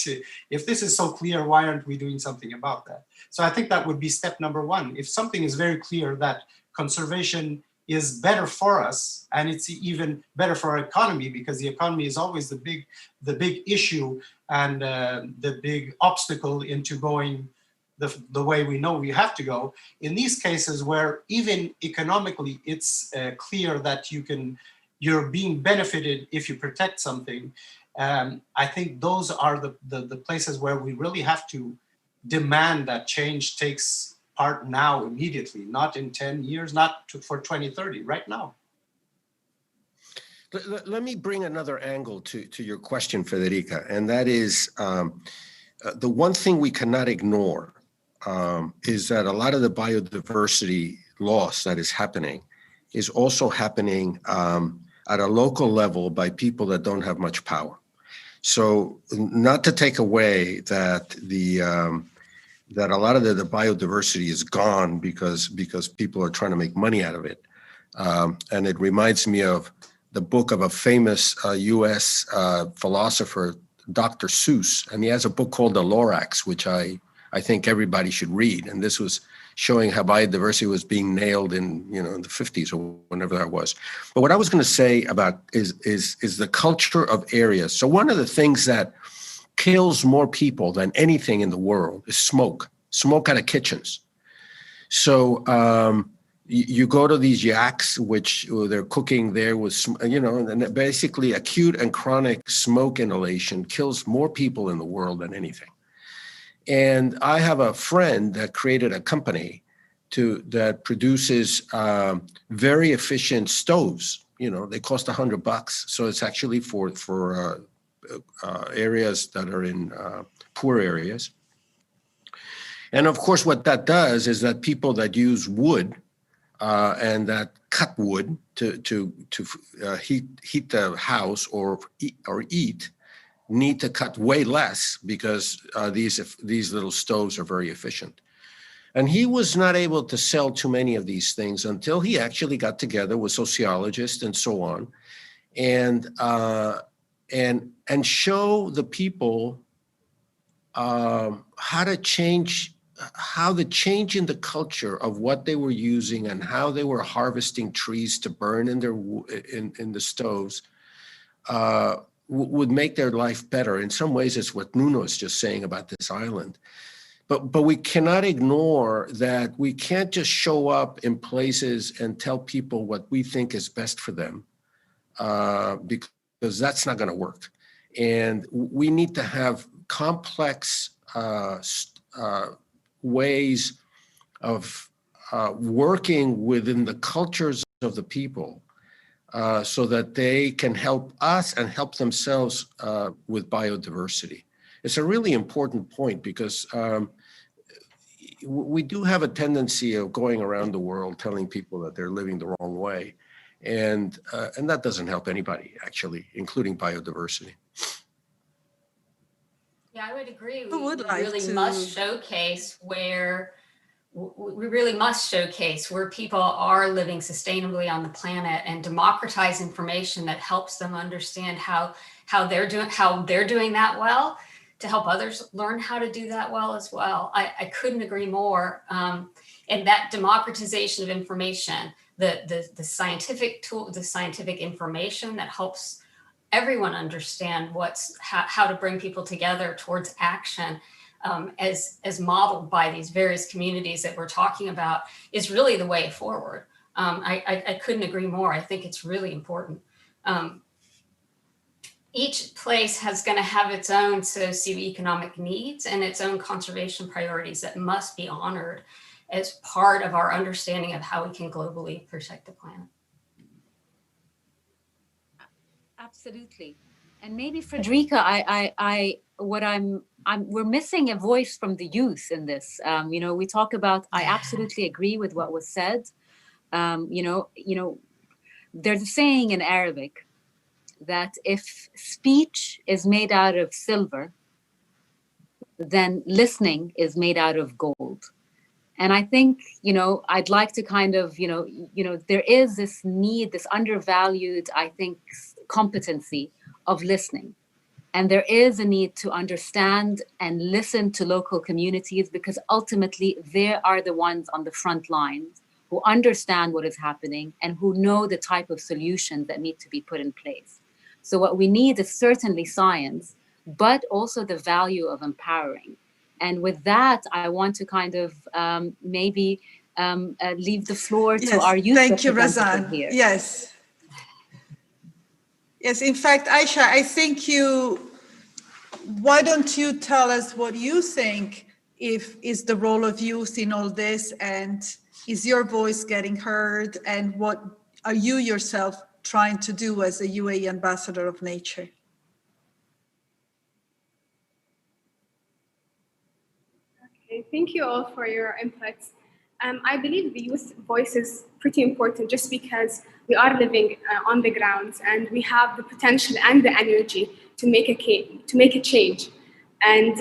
if this is so clear, why aren't we doing something about that? So I think that would be step #1. If something is very clear that conservation is better for us, and it's even better for our economy, because the economy is always the big issue and the big obstacle into going the way we know we have to go. In these cases where even economically it's clear that you're being benefited if you protect something, I think those are the places where we really have to demand that change takes part now, immediately, not in 10 years, not for 2030, right now. Let me bring another angle to your question, Federica, and that is the one thing we cannot ignore is that a lot of the biodiversity loss that is happening is also happening at a local level by people that don't have much power. So not to take away that that a lot of the biodiversity is gone because people are trying to make money out of it. And it reminds me of the book of a famous US philosopher, Dr. Seuss, and he has a book called The Lorax, which I think everybody should read. And this was showing how biodiversity was being nailed in the 50s or whenever that was. But what I was going to say about is the culture of areas. So one of the things that kills more people than anything in the world is smoke out of kitchens. So you go to these yaks, which they're cooking there with, and basically acute and chronic smoke inhalation kills more people in the world than anything. And I have a friend that created a company that produces very efficient stoves. They cost $100. So it's actually for areas that are in poor areas. And of course, what that does is that people that use wood and that cut wood to heat the house or eat need to cut way less because these little stoves are very efficient. And he was not able to sell too many of these things until he actually got together with sociologists and so on, and show the people how the change in the culture of what they were using and how they were harvesting trees to burn in the stoves would make their life better. In some ways, it's what Nuno is just saying about this island. But we cannot ignore that we can't just show up in places and tell people what we think is best for them, because that's not going to work. And we need to have complex ways of working within the cultures of the people so that they can help us and help themselves with biodiversity. It's a really important point because we do have a tendency of going around the world telling people that they're living the wrong way. And that doesn't help anybody, actually, including biodiversity. Yeah, I would agree. Who would like really to- must showcase where we really must showcase where people are living sustainably on the planet and democratize information that helps them understand how they're doing that well, to help others learn how to do that well as well. I couldn't agree more. And that democratization of information, the scientific tool, the scientific information that helps everyone understand how to bring people together towards action, as modeled by these various communities that we're talking about, is really the way forward. I couldn't agree more. I think it's really important. Each place is going to have its own socioeconomic needs and its own conservation priorities that must be honored as part of our understanding of how we can globally protect the planet. Absolutely. And maybe Frederica, we're missing a voice from the youth in this. We talk about, I absolutely agree with what was said. There's a saying in Arabic that if speech is made out of silver, then listening is made out of gold. And I think, I'd like to kind of, there is this need, this undervalued, I think, competency of listening. And there is a need to understand and listen to local communities, because ultimately they are the ones on the front lines who understand what is happening and who know the type of solutions that need to be put in place. So what we need is certainly science, but also the value of empowering. And with that, I want to kind of maybe leave the floor to our youth. Thank you, representative Razan. here. Yes. Yes, in fact, Aisha, I think why don't you tell us what you think is the role of youth in all this, and is your voice getting heard, and what are you yourself trying to do as a UAE ambassador of nature? Okay, thank you all for your inputs. I believe the youth voice is pretty important just because we are living on the grounds and we have the potential and the energy to make a change. And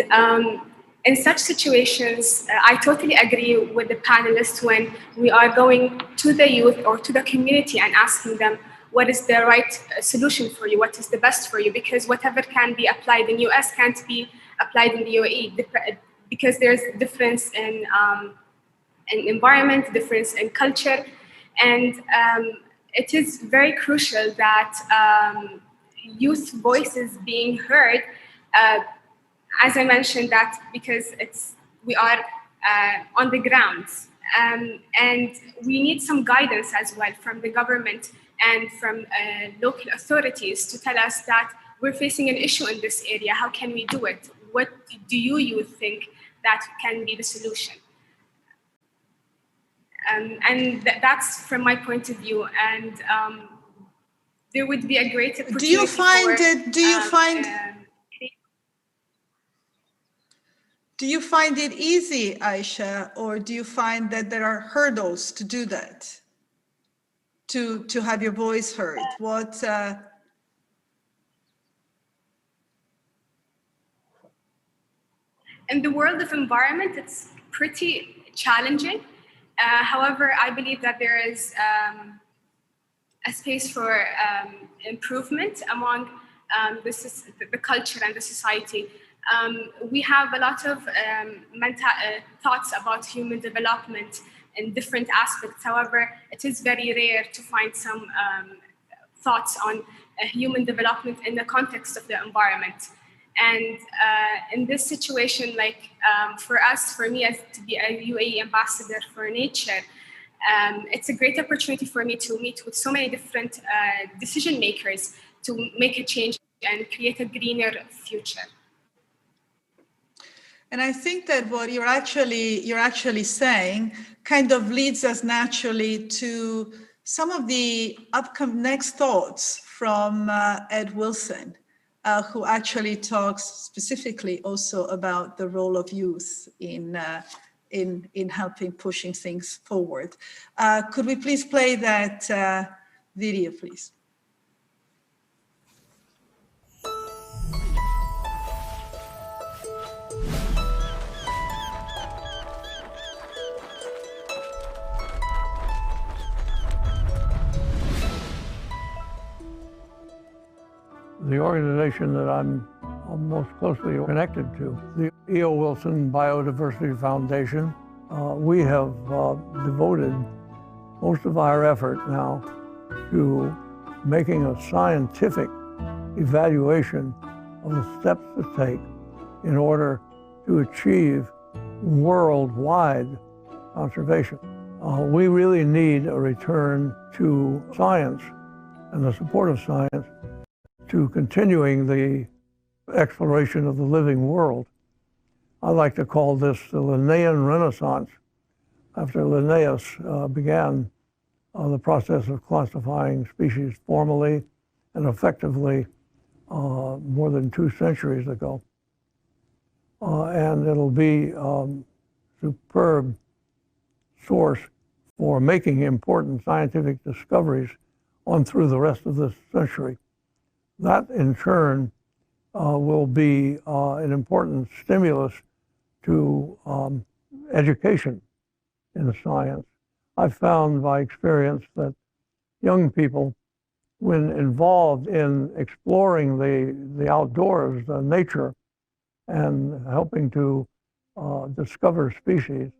in such situations, I totally agree with the panelists when we are going to the youth or to the community and asking them, what is the right solution for you? What is the best for you? Because whatever can be applied in US can't be applied in the UAE, because there's difference in environment, difference in culture. And it is very crucial that youth voices being heard, as I mentioned, that because we are on the grounds And we need some guidance as well from the government and from local authorities to tell us that we're facing an issue in this area. How can we do it? What do you think that can be the solution? And that's from my point of view. And there would be a great opportunity. Do you find it easy, Aisha, or do you find that there are hurdles to do that? To have your voice heard? In the world of environment, it's pretty challenging. However, I believe that there is a space for improvement among the culture and the society. We have a lot of thoughts about human development in different aspects. However, it is very rare to find some thoughts on human development in the context of the environment. And in this situation, like for me as to be a UAE ambassador for nature, it's a great opportunity for me to meet with so many different decision makers to make a change and create a greener future. And I think that what you're actually saying kind of leads us naturally to some of the upcoming next thoughts from Ed Wilson, who actually talks specifically also about the role of youth in helping pushing things forward. Could we please play that video, please? The organization that I'm most closely connected to, the E.O. Wilson Biodiversity Foundation, we have devoted most of our effort now to making a scientific evaluation of the steps to take in order to achieve worldwide conservation. We really need a return to science and the support of science to continuing the exploration of the living world. I like to call this the Linnaean Renaissance. After Linnaeus began the process of classifying species formally and effectively more than 2 centuries ago. And it'll be a superb source for making important scientific discoveries on through the rest of this century. That, in turn, will be an important stimulus to education in science. I've found by experience that young people, when involved in exploring the outdoors, nature, and helping to discover species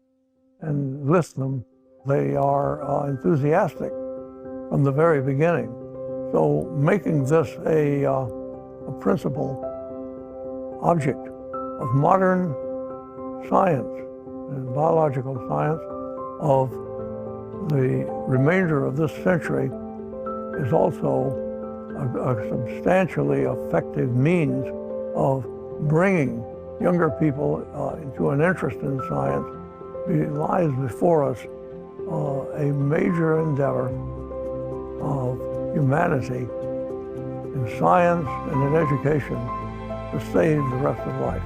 and list them, they are enthusiastic from the very beginning. So making this a principal object of modern science and biological science of the remainder of this century is also a substantially effective means of bringing younger people into an interest in science. It lies before us a major endeavor of humanity in science and in education to save the rest of life.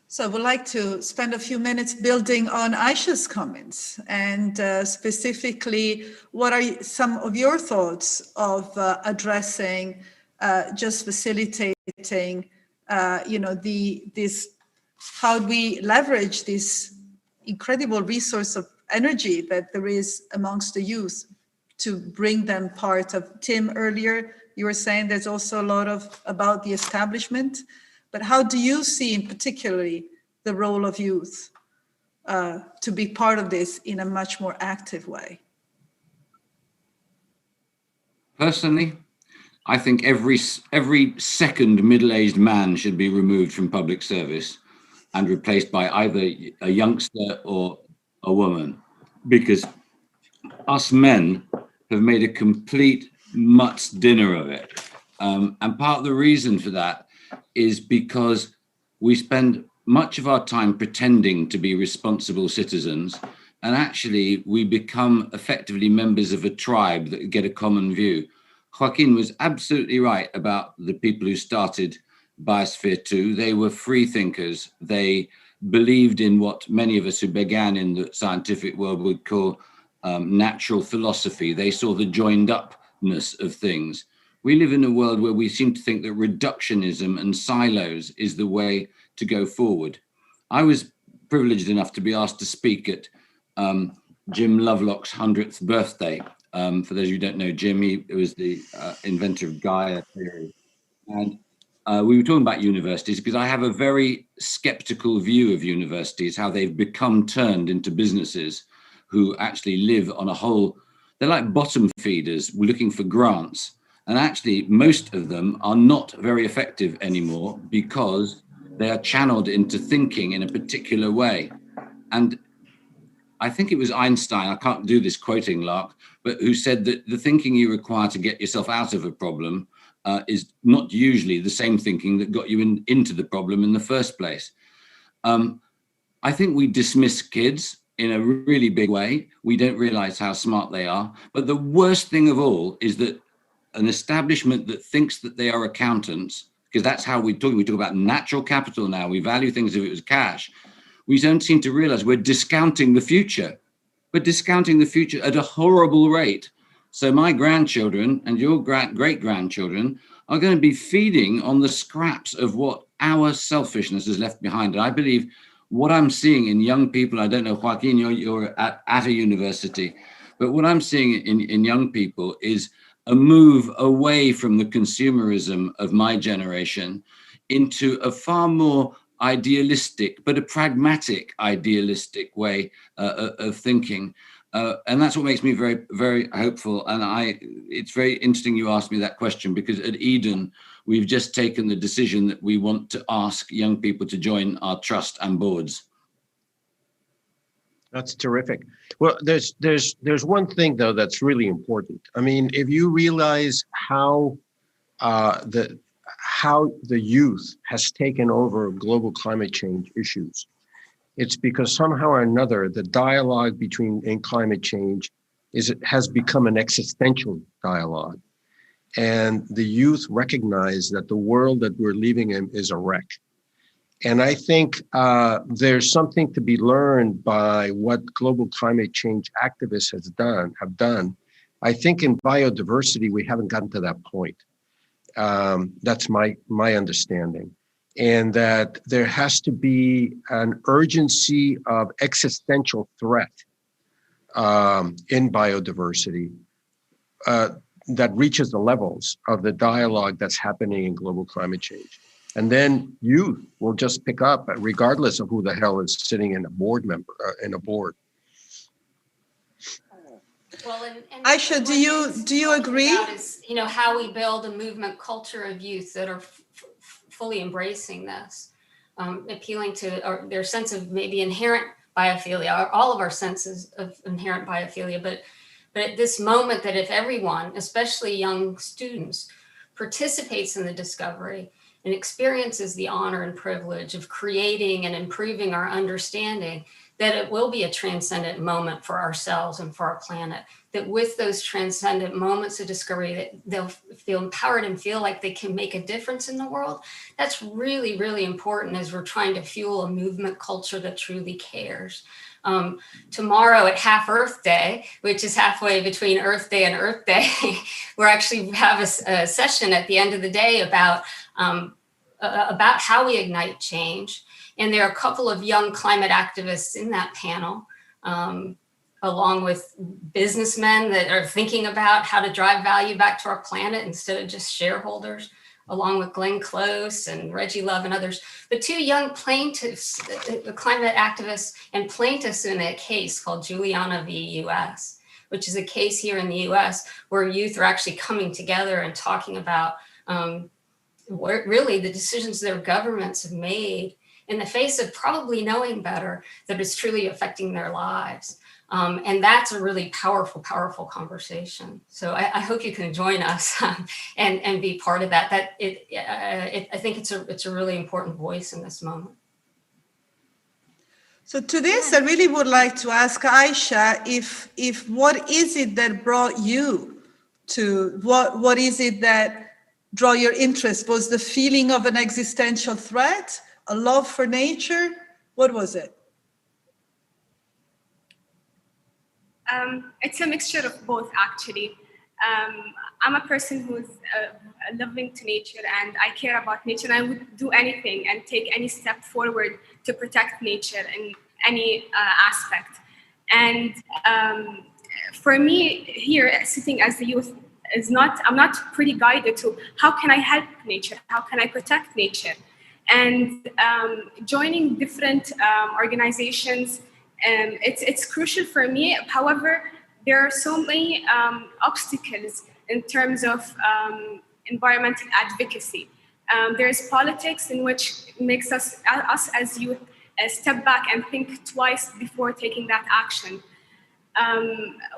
So I would like to spend a few minutes building on Aisha's comments and specifically, what are some of your thoughts of addressing just facilitating, how we leverage this incredible resource of energy that there is amongst the youth to bring them part of. Tim, earlier you were saying there's also a lot about the establishment, but how do you see in particularly the role of youth to be part of this in a much more active way? Personally, I think every second middle-aged man should be removed from public service and replaced by either a youngster or a woman, because us men have made a complete mutt's dinner of it. And part of the reason for that is because we spend much of our time pretending to be responsible citizens, and actually we become effectively members of a tribe that get a common view. Joaquin was absolutely right about the people who started Biosphere 2. They were free thinkers. They believed in what many of us who began in the scientific world would call natural philosophy. They saw the joined upness of things. We live in a world where we seem to think that reductionism and silos is the way to go forward. I was privileged enough to be asked to speak at Jim Lovelock's 100th birthday. For those of you who don't know Jim, he was the inventor of Gaia theory. And we were talking about universities because I have a very skeptical view of universities, how they've become turned into businesses who actually live on a whole, they're like bottom feeders looking for grants. And actually, most of them are not very effective anymore because they are channeled into thinking in a particular way. And I think it was Einstein, I can't do this quoting, Lark, but who said that the thinking you require to get yourself out of a problem is not usually the same thinking that got you into the problem in the first place. I think we dismiss kids in a really big way. We don't realize how smart they are. But the worst thing of all is that an establishment that thinks that they are accountants, because that's how we talk about natural capital now. We value things if it was cash. We don't seem to realize we're discounting the future. We're discounting the future at a horrible rate. So my grandchildren and your great-grandchildren are going to be feeding on the scraps of what our selfishness has left behind. And I believe what I'm seeing in young people, I don't know, Joaquin, you're at a university, but what I'm seeing in young people is a move away from the consumerism of my generation into a far more idealistic, but a pragmatic, idealistic way of thinking. And that's what makes me very, very hopeful. And it's very interesting you asked me that question, because at Eden, we've just taken the decision that we want to ask young people to join our trust and boards. That's terrific. Well, there's one thing though that's really important. I mean, if you realize how the youth has taken over global climate change issues, it's because somehow or another the dialogue in climate change has become an existential dialogue, and the youth recognize that the world that we're living in is a wreck. And I think there's something to be learned by what global climate change activists have done. I think in biodiversity, we haven't gotten to that point. That's my understanding. And that there has to be an urgency of existential threat in biodiversity that reaches the levels of the dialogue that's happening in global climate change. And then youth will just pick up, regardless of who the hell is sitting in a board. Well, and Aisha, do you agree? Is, how we build a movement culture of youth that are fully embracing this, appealing to their sense of maybe inherent biophilia, or all of our senses of inherent biophilia. But at this moment, that if everyone, especially young students, participates in the discovery and experiences the honor and privilege of creating and improving our understanding, that it will be a transcendent moment for ourselves and for our planet. That with those transcendent moments of discovery, that they'll feel empowered and feel like they can make a difference in the world. That's really, really important as we're trying to fuel a movement culture that truly cares. Tomorrow at Half Earth Day, which is halfway between Earth Day and Earth Day, we're actually have a session at the end of the day about how we ignite change. And there are a couple of young climate activists in that panel, along with businessmen that are thinking about how to drive value back to our planet instead of just shareholders, along with Glenn Close and Reggie Love and others. The two young plaintiffs, the climate activists and plaintiffs in a case called Juliana v. US, which is a case here in the US where youth are actually coming together and talking about really the decisions their governments have made in the face of probably knowing better that it's truly affecting their lives. And that's a really powerful, powerful conversation. So I hope you can join us and be part of that. I think it's a really important voice in this moment. So to this, I really would like to ask Aisha if what is it that brought you to, what is it that draw your interest? Was the feeling of an existential threat, a love for nature? What was it? It's a mixture of both, actually. I'm a person who's loving to nature, and I care about nature, and I would do anything and take any step forward to protect nature in any aspect. And for me, here, sitting as a youth, I'm not pretty guided to how can I help nature, how can I protect nature. And joining different organizations, it's crucial for me. However, there are so many obstacles in terms of environmental advocacy. There's politics in which makes us as youth step back and think twice before taking that action.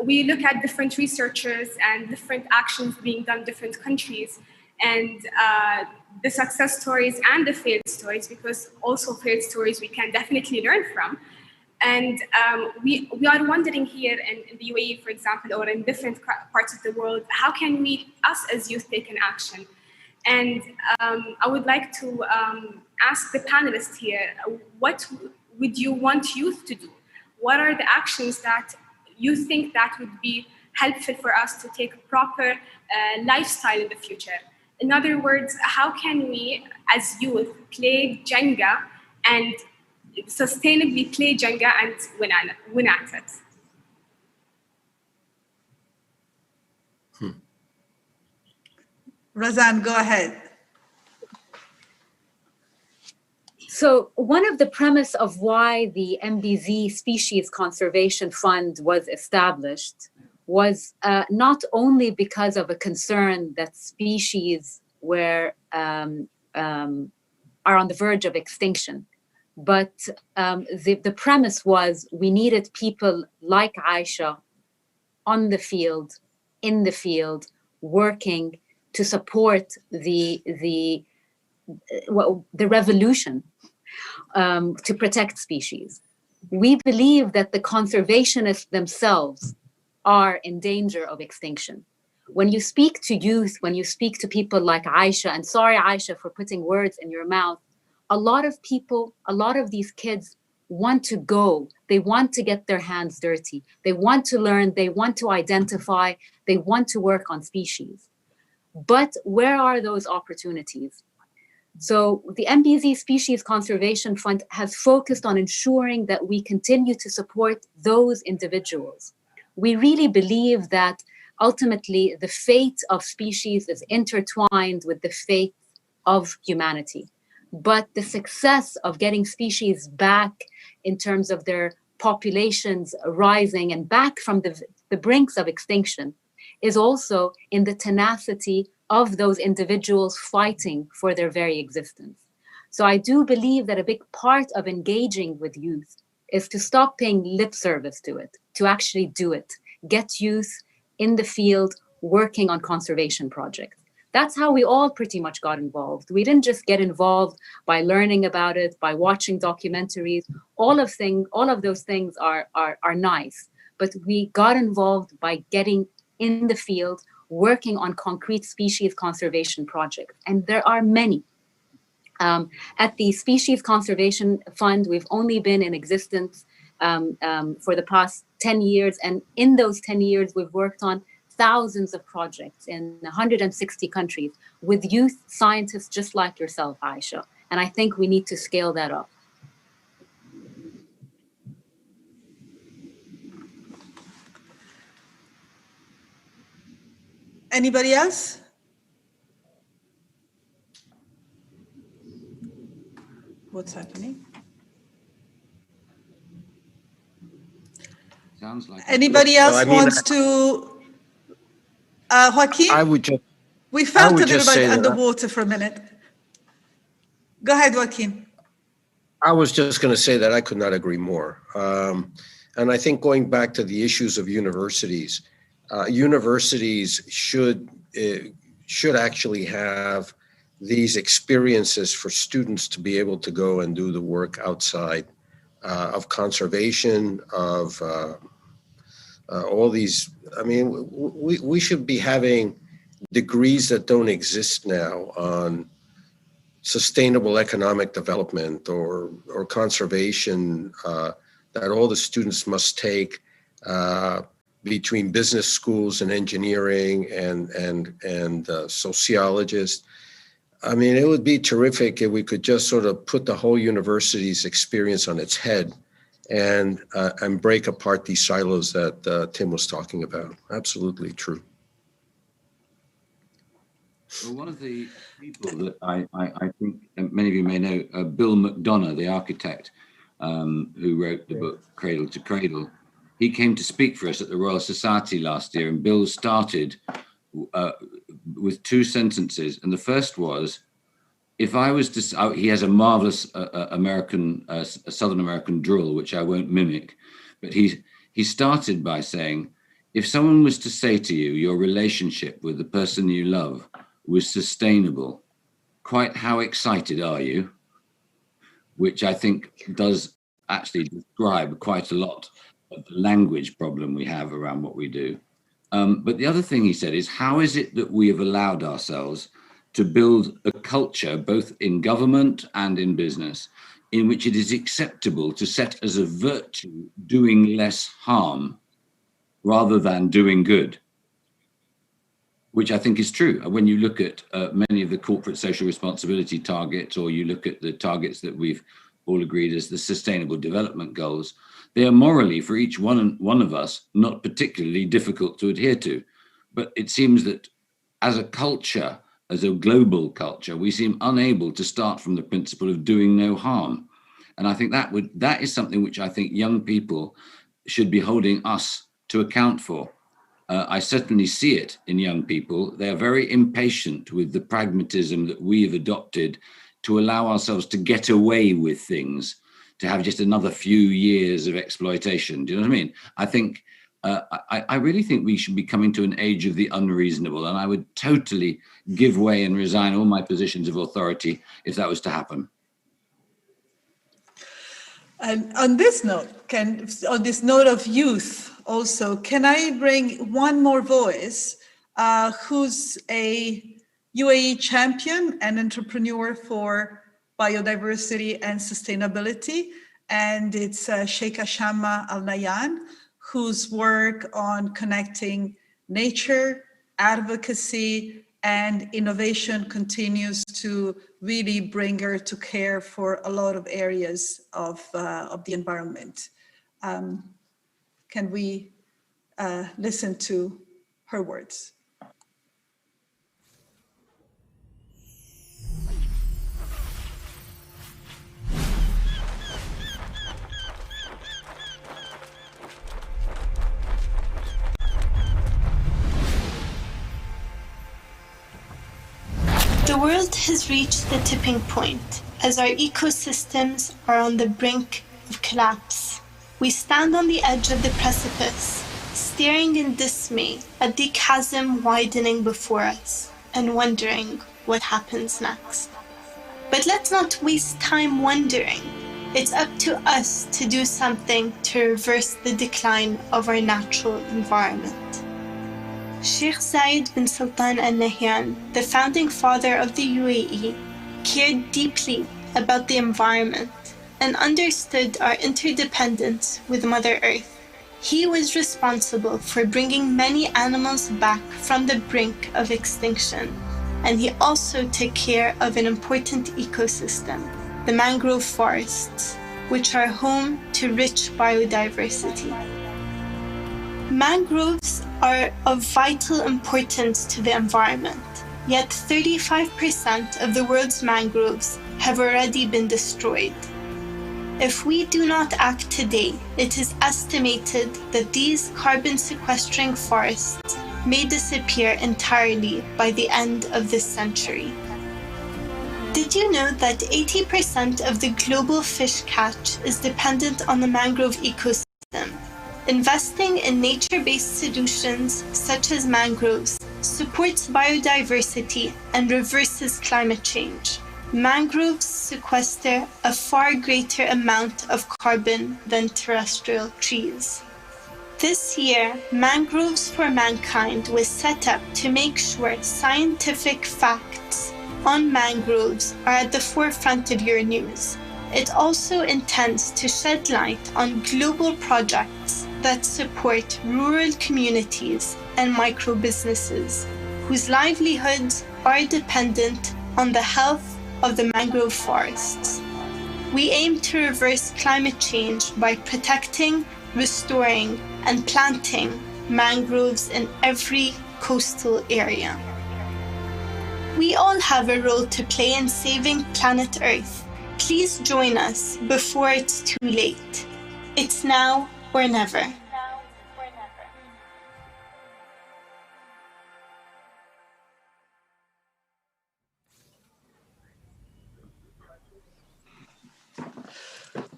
We look at different researchers and different actions being done in different countries, and the success stories and the failed stories, because also failed stories we can definitely learn from. And we are wondering here in the UAE, for example, or in different parts of the world, how can we, us as youth, take an action? And I would like to ask the panelists here, what would you want youth to do? What are the actions that you think that would be helpful for us to take a proper lifestyle in the future? In other words, how can we, as youth, play Jenga and sustainably play Jenga and win at it? Razan, go ahead. So one of the premise of why the MBZ Species Conservation Fund was established was not only because of a concern that species are on the verge of extinction, but the premise was we needed people like Aisha on the field, in the field, working to support the revolution to protect species. We believe that the conservationists themselves are in danger of extinction. When you speak to youth, when you speak to people like Aisha, and sorry Aisha for putting words in your mouth, a lot of people, a lot of these kids want to go, they want to get their hands dirty, they want to learn, they want to identify, they want to work on species. But where are those opportunities? So the MBZ Species Conservation Fund has focused on ensuring that we continue to support those individuals. We really believe that ultimately the fate of species is intertwined with the fate of humanity. But the success of getting species back in terms of their populations rising and back from the brinks of extinction is also in the tenacity of those individuals fighting for their very existence. So I do believe that a big part of engaging with youth is to stop paying lip service to it, to actually do it, get youth in the field working on conservation projects. That's how we all pretty much got involved. We didn't just get involved by learning about it, by watching documentaries. All of those things are nice, but we got involved by getting in the field, working on concrete species conservation projects. And there are many. At the Species Conservation Fund, we've only been in existence for the past 10 years. And in those 10 years, we've worked on thousands of projects in 160 countries with youth scientists just like yourself, Aisha. And I think we need to scale that up. Anybody else? What's happening? Sounds like Anybody else wants to? Joaquin? I would just. We felt a would little just say bit that underwater for a minute. Go ahead, Joaquin. I was just going to say that I could not agree more. And I think going back to the issues of universities, universities should actually have these experiences for students to be able to go and do the work outside of conservation, of all these. I mean, we should be having degrees that don't exist now on sustainable economic development or conservation that all the students must take between business schools and engineering and sociologists. I mean, it would be terrific if we could just sort of put the whole university's experience on its head and break apart these silos that Tim was talking about. Absolutely true. Well, one of the people that I think many of you may know, Bill McDonough, the architect who wrote the book Cradle to Cradle, he came to speak for us at the Royal Society last year, and Bill started with two sentences. And the first was, if I was to, he has a marvelous Southern American drawl, which I won't mimic, but he started by saying, if someone was to say to you, your relationship with the person you love was sustainable, quite how excited are you? Which I think does actually describe quite a lot of the language problem we have around what we do. But the other thing he said is, how is it that we have allowed ourselves to build a culture, both in government and in business, in which it is acceptable to set as a virtue doing less harm rather than doing good? Which I think is true. When you look at many of the corporate social responsibility targets, or you look at the targets that we've all agreed as the Sustainable Development Goals, they are morally, for each one of us, not particularly difficult to adhere to. But it seems that as a culture, as a global culture, we seem unable to start from the principle of doing no harm. And I think that is something which I think young people should be holding us to account for. I certainly see it in young people. They are very impatient with the pragmatism that we have adopted to allow ourselves to get away with things, to have just another few years of exploitation. Do you know what I mean? I think, I really think we should be coming to an age of the unreasonable, and I would totally give way and resign all my positions of authority if that was to happen. And on this note, on this note of youth also, can I bring one more voice who's a UAE champion and entrepreneur for biodiversity and sustainability? And it's Sheikha Shama Al Nayan, whose work on connecting nature, advocacy, and innovation continues to really bring her to care for a lot of areas of the environment. Can we listen to her words? The world has reached the tipping point as our ecosystems are on the brink of collapse. We stand on the edge of the precipice, staring in dismay at the chasm widening before us and wondering what happens next. But let's not waste time wondering. It's up to us to do something to reverse the decline of our natural environment. Sheikh Zayed bin Sultan Al Nahyan, the founding father of the UAE, cared deeply about the environment and understood our interdependence with Mother Earth. He was responsible for bringing many animals back from the brink of extinction, and he also took care of an important ecosystem, the mangrove forests, which are home to rich biodiversity. Mangroves are of vital importance to the environment, yet 35% of the world's mangroves have already been destroyed. If we do not act today, it is estimated that these carbon sequestering forests may disappear entirely by the end of this century. Did you know that 80% of the global fish catch is dependent on the mangrove ecosystem? Investing in nature-based solutions such as mangroves supports biodiversity and reverses climate change. Mangroves sequester a far greater amount of carbon than terrestrial trees. This year, Mangroves for Mankind was set up to make sure scientific facts on mangroves are at the forefront of your news. It also intends to shed light on global projects that support rural communities and micro-businesses whose livelihoods are dependent on the health of the mangrove forests. We aim to reverse climate change by protecting, restoring, and planting mangroves in every coastal area. We all have a role to play in saving planet Earth. Please join us before it's too late. It's now or never.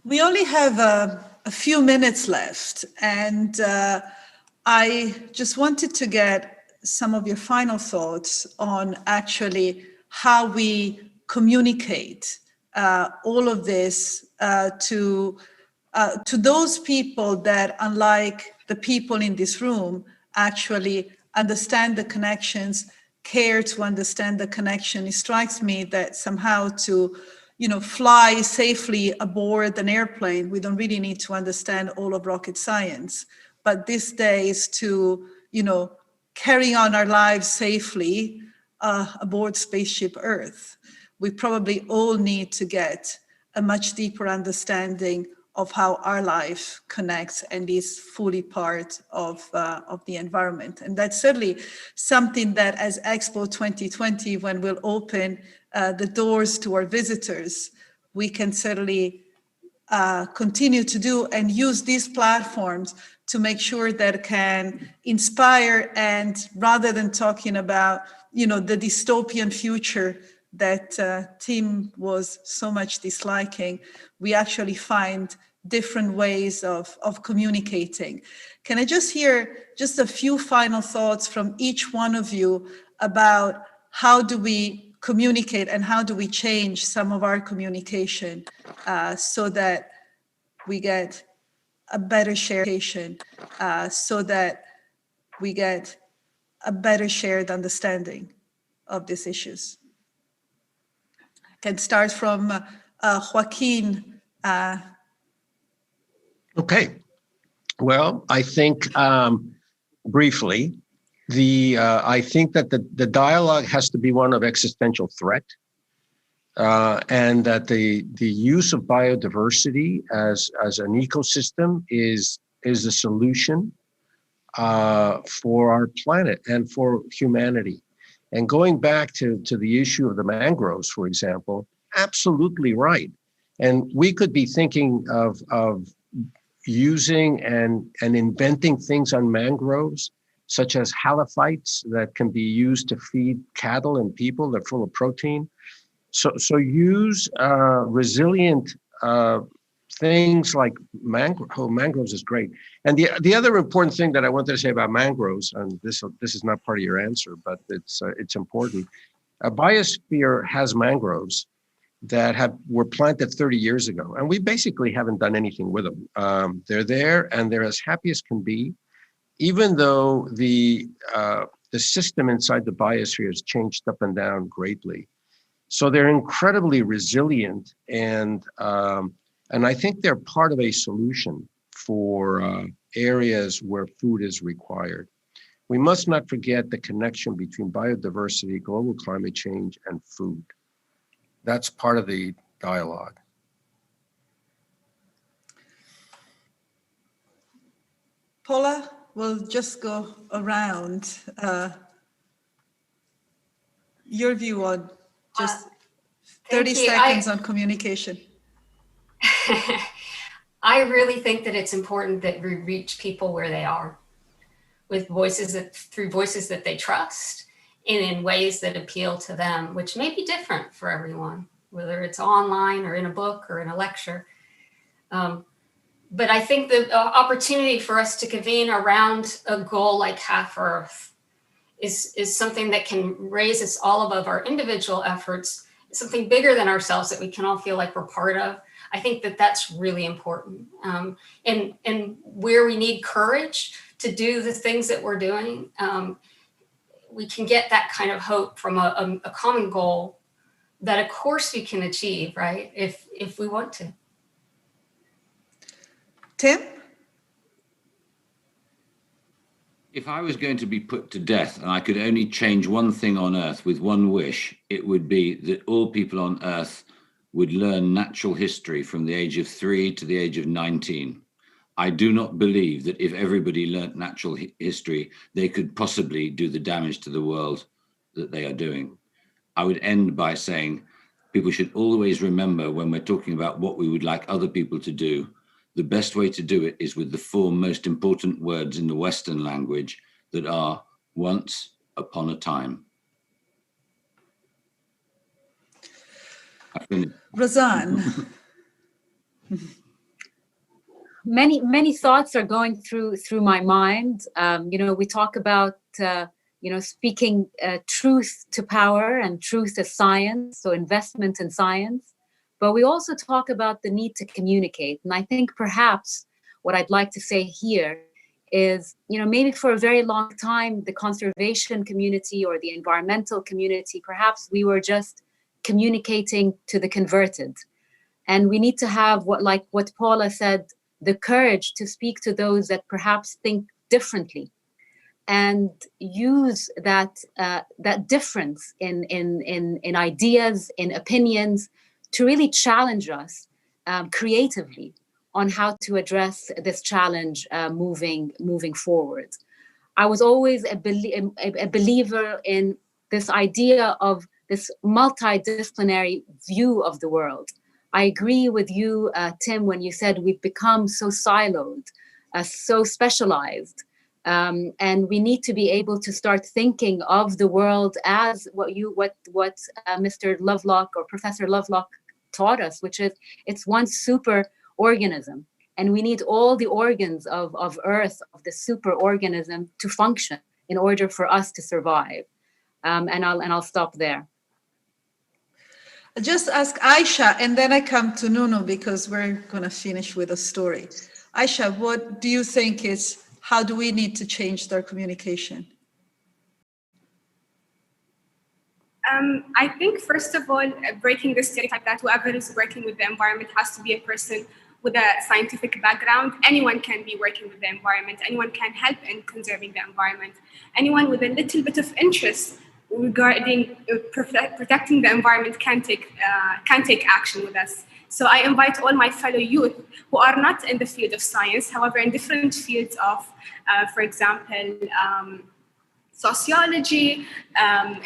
We only have a few minutes left, and I just wanted to get some of your final thoughts on actually how we communicate all of this to those people that, unlike the people in this room, actually understand the connections, care to understand the connection. It strikes me that somehow to fly safely aboard an airplane, we don't really need to understand all of rocket science. But these days to, carry on our lives safely aboard spaceship Earth, we probably all need to get a much deeper understanding of how our life connects and is fully part of the environment. And that's certainly something that as Expo 2020, when we'll open the doors to our visitors, we can certainly continue to do and use these platforms to make sure that it can inspire, and rather than talking about the dystopian future that Tim was so much disliking, we actually find different ways of communicating. Can I just hear just a few final thoughts from each one of you about how do we communicate and how do we change some of our communication so that we get a better shared understanding of these issues? I can start from Joaquin. Okay. Well, I think briefly, I think that the dialogue has to be one of existential threat, and that the use of biodiversity as an ecosystem is a solution for our planet and for humanity. And going back to the issue of the mangroves, for example, absolutely right. And we could be thinking of using and inventing things on mangroves, such as halophytes that can be used to feed cattle and people. They're full of protein. So use resilient things like mangroves is great. And the other important thing that I wanted to say about mangroves, and this is not part of your answer, but it's important. A biosphere has mangroves that were planted 30 years ago, and we basically haven't done anything with them. They're there and they're as happy as can be, even though the system inside the biosphere has changed up and down greatly. So they're incredibly resilient, and I think they're part of a solution for areas where food is required. We must not forget the connection between biodiversity, global climate change, and food. That's part of the dialogue. Paula, we'll just go around. Your view on just 30 seconds on communication. I really think that it's important that we reach people where they are, with through voices that they trust, and in ways that appeal to them, which may be different for everyone, whether it's online or in a book or in a lecture. But I think the opportunity for us to convene around a goal like Half Earth is something that can raise us all above our individual efforts, something bigger than ourselves that we can all feel like we're part of. I think that that's really important. And where we need courage to do the things that we're doing, we can get that kind of hope from a common goal that of course we can achieve, right? If we want to. Tim? If I was going to be put to death and I could only change one thing on Earth with one wish, it would be that all people on Earth would learn natural history from the age of 3 to the age of 19. I do not believe that if everybody learnt natural history, they could possibly do the damage to the world that they are doing. I would end by saying people should always remember, when we're talking about what we would like other people to do, the best way to do it is with the 4 most important words in the Western language that are once upon a time. Roseanne. Many thoughts are going through my mind. We talk about speaking truth to power and truth as science, so investment in science. But we also talk about the need to communicate. And I think perhaps what I'd like to say here is, maybe for a very long time, the conservation community or the environmental community, perhaps we were just communicating to the converted. And we need to have what Paula said, the courage to speak to those that perhaps think differently, and use that difference in ideas, in opinions, to really challenge us creatively on how to address this challenge moving forward. I was always a believer in this idea of this multidisciplinary view of the world. I agree with you, Tim, when you said we've become so siloed, so specialized, and we need to be able to start thinking of the world as what Mr. Lovelock or Professor Lovelock taught us, which is it's one super organism, and we need all the organs of Earth, of the super organism, to function in order for us to survive. And I'll stop there. I'll just ask Aisha, and then I come to Nuno because we're going to finish with a story. Aisha, what do you think is, how do we need to change their communication? I think, first of all, breaking the stereotype that whoever is working with the environment has to be a person with a scientific background. Anyone can be working with the environment. Anyone can help in conserving the environment. Anyone with a little bit of interest regarding protecting the environment can take action with us. So I invite all my fellow youth who are not in the field of science, however, in different fields of, for example, sociology,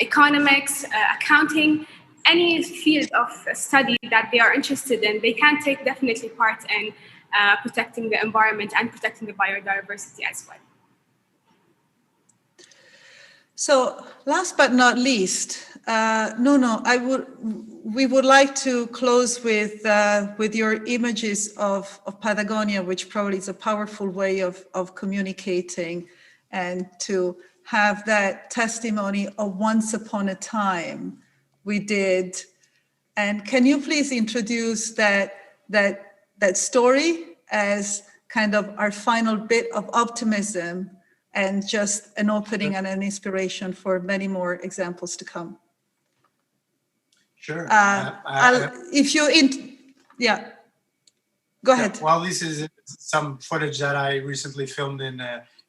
economics, accounting, any field of study that they are interested in, they can take definitely part in protecting the environment and protecting the biodiversity as well. So last but not least, Nuno, we would like to close with your images of Patagonia, which probably is a powerful way of communicating, and to have that testimony of once upon a time we did. And can you please introduce that story as kind of our final bit of optimism and just an opening and an inspiration for many more examples to come? Sure. Go ahead. Yeah, well, this is some footage that I recently filmed in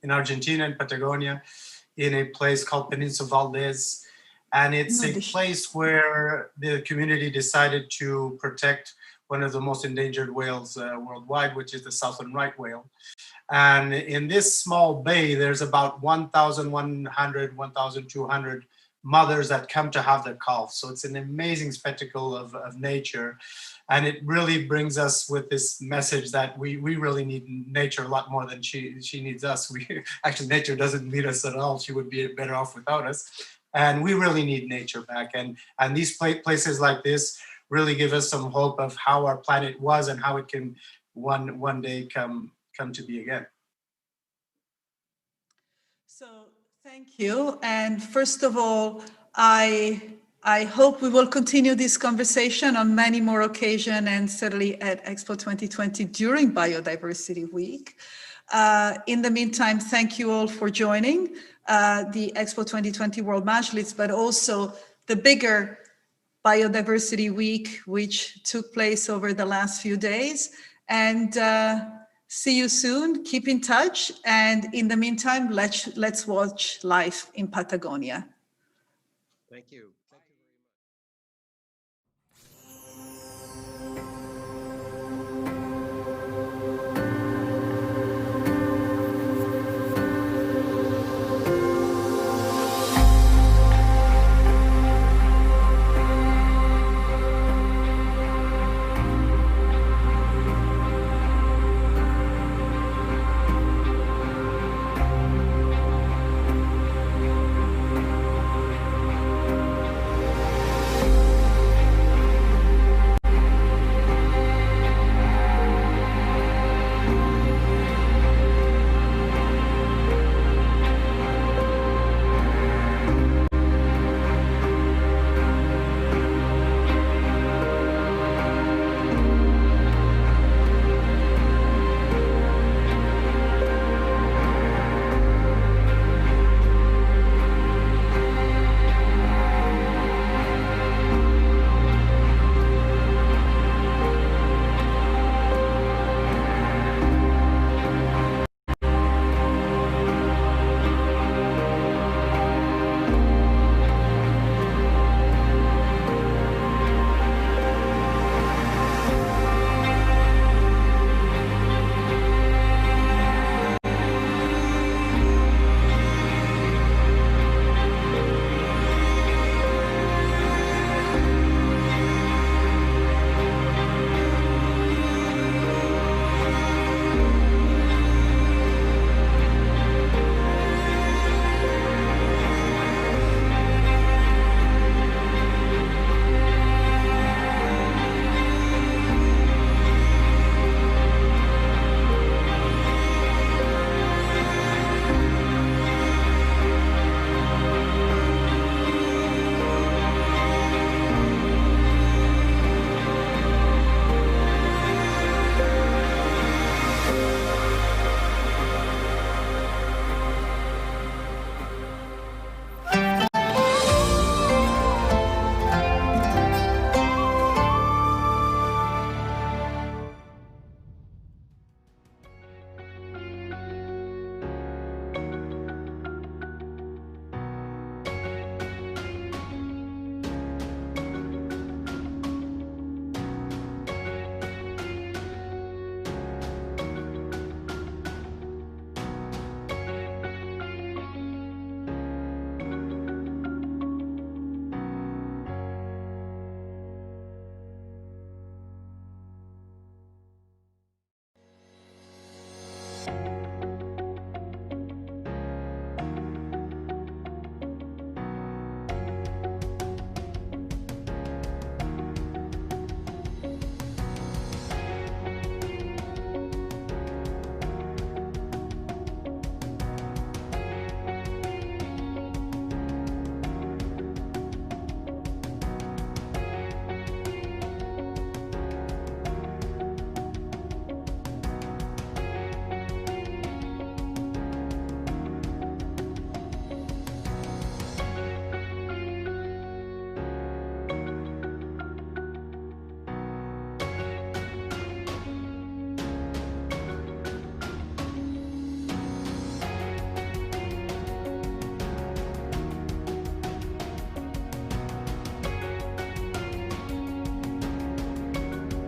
Argentina, in Patagonia, in a place called Península Valdez. And it's a place where the community decided to protect one of the most endangered whales worldwide, which is the southern right whale. And in this small bay, there's about 1,100, 1,200 mothers that come to have their calves. So it's an amazing spectacle of nature. And it really brings us with this message that we really need nature a lot more than she needs us. Actually, nature doesn't need us at all. She would be better off without us. And we really need nature back. And these places like this really give us some hope of how our planet was and how it can one day come to be again. So thank you. And first of all, I hope we will continue this conversation on many more occasions, and certainly at Expo 2020 during Biodiversity Week. In the meantime, thank you all for joining the Expo 2020 World Majlis, but also the bigger Biodiversity Week, which took place over the last few days. And see you soon. Keep in touch. And in the meantime, let's watch life in Patagonia. Thank you.